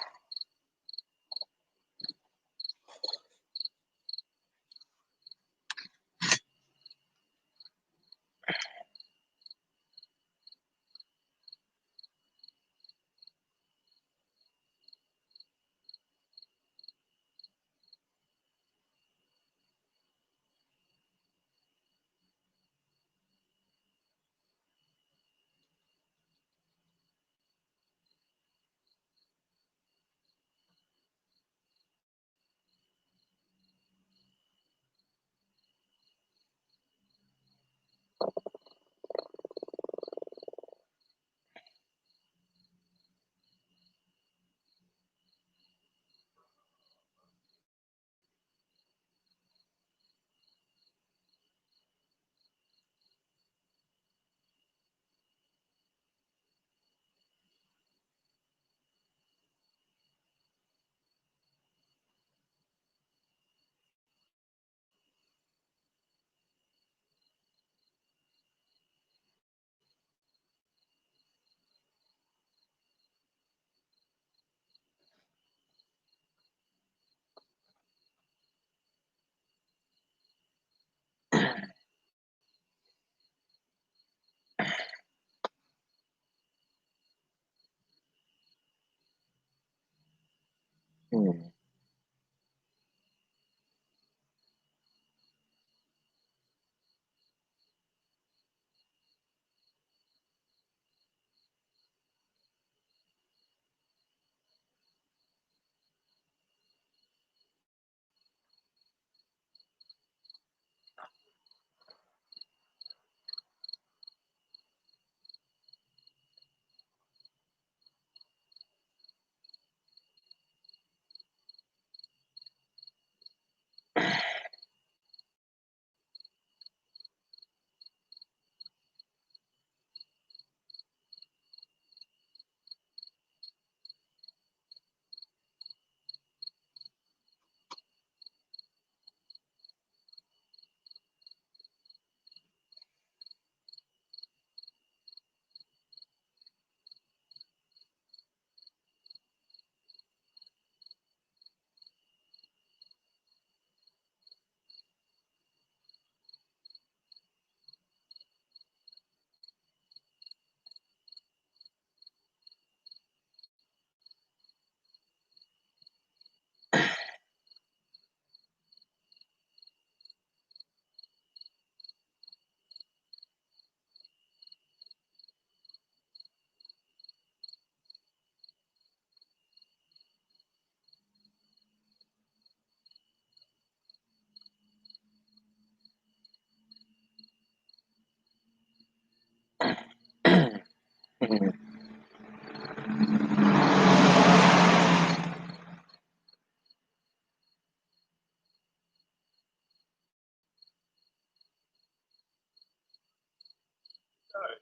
Hmm.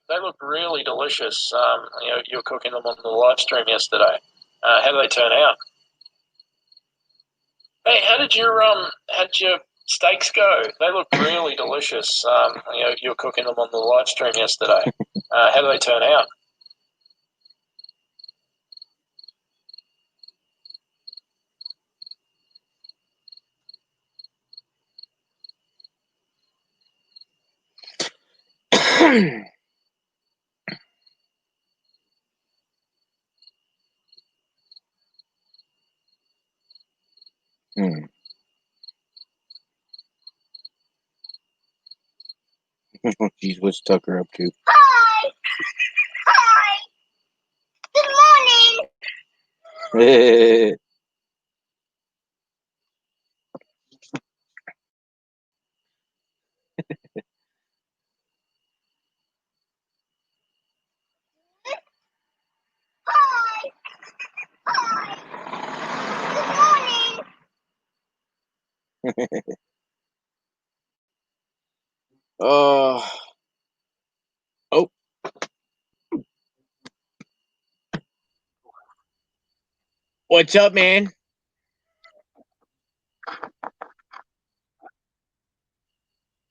They look really delicious. You were cooking them on the live stream yesterday. How do they turn out? Hey, how did your steaks go? They look really delicious. You were cooking them on the live stream yesterday. How do they turn out? Hmm. Geez, what's Tucker up to? Hi. Hi. Good morning. Oh. What's up, man?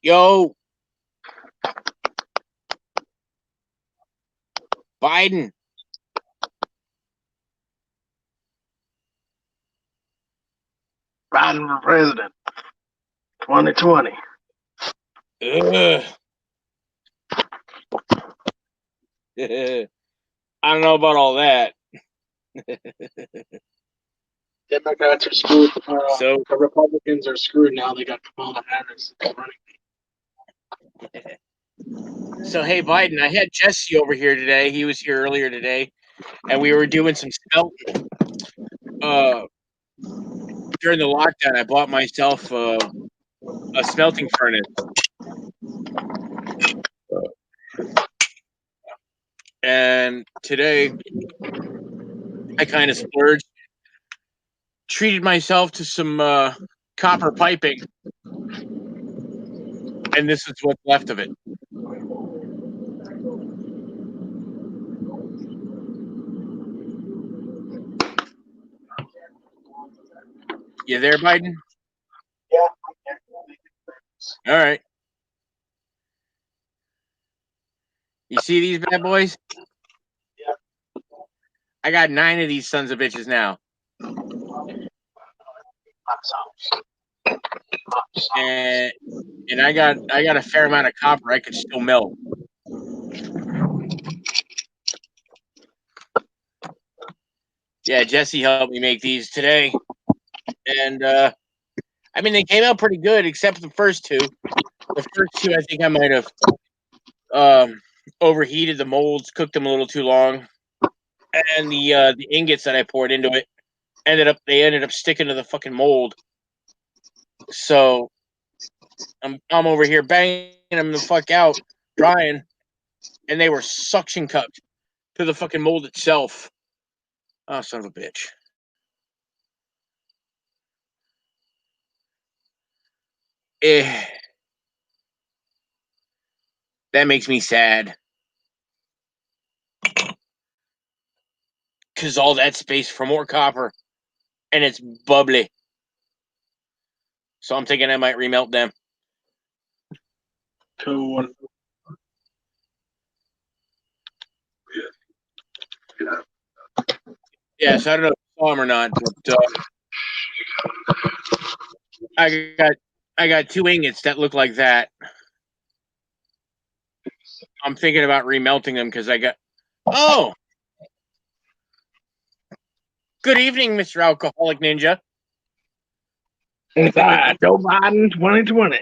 Yo. Biden. Biden for president. 2020. Ugh. I don't know about all that. Democrats are screwed. So The Republicans are screwed now. They got Kamala Harris running. So hey, Biden, I had Jesse over here today. He was here earlier today, and we were doing some smelting. During the lockdown, I bought myself a smelting furnace, and today I kind of splurged, treated myself to some copper piping, and this is what's left of it. You there, Biden? Yeah. All right. You see these bad boys? Yeah. I got 9 of these sons of bitches now. And I got a fair amount of copper I could still melt. Yeah, Jesse helped me make these today. And I mean, they came out pretty good, except the first two. The first two, I think I might have overheated the molds, cooked them a little too long, and the ingots that I poured into it ended up sticking to the fucking mold. So I'm over here banging them the fuck out, drying, and they were suction cupped to the fucking mold itself. Oh, son of a bitch. That makes me sad. Because all that space for more copper. And it's bubbly. So I'm thinking I might remelt them. Cool. Yeah, so I don't know if you saw them or not, but I got 2 ingots that look like that. I'm thinking about remelting them because I got. Oh, good evening, Mr. Alcoholic Ninja. It's Joe Biden 2020.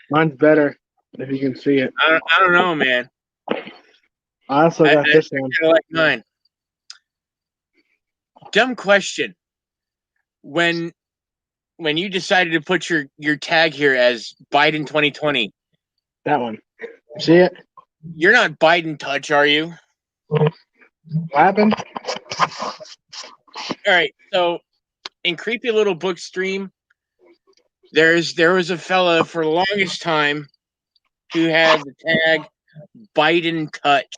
Mine's better if you can see it. I don't know, man. I also got this one. I like mine. Dumb question. When you decided to put your tag here as Biden 2020, That one. See it? you're not Biden touch, are you? What happened? All right. So in Creepy Little Book Stream, there was a fella for the longest time who had the tag Biden touch.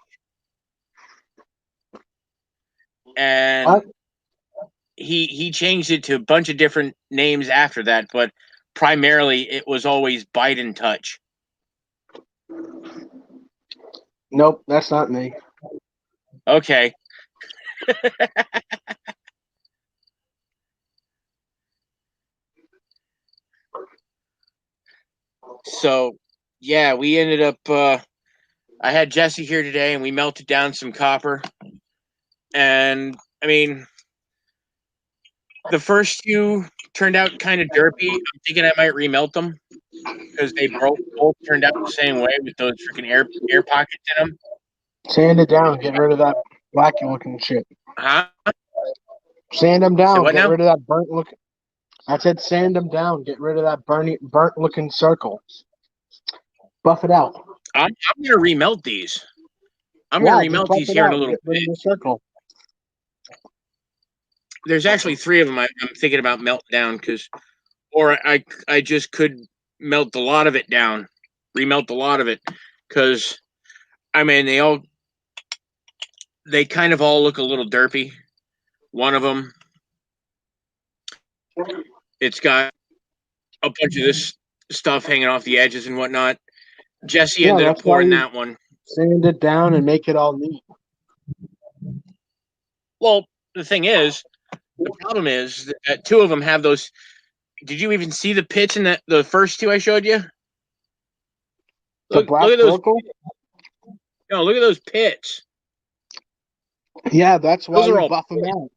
And What? he changed it to a bunch of different names after that, but primarily it was always Biden touch. Nope, that's not me. Okay. So yeah, we ended up I had Jesse here today and we melted down some copper. And I mean, the first few turned out kind of derpy. I'm thinking I might remelt them because they both turned out the same way with those freaking air pockets in them. Sand it down. Get rid of that blacky looking shit. Huh? Sand them down. what Get now? rid of that burnt look. I said sand them down. Get rid of that burnt looking circle. Buff it out. I'm gonna remelt these. I'm gonna remelt these here in a little Get rid bit. of the circle. There's actually 3 of them I'm thinking about melting down because or I just could melt a lot of it down, remelt a lot of it, because I mean they kind of all look a little derpy. One of them, it's got a bunch of this stuff hanging off the edges and whatnot. Jesse Yeah, ended up that's why pouring you that one. sand it down and make it all neat. Well, the thing is, the problem is that two of them have those. Did you even see the pits in the first two I showed you? The Look black at those. circle? No, look at those pits. Yeah, that's why Those are you all buff them out.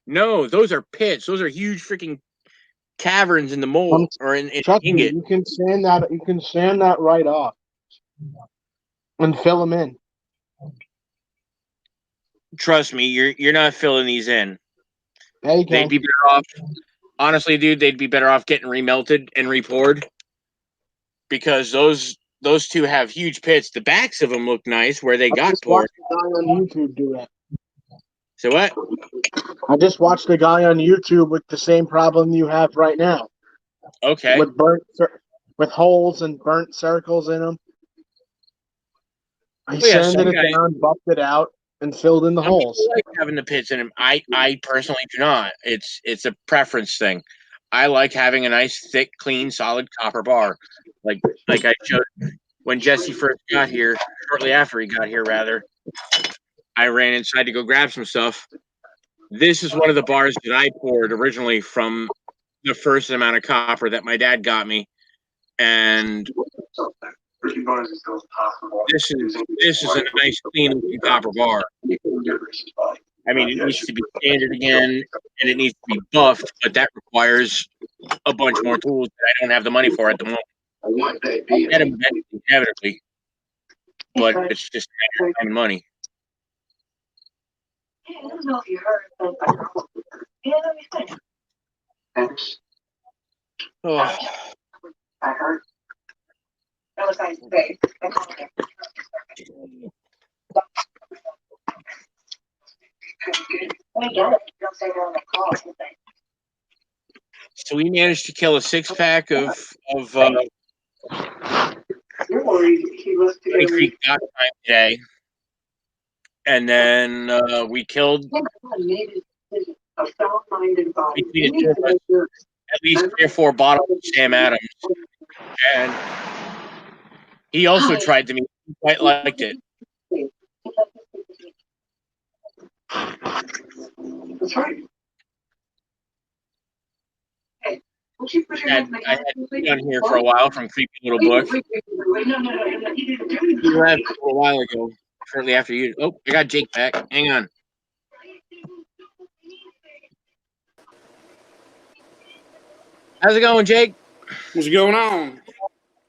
No, those are pits. Those are huge freaking caverns in the mold or in Trust me, ingot. you can sand that. You can sand that right off and fill them in. Trust me, you're not filling these in. There you They'd go. be better off. Honestly, dude, they'd be better off getting remelted and repoured because those two have huge pits. The backs of them look nice where they I got just poured. watched a guy on YouTube do it. So what? I just watched a guy on YouTube with the same problem you have right now. Okay. With holes and burnt circles in them. He Well, yeah, sanded some it guys, down, buffed it out, and filled in the some people holes. like having the pits in them. I personally do not. It's a preference thing. I like having a nice, thick, clean, solid copper bar, like I showed when Jesse first got here. Shortly after he got here, rather, I ran inside to go grab some stuff. This is one of the bars that I poured originally from the first amount of copper that my dad got me, and this is a nice, clean looking copper bar. I mean, it needs to be sanded again, and it needs to be buffed, but that requires a bunch more tools that I don't have the money for at the moment. I'll get them inevitably, but it's just a matter of time and money. I don't know if you heard, but yeah, let me think. Oh. I heard. That was nice today. I get it. Don't say they're on the call. So we managed to kill a 6-pack of You're worried he was Honey Creek Dock Time today, and then we killed between the two of us at least 3 or 4 bottles of Sam Adams, and he also tried to meet. He quite liked it. That's right. Hey, would you put your And hand I had been on here for a while from Creepy Little Bush. No, he didn't do anything. You left a while ago, shortly after you. Oh, I got Jake back. Hang on. How's it going, Jake? What's going on?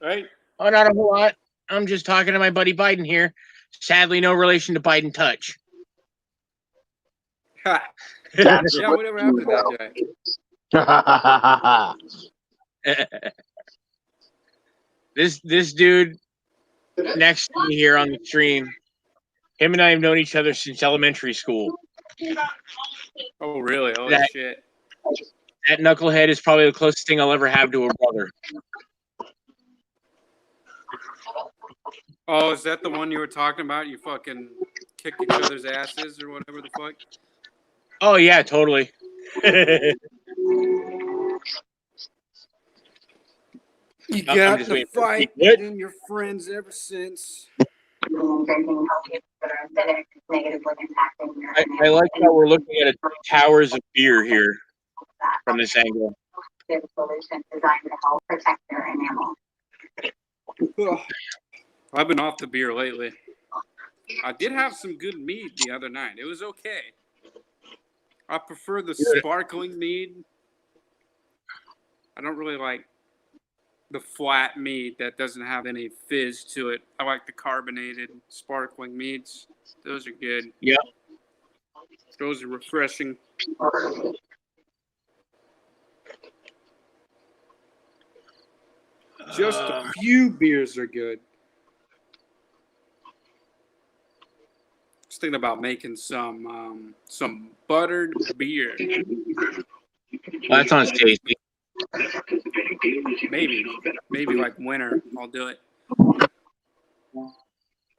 Right? Oh, not a whole lot. I'm just talking to my buddy Biden here. Sadly, no relation to Biden Touch. Ha. That's Yeah, whatever happened to that guy? This dude next to me here on the stream, him and I have known each other since elementary school. Oh, really? Holy shit. That knucklehead is probably the closest thing I'll ever have to a brother. Oh, is that the one you were talking about? You fucking kick each other's asses or whatever the fuck? Oh, yeah, totally. You I'm got just the waiting for fight it. What? and your friends ever since. I like how we're looking at towers of beer here from this angle. Ugh. I've been off the beer lately. I did have some good mead the other night. It was okay. I prefer the sparkling mead. I don't really like the flat mead that doesn't have any fizz to it. I like the carbonated sparkling meads. Those are good. Yeah. Those are refreshing. Just a few beers are good. I was thinking about making some buttered beer. Well, that sounds tasty. Maybe like winter, I'll do it.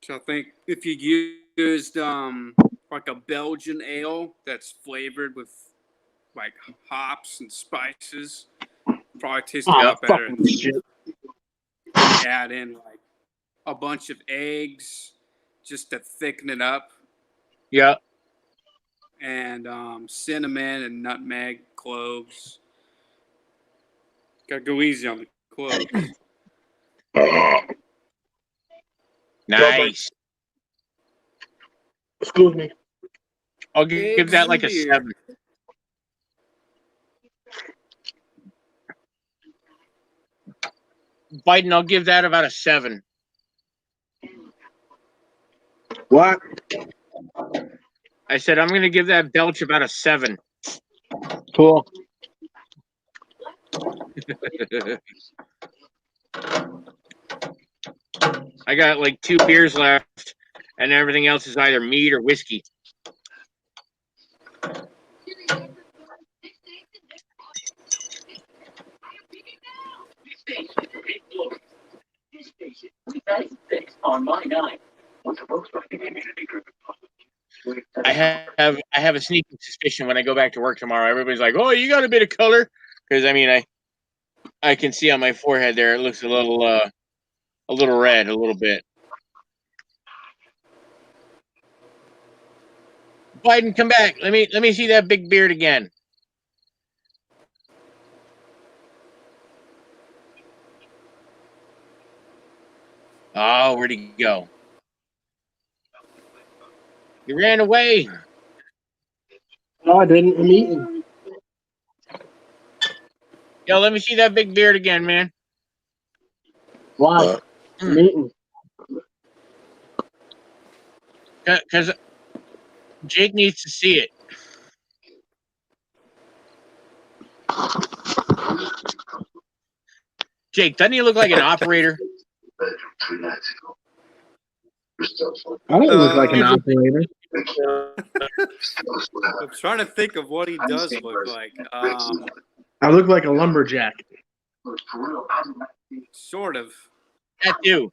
So I think if you used like a Belgian ale that's flavored with like hops and spices, probably tastes a lot better. Fucking shit. You add in like a bunch of eggs just to thicken it up. Yeah. And cinnamon and nutmeg, cloves. Gotta go easy on the cloves. Nice. Excuse me. I'll give that like a 7. Biden, I'll give that about a 7. What? I said I'm going to give that belch about a 7. Cool. I got like 2 beers left, and everything else is either mead or whiskey. I have a sneaking suspicion when I go back to work tomorrow. Everybody's like, "Oh, you got a bit of color," because I mean, I can see on my forehead there it looks a little red, a little bit. Biden, come back. Let me see that big beard again. Oh, where'd he go? He ran away. No, I didn't. I'm eating. Yo, let me see that big beard again, man. Why? I'm eating. Because Jake needs to see it. Jake, doesn't he look like an operator? I don't look like an operator. I'm trying to think of what he does look like. I look like a lumberjack. Sort of. That too.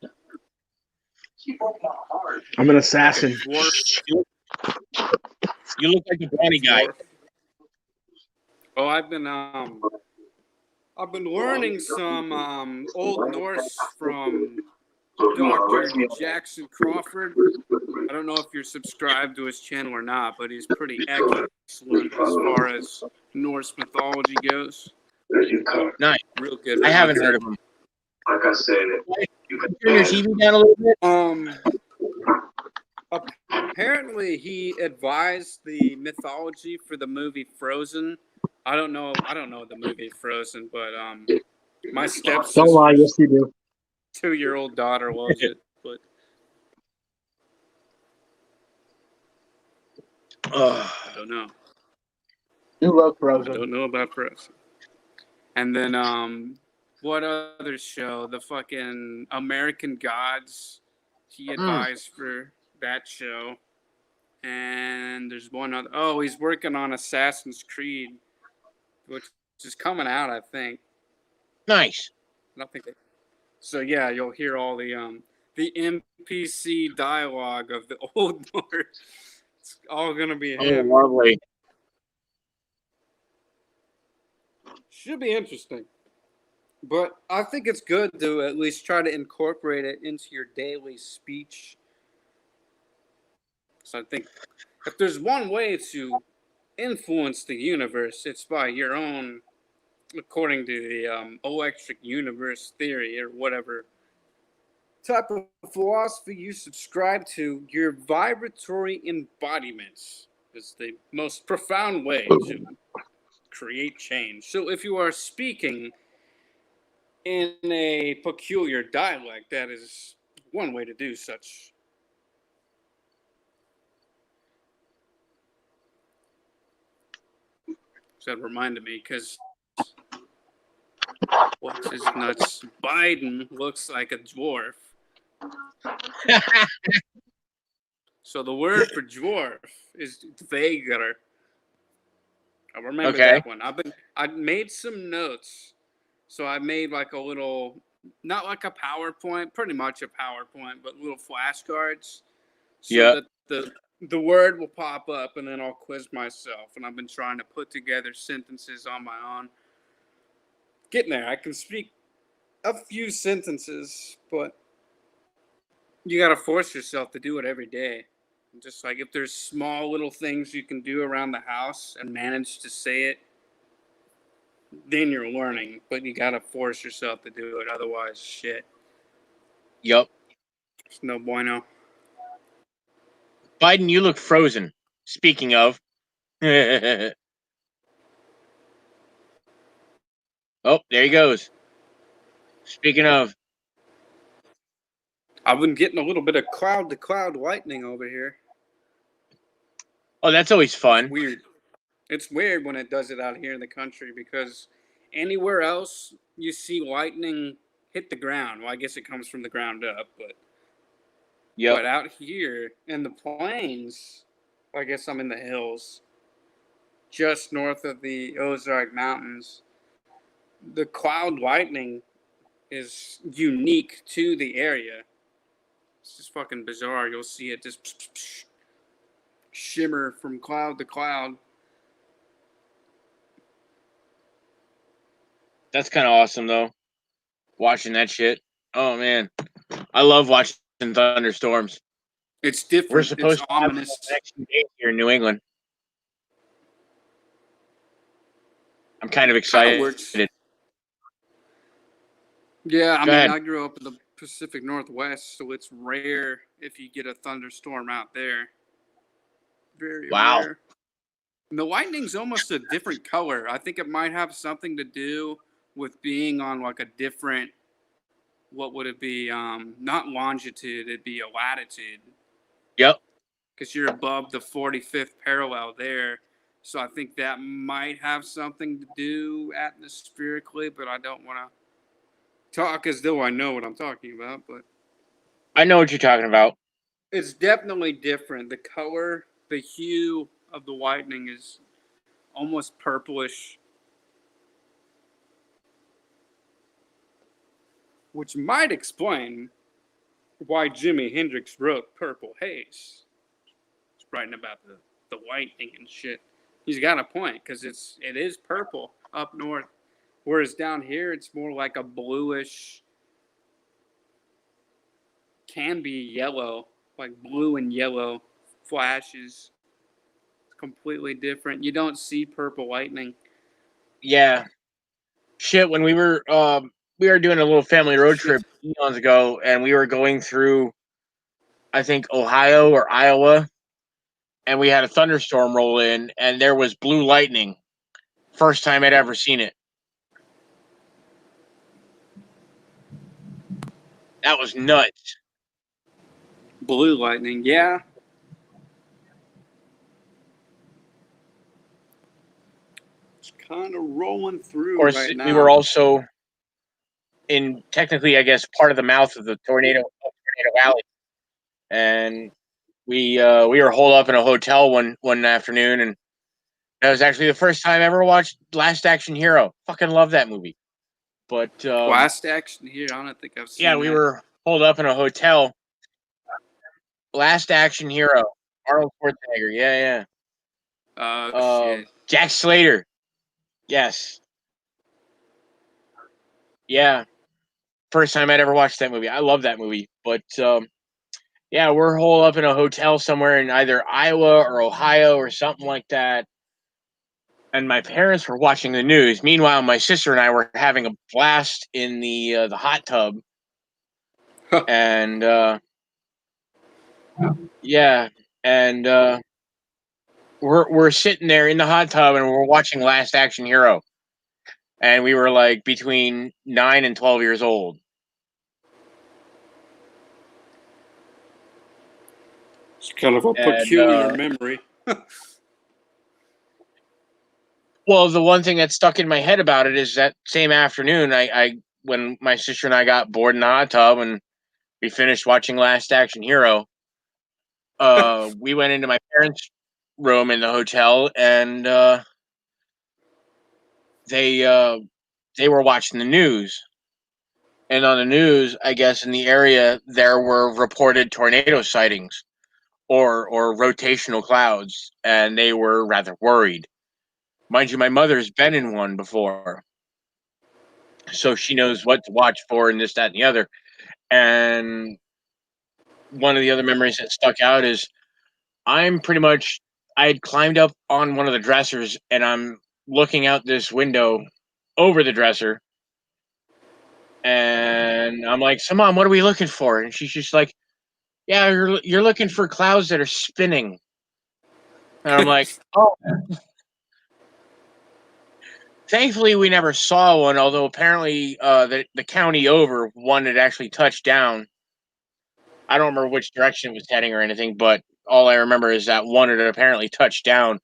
I'm an assassin. Dwarf. You look like a brownie guy. Oh, I've been learning some Old Norse from Dr. Jackson Crawford. I don't know if you're subscribed to his channel or not, but he's pretty excellent as far as Norse mythology goes. Nice. Real good. I haven't heard of him. Like I said, turn your TV down a little bit. Apparently he advised the mythology for the movie Frozen. I don't know the movie Frozen, but my stepsister, Don't lie, yes you do. 2-year-old daughter loves it, but I don't know. You love Frozen. I don't know about Frozen. And then what other show? The fucking American Gods. He advised for that show. And there's one other. Oh, he's working on Assassin's Creed, which is coming out, I think. Nice. I don't think it. So yeah, you'll hear all the NPC dialogue of the Old Norse. It's all gonna be him. Oh, lovely. Should be interesting. But I think it's good to at least try to incorporate it into your daily speech. So I think if there's one way to influence the universe, it's by your own, according to the electric universe theory or whatever type of philosophy you subscribe to, your vibratory embodiments is the most profound way to create change. So if you are speaking in a peculiar dialect, that is one way to do such. So that reminded me, because what's his nuts? Biden looks like a dwarf. So the word for dwarf is vagar. I remember that one. I made some notes So I made like a little, not like a PowerPoint, pretty much a PowerPoint, but little flashcards, so Yeah. that the word will pop up, and then I'll quiz myself. And I've been trying to put together sentences on my own. Getting there, I can speak a few sentences, but you got to force yourself to do it every day. Just like if there's small little things you can do around the house and manage to say it, then you're learning. But you got to force yourself to do it. Otherwise, shit. Yep. It's no bueno. Biden, you look frozen. Speaking of. Oh, there he goes. Speaking of. I've been getting a little bit of cloud to cloud lightning over here. Oh, that's always fun. It's weird. It's weird when it does it out here in the country, because anywhere else you see lightning hit the ground. Well, I guess it comes from the ground up, but Yep. but out here in the plains, I guess I'm in the hills, just north of the Ozark Mountains. The cloud lightning is unique to the area. It's just fucking bizarre. You'll see it just shimmer from cloud to cloud. That's kind of awesome, though. Watching that shit. Oh, man. I love watching thunderstorms. It's different. We're supposed It's to have ominous. the next few days here in New England. I'm kind of excited. Works. Yeah, I Go mean, ahead. I grew up in the Pacific Northwest, so it's rare if you get a thunderstorm out there. Very Wow. rare. And the lightning's almost a different color. I think it might have something to do with being on like a different, what would it be? Not longitude, it'd be a latitude. Yep. Because you're above the 45th parallel there. So I think that might have something to do atmospherically, but I don't want to talk as though I know what I'm talking about. But I know what you're talking about. it's definitely different. The color, the hue of the lightning is almost purplish, which might explain why Jimi Hendrix wrote Purple Haze. He's writing about the lightning and shit. He's got a point, because it is purple up north, whereas down here it's more like a bluish, can be yellow, like blue and yellow flashes. It's completely different. You don't see purple lightning. Yeah. Shit, when we were doing a little family road trip eons ago, and we were going through, I think, Ohio or Iowa, and we had a thunderstorm roll in, and there was blue lightning. First time I'd ever seen it. That was nuts. Blue lightning, yeah. It's kind of rolling through Of course, right now. we were also in, technically, I guess, part of the mouth of the Tornado Valley, and we were holed up in a hotel one afternoon, and that was actually the first time I ever watched Last Action Hero. Fucking love that movie. But Last Action Hero, I don't think I've seen. Yeah, we were holed up in a hotel. Last Action Hero, Arnold Schwarzenegger. Yeah. Shit. Jack Slater. Yes. Yeah. First time I'd ever watched that movie. I love that movie. But yeah, we're holed up in a hotel somewhere in either Iowa or Ohio or something like that. And my parents were watching the news. Meanwhile, my sister and I were having a blast in the hot tub. And yeah, and we're sitting there in the hot tub and we're watching Last Action Hero. And we were like between 9 and 12 years old. It's kind of a peculiar memory. Well, the one thing that stuck in my head about it is that same afternoon, I when my sister and I got bored in the hot tub and we finished watching Last Action Hero, we went into my parents' room in the hotel, and they they were watching the news. And on the news, I guess in the area, there were reported tornado sightings or rotational clouds, and they were rather worried. Mind you, my mother's been in one before, so she knows what to watch for and this, that, and the other. And one of the other memories that stuck out is I'm pretty much I had climbed up on one of the dressers and I'm looking out this window over the dresser and I'm like, "So mom, what are we looking for?" And she's just like, "Yeah, you're looking for clouds that are spinning." And I'm like, "Oh, thankfully we never saw one, although apparently the county over one had actually touched down. I don't remember which direction it was heading or anything, but all I remember is that one had apparently touched down,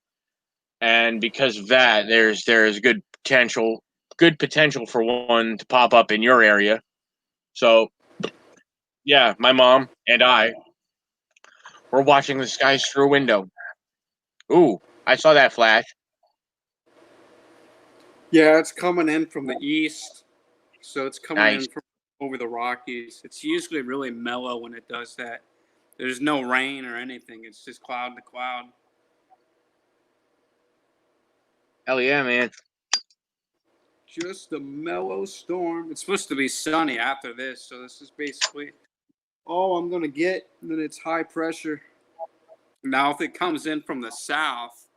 and because of that, there's good potential for one to pop up in your area. So yeah, my mom and I were watching the skies through a window. Ooh, I saw that flash. Yeah, it's coming in from the east, so it's coming Nice. in from over the Rockies. It's usually really mellow when it does that. There's no rain or anything. It's just cloud to cloud. Hell yeah, man. Just a mellow storm. It's supposed to be sunny after this, so this is basically all I'm gonna get. And then it's high pressure. Now, if it comes in from the south,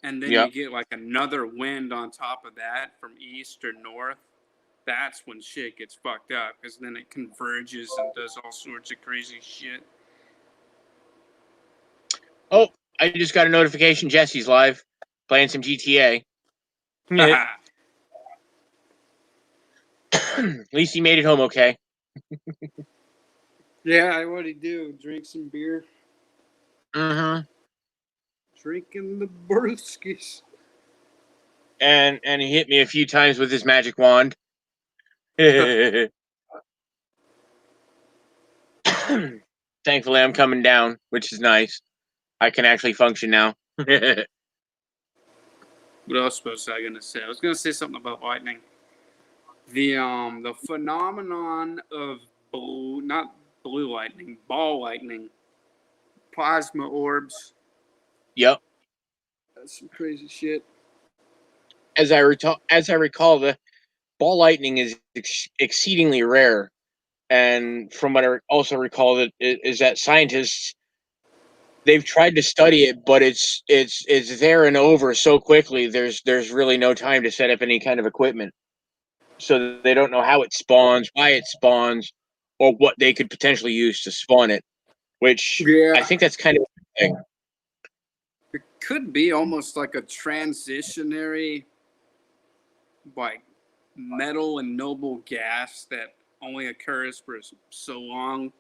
and then Yep. you get like another wind on top of that from east or north, that's when shit gets fucked up because then it converges and does all sorts of crazy shit. Oh, I just got a notification. Jesse's live playing some GTA. At least he made it home okay. Yeah, I already do. Drink some beer. Mm-hmm. Drinking the brewskis. And he hit me a few times with his magic wand. Thankfully, I'm coming down, which is nice. I can actually function now. What else was I gonna say? I was gonna say something about lightning. The phenomenon of not blue lightning, ball lightning, plasma orbs. Yep. That's some crazy shit. As I recall, the ball lightning is exceedingly rare, and from what I also recall, that is that scientists they've tried to study it, but it's there and over so quickly. There's really no time to set up any kind of equipment, so they don't know how it spawns, why it spawns, or what they could potentially use to spawn it. Which Yeah, I think that's kind of a thing. it could be almost like a transitionary, like metal and noble gas that only occurs for so long,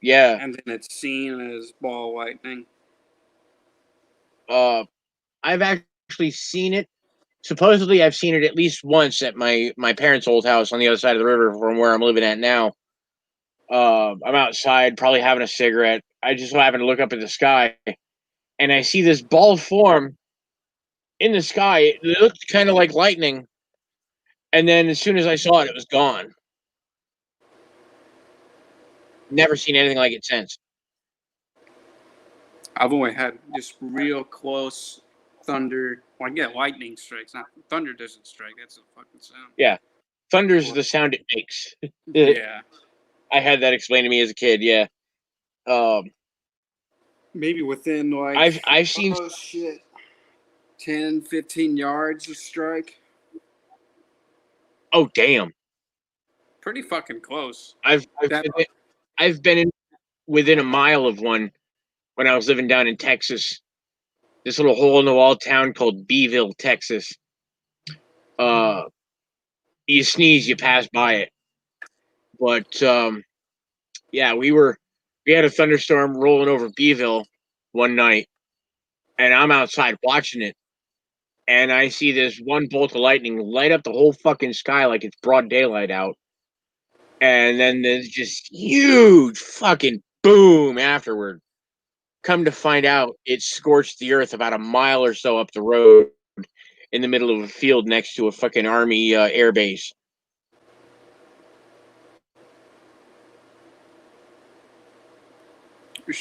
Yeah. and then it's seen as ball lightning. I've actually seen it. Supposedly, I've seen it at least once at my parents' old house on the other side of the river from where I'm living at now. I'm outside, probably having a cigarette. I just so happen to look up at the sky, and I see this ball form in the sky. It looked kind of like lightning, and then as soon as I saw it, it was gone. Never seen anything like it since. I've only had just real close thunder. Well, I get lightning strikes. Not thunder doesn't strike. That's a fucking sound. Yeah, thunder's the sound it makes. Yeah. I had that explained to me as a kid. Yeah. Maybe within like I've seen 10, 15 yards of strike. Oh damn! Pretty fucking close. I've been within a mile of one when I was living down in Texas. This little hole in the wall town called Beeville, Texas. You sneeze, you pass by it. But yeah, we had a thunderstorm rolling over Beeville one night, and I'm outside watching it, and I see this one bolt of lightning light up the whole fucking sky like it's broad daylight out. And then there's just huge fucking boom afterward. Come to find out, it scorched the earth about a mile or so up the road in the middle of a field next to a fucking army air base.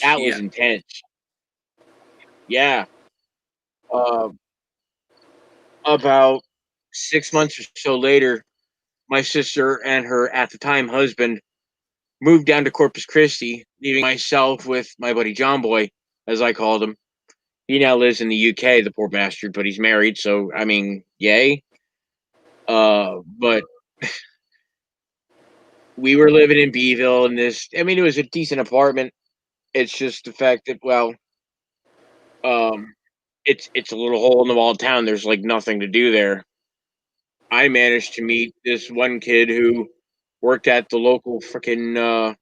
That was Shit. intense. Yeah. Uh, about 6 months or so later, my sister and her at the time husband moved down to Corpus Christi, leaving myself with my buddy John Boy, as I called him. He now lives in the UK, the poor bastard, but he's married, so I mean, yay. But we were living in Beeville in this. I mean, it was a decent apartment. It's just the fact that, well, um, it's a little hole in the wall town. There's like nothing to do there. I managed to meet this one kid who worked at the local freaking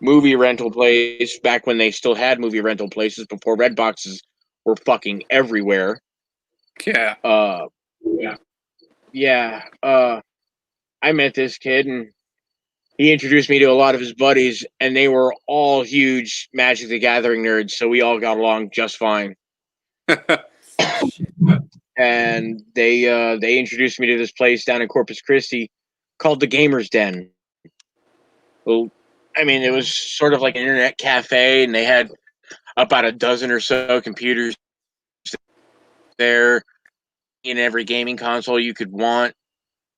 movie rental place back when they still had movie rental places before red boxes were fucking everywhere. Yeah. Yeah. Yeah. I met this kid and he introduced me to a lot of his buddies, and they were all huge Magic the Gathering nerds, so we all got along just fine. And they introduced me to this place down in Corpus Christi called the Gamers Den. Well, I mean, it was sort of like an internet cafe, and they had about a dozen or so computers there in every gaming console you could want,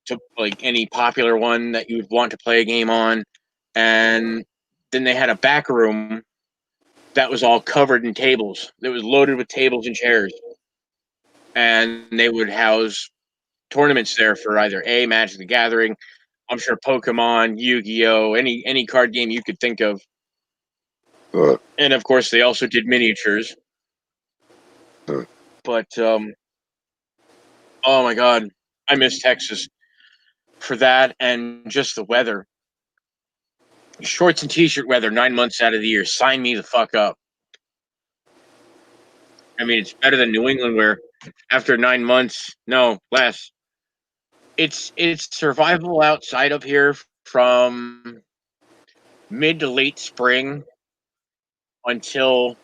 to like any popular one that you would want to play a game on. And then they had a back room that was all covered in tables. It was loaded with tables and chairs. And they would house tournaments there for either A, Magic the Gathering, I'm sure Pokemon, Yu-Gi-Oh, any card game you could think of. And of course they also did miniatures. But oh my god, I miss Texas for that and just the weather. Shorts and t-shirt weather 9 months out of the year. Sign me the fuck up. I mean, it's better than New England where after 9 months, no, less. It's survivable outside of here from mid to late spring until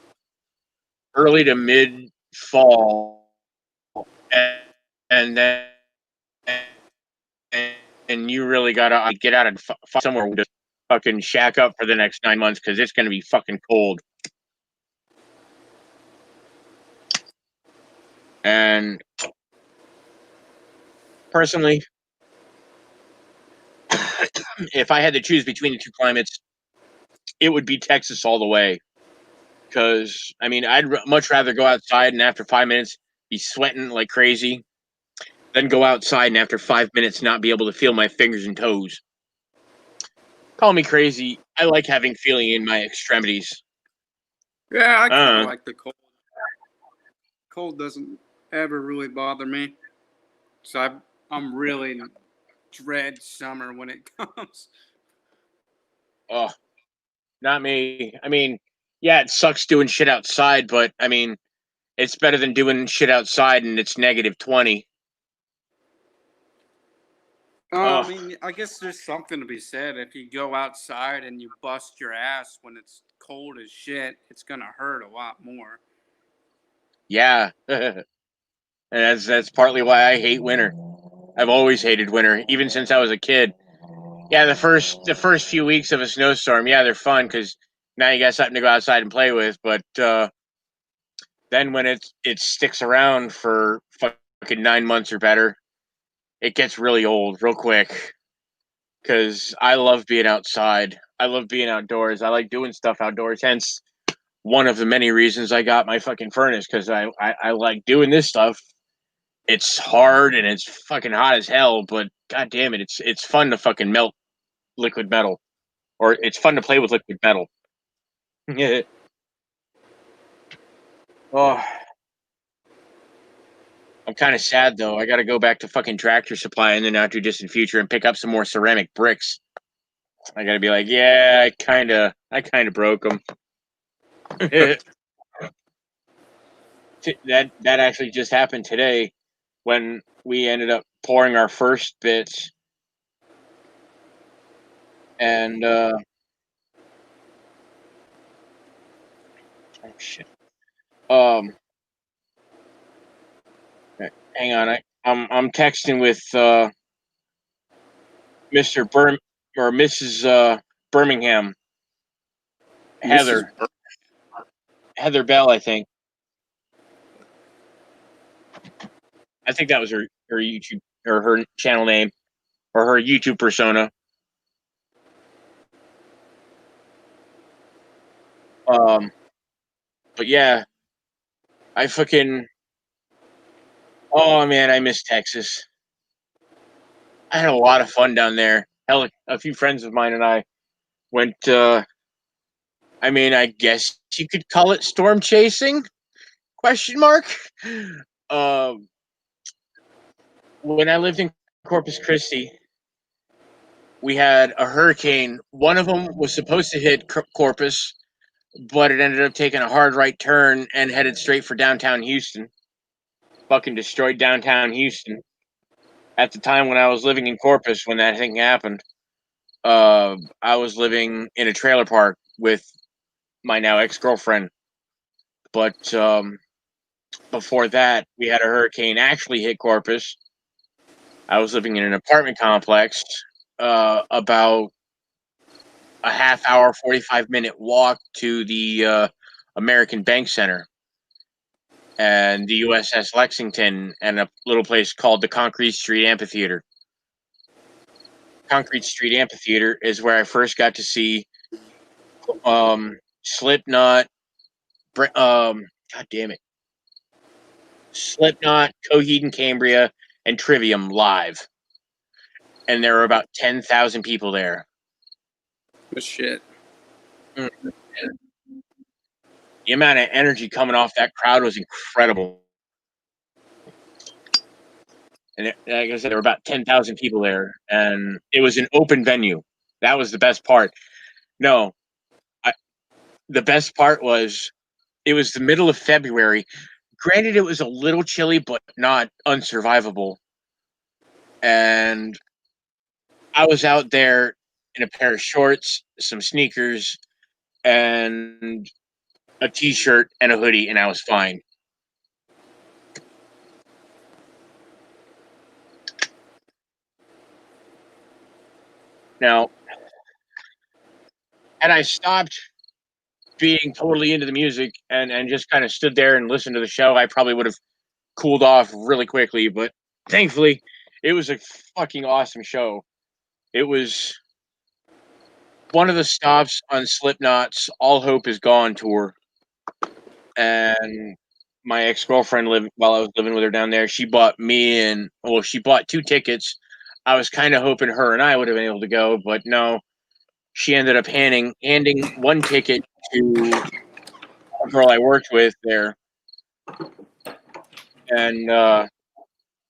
early to mid fall, and then and you really gotta get out and find somewhere to fucking shack up for the next 9 months because it's gonna be fucking cold. And personally, if I had to choose between the two climates, it would be Texas all the way. Because I mean, I'd much rather go outside and after 5 minutes be sweating like crazy than go outside and after 5 minutes not be able to feel my fingers and toes. Call me crazy. I like having feeling in my extremities. Yeah, I kind of like the cold. Cold doesn't ever really bother me. So I'm really dread summer when it comes. Oh, not me. I mean, yeah, it sucks doing shit outside, but I mean, it's better than doing shit outside and it's -20. I mean, I guess there's something to be said. If you go outside and you bust your ass when it's cold as shit, it's gonna hurt a lot more. Yeah. And that's partly why I hate winter. I've always hated winter, even since I was a kid. Yeah, the first few weeks of a snowstorm, yeah, they're fun because now you got something to go outside and play with. But then when it sticks around for fucking 9 months or better, it gets really old real quick. Because I love being outside. I love being outdoors. I like doing stuff outdoors. Hence, one of the many reasons I got my fucking furnace because I like doing this stuff. It's hard and it's fucking hot as hell, but god damn it, it's fun to fucking melt liquid metal, or it's fun to play with liquid metal. Yeah. Oh, I'm kind of sad though. I got to go back to fucking Tractor Supply in the not too distant future and pick up some more ceramic bricks. I got to be like, yeah, I kind of broke them. That actually just happened today when we ended up pouring our first bits, and oh shit, um, Hang on, I'm texting with Mr. or Mrs. Birmingham, Heather Bell, I think. I think that was her YouTube or her channel name or her YouTube persona. But yeah, I fucking, oh man, I miss Texas. I had a lot of fun down there. Hell, a few friends of mine and I went. I mean, I guess you could call it storm chasing? Question mark. Um, when I lived in Corpus Christi, we had a hurricane. One of them was supposed to hit Corpus, but it ended up taking a hard right turn and headed straight for downtown Houston. Fucking destroyed downtown Houston. At the time when I was living in Corpus, when that thing happened, I was living in a trailer park with my now ex-girlfriend. But before that, we had a hurricane actually hit Corpus. I was living in an apartment complex, about a half hour, 45-minute walk to the American Bank Center and the USS Lexington and a little place called the Concrete Street Amphitheater. Concrete Street Amphitheater is where I first got to see Slipknot, God damn it, Slipknot, Coheed and Cambria, and Trivium live. And there were about 10,000 people there. But shit. The amount of energy coming off that crowd was incredible. And like I said, there were about 10,000 people there, and it was an open venue. That was the best part. No, the best part was it was the middle of February. Granted, it was a little chilly, but not unsurvivable. And I was out there in a pair of shorts, some sneakers, and a t-shirt and a hoodie, and I was fine. Now, had I stopped being totally into the music and just kind of stood there and listened to the show, I probably would have cooled off really quickly. But thankfully, it was a fucking awesome show. It was one of the stops on Slipknot's All Hope Is Gone tour. And my ex-girlfriend while I was living with her down there, she bought she bought 2 tickets. I was kind of hoping her and I would have been able to go, but no. She ended up handing 1 ticket to a girl I worked with there. And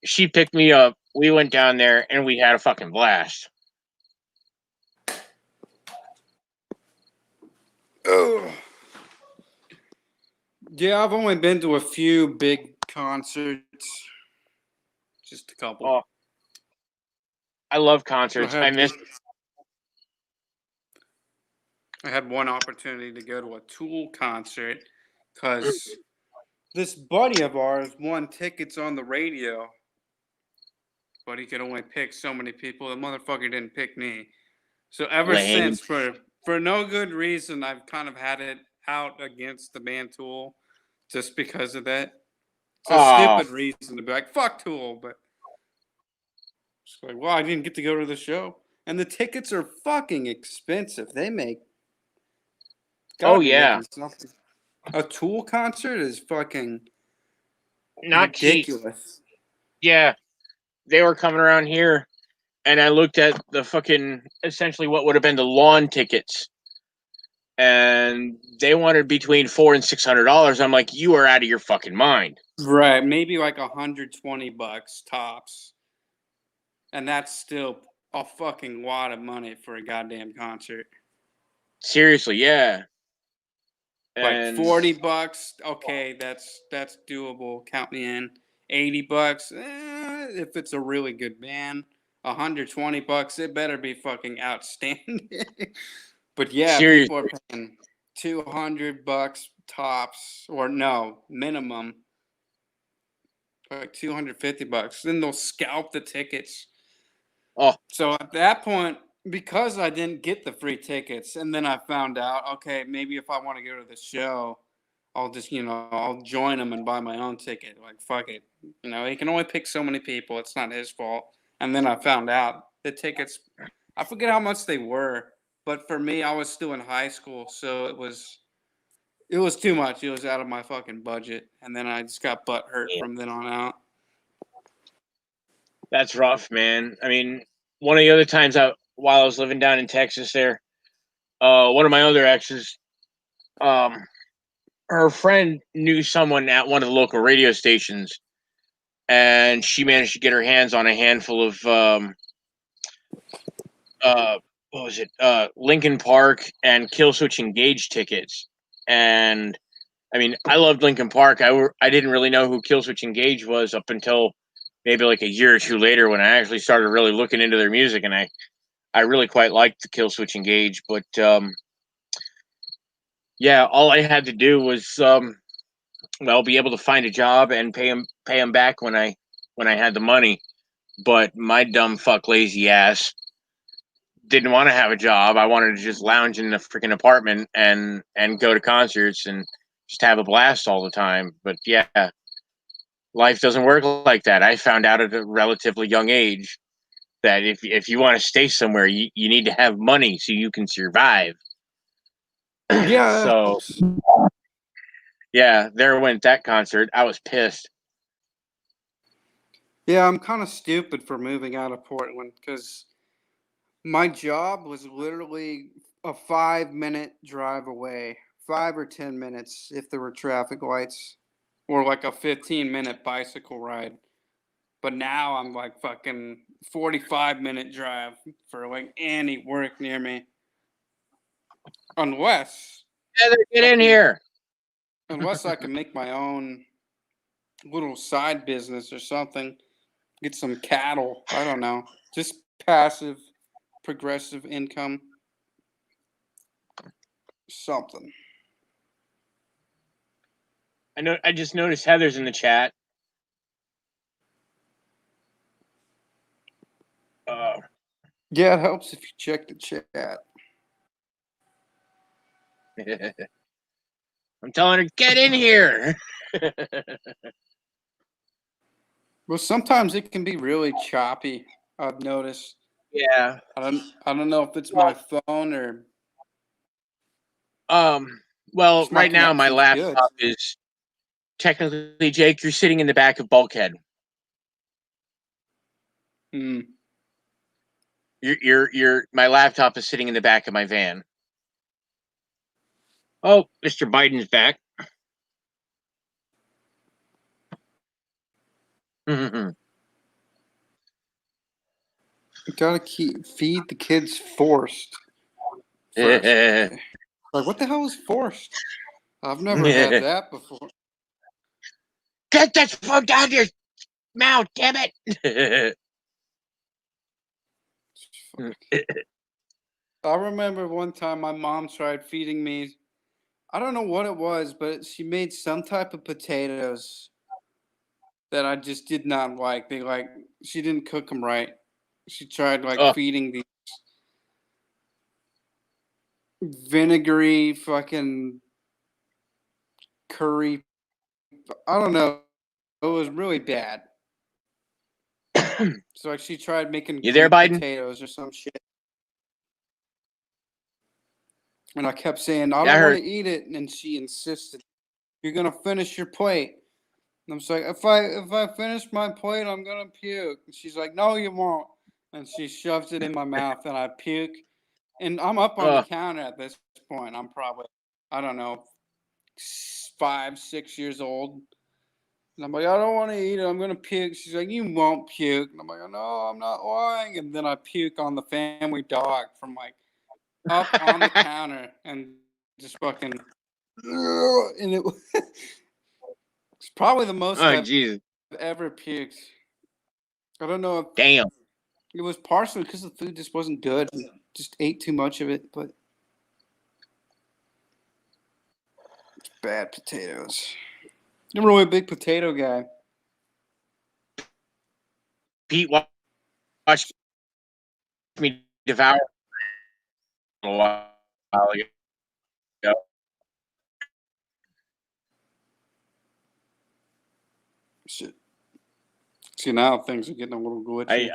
she picked me up. We went down there and we had a fucking blast. Oh. Yeah, I've only been to a few big concerts. Just a couple. Oh, I love concerts. I had one opportunity to go to a Tool concert because this buddy of ours won tickets on the radio, but he could only pick so many people. The motherfucker didn't pick me. So ever since, for no good reason, I've kind of had it out against the band Tool just because of that. It's a stupid reason to be like, fuck Tool, but it's like, well, I didn't get to go to the show. And the tickets are fucking expensive. They make yeah. A Tool concert is fucking not ridiculous. Cheap. Yeah. They were coming around here and I looked at the fucking essentially what would have been the lawn tickets. And they wanted between $400 and $600. I'm like, you are out of your fucking mind. Right, maybe like $120 tops. And that's still a fucking lot of money for a goddamn concert. Seriously, yeah. Like $40, okay, that's doable. Count me in. $80, if it's a really good band. $120, it better be fucking outstanding. But yeah, seriously. People are paying $200 tops, or no, minimum like $250. Then they'll scalp the tickets. Oh, So at that point, because I didn't get the free tickets, and then I found out, okay, maybe if I want to go to the show, I'll just, I'll join them and buy my own ticket. Like, fuck it. He can only pick so many people. It's not his fault. And then I found out the tickets, I forget how much they were, but for me, I was still in high school, so it was too much. It was out of my fucking budget. And then I just got butt hurt from then on out. that's rough, man. I mean, one of the other times while I was living down in Texas there, one of my other exes, her friend knew someone at one of the local radio stations, and she managed to get her hands on a handful of what was it? Lincoln Park and Killswitch Engage tickets. And I mean, I loved Lincoln Park. I didn't really know who Killswitch Engage was up until maybe like a year or two later when I actually started really looking into their music, and I really quite liked the Killswitch Engage. But yeah, all I had to do was be able to find a job and pay them back when I had the money. But my dumb fuck lazy ass didn't want to have a job. I wanted to just lounge in the freaking apartment and go to concerts and just have a blast all the time. But yeah, life doesn't work like that. I found out at a relatively young age that if you want to stay somewhere, you need to have money so you can survive. Yeah. So yeah, there went that concert. I was pissed. Yeah, I'm kind of stupid for moving out of Portland because my job was literally a 5-minute drive away, 5 or 10 minutes if there were traffic lights, or like a 15-minute bicycle ride. But now I'm like fucking 45-minute drive for like any work near me. Unless Heather, get in here. Unless I can make my own little side business or something. Get some cattle. I don't know. Just passive, progressive income. Something. I just noticed Heather's in the chat. Yeah, it helps if you check the chat. I'm telling her, get in here. Well, sometimes it can be really choppy. I've noticed. Yeah. I don't know if it's my phone or. Well, my right now my connection's laptop good. is technically, Jake, you're sitting in the back of Bulkhead. Hmm. My laptop is sitting in the back of my van. Oh, Mr. Biden's back. You gotta feed the kids forced. First. Like, what the hell is forced? I've never had that before. Get that phone down your mouth, damn it! I remember one time my mom tried feeding me. I don't know what it was, but she made some type of potatoes that I just did not like. She didn't cook them right. She tried feeding these vinegary fucking curry. I don't know. It was really bad. So she tried making You there, Greek Biden? potatoes or some shit. And I kept saying, I don't want to eat it. And she insisted, you're going to finish your plate. And I'm just like, if I finish my plate, I'm going to puke. And she's like, no, you won't. And she shoves it in my mouth and I puke. And I'm up on the counter at this point. I'm probably, I don't know, 5, 6 years old. And I'm like, I don't want to eat it. I'm going to puke. She's like, you won't puke. And I'm like, no, I'm not lying. And then I puke on the family dog from up on the counter and just fucking. And it's probably the most I've ever puked. I don't know if. Damn. It was partially because the food just wasn't good. Just ate too much of it, but. It's bad potatoes. I'm really a big potato guy. Pete watched me devour a while ago. Shit. See, now things are getting a little glitchy.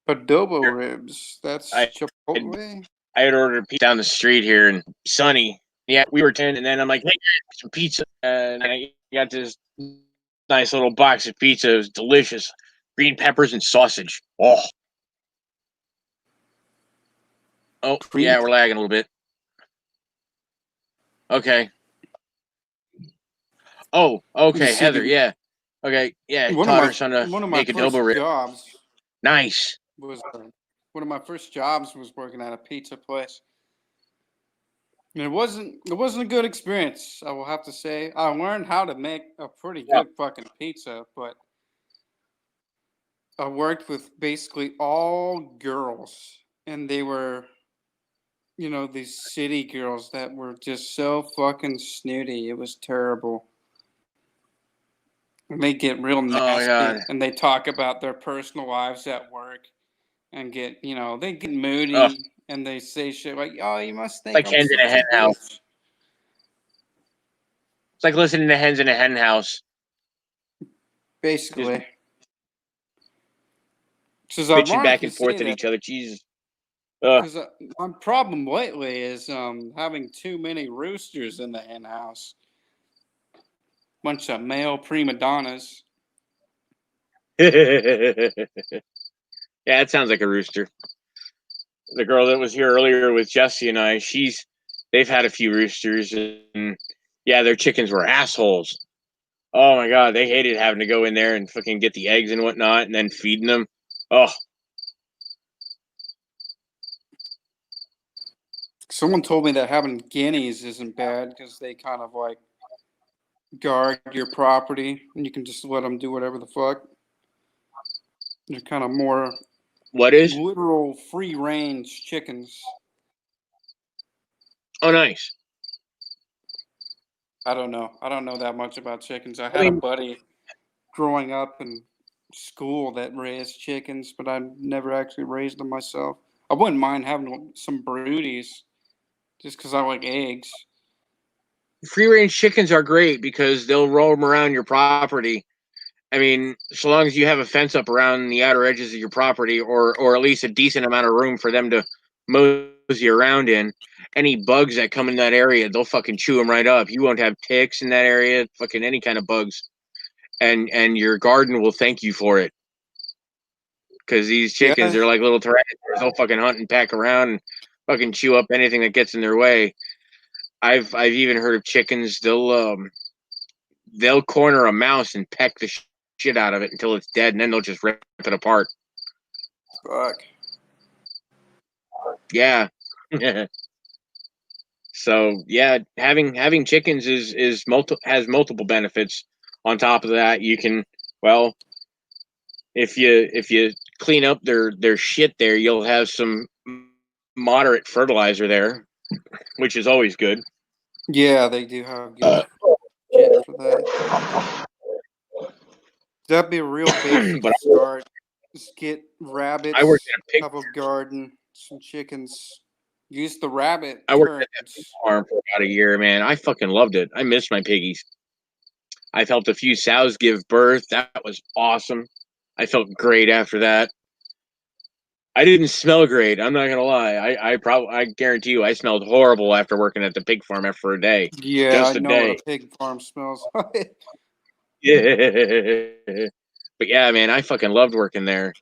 Adobo ribs. That's Chipotle. I had ordered pizza down the street here in Sunny. Yeah, we were 10, and then I'm like, hey, some pizza. And I got this nice little box of pizza. It was delicious. Green peppers and sausage. Oh, yeah, we're lagging a little bit. Okay. Oh, okay, Heather, yeah. Okay, yeah, taught her son to make adobo ribs. Jobs nice. Was one of my first jobs was working at a pizza place. And it wasn't a good experience, I will have to say. I learned how to make a pretty good fucking pizza, but I worked with basically all girls, and they were, these city girls that were just so fucking snooty. It was terrible. And they get real nasty, and they talk about their personal lives at work, and they get moody, and they say shit like, "Oh, you must think like I'm hens in a hen house." It's like listening to hens in a hen house. Basically. Bitching back and forth at each other. Jesus. Because my problem lately is having too many roosters in the hen house. Bunch of male prima donnas. Yeah, it sounds like a rooster. The girl that was here earlier with Jesse and I, they've had a few roosters, and yeah, their chickens were assholes. Oh my god, they hated having to go in there and fucking get the eggs and whatnot, and then feeding them. Oh. Someone told me that having guineas isn't bad because they kind of like guard your property, and you can just let them do whatever the fuck. They're kind of more literal free range chickens. Oh, nice. I don't know that much about chickens. I had a buddy growing up in school that raised chickens, but I never actually raised them myself. I wouldn't mind having some broodies just because I like eggs. Free range chickens are great because they'll roam around your property. I mean, so long as you have a fence up around the outer edges of your property, or at least a decent amount of room for them to mosey around in, any bugs that come in that area, they'll fucking chew them right up. You won't have ticks in that area, fucking any kind of bugs, and your garden will thank you for it. Because these chickens, they're like little tyrannosaurs. They'll fucking hunt and pack around and fucking chew up anything that gets in their way. I've even heard of chickens. They'll corner a mouse and peck the shit out of it until it's dead, and then they'll just rip it apart. Fuck. Yeah. So yeah, having chickens has multiple benefits. On top of that, you can if you clean up their shit there, you'll have some moderate fertilizer there, which is always good. Yeah, they do have good shit for that. That'd be a real basic start. Just get rabbits, I worked at a pig have a garden, some chickens. Use the rabbit. I worked at that pig farm for about a year, man. I fucking loved it. I miss my piggies. I've helped a few sows give birth. That was awesome. I felt great after that. I didn't smell great. I'm not gonna lie. I guarantee you, I smelled horrible after working at the pig farm after a day. Yeah, just I a know day. what a pig farm smells like. Yeah, but yeah, man, I fucking loved working there.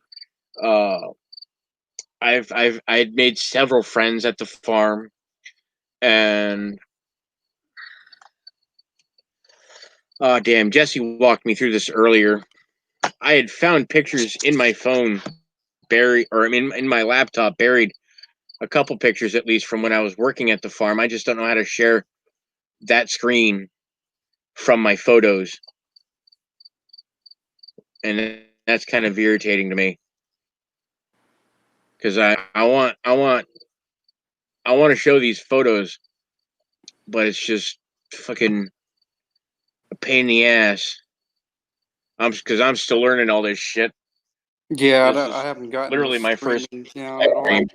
I'd made several friends at the farm, and oh damn, Jesse walked me through this earlier. I had found pictures in my phone buried, or I mean, in my laptop buried, a couple pictures at least from when I was working at the farm. I just don't know how to share that screen from my photos, and that's kind of irritating to me because I want to show these photos, but it's just fucking a pain in the ass. Because I'm still learning all this shit. Yeah, This I is haven't gotten literally the my first screen down at all. stream.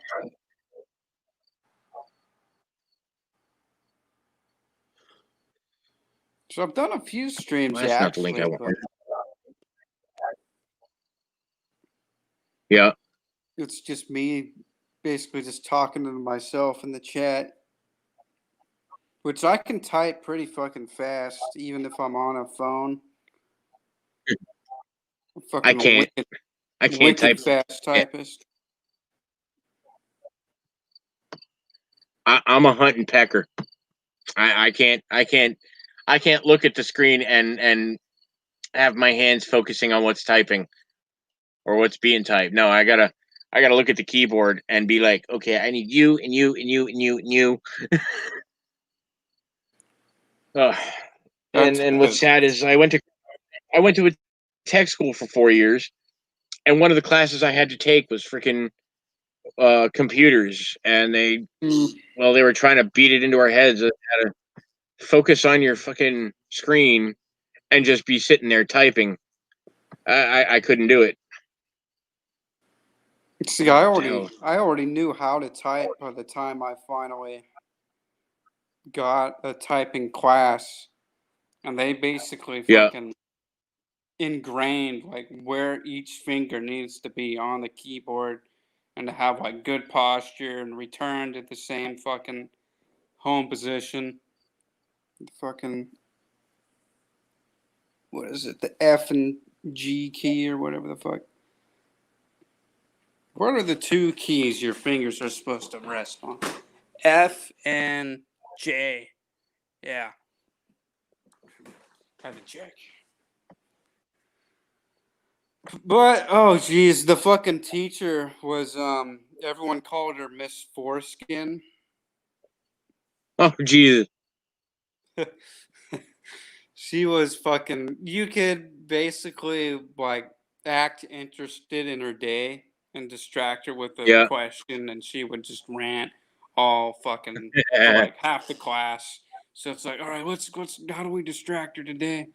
So I've done a few streams Well, that's not the link I actually, want. but Yeah. it's just me basically just talking to myself in the chat. Which I can type pretty fucking fast, even if I'm on a phone. I'm I fucking can't. I can't type. fast typist. I'm a hunt and pecker. I can't look at the screen and have my hands focusing on what's typing or what's being typed. No, I gotta look at the keyboard and be like, okay, I need you and you and you and you and you. And what's sad is I went to a tech school for 4 years, and one of the classes I had to take was freaking computers, and they were trying to beat it into our heads that how to focus on your fucking screen and just be sitting there typing. I couldn't do it. See, I already knew how to type by the time I finally got a typing class, and they basically fucking ingrained like where each finger needs to be on the keyboard, and to have like good posture and return to the same fucking home position. The fucking what is it? The F and G key or whatever the fuck. What are the two keys your fingers are supposed to rest on? F and J. Yeah. Had to check. But oh geez, the fucking teacher was everyone called her Miss Foreskin. Oh Jesus. She was fucking you could basically like act interested in her day and distract her with a question, and she would just rant all fucking for like half the class. So it's like, all right, let's how do we distract her today?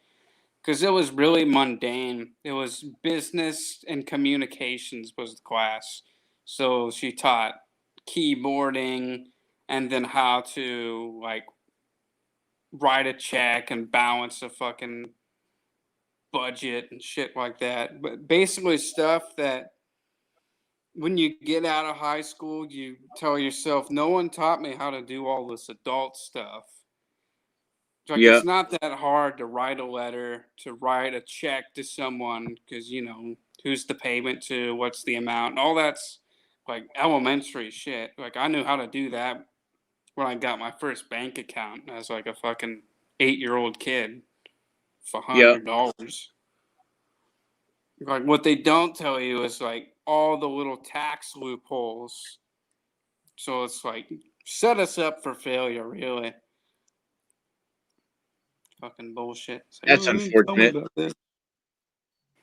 Because it was really mundane. It was business and communications was the class. So she taught keyboarding and then how to like write a check and balance a fucking budget and shit like that. But basically stuff that when you get out of high school, you tell yourself, no one taught me how to do all this adult stuff. Like it's not that hard to write a letter, to write a check to someone, because who's the payment to, what's the amount, and all that's like elementary shit. Like I knew how to do that when I got my first bank account as like a fucking 8-year-old kid for $100. Like what they don't tell you is like all the little tax loopholes. So it's like set us up for failure, really. Fucking bullshit. Like, that's unfortunate.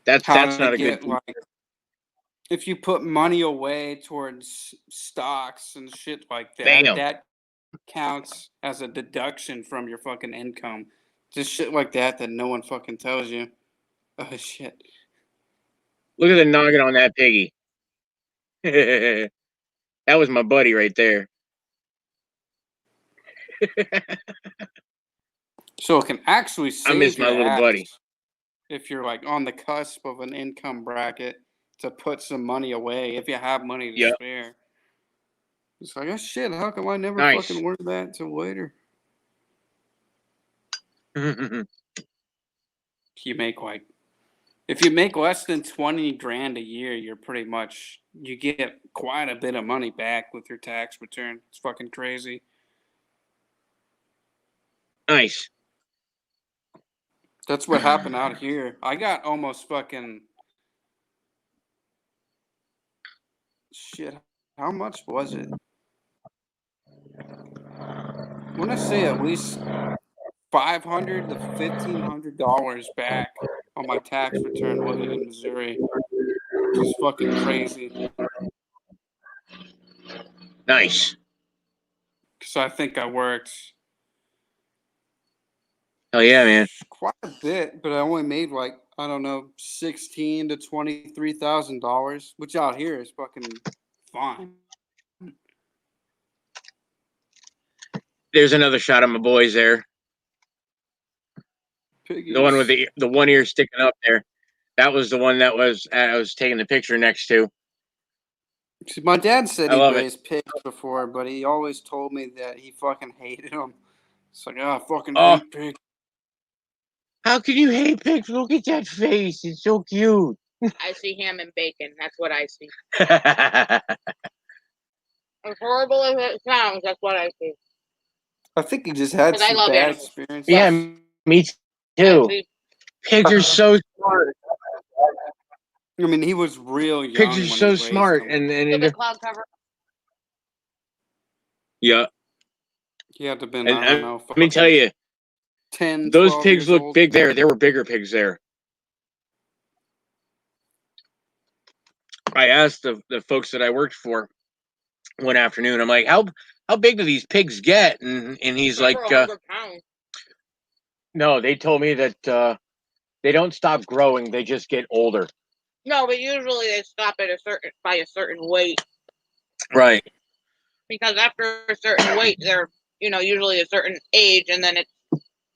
That's not a good thing. Like, if you put money away towards stocks and shit like that, that counts as a deduction from your fucking income. Just shit like that no one fucking tells you. Oh shit. Look at the noggin on that piggy. That was my buddy right there. So it can actually save I miss my little buddy. If you're like on the cusp of an income bracket to put some money away if you have money to spare. It's like, oh shit, how come I never fucking learned that until later? If you make less than 20 grand a year, you get quite a bit of money back with your tax return. It's fucking crazy. Nice. That's what happened out here. I got almost fucking shit. How much was it? I want to say at least $500 to $1,500 back on my tax return living in Missouri. Which is fucking crazy. Nice. Because I think I worked Hell yeah, man. Quite a bit, but I only made like, I don't know, $16,000 to $23,000, which out here is fucking fine. There's another shot of my boys there. Piggies. The one with the one ear sticking up there. That was the one that I was taking the picture next to. See, my dad said I he love it. raised pigs before, but he always told me that he fucking hated them. It's like, I fucking Oh. hate pigs. How can you hate pigs? Look at that face. It's so cute. I see ham and bacon. That's what I see. As horrible as it sounds, that's what I see. I think he just had 'Cause I some love bad animals. experiences. Yeah, me too. Pigs are so smart. I mean, he was real young Pigs are when so he raised smart, them. With the cloud cover. Yeah. He had to have been, And I don't know. let me tell you, 10, those 12 pigs years look old. big there. There were bigger pigs there. I asked the folks that I worked for one afternoon. I'm like, how big do these pigs get? And he's like, 100 pounds. no. They told me that they don't stop growing. They just get older. No, but usually they stop at by a certain weight. Right. Because after a certain weight, they're usually a certain age, and then it's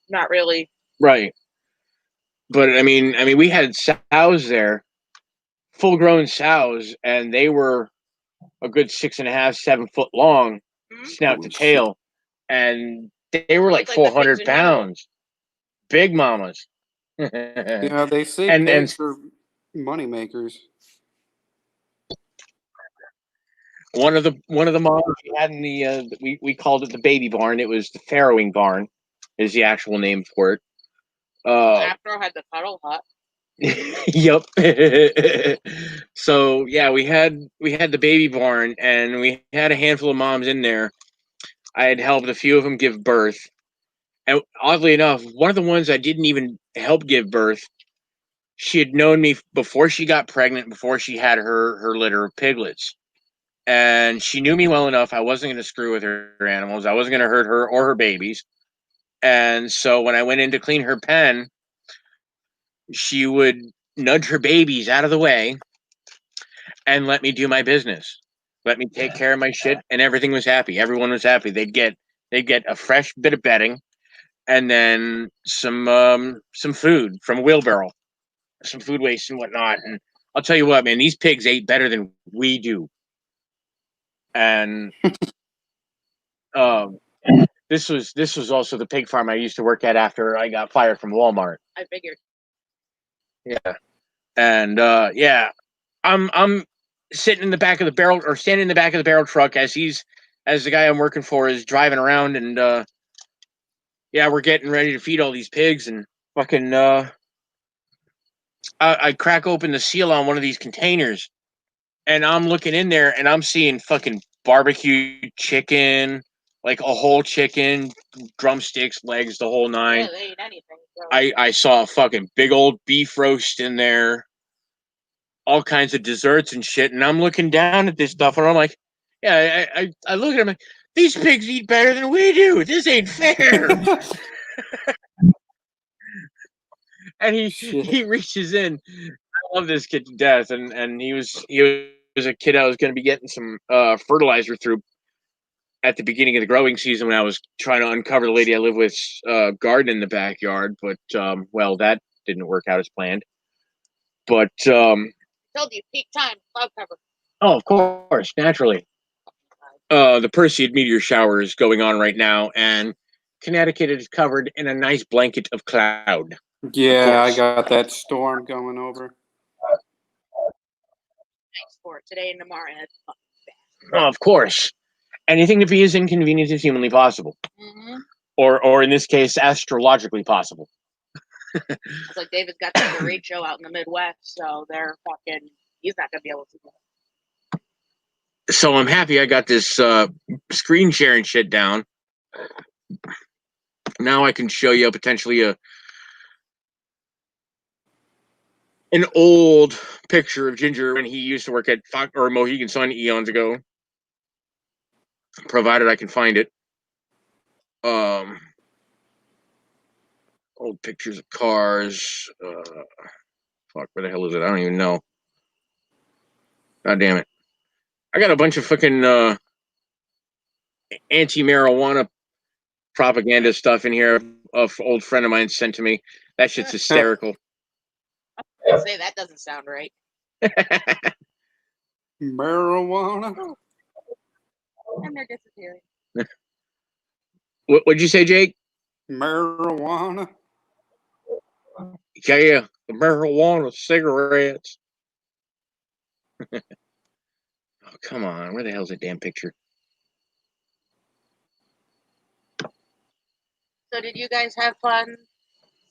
not really Right. But I mean, we had sows there, full-grown sows, and they were a good 6.5, 7 foot long, snout to tail, and they were like 400 pounds. Big mamas. Yeah, they say and pigs are money makers. one of the moms we had in the we called it the baby barn. It was the farrowing barn, is the actual name for it. Afro had the cuddle hut. Yep. So yeah, we had the baby barn, and we had a handful of moms in there. I had helped a few of them give birth, and oddly enough, one of the ones I didn't even help give birth, she had known me before she got pregnant, before she had her litter of piglets, and she knew me well enough. I wasn't going to screw with her animals. I wasn't going to hurt her or her babies. And so when I went in to clean her pen, she would nudge her babies out of the way and let me do my business. Let me take care of my shit, and everything was happy. Everyone was happy. They'd get a fresh bit of bedding, and then some food from a wheelbarrow, some food waste and whatnot. And I'll tell you what, man, these pigs ate better than we do. And this was also the pig farm I used to work at after I got fired from Walmart. I figured. Yeah. And yeah, I'm sitting in the back of the barrel, or standing in the back of the barrel truck as the guy I'm working for is driving around, and yeah, we're getting ready to feed all these pigs, and fucking I crack open the seal on one of these containers, and I'm looking in there, and I'm seeing fucking barbecue chicken, like a whole chicken, drumsticks, legs, the whole nine. Yeah, they eat anything. So. I saw a fucking big old beef roast in there, all kinds of desserts and shit, and I'm looking down at this stuff, and I'm like, yeah, I look at him like, these pigs eat better than we do. This ain't fair. And he reaches in. I love this kid to death, and he was a kid I was going to be getting some fertilizer through at the beginning of the growing season when I was trying to uncover the lady I live with's garden in the backyard. But well, that didn't work out as planned. But told you peak time cloud cover. Oh, of course, naturally. The Perseid meteor shower is going on right now, and Connecticut is covered in a nice blanket of cloud. Yeah, I got that storm going over. Thanks for it today and tomorrow. And it's fun. Oh, of course. Anything to be as inconvenient as humanly possible. Mm-hmm. Or in this case, astrologically possible. It's like David's got the derecho out in the Midwest, so he's not going to be able to do it. So I'm happy I got this screen sharing shit down. Now I can show you potentially an old picture of Ginger when he used to work at Mohegan Sun eons ago, provided I can find it. Old pictures of cars. Fuck, where the hell is it? I don't even know. God damn it. I got a bunch of fucking anti-marijuana propaganda stuff in here. An old friend of mine sent to me. That shit's hysterical. I say that doesn't sound right. Marijuana. And they're disappearing. What'd you say, Jake? Marijuana. Yeah, the marijuana cigarettes. Oh, come on. Where the hell's the damn picture? So did you guys have fun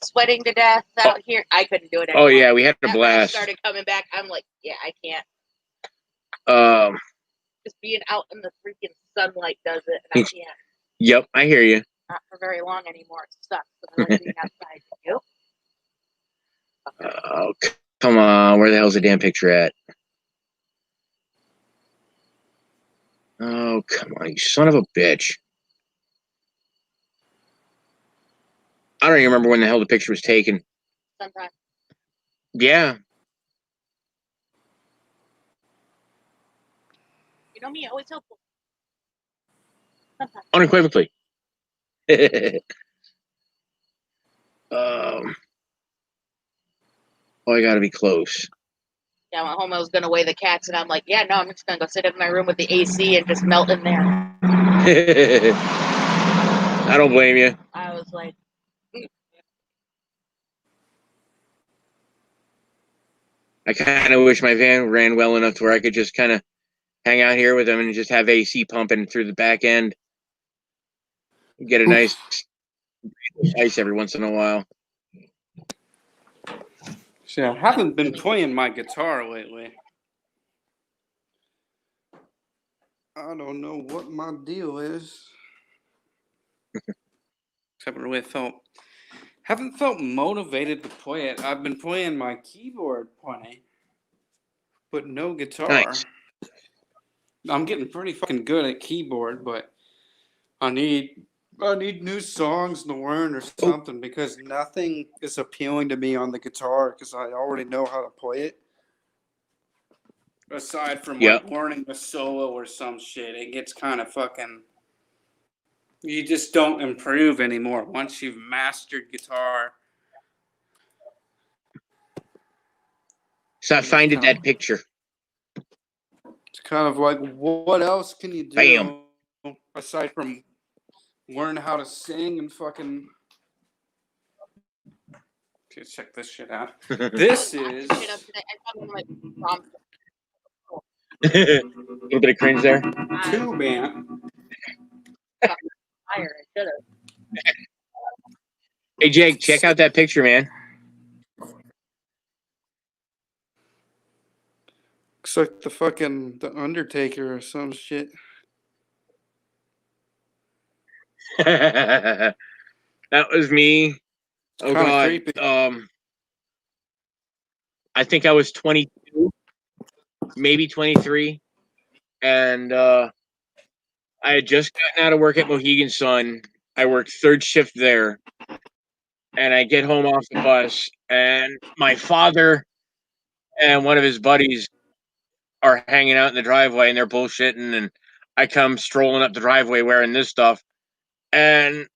sweating to death out here? I couldn't do it anymore. Oh, yeah, we had a After I blast. started coming back, I'm like, yeah, I can't. Just being out in the freaking sunlight does it, and I can't. Yep, I hear you. Not for very long anymore. It sucks. I like being outside. You? Oh, come on. Where the hell's the damn picture at? Oh, come on, you son of a bitch. I don't even remember when the hell the picture was taken. Sometimes. Yeah. You know me, always helpful. Sometimes. Unequivocally. I gotta be close. Yeah, I went home. I was gonna weigh the cats, and I'm like, yeah, no, I'm just gonna go sit in my room with the AC and just melt in there. I don't blame you. I was like, I kind of wish my van ran well enough to where I could just kind of hang out here with them and just have AC pumping through the back end. Get a nice ice every once in a while. See, I haven't been playing my guitar lately. I don't know what my deal is. Haven't felt motivated to play it. I've been playing my keyboard plenty, but no guitar. Nice. I'm getting pretty fucking good at keyboard, but I need new songs to learn or something because nothing is appealing to me on the guitar because I already know how to play it. Aside from like learning a solo or some shit, it gets kind of fucking. You just don't improve anymore once you've mastered guitar. So I find that picture. It's kind of like, what else can you do aside from learn how to sing and fucking. Okay, check this shit out. This is. A little bit of cringe there. Two man. Hey Jake, check out that picture, man. Looks like the Undertaker or some shit. That was me. Oh God. Creepy. I think I was 22, maybe 23, and I had just gotten out of work at Mohegan Sun. I worked third shift there, and I get home off the bus, and my father and one of his buddies are hanging out in the driveway, and they're bullshitting, and I come strolling up the driveway wearing this stuff, and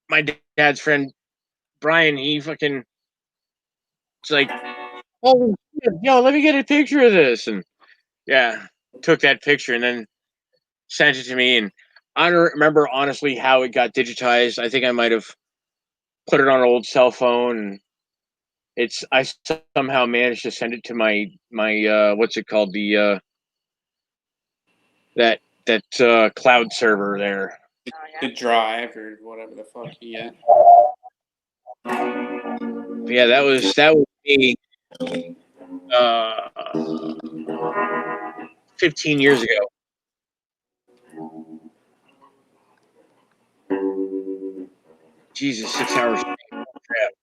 my dad's friend Brian, he fucking, it's like, oh, yo, let me get a picture of this, and yeah, took that picture, and then sent it to me, and I don't remember honestly how it got digitized. I think I might have put it on an old cell phone, and I somehow managed to send it to my what's it called, the that cloud server there. The drive or whatever the fuck he had. Yeah, that was me 15 years ago. Jesus, 6 hours. Crap.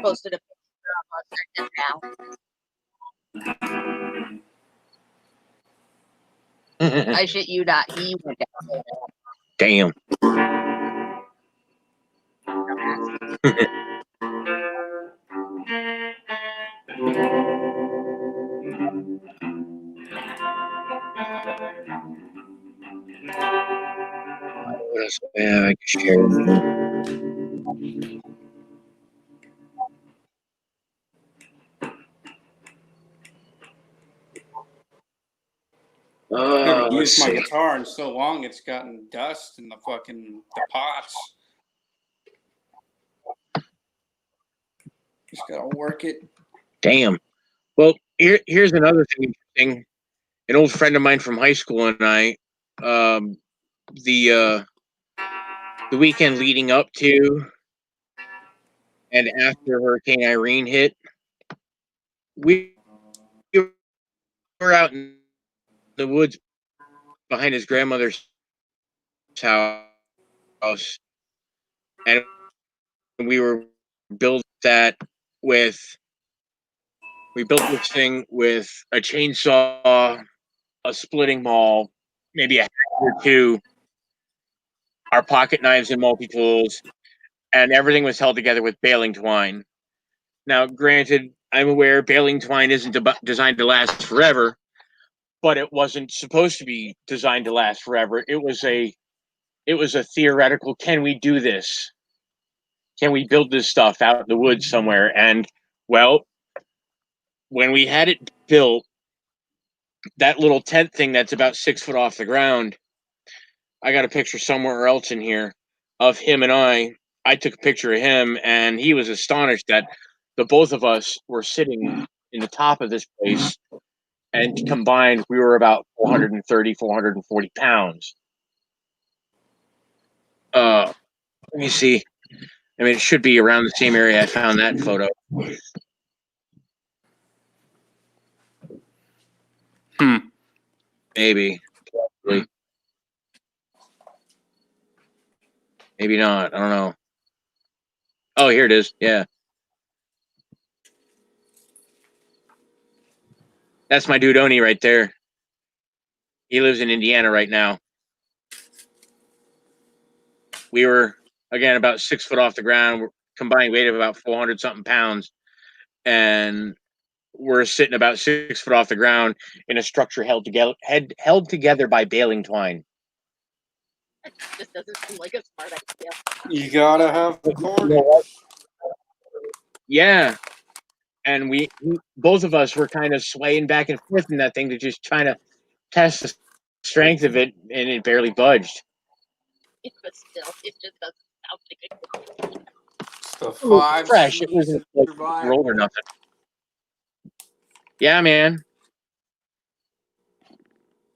posted a picture of us and him now. I shit you not. He went down. Damn. What else do I have I can share with you? I haven't Let's used my see. guitar in so long, it's gotten dust in the pots. Just gotta work it. Damn. Well, here's another thing interesting. An old friend of mine from high school and I, the weekend leading up to and after Hurricane Irene hit, we were out in the woods behind his grandmother's house, and we were built that with we built this thing with a chainsaw, a splitting maul, maybe a hat or two, our pocket knives and multi tools, and everything was held together with baling twine. Now, granted, I'm aware baling twine isn't designed to last forever, but it wasn't supposed to be designed to last forever. It was a theoretical. Can we do this? Can we build this stuff out in the woods somewhere? And well, when we had it built, that little tent thing that's about 6 foot off the ground, I got a picture somewhere else in here of him and I. I took a picture of him, and he was astonished that the both of us were sitting in the top of this place, and combined, we were about 430, 440 pounds. Let me see. I mean, it should be around the same area I found that photo. Maybe. Probably. Maybe not. I don't know. Oh, here it is. Yeah. That's my dude Oni right there. He lives in Indiana right now. We were, again, about 6 foot off the ground, combined weight of about 400 something pounds. And we're sitting about 6 foot off the ground in a structure held together by baling twine. This doesn't seem like a smart idea. You gotta have cordage. Yeah. And we both of us were kind of swaying back and forth in that thing to just trying to test the strength of it, and it barely budged. But still, it just doesn't sound like a good idea. The It was 5 fresh. It C's wasn't of like survival. rolled or nothing. Yeah, man.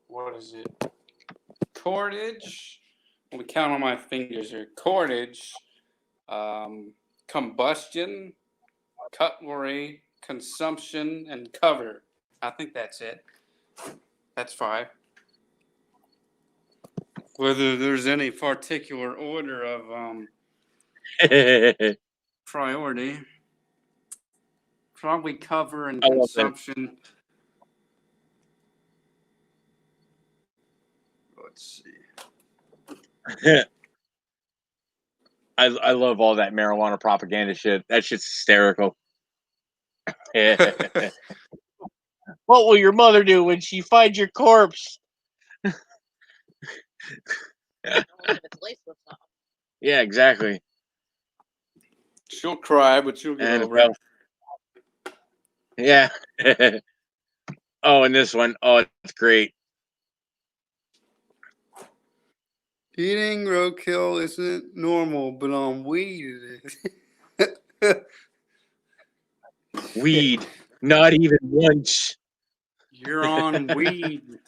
What is it? Cordage. Let me count on my fingers here. Cordage, combustion, cutlery, consumption, and cover. I think that's it. That's 5. Whether there's any particular order of priority, probably cover and I love that. consumption. Let's see. I love all that marijuana propaganda shit. That shit's hysterical. What will your mother do when she finds your corpse? Yeah, exactly. She'll cry, but she'll get And over it. Yeah. Oh, and this one. Oh, it's great. Eating roadkill isn't normal, but on weed it is. Weed. Not even once. You're on weed.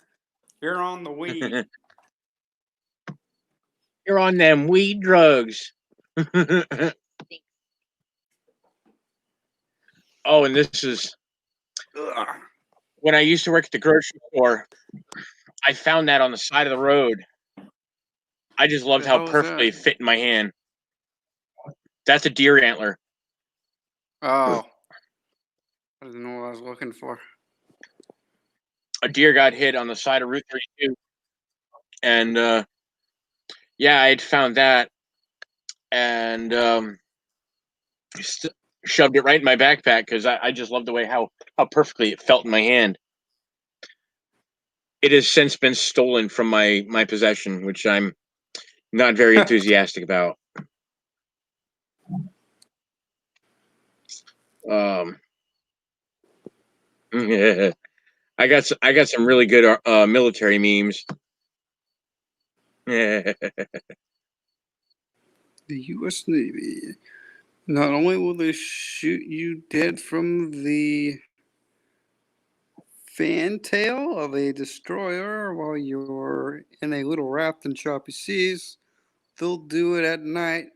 You're on the weed. You're on them weed drugs. Oh, and this is when I used to work at the grocery store. I found that on the side of the road. I just loved how perfectly it fit in my hand. That's a deer antler. Oh, I didn't know what I was looking for. A deer got hit on the side of Route 32, and yeah, I had found that and shoved it right in my backpack because I just love the way how perfectly it felt in my hand. It has since been stolen from my possession, which I'm not very enthusiastic about. Um, yeah. I got some really good military memes. The U.S. Navy. Not only will they shoot you dead from the fantail of a destroyer while you're in a little raft in choppy seas, they'll do it at night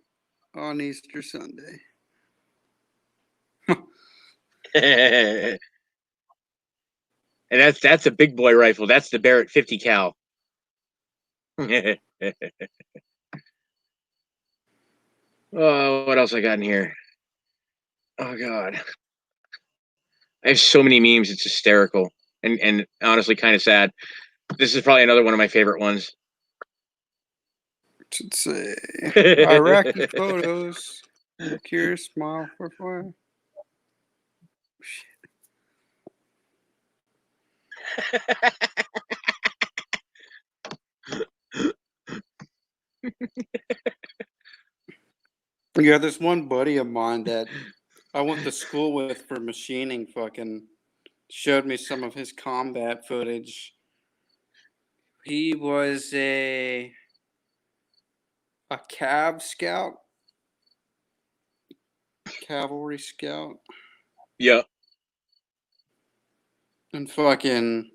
on Easter Sunday. And that's a big boy rifle. That's the Barrett 50 cal. Oh, what else I got in here? Oh God, I have so many memes. It's hysterical and honestly kind of sad. This is probably another one of my favorite ones. Should say Iraqi photos. Curious smile for fire. Yeah, there's one buddy of mine that I went to school with for machining. Fucking showed me some of his combat footage. He was a cav scout, cavalry scout, Yeah. and fucking.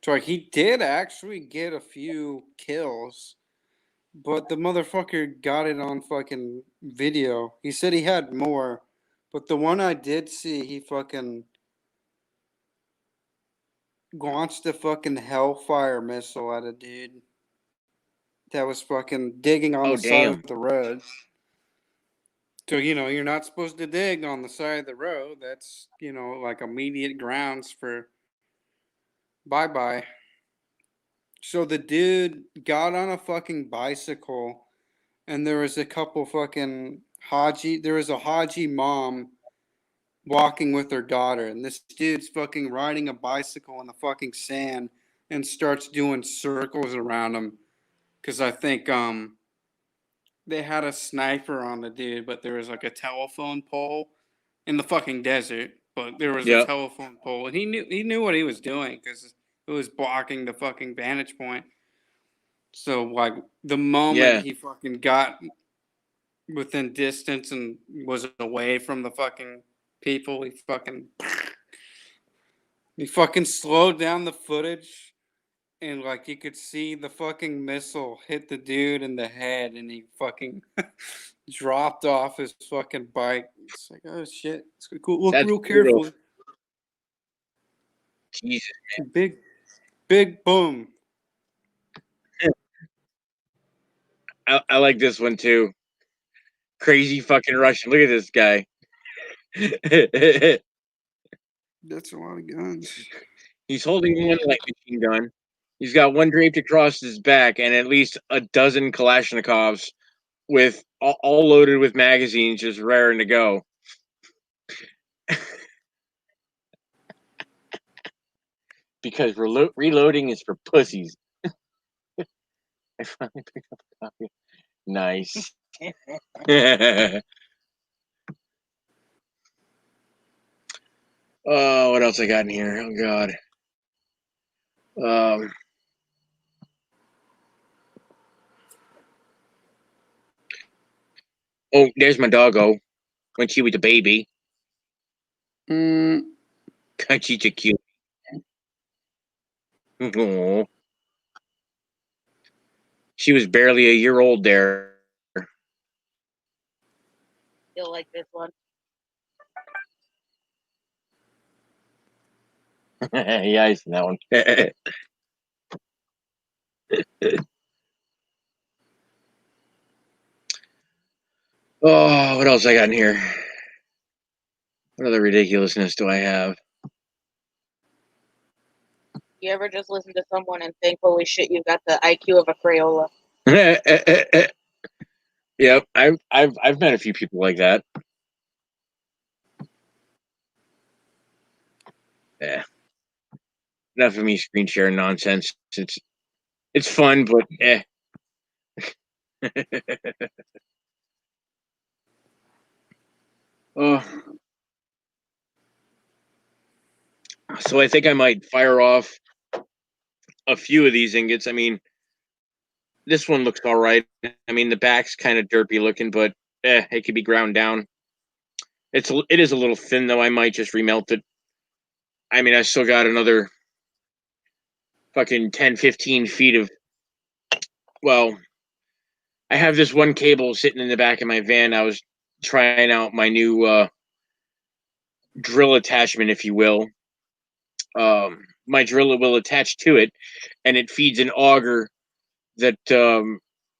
So like, he did actually get a few kills, but the motherfucker got it on fucking video. He said he had more, but the one I did see, he fucking launched a fucking Hellfire missile at a dude that was fucking digging on Oh, the side damn. of the road. So, you're not supposed to dig on the side of the road. That's, like immediate grounds for bye-bye. So the dude got on a fucking bicycle, and there was a couple fucking there was a Haji mom walking with her daughter, and this dude's fucking riding a bicycle in the fucking sand and starts doing circles around him. Because I think they had a sniper on the dude, but there was like a telephone pole in the fucking desert. But there was a Yep. telephone pole, and he knew what he was doing because it was blocking the fucking vantage point. So like the moment Yeah. he fucking got within distance and was away from the fucking people, he fucking slowed down the footage, and like you could see the fucking missile hit the dude in the head, and he fucking dropped off his fucking bike. It's like, oh shit, it's cool. Look That's real brutal. carefully. Jesus, man. Big boom. I like this one too. Crazy fucking Russian. Look at this guy. That's a lot of guns. He's holding one light machine gun. He's got one draped across his back and at least a dozen Kalashnikovs with all loaded with magazines, just raring to go. Because reloading is for pussies. I finally picked up a copy. Nice. Oh, what else I got in here? Oh God. Oh, there's my doggo when she was a baby. She's a cute. Aww. She was barely a year old there. You'll like this one. Yeah, I seen that one. Oh, what else I got in here? What other ridiculousness do I have? You ever just listen to someone and think, holy shit, you've got the IQ of a Crayola? Yep, I've met a few people like that. Yeah. Enough of me screen sharing nonsense. It's fun, but eh. Oh. So I think I might fire off a few of these ingots. I mean, this one looks all right. I mean, the back's kind of derpy looking, but it could be ground down. It is a little thin though. I might just remelt it. I mean, I still got another fucking 10, 15 feet of. Well, I have this one cable sitting in the back of my van. I was trying out my new drill attachment, if you will. My drill will attach to it, and it feeds an auger that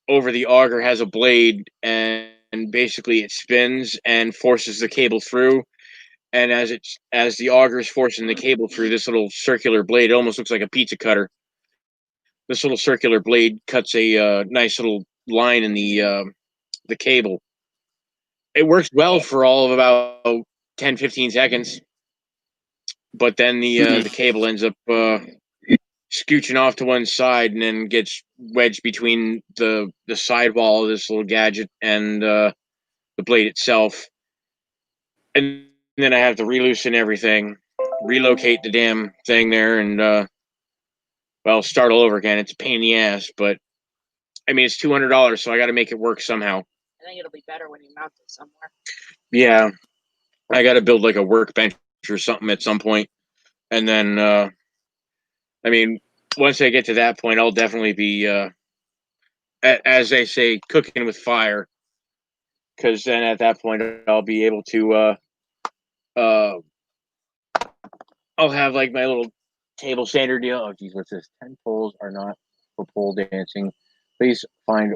over the auger has a blade, and basically it spins and forces the cable through. And as the auger is forcing the cable through, this little circular blade, it almost looks like a pizza cutter. This little circular blade cuts a nice little line in the cable. It works well for all of about 10, 15 seconds, but then the cable ends up scooching off to one side and then gets wedged between the sidewall of this little gadget and the blade itself. And then I have to reloosen everything, relocate the damn thing there, and well, start all over again. It's a pain in the ass, but I mean, it's $200, so I got to make it work somehow. I think it'll be better when you mount it somewhere. Yeah, I got to build like a workbench or something at some point, and then I mean, once I get to that point, I'll definitely be, as they say, cooking with fire, because then at that point I'll be able to, I'll have like my little table standard deal. Oh, geez, what's this? 10 poles are not for pole dancing. Please find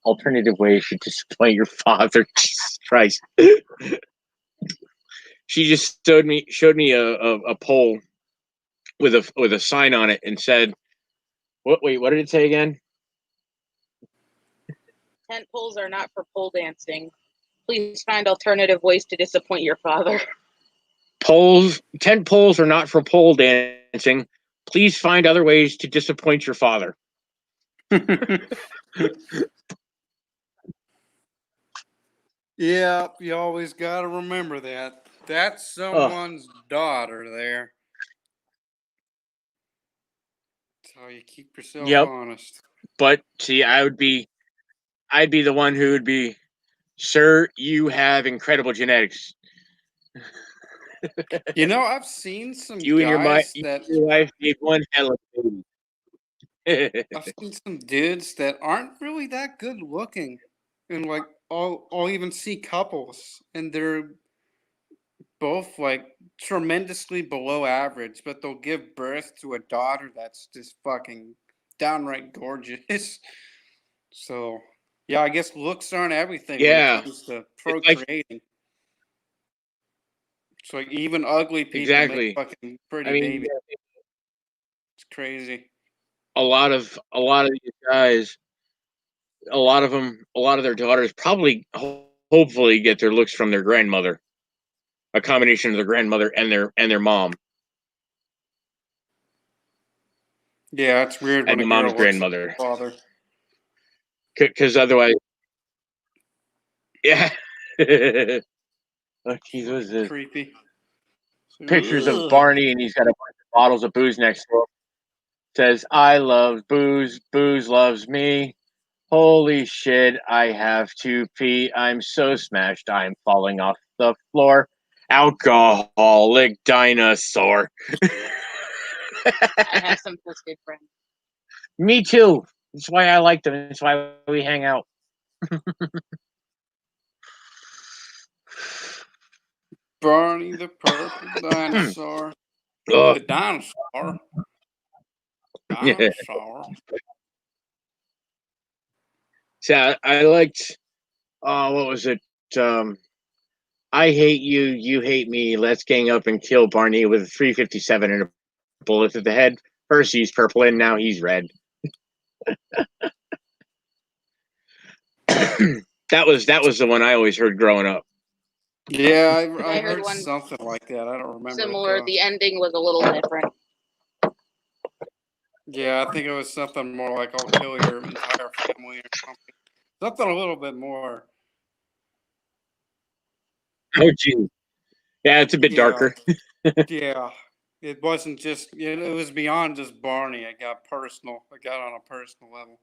alternative ways to display your father. Jesus Christ. She just showed me a pole with a sign on it and said, "What? Wait, what did it say again?" Tent poles are not for pole dancing. Please find alternative ways to disappoint your father. Tent poles are not for pole dancing. Please find other ways to disappoint your father. Yeah, you always got to remember that. That's someone's daughter there. That's how you keep yourself honest. But see, I'd be the one who would be, sir, you have incredible genetics. You know, I've seen some You and that your wife gave one hell of a baby. I've seen some dudes that aren't really that good looking, and like I'll even see couples, and they're both like tremendously below average, but they'll give birth to a daughter that's just fucking downright gorgeous. So yeah, I guess looks aren't everything when it comes to procreating. So like even ugly people make fucking pretty babies. It's crazy. A lot of these guys, a lot of their daughters probably hopefully get their looks from their grandmother. A combination of their grandmother and their mom. Yeah, it's weird and when the a girl mom's looks grandmother. like her father. Because otherwise, yeah. Oh, geez, what is this? Creepy. Pictures of Barney, and he's got a bunch of bottles of booze next to him. Says, "I love booze. Booze loves me. Holy shit! I have to pee. I'm so smashed. I'm falling off the floor. Alcoholic dinosaur." I have some twisted friends. Me too. That's why I like them. That's why we hang out. Barney the purple dinosaur. The dinosaur. Dinosaur. So I liked. What was it? I hate you, you hate me. Let's gang up and kill Barney with a 357 and a bullet to the head. First he's purple and now he's red. that was the one I always heard growing up. Yeah, I I heard heard one something like that. I don't remember. similar. The ending was a little different. Yeah, I think it was something more like I'll kill your entire family or something. Something a little bit more. Oh, gee. Yeah, it's a bit darker. Yeah. It wasn't just, it was beyond just Barney. It got personal. It got on a personal level.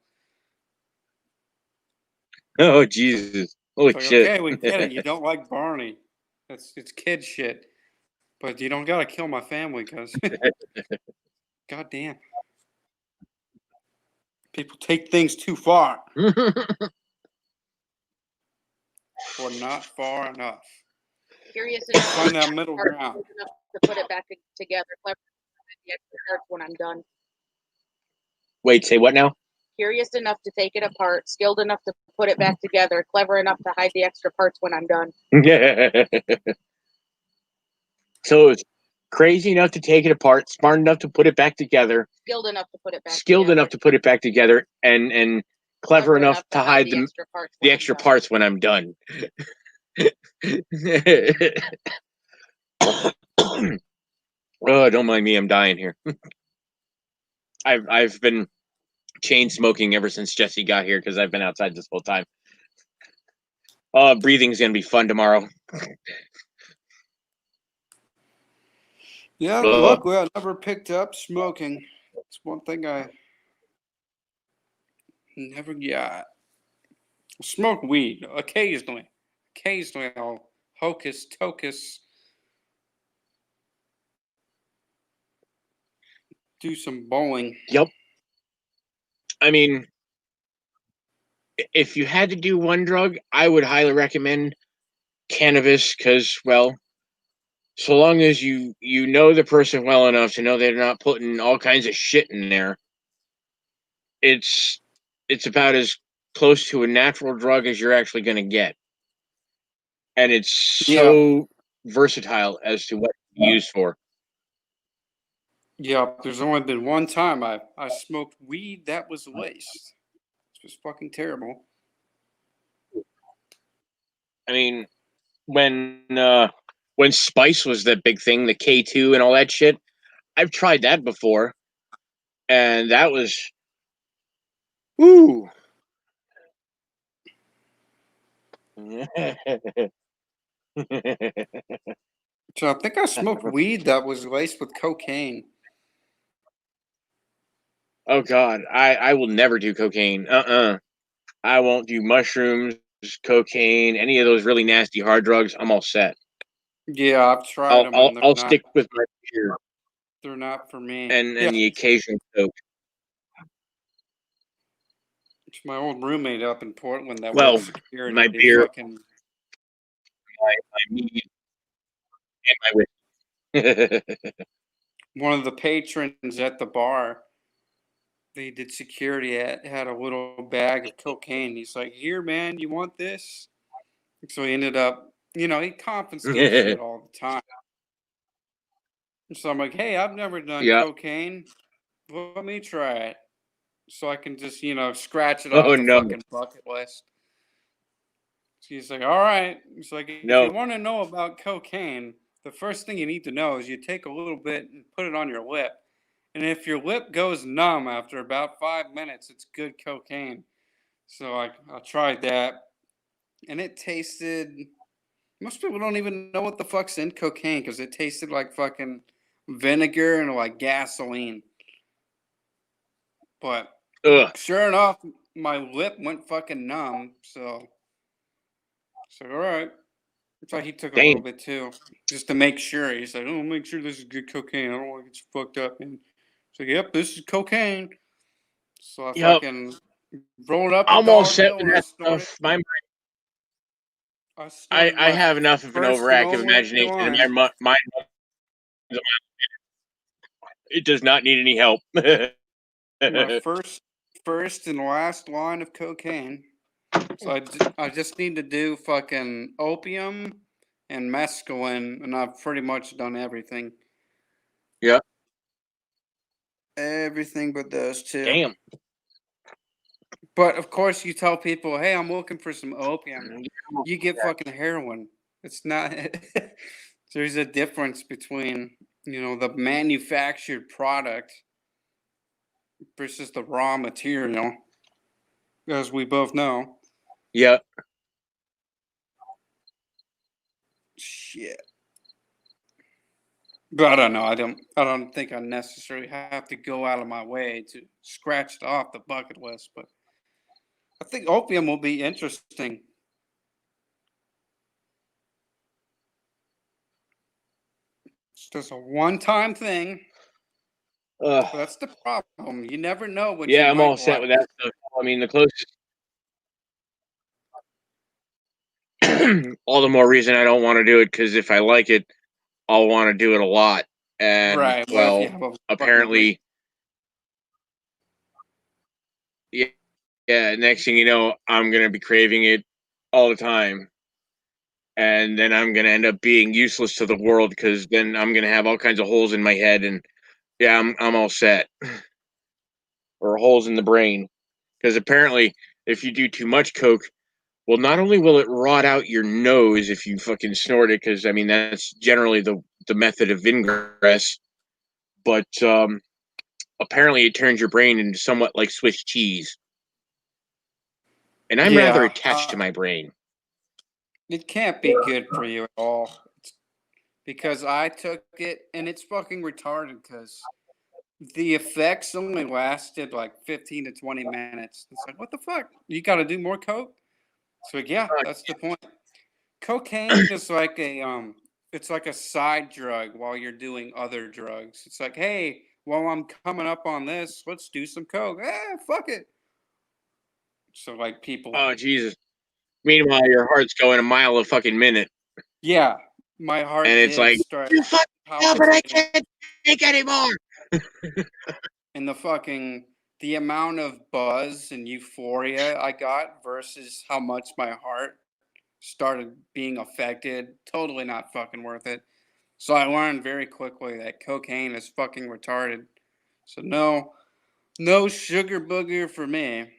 Oh, Jesus. Holy It's like, shit. okay, we get it. You don't like Barney. It's kid shit. But you don't got to kill my family because, goddamn. People take things too far. Or not far enough. Curious enough Find that middle ground. to put it back together. Clever the extra parts when I'm done. Wait, say what now? Curious enough to take it apart, skilled enough to put it back together, clever enough to hide the extra parts when I'm done. So it's crazy enough to take it apart, smart enough to put it back together, Skilled enough to put it back skilled together. enough to put it back together, and clever enough to hide the extra parts when I'm done. Oh, don't mind me, I'm dying here. I've been chain smoking ever since Jesse got here because I've been outside this whole time. Breathing's gonna be fun tomorrow. Yeah, luckily I never picked up smoking. It's one thing I never got. I smoke weed occasionally. Occasionally I'll hocus tocus. Do some bowling. Yep. I mean, if you had to do one drug, I would highly recommend cannabis because, well, so long as you know the person well enough to know they're not putting all kinds of shit in there, it's about as close to a natural drug as you're actually going to get, and it's so versatile as to what it's used for. Yeah, there's only been one time I smoked weed that was laced. It was fucking terrible. I mean, when spice was the big thing, the K2 and all that shit, I've tried that before, and that was, woo. So I think I smoked weed that was laced with cocaine. Oh God, I will never do cocaine. I won't do mushrooms, cocaine, any of those really nasty hard drugs. I'm all set. Yeah, I've tried them. And I'll stick with my beer. They're not for me. And the occasional coke. It's my old roommate up in Portland that Well, works security. my beer, fucking... my mead, and my whiskey. One of the patrons at the bar they did security at had a little bag of cocaine. He's like, "Here, man, you want this?" So he ended up, he confiscates shit all the time. So I'm like, "Hey, I've never done cocaine. Let me try it." So I can just, scratch it off the fucking bucket list. So he's like, "All right." He's like, "If you want to know about cocaine, the first thing you need to know is you take a little bit and put it on your lip. And if your lip goes numb after about 5 minutes, it's good cocaine." So I tried that. And it tasted... Most people don't even know what the fuck's in cocaine because it tasted like fucking vinegar and like gasoline. But sure enough, my lip went fucking numb. So all right. That's why he took a little bit too, just to make sure. He's like, "Oh, make sure this is good cocaine. I don't want to get you fucked up." And so, "Yep, this is cocaine." So I fucking rolled up. I'm all set with that stuff. I have enough of an overactive imagination, and my mind, it does not need any help. My first and last line of cocaine. So I just need to do fucking opium, and mescaline, and I've pretty much done everything. Yeah. Everything but those two. Damn. But of course, you tell people, "Hey, I'm looking for some opium." Mm-hmm. You get fucking heroin. It's not. There's a difference between the manufactured product versus the raw material, as we both know. Yeah. Shit. But I don't know. I don't think I necessarily have to go out of my way to scratch it off the bucket list. But I think opium will be interesting. It's just a one-time thing. That's the problem. You never know what you Yeah, I'm might all set like. with that stuff. I mean, the closest. All the more reason I don't want to do it, because if I like it, I'll want to do it a lot. And Right. Well, if you have a fucking apparently, yeah. Next thing you know, I'm gonna be craving it all the time, and then I'm gonna end up being useless to the world, because then I'm gonna have all kinds of holes in my head, and yeah, I'm all set, or holes in the brain, because apparently, if you do too much coke, well, not only will it rot out your nose if you fucking snort it, because I mean that's generally the method of ingress, but apparently it turns your brain into somewhat like Swiss cheese, and I'm rather attached to my brain. It can't be good for you at all. Because I took it and it's fucking retarded because the effects only lasted like 15 to 20 minutes. It's like, what the fuck? You got to do more coke? So yeah, that's the point. Cocaine is like it's like a side drug while you're doing other drugs. It's like, hey, while I'm coming up on this, let's do some coke. Fuck it. So like people. Oh Jesus! Meanwhile, your heart's going a mile a fucking minute. Yeah, my heart and it's like, you fucking hell, but I can't take anymore. And the amount of buzz and euphoria I got versus how much my heart started being affected, totally not fucking worth it. So I learned very quickly that cocaine is fucking retarded. So no sugar booger for me.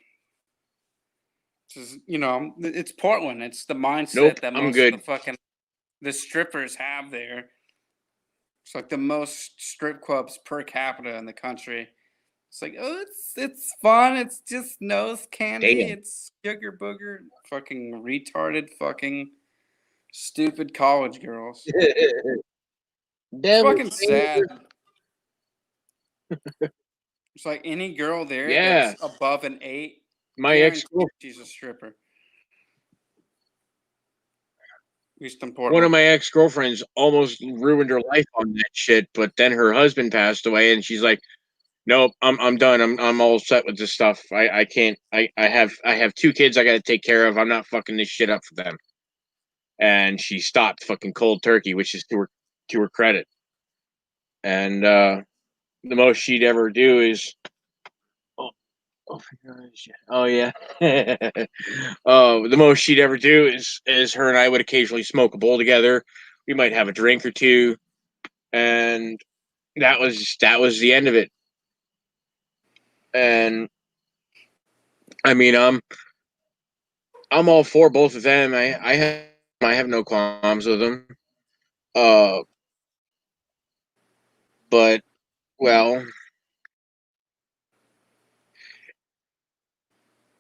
It's Portland. It's the mindset that most of the strippers have there. It's like the most strip clubs per capita in the country. It's like, oh, it's fun. It's just nose candy. Damn. It's sugar booger. Fucking retarded, fucking stupid college girls. It's fucking sad. It's like any girl there that's above an 8. My ex, she's a stripper. At least in one Portland. of my ex-girlfriends almost ruined her life on that shit, but then her husband passed away, and she's like, "Nope, I'm done. I'm all set with this stuff. I can't. I have 2 kids I got to take care of. I'm not fucking this shit up for them." And she stopped fucking cold turkey, which is to her credit. And the most she'd ever do is, oh yeah, the most she'd ever do is her and I would occasionally smoke a bowl together. We might have a drink or two, and that was the end of it. And I mean, I'm all for both of them. I have no qualms with them. But well,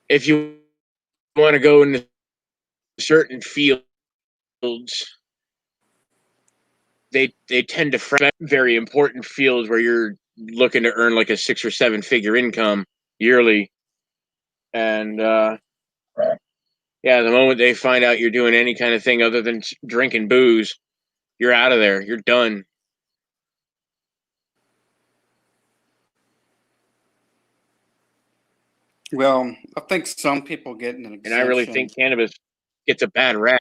if you want to go into certain fields, they tend to very important fields where you're looking to earn like a 6 or 7 figure income yearly. And yeah, the moment they find out you're doing any kind of thing other than drinking booze, you're out of there. You're done. Well, I think some people get an exemption. And I really think cannabis gets a bad rap.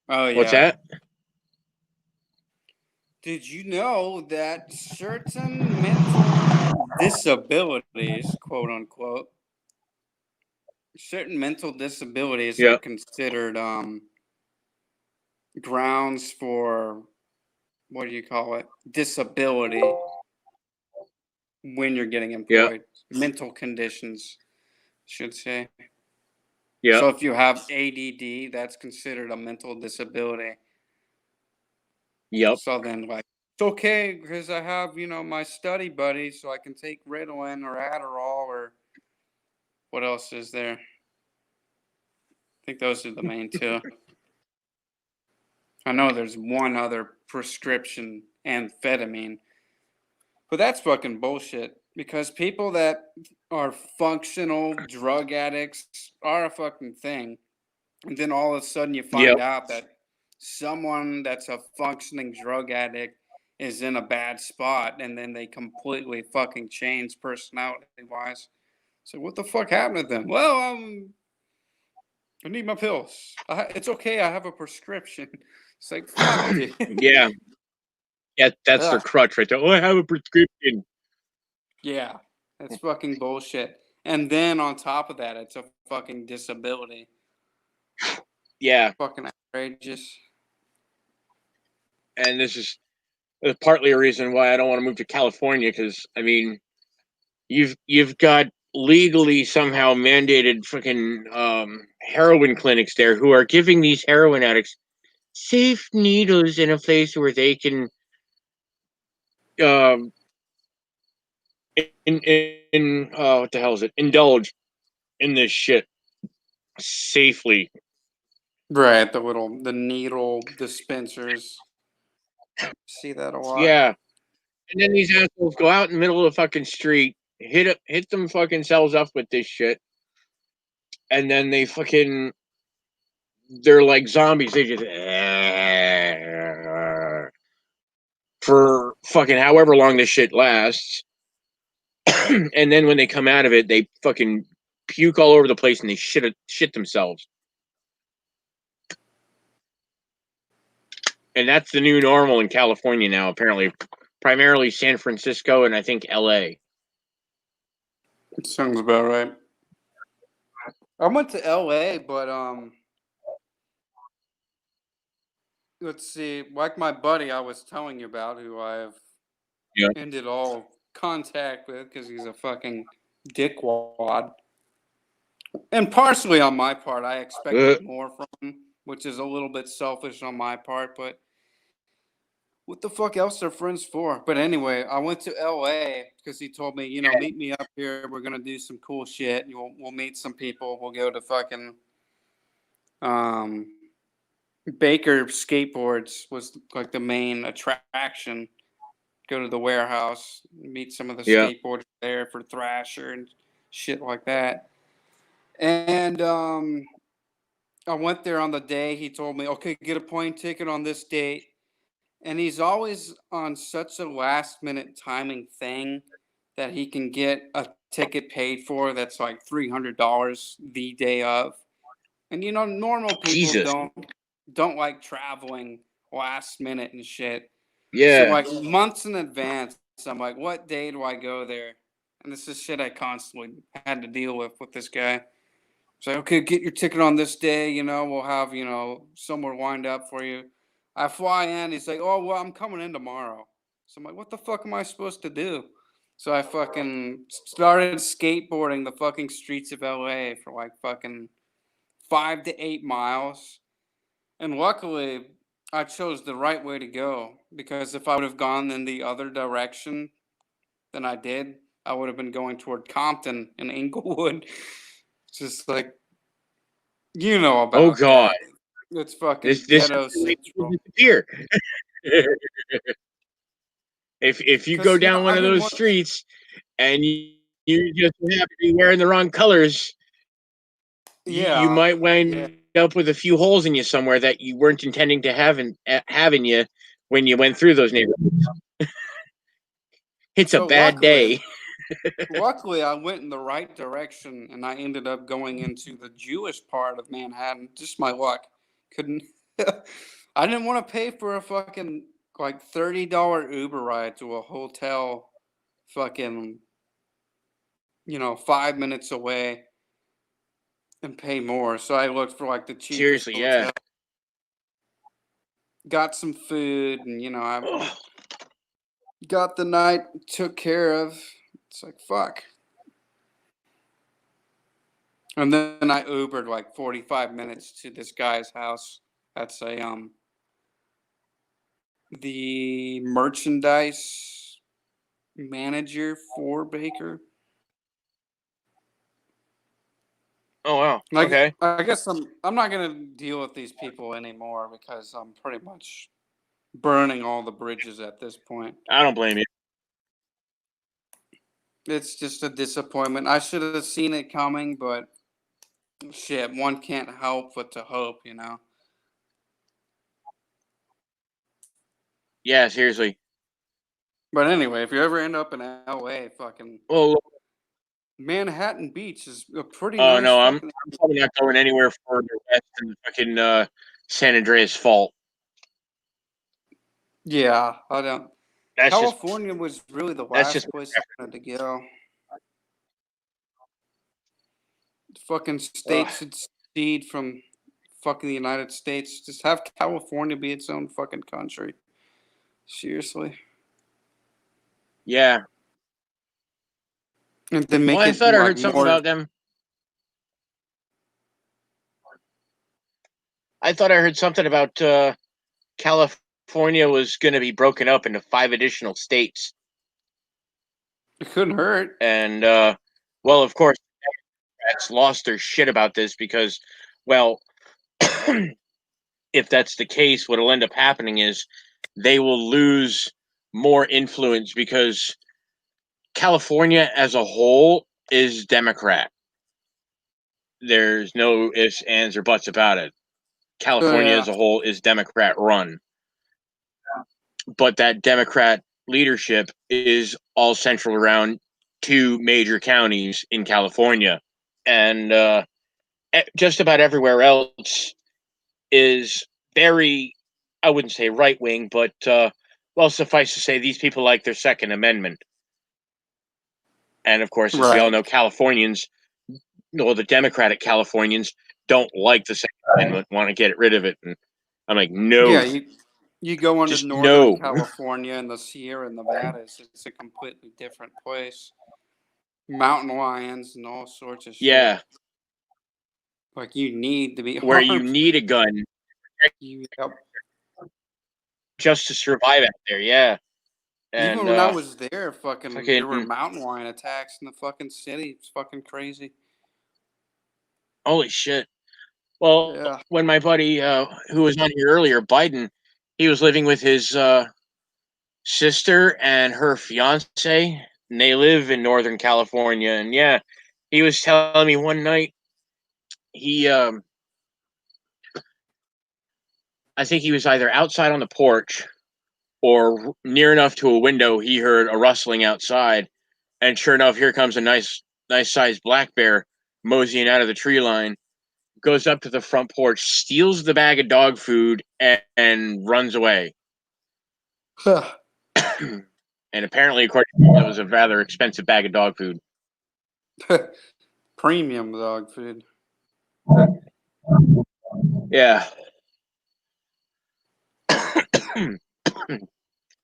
Oh yeah. What's that? Did you know that certain mental disabilities, quote unquote, certain mental disabilities are considered grounds for, what do you call it, disability when you're getting Yeah. employed. Mental conditions, should say. Yeah. So if you have ADD, that's considered a mental disability. Yep. So then, like, it's okay because I have, my study buddy, so I can take Ritalin or Adderall or what else is there? I think those are the main two. I know there's one other prescription, amphetamine, but that's fucking bullshit because people that are functional drug addicts are a fucking thing. And then all of a sudden you find Yep. out that someone that's a functioning drug addict is in a bad spot and then they completely fucking change personality wise. So what the fuck happened to them? Well, I need my pills. It's okay. I have a prescription. It's like, fuck, dude. Yeah. Yeah, that's their Ugh. crutch right there. Oh, I have a prescription. Yeah, that's fucking bullshit. And then on top of that, it's a fucking disability. Yeah. Fucking outrageous. And this is partly a reason why I don't want to move to California because I mean, you've got legally somehow mandated fucking heroin clinics there who are giving these heroin addicts safe needles in a place where they can um in what the hell is it, indulge in this shit safely. Right, the needle dispensers. See that a lot. Yeah. And then these assholes go out in the middle of the fucking street, hit them fucking cells up with this shit, and then they're like zombies. They just for fucking however long this shit lasts, and then when they come out of it, they fucking puke all over the place and they shit themselves. And that's the new normal in California now, apparently. Primarily San Francisco and I think LA. Sounds about right. I went to LA, but let's see, like my buddy I was telling you about, who I have ended all contact with because he's a fucking dickwad. And partially on my part, I expected more from him, which is a little bit selfish on my part, but what the fuck else are friends for? But anyway, I went to LA because he told me, meet me up here. We're gonna do some cool shit. We'll meet some people. We'll go to fucking Baker Skateboards was like the main attraction. Go to the warehouse, meet some of the skateboarders there for Thrasher and shit like that. And I went there on the day he told me, okay, get a plane ticket on this date. And he's always on such a last minute timing thing that he can get a ticket paid for that's like $300 the day of. And normal people don't like traveling last minute and shit. So Yeah. like months in advance, I'm like, what day do I go there? And this is shit I constantly had to deal with this guy. So okay, get your ticket on this day. We'll have somewhere lined up for you. I fly in. He's like, oh well, I'm coming in tomorrow. So I'm like, what the fuck am I supposed to do? So I fucking started skateboarding the fucking streets of LA for like fucking 5 to 8 miles. And luckily, I chose the right way to go because if I would have gone in the other direction than I did, I would have been going toward Compton and Inglewood. Just like, about oh god, that. It's fucking this ghetto central. Disappear. if you go down one of those streets and you just happen to be wearing the wrong colors, you might wind up with a few holes in you somewhere that you weren't intending to have in you when you went through those neighborhoods. It's a bad day. Luckily, I went in the right direction and I ended up going into the Jewish part of Manhattan. Just my luck. Couldn't. I didn't want to pay for a fucking like $30 Uber ride to a hotel fucking 5 minutes away and pay more. So I looked for like the cheapest Seriously, hotel. yeah. got some food, and I got the night took care of. It's like fuck. And then I Ubered like 45 minutes to this guy's house. That's the merchandise manager for Baker. Oh wow. Like, Okay. I guess I'm not gonna deal with these people anymore because I'm pretty much burning all the bridges at this point. I don't blame you. It's just a disappointment. I should have seen it coming, but shit, one can't help but to hope. Yeah, seriously. But anyway, if you ever end up in LA, fucking Well, Manhattan Beach is a pretty oh nice no, I'm fucking. probably not going anywhere further west than fucking San Andreas Fault. Yeah, I don't. That's just California was really the that's just last place I wanted to go. Fucking states should secede from fucking the United States. Just have California be its own fucking country. Seriously. yeah. And then Well, make I it thought I like heard something more. about them. I thought I heard something about California was going to be broken up into 5 additional states. It couldn't hurt. And well, of course, Democrats lost their shit about this because, well, if that's the case, what'll end up happening is they will lose more influence because California as a whole is Democrat. There's no ifs, ands, or buts about it. California Yeah. as a whole is Democrat run. But that Democrat leadership is all central around 2 major counties in California. And just about everywhere else is very, I wouldn't say right wing, but well, suffice to say, these people like their Second Amendment. And of course, as we all Right. know, Californians, well, the Democratic Californians don't like the Second Amendment, want to get rid of it. And I'm like, no, Yeah, you go into just Northern no. California and the Sierra Nevadas, it's a completely different place. Mountain lions and all sorts of shit. Yeah, Like you need to be where you armed. need a gun Yep. just to survive out there. Yeah, and Even when I was there, fucking there were mountain lion attacks in the fucking city. It's fucking crazy. holy shit. Well, Yeah. when my buddy who was on here earlier, Biden, he was living with his sister and her fiance, and they live in Northern California. And yeah, he was telling me one night he, I think he was either outside on the porch or near enough to a window. He heard a rustling outside, and sure enough, here comes a nice sized black bear moseying out of the tree line. Goes up to the front porch, steals the bag of dog food, and runs away. And apparently, according to him, it was a rather expensive bag of dog food. Premium dog food. Yeah. I'm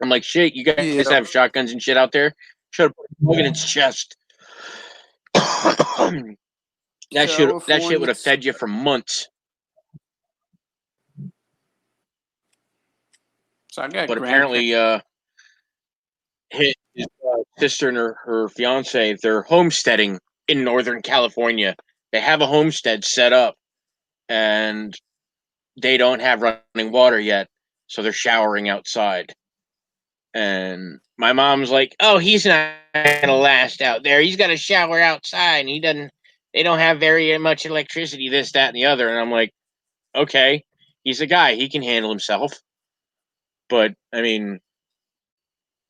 like, shit, you guys have shotguns and shit out there? Should have put a plug in its chest. that shit would have fed you for months. So I got but apparently, his sister and her fiance, they're homesteading in Northern California. They have a homestead set up, and they don't have running water yet, so they're showering outside. And my mom's like, "Oh, he's not gonna last out there. He's got to shower outside, and he doesn't. They don't have very much electricity. This, that, and the other." And I'm like, "Okay, he's a guy. He can handle himself." But I mean,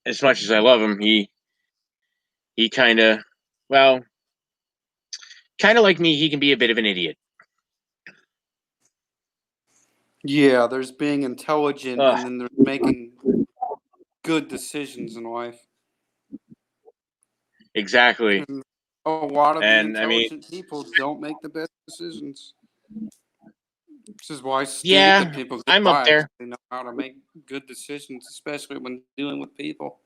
as much as I love him, he kind of, well, kind of like me. He can be a bit of an idiot. Yeah, there's being intelligent, and then there's making good decisions in life. Exactly. And a lot of the And I mean, intelligent people don't make the best decisions. This is why Yeah, stupid people get I'm up by. 'Cause there. they know how to make good decisions, especially when dealing with people.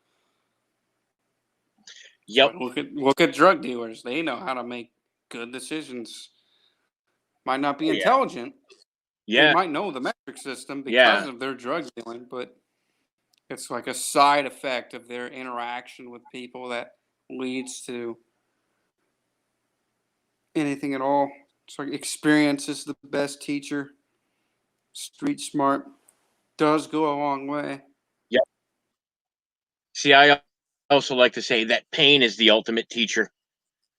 Yep. Like, look at drug dealers. They know how to make good decisions. Might not be Oh, yeah. intelligent. They Yeah. might know the metric system because Yeah. of their drug dealing, but it's like a side effect of their interaction with people that leads to anything at all. It's like experience is the best teacher. Street smart does go a long way. Yep. See, I also like to say that pain is the ultimate teacher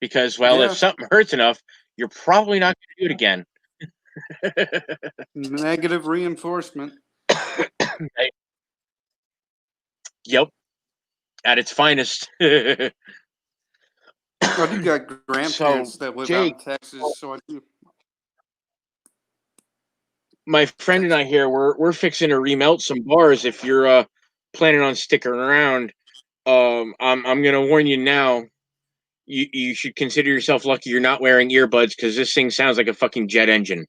because, well, if Yeah. something hurts enough, you're probably not going to do it again. Negative reinforcement. Yep. At its finest. I do got So, grandparents that live out in Jake, Texas, so I do. my friend and I here, we're fixing to remelt some bars. If you're planning on sticking around, I'm gonna warn you now. You should consider yourself lucky you're not wearing earbuds because this thing sounds like a fucking jet engine.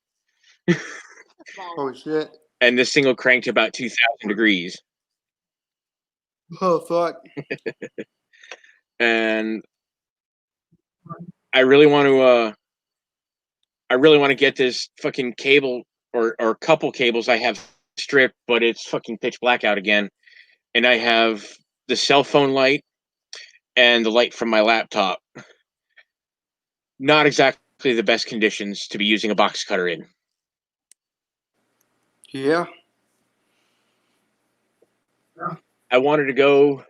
Oh shit! And this thing will crank to about 2,000 degrees. Oh fuck! And I really want to get this fucking cable or couple cables I have stripped, but it's fucking pitch black out again. And I have the cell phone light and the light from my laptop. Not exactly the best conditions to be using a box cutter in. Yeah. I wanted to go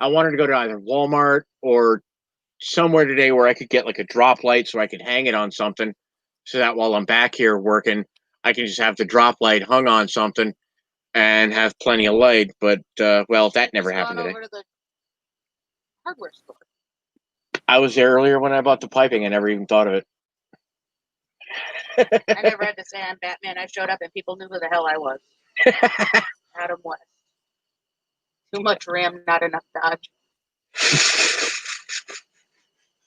to either Walmart or somewhere today where I could get like a drop light so I could hang it on something so that while I'm back here working, I can just have the drop light hung on something and have plenty of light. But, well, that never happened today. Over to the hardware store. I was there earlier when I bought the piping. I never even thought of it. I never had to say I'm Batman. I showed up and people knew who the hell I was. Adam West. Too much RAM, not enough Dodge.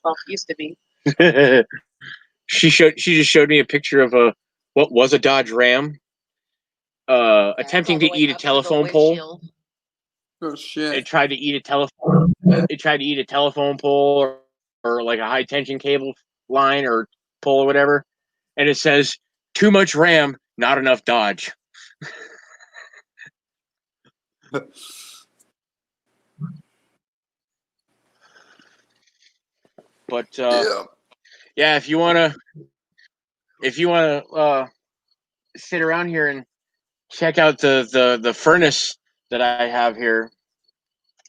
Well, used to be. She just showed me a picture of what was a Dodge Ram attempting to eat a telephone pole. Oh shit! It tried to eat a telephone. It tried to eat a telephone pole or like a high tension cable line or pole or whatever, and it says too much RAM, not enough Dodge. But yeah, if you wanna sit around here and check out the furnace that I have here,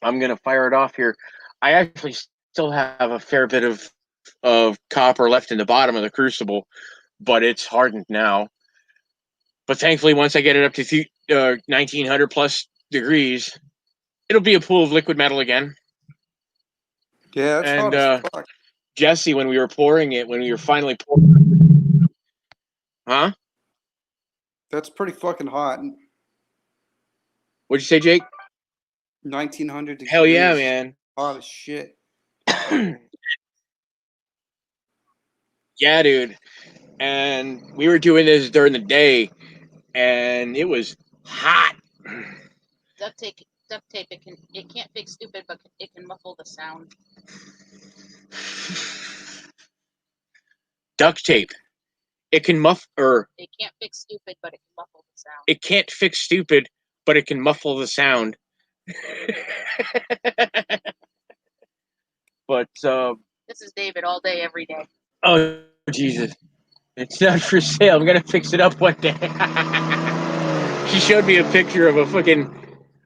I'm gonna fire it off here. I actually still have a fair bit of copper left in the bottom of the crucible, but it's hardened now. But thankfully, once I get it up to 1900 plus degrees, it'll be a pool of liquid metal again. Yeah, it's hot as fuck. Jesse, when we were finally pouring, huh? That's pretty fucking hot. What'd you say, Jake? 1900 degrees. Hell yeah, man. Hot as shit. Yeah, dude. And we were doing this during the day, and it was hot. Duct tape. It can't fix stupid, but it can muffle the sound. Duct tape. It can It can't fix stupid, but it can muffle the sound. It can't fix stupid, but it can muffle the sound. But this is David all day, every day. Oh Jesus! It's not for sale. I'm gonna fix it up one day. She showed me a picture of a fucking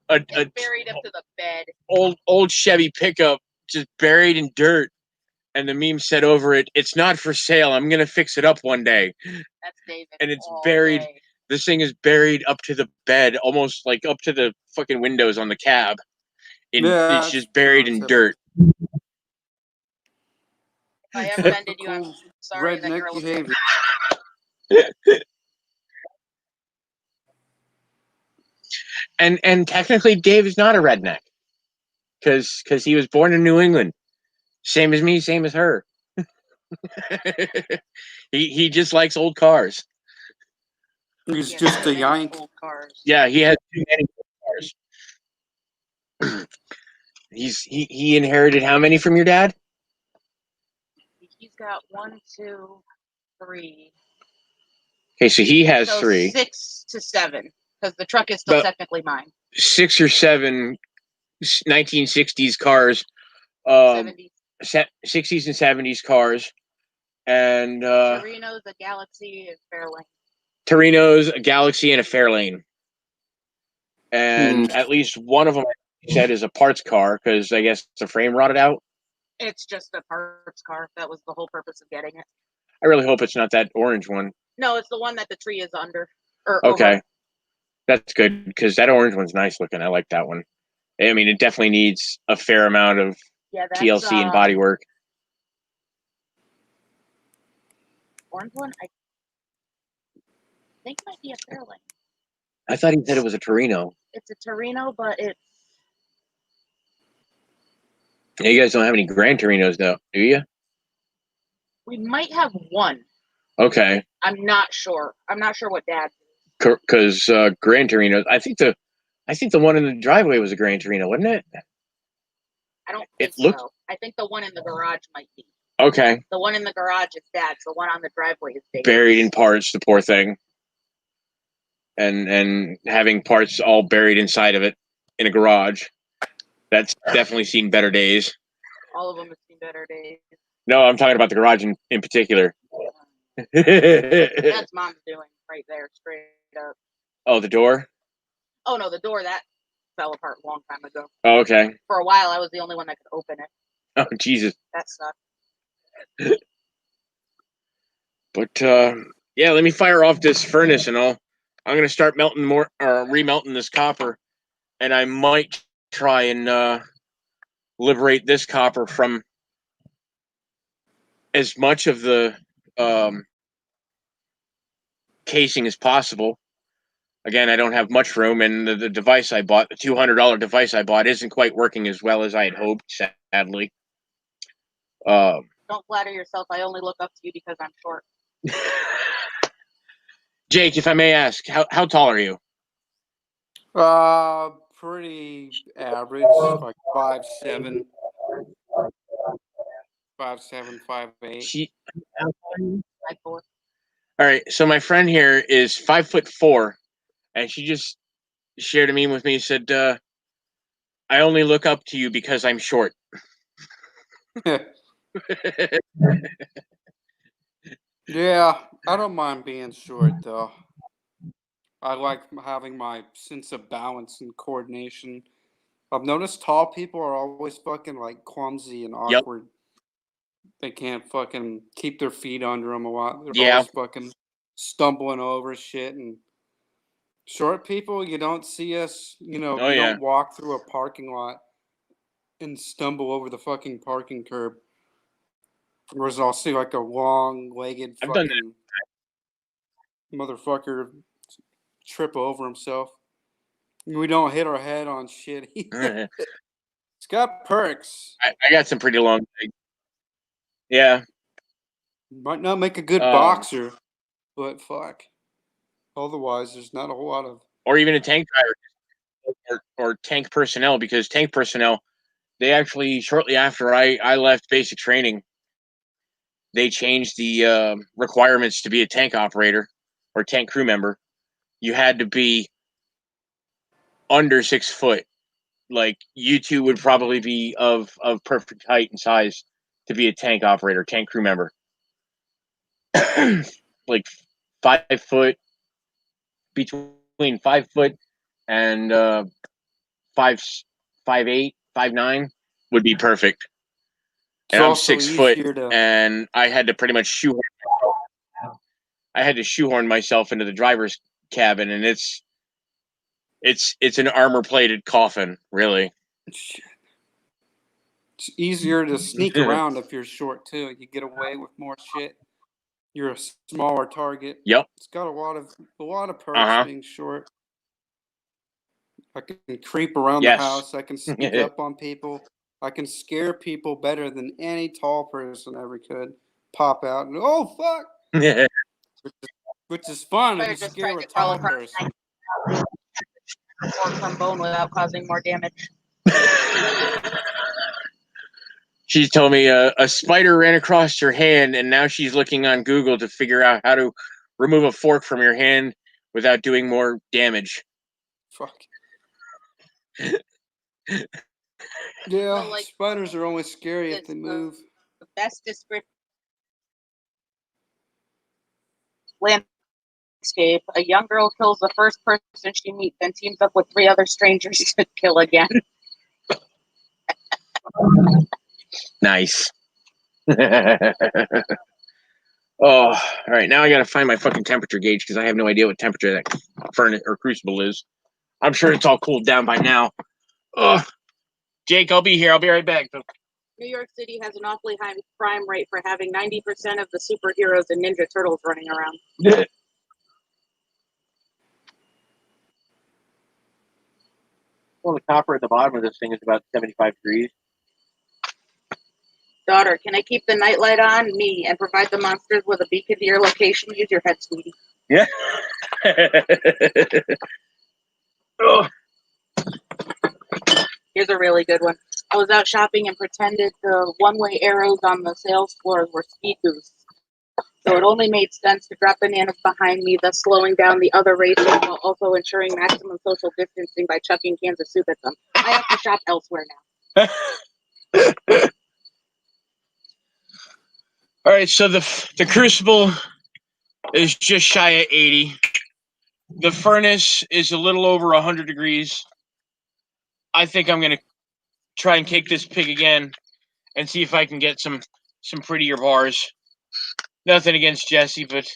buried up to the bed. Old Chevy pickup just buried in dirt, and the meme said over it, "It's not for sale. I'm gonna fix it up one day." That's David. And it's buried. Day. This thing is buried up to the bed, almost like up to the fucking windows on the cab. It's just buried in dirt. If I have offended you, I'm sorry that you're behavior. And technically, Dave is not a redneck, because he was born in New England, same as me, same as her. He just likes old cars. He's Yeah, just a too many yank. old cars. Yeah, he has too many cars. He inherited how many from your dad? He's got 1, 2, 3. Okay, so he has So 3. 6 to 7, because the truck is still But technically mine. 6 or 7 1960s cars, 70s. 60s and 70s cars, and Torino's, a Galaxy, and Fairlane. Torino's, a Galaxy, and a Fairlane. And at least one of them, he said, is a parts car because I guess the frame rotted out. It's just a parts car. That was the whole purpose of getting it. I really hope it's not that orange one. No, it's the one that the tree is under. Or Okay. over. That's good because that orange one's nice looking. I like that one. I mean, it definitely needs a fair amount of Yeah, that's, TLC and body work. Orange one, I think might be a Fairlane. I thought he said it was a Torino. It's a Torino, but it's... Yeah, you guys don't have any Grand Torinos, though, do you? We might have one. Okay. I'm not sure. I'm not sure what Dad... Because Grand Torinos, I think the one in the driveway was a Grand Torino, wasn't it? I don't think looked... so. I think the one in the garage might be. Okay. The one in the garage is Dad's. The one on the driveway is David's. Buried in parts, the poor thing. And having parts all buried inside of it in a garage. That's definitely seen better days. All of them have seen better days. No, I'm talking about the garage in particular. That's Mom's doing right there, straight up. Oh, the door? Oh, no, the door, that fell apart a long time ago. Oh, okay. For a while, I was the only one that could open it. Oh, Jesus. That sucked. But, yeah, let me fire off this furnace and I'm going to start melting more, or remelting this copper. And I might try and liberate this copper from as much of the casing as possible. Again, I don't have much room, and the device I bought, the $200 device I bought, isn't quite working as well as I had hoped, sadly. Don't flatter yourself. I only look up to you because I'm short. Jake, if I may ask, how tall are you? Pretty average, like 5'7". 5'7", 5'8". 5'4". All right, so my friend here is 5'4", and she just shared a meme with me. Said, "I only look up to you because I'm short." Yeah, I don't mind being short though. I like having my sense of balance and coordination. I've noticed tall people are always fucking like clumsy and awkward. Yep. They can't fucking keep their feet under them a lot. They're always fucking stumbling over shit. And short people, you don't see us, don't walk through a parking lot and stumble over the fucking parking curb. Whereas I'll see like a long-legged fucking motherfucker trip over himself. We don't hit our head on shit. It's got perks. I got some pretty long legs. Yeah. Might not make a good boxer, but fuck. Otherwise, there's not a whole lot of... Or even a tank driver or tank personnel, because tank personnel, they actually, shortly after I left basic training, they changed the requirements to be a tank operator or tank crew member. You had to be under 6 foot. Like, you two would probably be of perfect height and size to be a tank operator, tank crew member. Like 5 foot, between 5 foot and 5'8", 5'9" would be perfect. And I'm 6 foot, and I had to pretty much shoehorn. I had to shoehorn myself into the driver's cabin, and it's an armor-plated coffin, really. It's easier to sneak around if you're short too. You get away with more shit. You're a smaller target. Yep. It's got a lot of perks being short. I can creep around the house. I can sneak up on people. I can scare people better than any tall person ever could. Pop out and, oh, fuck! Which is fun Better if you just scare try a to crawl tall across person. or from bone without causing more damage. She told me a spider ran across her hand, and now she's looking on Google to figure out how to remove a fork from your hand without doing more damage. Fuck. Yeah, So, like, spiders are only scary if it's they move. The best description landscape. A young girl kills the first person she meets, then teams up with 3 other strangers to kill again. Nice. Oh, all right. Now I gotta find my fucking temperature gauge because I have no idea what temperature that furnace or crucible is. I'm sure it's all cooled down by now. Oh, Jake, I'll be here. I'll be right back. New York City has an awfully high crime rate for having 90% of the superheroes and Ninja Turtles running around. Well, the copper at the bottom of this thing is about 75 degrees. Daughter, can I keep the nightlight on? Me, and provide the monsters with a beacon to your location? Use your head, sweetie. Yeah. Oh. Here's a really good one. I was out shopping and pretended the one-way arrows on the sales floors were speed boosts. So it only made sense to drop bananas behind me, thus slowing down the other racers while also ensuring maximum social distancing by chucking cans of soup at them. I have to shop elsewhere now. All right, so the crucible is just shy of 80. The furnace is a little over 100 degrees. I think I'm gonna try and kick this pig again and see if I can get some prettier bars. Nothing against Jesse, but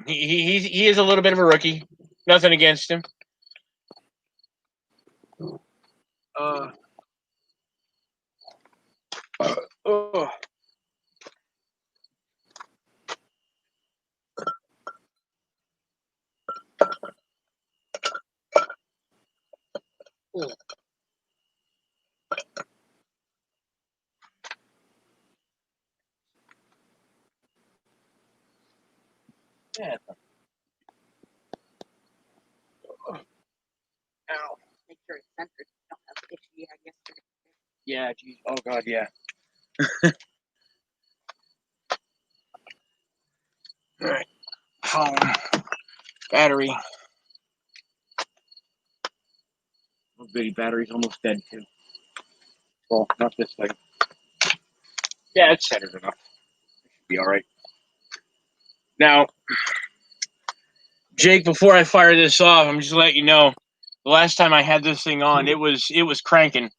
he is a little bit of a rookie. Nothing against him. Oh. Yeah. Ow. Make sure it's centered. You don't have itchy eye yesterday. Yeah, geez. Oh, God, yeah. All right. Phone. Battery. Oh, goody, battery's almost dead, too. Well, not this thing. Yeah, it's centered enough. It should be all right. Now, Jake, before I fire this off, I'm just letting you know, the last time I had this thing on, it was cranking.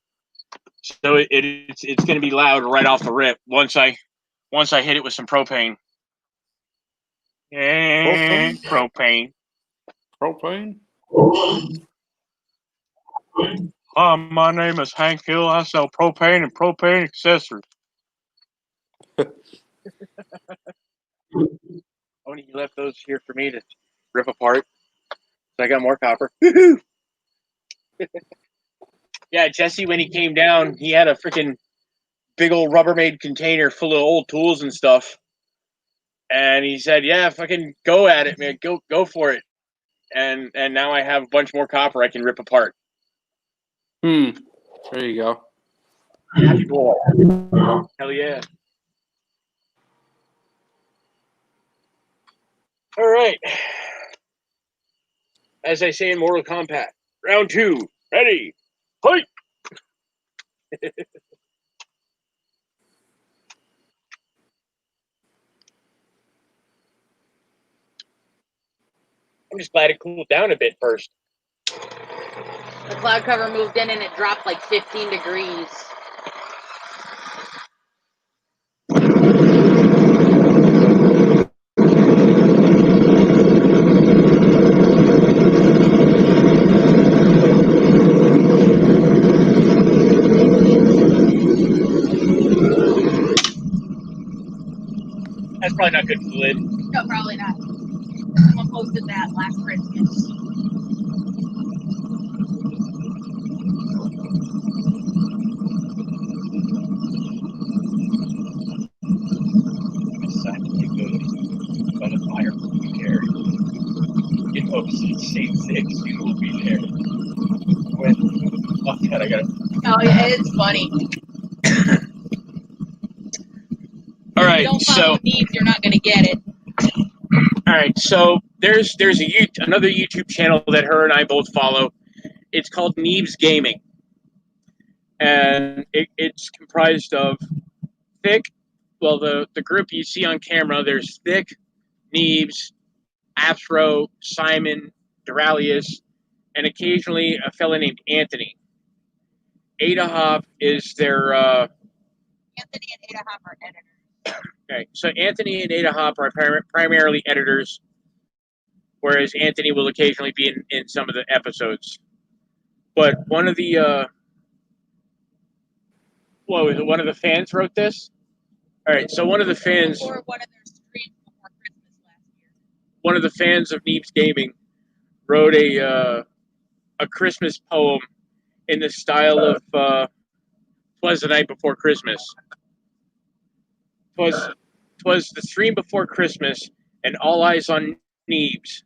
So it's going to be loud right off the rip once I hit it with some propane. And propane. Propane? Hi, my name is Hank Hill. I sell propane and propane accessories. Only you left those here for me to rip apart. So I got more copper. Yeah, Jesse, when he came down, he had a freaking big old Rubbermaid container full of old tools and stuff. And he said, "Yeah, fucking go at it, man. Go for it." And now I have a bunch more copper I can rip apart. There you go. Hell yeah. All right. As I say in Mortal Kombat, round 2, ready, fight! I'm just glad it cooled down a bit first. The cloud cover moved in and it dropped like 15 degrees. That's probably not good for the lid. No, probably not. Someone posted that last Christmas. Saint Six, you will be there. When, oh God, I gotta. Oh yeah, it's funny. All If right, you don't so follow needs, you're not gonna get it. all right, so there's another YouTube channel that her and I both follow. It's called Neebs Gaming, and it's comprised of Thick. Well, the group you see on camera, there's Thick, Neebs, Afro, Simon, Duralius, and occasionally a fella named Anthony. Ada Hop is their. Anthony and Ada Hop are editors. Okay, so Anthony and Ada Hop are primarily editors, whereas Anthony will occasionally be in some of the episodes. But one of the one of the fans wrote this. All right, so one of the fans, Before one of their streams before Christmas last year. one of the fans of Neebs Gaming, wrote a Christmas poem in the style of "'Twas the Night Before Christmas." "'Twas the stream before Christmas, and all eyes on Neebs.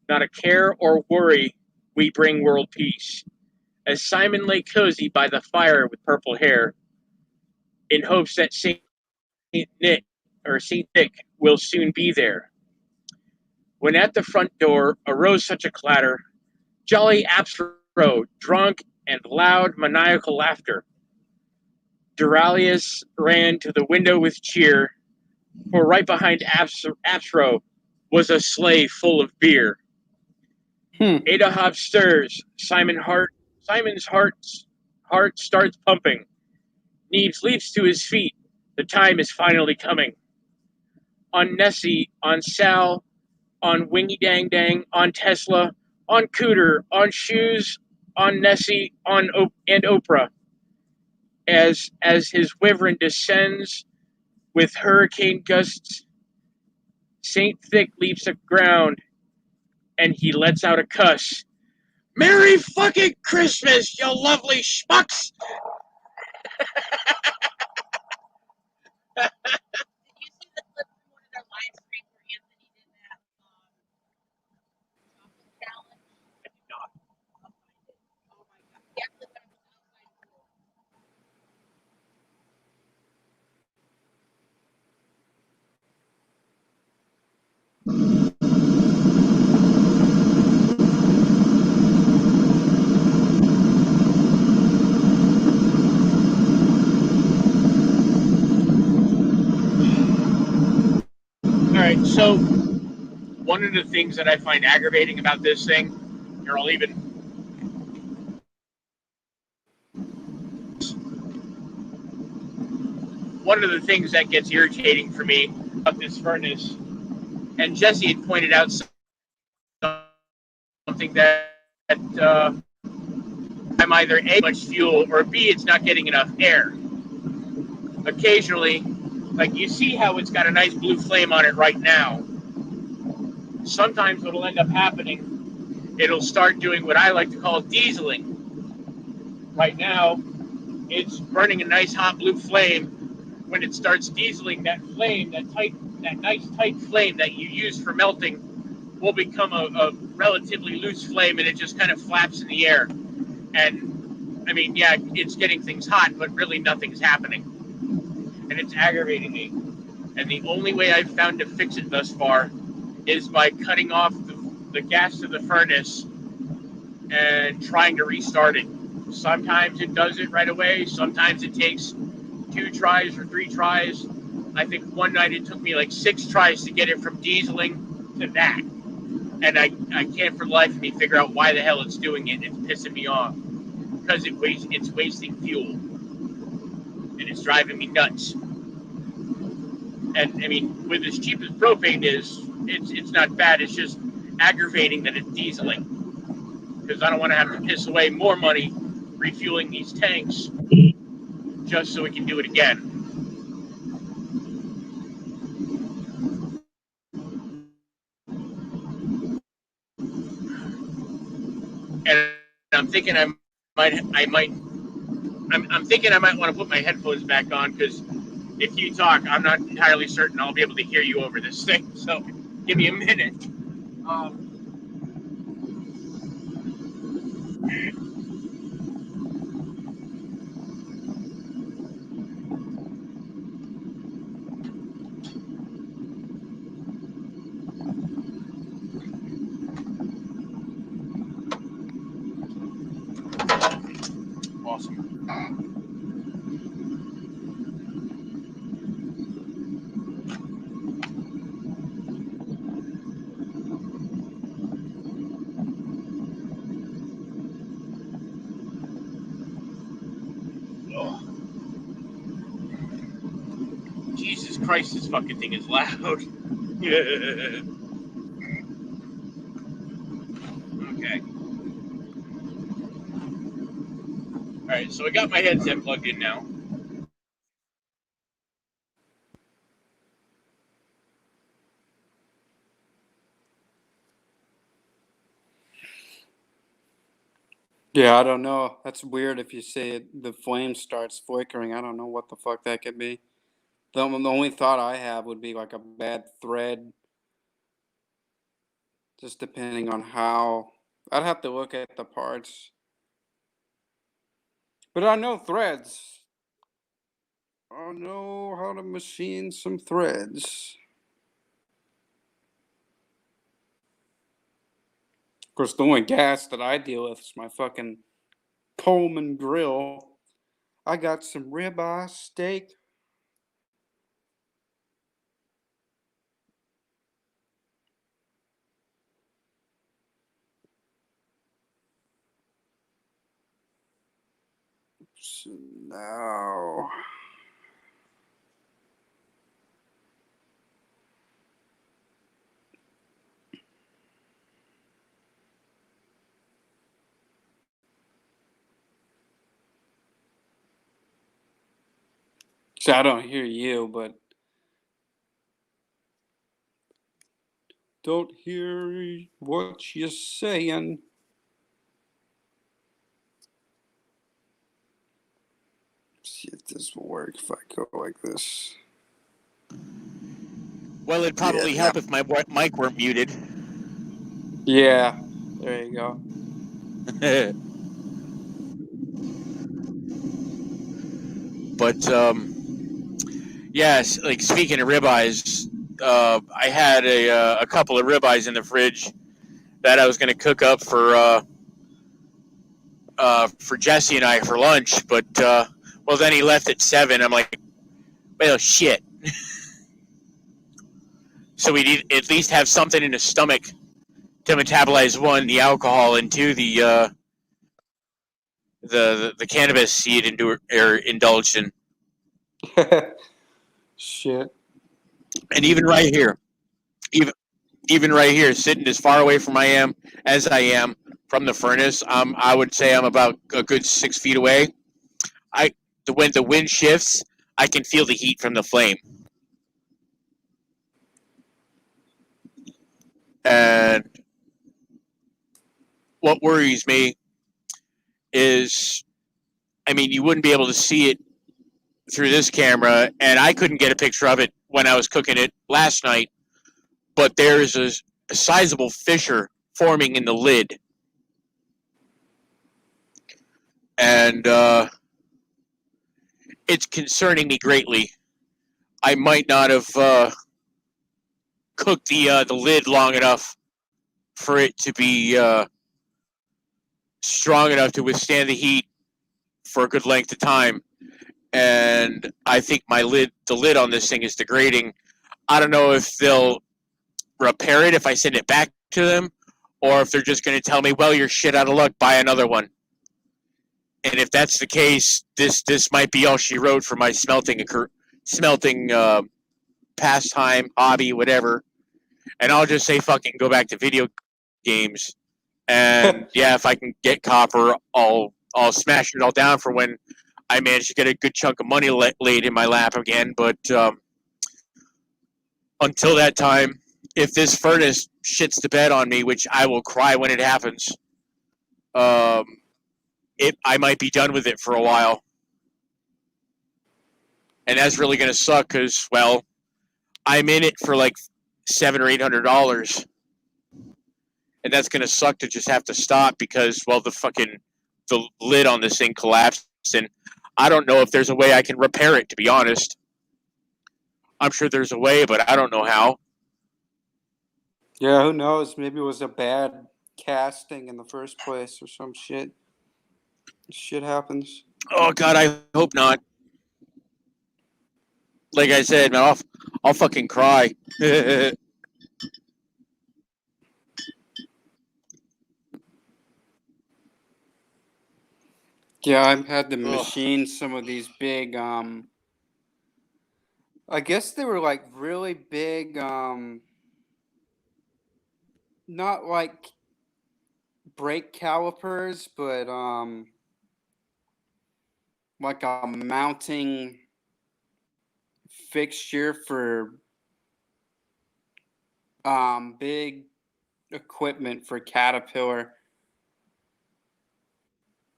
Not a care or worry, we bring world peace. As Simon lay cozy by the fire with purple hair, in hopes that Saint Nick will soon be there. When at the front door arose such a clatter, jolly Absro, drunk and loud maniacal laughter. Duralius ran to the window with cheer, for right behind Absro was a sleigh full of beer. Ada Hop stirs. Simon's heart starts pumping. Neebs leaps to his feet. The time is finally coming. On Nessie, on Sal, on Wingy Dang Dang, on Tesla, on Cooter, on Shoes, on Nessie, and Oprah. As his wyvern descends with hurricane gusts, Saint Thick leaps ground, and he lets out a cuss. Merry fucking Christmas, you lovely schmucks! Did you see the clip from one of their live streams where Anthony did that chocolate challenge? I did not. I'll find it. Oh my god. He actually went to the outside pool. All right, so one of the things that I find aggravating about this thing, here I'll even. One of the things that gets irritating for me about this furnace, and Jesse had pointed out something that I'm either A, much fuel, or B, it's not getting enough air. Occasionally, like you see how it's got a nice blue flame on it right now. Sometimes what'll end up happening, it'll start doing what I like to call dieseling. Right now, it's burning a nice hot blue flame. When it starts dieseling, that flame, that nice tight flame that you use for melting, will become a relatively loose flame, and it just kind of flaps in the air. And I mean, yeah, it's getting things hot, but really nothing's happening, and it's aggravating me. And the only way I've found to fix it thus far is by cutting off the gas to the furnace and trying to restart it. Sometimes it does it right away. Sometimes it takes 2 tries or 3 tries. I think one night it took me like 6 tries to get it from dieseling to that. And I can't for the life of me figure out why the hell it's doing it. It's pissing me off. Because it's wasting fuel. And it's driving me nuts. And I mean, with as cheap as propane is, it's not bad. It's just aggravating that it's dieseling. Because I don't want to have to piss away more money refueling these tanks just so we can do it again. And I'm thinking I'm thinking I might want to put my headphones back on, because if you talk, I'm not entirely certain I'll be able to hear you over this thing. So give me a minute. Jesus Christ, this fucking thing is loud. Yeah. Okay. Alright, so I got my headset plugged in now. Yeah, I don't know. That's weird if you say the flame starts flickering. I don't know what the fuck that could be. The only thought I have would be like a bad thread, just depending on how. I'd have to look at the parts. But I know threads. I know how to machine some threads. Of course, the only gas that I deal with is my fucking Pullman grill. I got some ribeye steak. So now. So I don't hear you, but don't hear what you're saying. See if this will work if I go like this. Well, it'd probably help if my mic weren't muted. Yeah, there you go. But yes, like speaking of ribeyes, I had a couple of ribeyes in the fridge that I was going to cook up for Jesse and I for lunch. But well, then he left at 7. I'm like, well, shit. So we need at least have something in the stomach to metabolize, one, the alcohol, and two, the cannabis he had indulged in. Shit. And even right here, even right here, sitting as far away from I am as I am from the furnace, I would say I'm about a good 6 feet away. When the wind shifts, I can feel the heat from the flame. And what worries me is, I mean, you wouldn't be able to see it through this camera, and I couldn't get a picture of it when I was cooking it last night, but there's a sizable fissure forming in the lid. And it's concerning me greatly. I might not have cooked the lid long enough for it to be strong enough to withstand the heat for a good length of time. And I think the lid on this thing is degrading. I don't know if they'll repair it if I send it back to them, or if they're just going to tell me, well, you're shit out of luck, buy another one. And if that's the case, this might be all she wrote for my smelting pastime, hobby, whatever. And I'll just say fucking go back to video games. And yeah, if I can get copper, I'll smash it all down for when I manage to get a good chunk of money laid in my lap again. But until that time, if this furnace shits the bed on me, which I will cry when it happens, I might be done with it for a while. And that's really going to suck because, well, I'm in it for like $700 or $800. And that's going to suck to just have to stop because, well, the lid on this thing collapsed. And I don't know if there's a way I can repair it, to be honest. I'm sure there's a way, but I don't know how. Yeah, who knows? Maybe it was a bad casting in the first place or some shit. Shit happens. Oh, God, I hope not. Like I said, man, I'll fucking cry. Yeah, I've had to machine some of these big I guess they were like really big, not like brake calipers, but like a mounting fixture for big equipment for Caterpillar.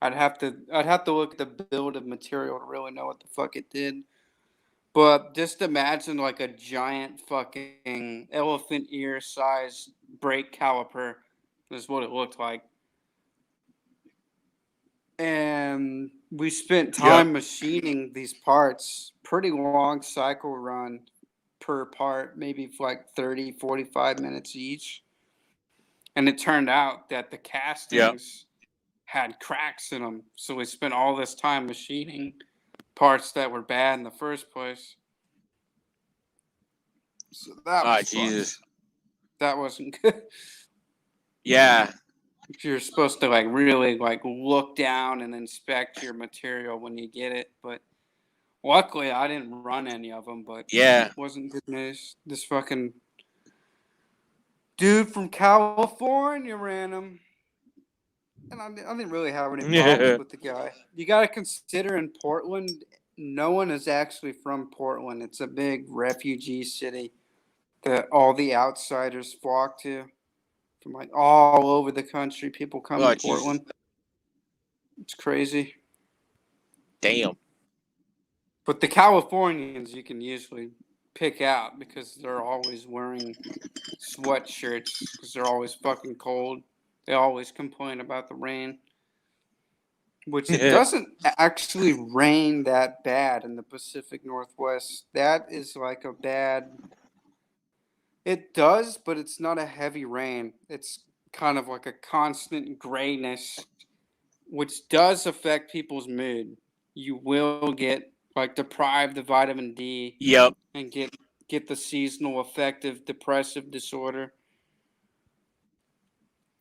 I'd have to look at the bill of material to really know what the fuck it did. But just imagine like a giant fucking elephant ear size brake caliper is what it looked like. And we spent time machining these parts, pretty long cycle run per part, maybe for like 30, 45 minutes each. And it turned out that the castings had cracks in them. So we spent all this time machining parts that were bad in the first place. So that was Jesus. That wasn't good. Yeah. You're supposed to like really like look down and inspect your material when you get it, but luckily I didn't run any of them. But yeah, it wasn't good news. This fucking dude from California ran them, and I didn't really have any problems with the guy. You got to consider in Portland, no one is actually from Portland. It's a big refugee city that all the outsiders flock to. From like all over the country, people come to Portland. Jesus. It's crazy. Damn. But the Californians you can usually pick out because they're always wearing sweatshirts because they're always fucking cold. They always complain about the rain. Which it doesn't actually rain that bad in the Pacific Northwest. That is like a bad... It does, but it's not a heavy rain. It's kind of like a constant grayness, which does affect people's mood. You will get like deprived of vitamin D. Yep. And get the seasonal affective depressive disorder.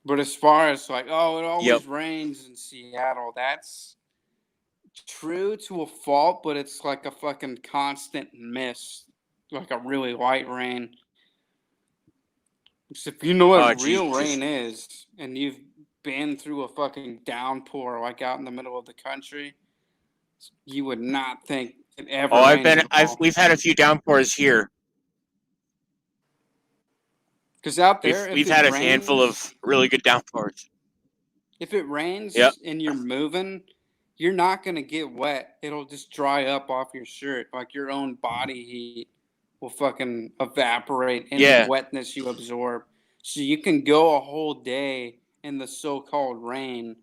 But as far as like, oh, it always rains in Seattle, that's true to a fault, but it's like a fucking constant mist, like a really light rain. If you know what real rain is, and you've been through a fucking downpour like out in the middle of the country, you would not think it ever. We've had a few downpours here. Because out there, we've had a handful of really good downpours. If it rains and you're moving, you're not gonna get wet. It'll just dry up off your shirt, like your own body heat will fucking evaporate any wetness you absorb. So you can go a whole day in the so-called rain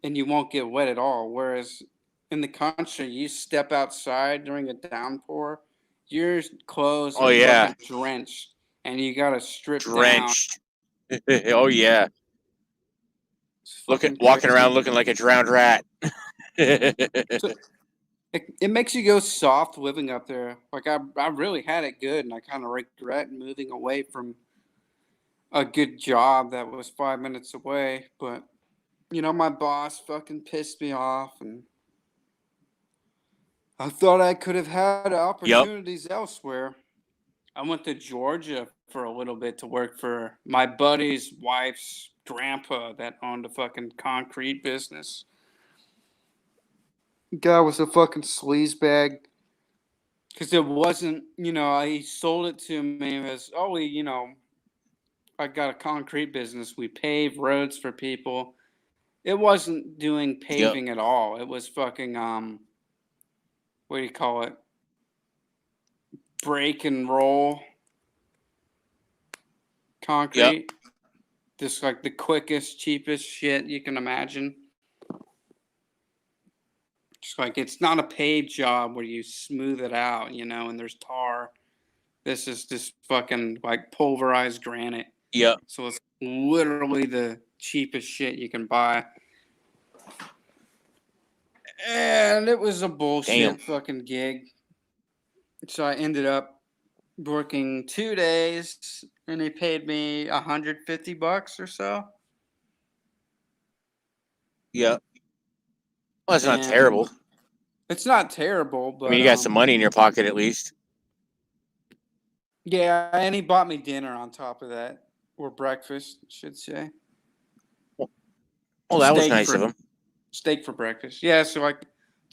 and you won't get wet at all. Whereas in the country, you step outside during a downpour, your clothes are fucking drenched and you gotta strip down. Oh yeah. Walking around looking like a drowned rat. So, it makes you go soft living up there. Like I really had it good, and I kind of regret moving away from a good job that was 5 minutes away. But you know, my boss fucking pissed me off, and I thought I could have had opportunities elsewhere. I went to Georgia for a little bit to work for my buddy's wife's grandpa that owned a fucking concrete business. Guy was a fucking sleazebag. Because it wasn't, you know, he sold it to me as, I got a concrete business. We pave roads for people. It wasn't doing paving at all. It was fucking, what do you call it? Break and roll concrete. Just like the quickest, cheapest shit you can imagine. Just like it's not a paved job where you smooth it out, you know, and there's tar. This is just fucking like pulverized granite. Yep. So it's literally the cheapest shit you can buy. And it was a bullshit fucking gig. So I ended up working 2 days and they paid me $150 or so. Yep. Well, that's not terrible. It's not terrible, but I mean, you got some money in your pocket at least. Yeah, and he bought me dinner on top of that, or breakfast, I should say. Oh, that was Steak nice for of him. steak for breakfast. Yeah, so like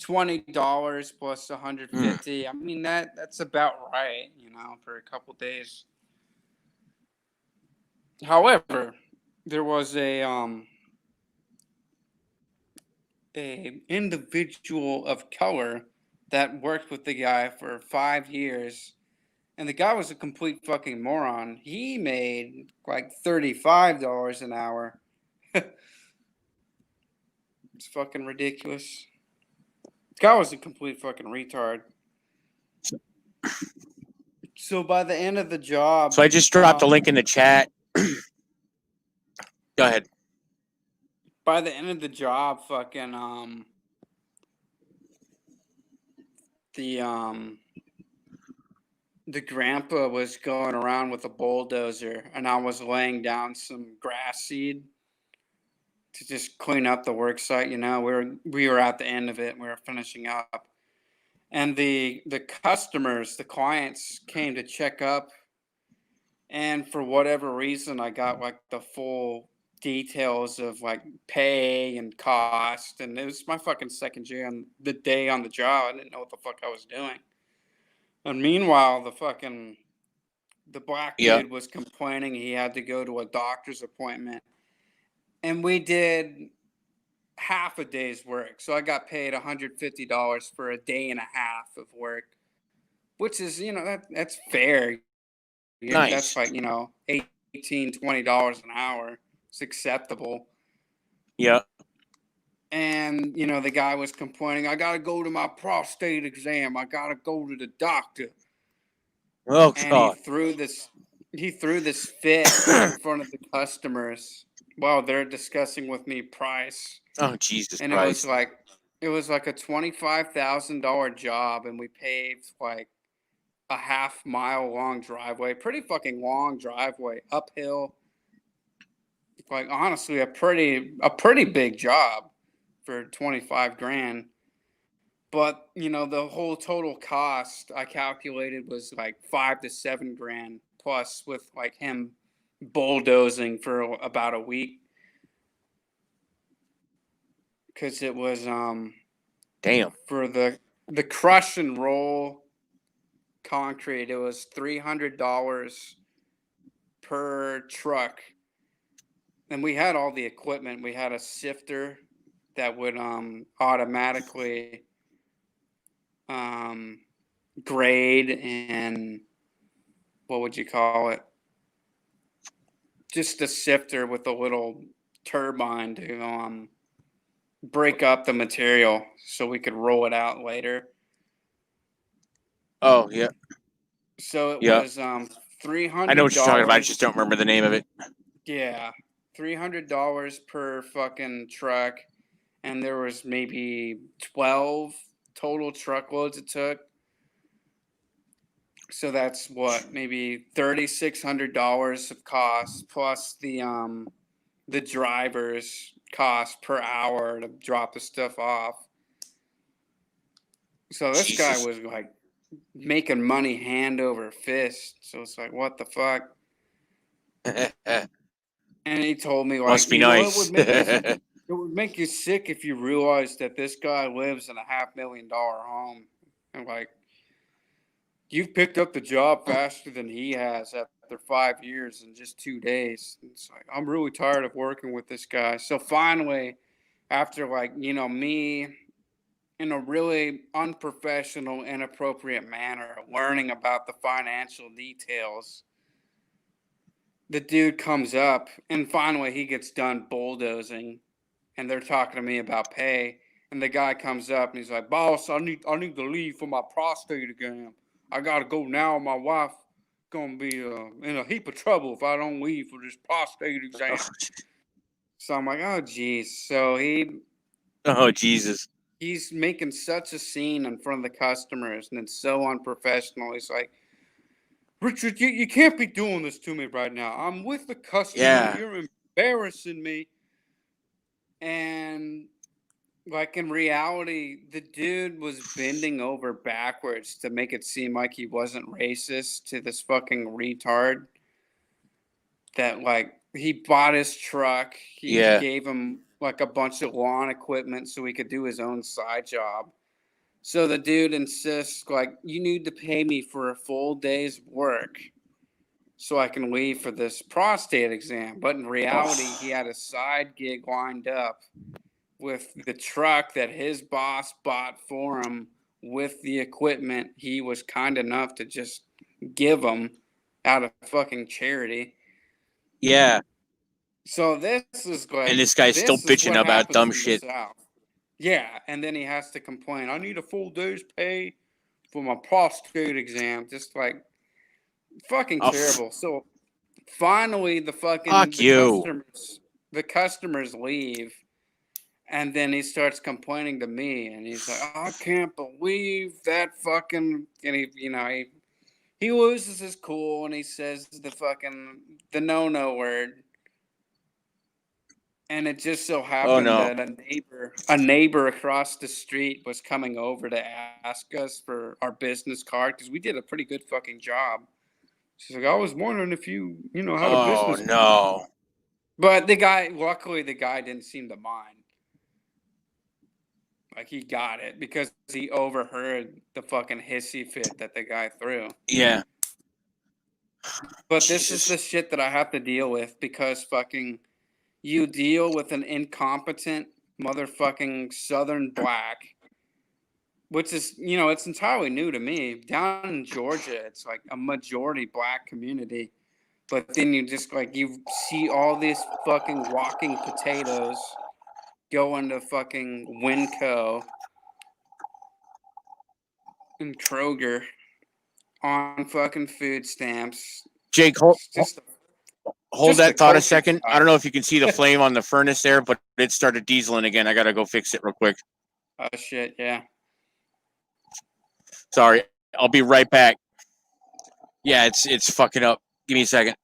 $20 plus 150. I mean that's about right, for a couple days. However, there was a individual of color that worked with the guy for 5 years, and the guy was a complete fucking moron. He made like $35 an hour. It's fucking ridiculous. The guy was a complete fucking retard. So by the end of the job, So I just dropped a link in the chat. Go ahead. by the end of the job, fucking the grandpa was going around with a bulldozer, and I was laying down some grass seed to just clean up the work site. We were at the end of it. We were finishing up, and the customers, the clients, came to check up, and for whatever reason, I got like the full details of like pay and cost, and it was my fucking second day on the job. I didn't know what the fuck I was doing. And meanwhile, the black Yeah. dude was complaining he had to go to a doctor's appointment, and we did half a day's work. So I got paid $150 for a day and a half of work, which is that's fair. Nice. That's like $18-$20 an hour. It's acceptable. Yeah. And the guy was complaining, I gotta go to my prostate exam. I gotta go to the doctor. Oh And God. he threw this fit in front of the customers while they're discussing with me price. Oh Jesus And Christ. it was like a $25,000 job, and we paved like a half-mile long driveway, pretty fucking long driveway, uphill. Like honestly, a pretty big job for 25 grand. But the whole total cost I calculated was like 5 to 7 grand plus, with like him bulldozing for about a week, because it was Damn. for the crush and roll concrete. It was $300 per truck, and we had all the equipment. We had a sifter that would automatically grade, and what would you call it? Just a sifter with a little turbine to break up the material so we could roll it out later. Oh yeah. So it Yeah. was $300. I know what you're talking about. I just don't remember the name of it. Yeah, $300 per fucking truck, and there was maybe 12 total truckloads it took. So that's what, maybe $3,600 of cost, plus the driver's cost per hour to drop the stuff off. So this guy was like making money hand over fist. So it's like, what the fuck? And he told me, like, Must be nice. it would make you sick if you realized that this guy lives in a $500,000 home. And like, you've picked up the job faster than he has after 5 years in just 2 days. It's like, I'm really tired of working with this guy. So finally, after like, me in a really unprofessional, inappropriate manner, learning about the financial details, the dude comes up, and finally he gets done bulldozing, and they're talking to me about pay. And the guy comes up and he's like, "Boss, I need to leave for my prostate exam. I gotta go now. My wife gonna be in a heap of trouble if I don't leave for this prostate exam." So I'm like, "Oh geez." So Oh Jesus. he's making such a scene in front of the customers, and it's so unprofessional. He's like, "Richard, you can't be doing this to me right now. I'm with the customer. Yeah. You're embarrassing me." And Like in reality, the dude was bending over backwards to make it seem like he wasn't racist to this fucking retard. That like he bought his truck, he Yeah. gave him like a bunch of lawn equipment so he could do his own side job. So the dude insists like you need to pay me for a full day's work so I can leave for this prostate exam. But in reality, he had a side gig lined up with the truck that his boss bought for him with the equipment he was kind enough to just give him out of fucking charity. Yeah. So this is like And this guy's still this is bitching what about happens dumb in the shit. South. Yeah, and then he has to complain. I need a full day's pay for my prostate exam. Just like fucking Oh, terrible. So finally, the fuck you. customers leave, and then he starts complaining to me, and he's like, "I can't believe that fucking," and he loses his cool, and he says the no word. And it just so Oh happened no. that a neighbor across the street was coming over to ask us for our business card because we did a pretty good fucking job. She's like, I was wondering if you had a Oh business card. no. But luckily the guy didn't seem to mind. Like he got it because he overheard the fucking hissy fit that the guy threw. Yeah. But this is Jesus. the shit that I have to deal with because fucking you deal with an incompetent motherfucking Southern black, which is, it's entirely new to me. Down in Georgia, it's like a majority black community. But then you just you see all these fucking walking potatoes go into fucking Winco and Kroger on fucking food stamps. Jake, hold Just a that thought a culture second. shock. I don't know if you can see the flame on the furnace there, but it started dieseling again. I gotta go fix it real quick. Oh shit, yeah. Sorry. I'll be right back. Yeah, it's fucking up. Give me a second.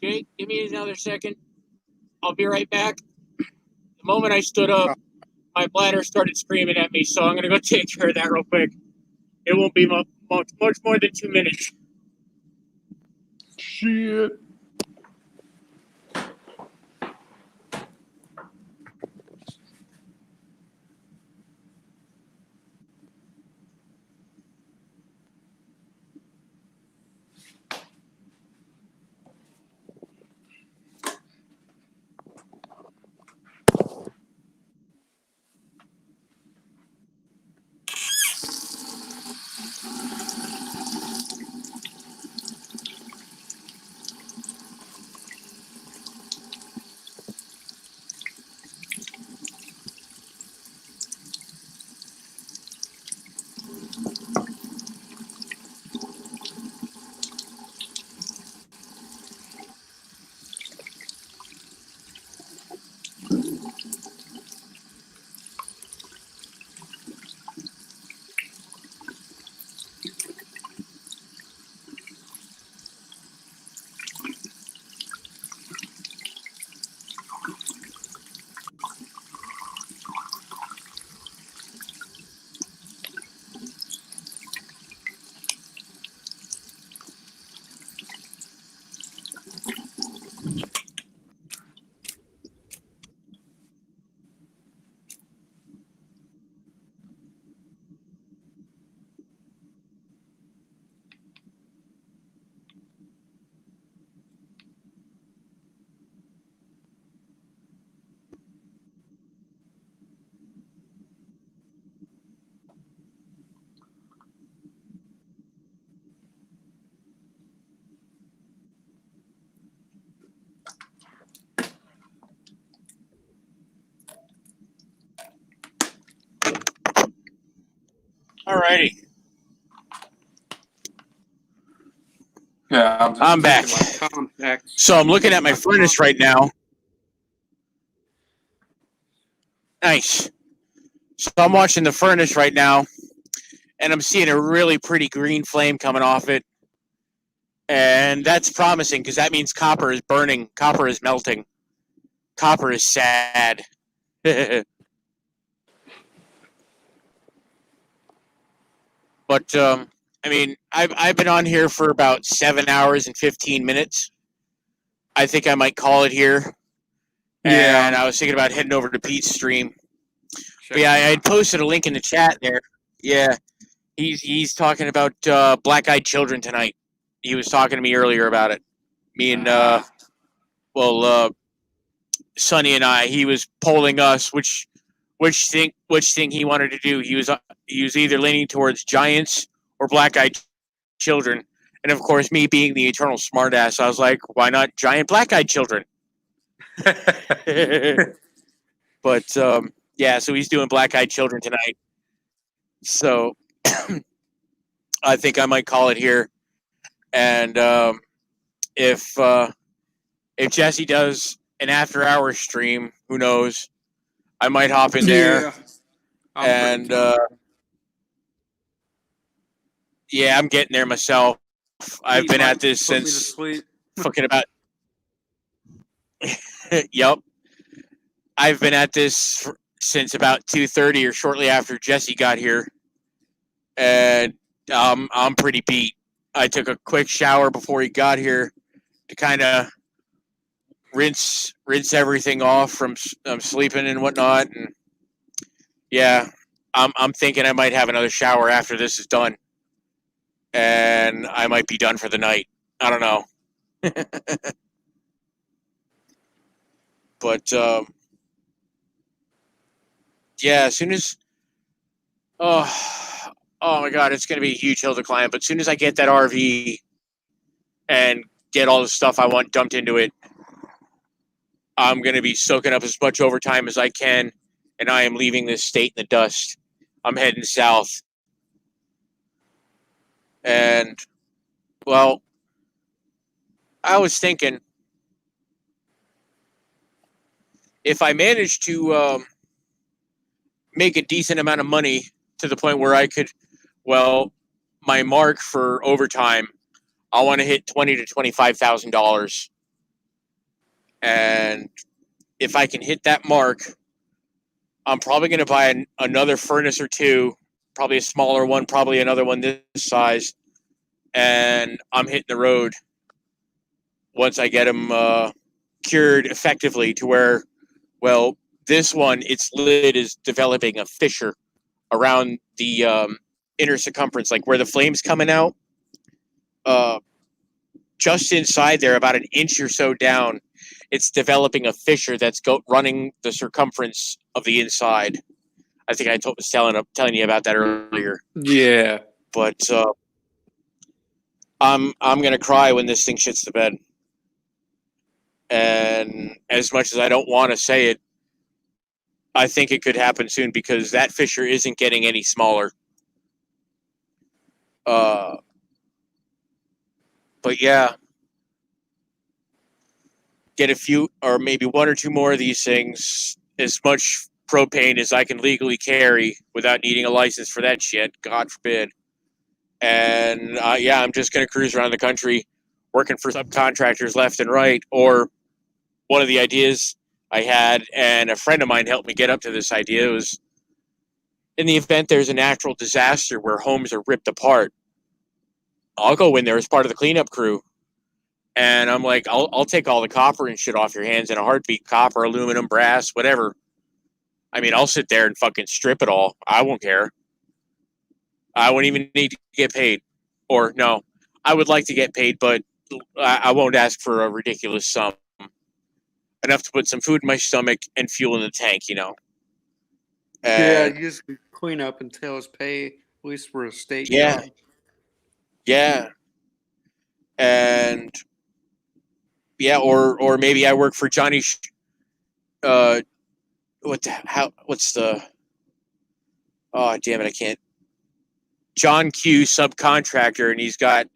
Okay, give me another second. I'll be right back. The moment I stood up, my bladder started screaming at me, so I'm gonna go take care of that real quick. It won't be much more than 2 minutes. Shit. Alrighty. Yeah, I'm back. So I'm looking at my furnace right now. Nice. So I'm watching the furnace right now, and I'm seeing a really pretty green flame coming off it. And that's promising because that means copper is burning. Copper is melting. Copper is sad. But I mean, I've been on here for about 7 hours and 15 minutes. I think I might call it here. Yeah. And I was thinking about heading over to Pete's stream. But yeah, I had posted a link in the chat there. Yeah, he's talking about Black-Eyed Children tonight. He was talking to me earlier about it. Me and Sonny and I. He was polling us which thing he wanted to do. He was either leaning towards Giants or Black-Eyed Children, and of course, me being the eternal smartass, I was like, why not Giant Black-Eyed Children? But yeah, so he's doing Black-Eyed Children tonight. So I think I might call it here. And if Jesse does an after-hours stream, who knows? I might hop in there. And yeah, I'm getting there myself. I've been at this since fucking about. Yep. I've been at this since about 2:30 or shortly after Jesse got here, and I'm pretty beat. I took a quick shower before he got here to kind of rinse everything off from sleeping and whatnot, and yeah, I'm thinking I might have another shower after this is done, and I might be done for the night. I don't know, but yeah, as soon as oh my god, it's gonna be a huge hill to climb. But as soon as I get that RV and get all the stuff I want dumped into it, I'm gonna be soaking up as much overtime as I can, and I am leaving this state in the dust. I'm heading south, and well, I was thinking if I manage to make a decent amount of money to the point where I could, well, my mark for overtime, I want to hit $20,000 to $25,000 And if I can hit that mark, I'm probably going to buy another furnace or two, probably a smaller one, probably another one this size, and I'm hitting the road once I get them cured effectively to where, well, this one, its lid is developing a fissure around the inner circumference, like where the flame's coming out. Just inside there, about an inch or so down, it's developing a fissure that's running the circumference of the inside. I think I was telling you about that earlier. Yeah. But I'm gonna cry when this thing shits the bed. And as much as I don't want to say it, I think it could happen soon because that fissure isn't getting any smaller. But yeah, get a few or maybe one or two more of these things, as much propane as I can legally carry without needing a license for that shit, God forbid. And yeah, I'm just going to cruise around the country working for subcontractors left and right. Or one of the ideas I had, and a friend of mine helped me get up to this idea, was in the event there's a natural disaster where homes are ripped apart, I'll go in there as part of the cleanup crew. And I'm like, I'll take all the copper and shit off your hands in a heartbeat. Copper, aluminum, brass, whatever. I mean, I'll sit there and fucking strip it all. I won't care. I won't even need to get paid. Or no, I would like to get paid, but I won't ask for a ridiculous sum. Enough to put some food in my stomach and fuel in the tank, you know. Yeah, you just clean up until it's pay, at least for a state job. Yeah. And yeah, or maybe I work for Johnny. What's the? Oh damn it! I can't. John Q subcontractor, and he's got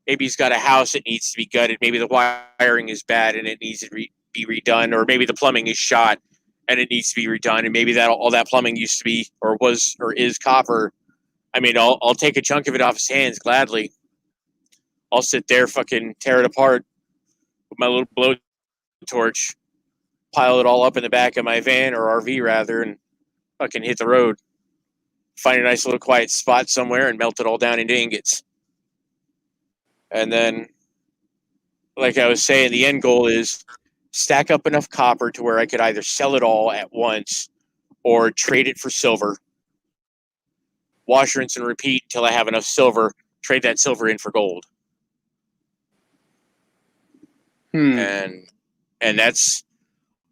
a house that needs to be gutted. Maybe the wiring is bad and it needs to be redone, or maybe the plumbing is shot and it needs to be redone, and maybe that all that plumbing used to be or was or is copper. I mean, I'll take a chunk of it off his hands gladly. I'll sit there, fucking tear it apart with my little blowtorch, pile it all up in the back of my van or RV rather, and fucking hit the road. Find a nice little quiet spot somewhere and melt it all down into ingots. And then, like I was saying, the end goal is stack up enough copper to where I could either sell it all at once or trade it for silver. Wash, rinse, and repeat until I have enough silver. Trade that silver in for gold. And that's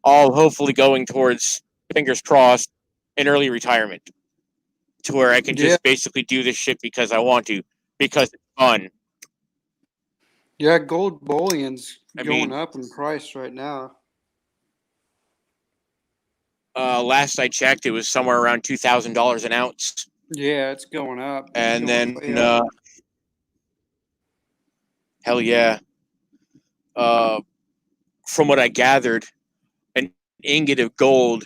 all hopefully going towards, fingers crossed, an early retirement. To where I can just basically do this shit because I want to. Because it's fun. Yeah, gold bullion's going up in price right now. Last I checked, it was somewhere around $2,000 an ounce. Yeah, it's going up. And then, hell yeah. From what I gathered, an ingot of gold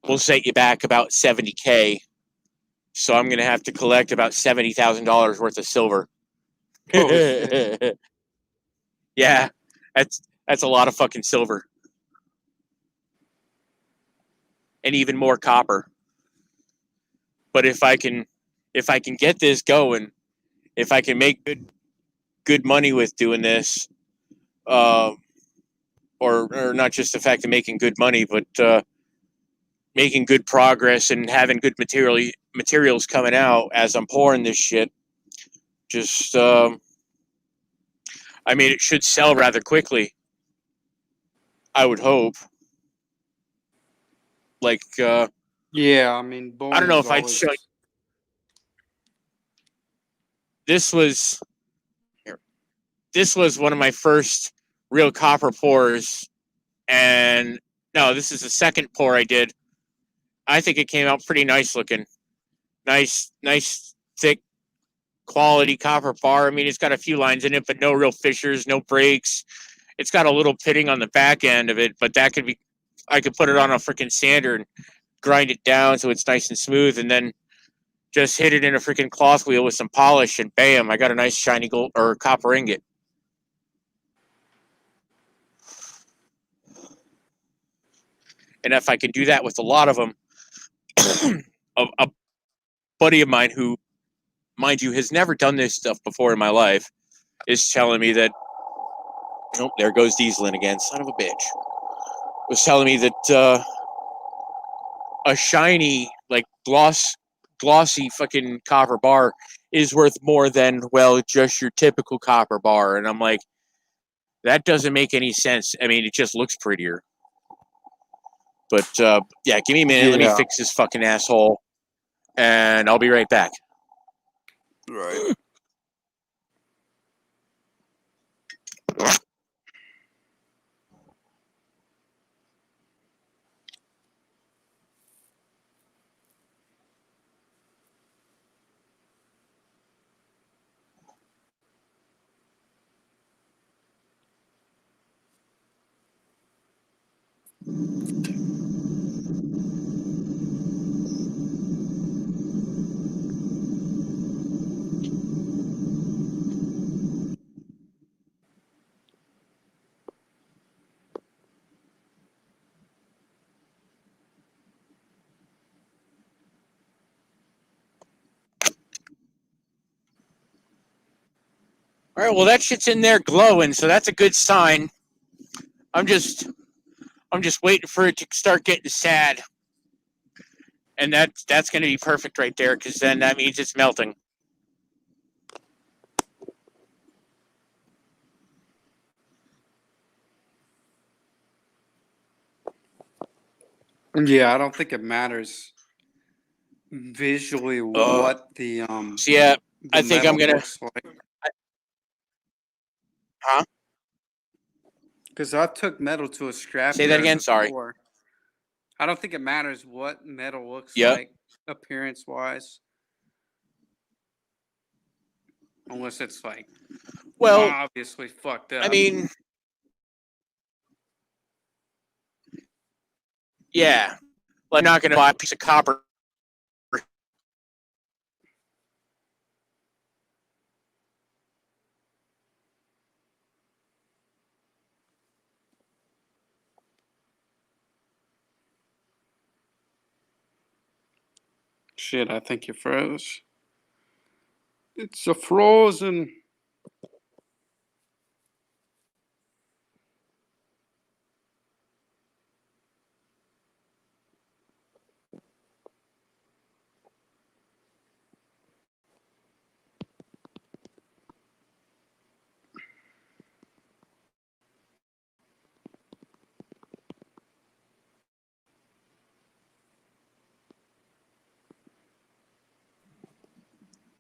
will set you back about $70K. So I'm going to have to collect about $70,000 worth of silver. Oh, shit. Yeah, that's a lot of fucking silver. And even more copper. But if I can get this going, if I can make good money with doing this, or not just the fact of making good money, but making good progress and having good materials coming out as I'm pouring this shit, just I mean, it should sell rather quickly. I would hope. Like, yeah, I mean, I don't know if I'd show. This was one of my first real copper pours, and no, this is the second pour I did. I think it came out pretty nice looking, nice thick quality copper bar. I mean, it's got a few lines in it, but no real fissures, no breaks. It's got a little pitting on the back end of it, but that could be. I could put it on a freaking sander and grind it down so it's nice and smooth, and then just hit it in a freaking cloth wheel with some polish, and bam, I got a nice shiny gold or copper ingot. And if I can do that with a lot of them, a buddy of mine who, mind you, has never done this stuff before in my life, is telling me that, oh, there goes Dieselin again, son of a bitch, was telling me that a shiny, like glossy fucking copper bar is worth more than, well, just your typical copper bar. And I'm like, that doesn't make any sense. I mean, it just looks prettier. But yeah, give me a minute. Let me fix this fucking asshole, and I'll be right back. Right. All right, well, that shit's in there glowing, so that's a good sign. I'm just waiting for it to start getting sad, and that's going to be perfect right there, because then that means it's melting. Yeah, I don't think it matters visually what the So yeah, I think metal I'm gonna. looks like. Huh? Because I took metal to a scrap Say that yard again. Sorry. before. I don't think it matters what metal looks Yep. like appearance wise, unless it's like Well, obviously fucked up. I mean, yeah, like, I'm not gonna buy a piece of copper. Shit, I think you froze. It's a frozen.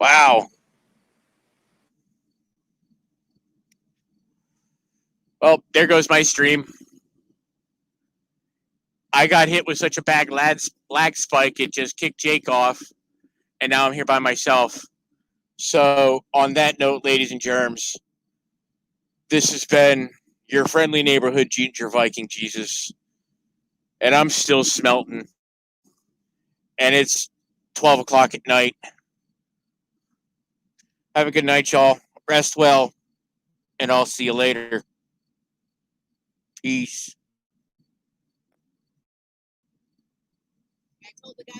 Wow. Well, there goes my stream. I got hit with such a bad lag spike, it just kicked Jake off, and now I'm here by myself. So, on that note, ladies and germs, this has been your friendly neighborhood Ginger Viking Jesus, and I'm still smelting, and it's 12 o'clock at night. Have a good night, y'all. Rest well, and I'll see you later. Peace. I told the guy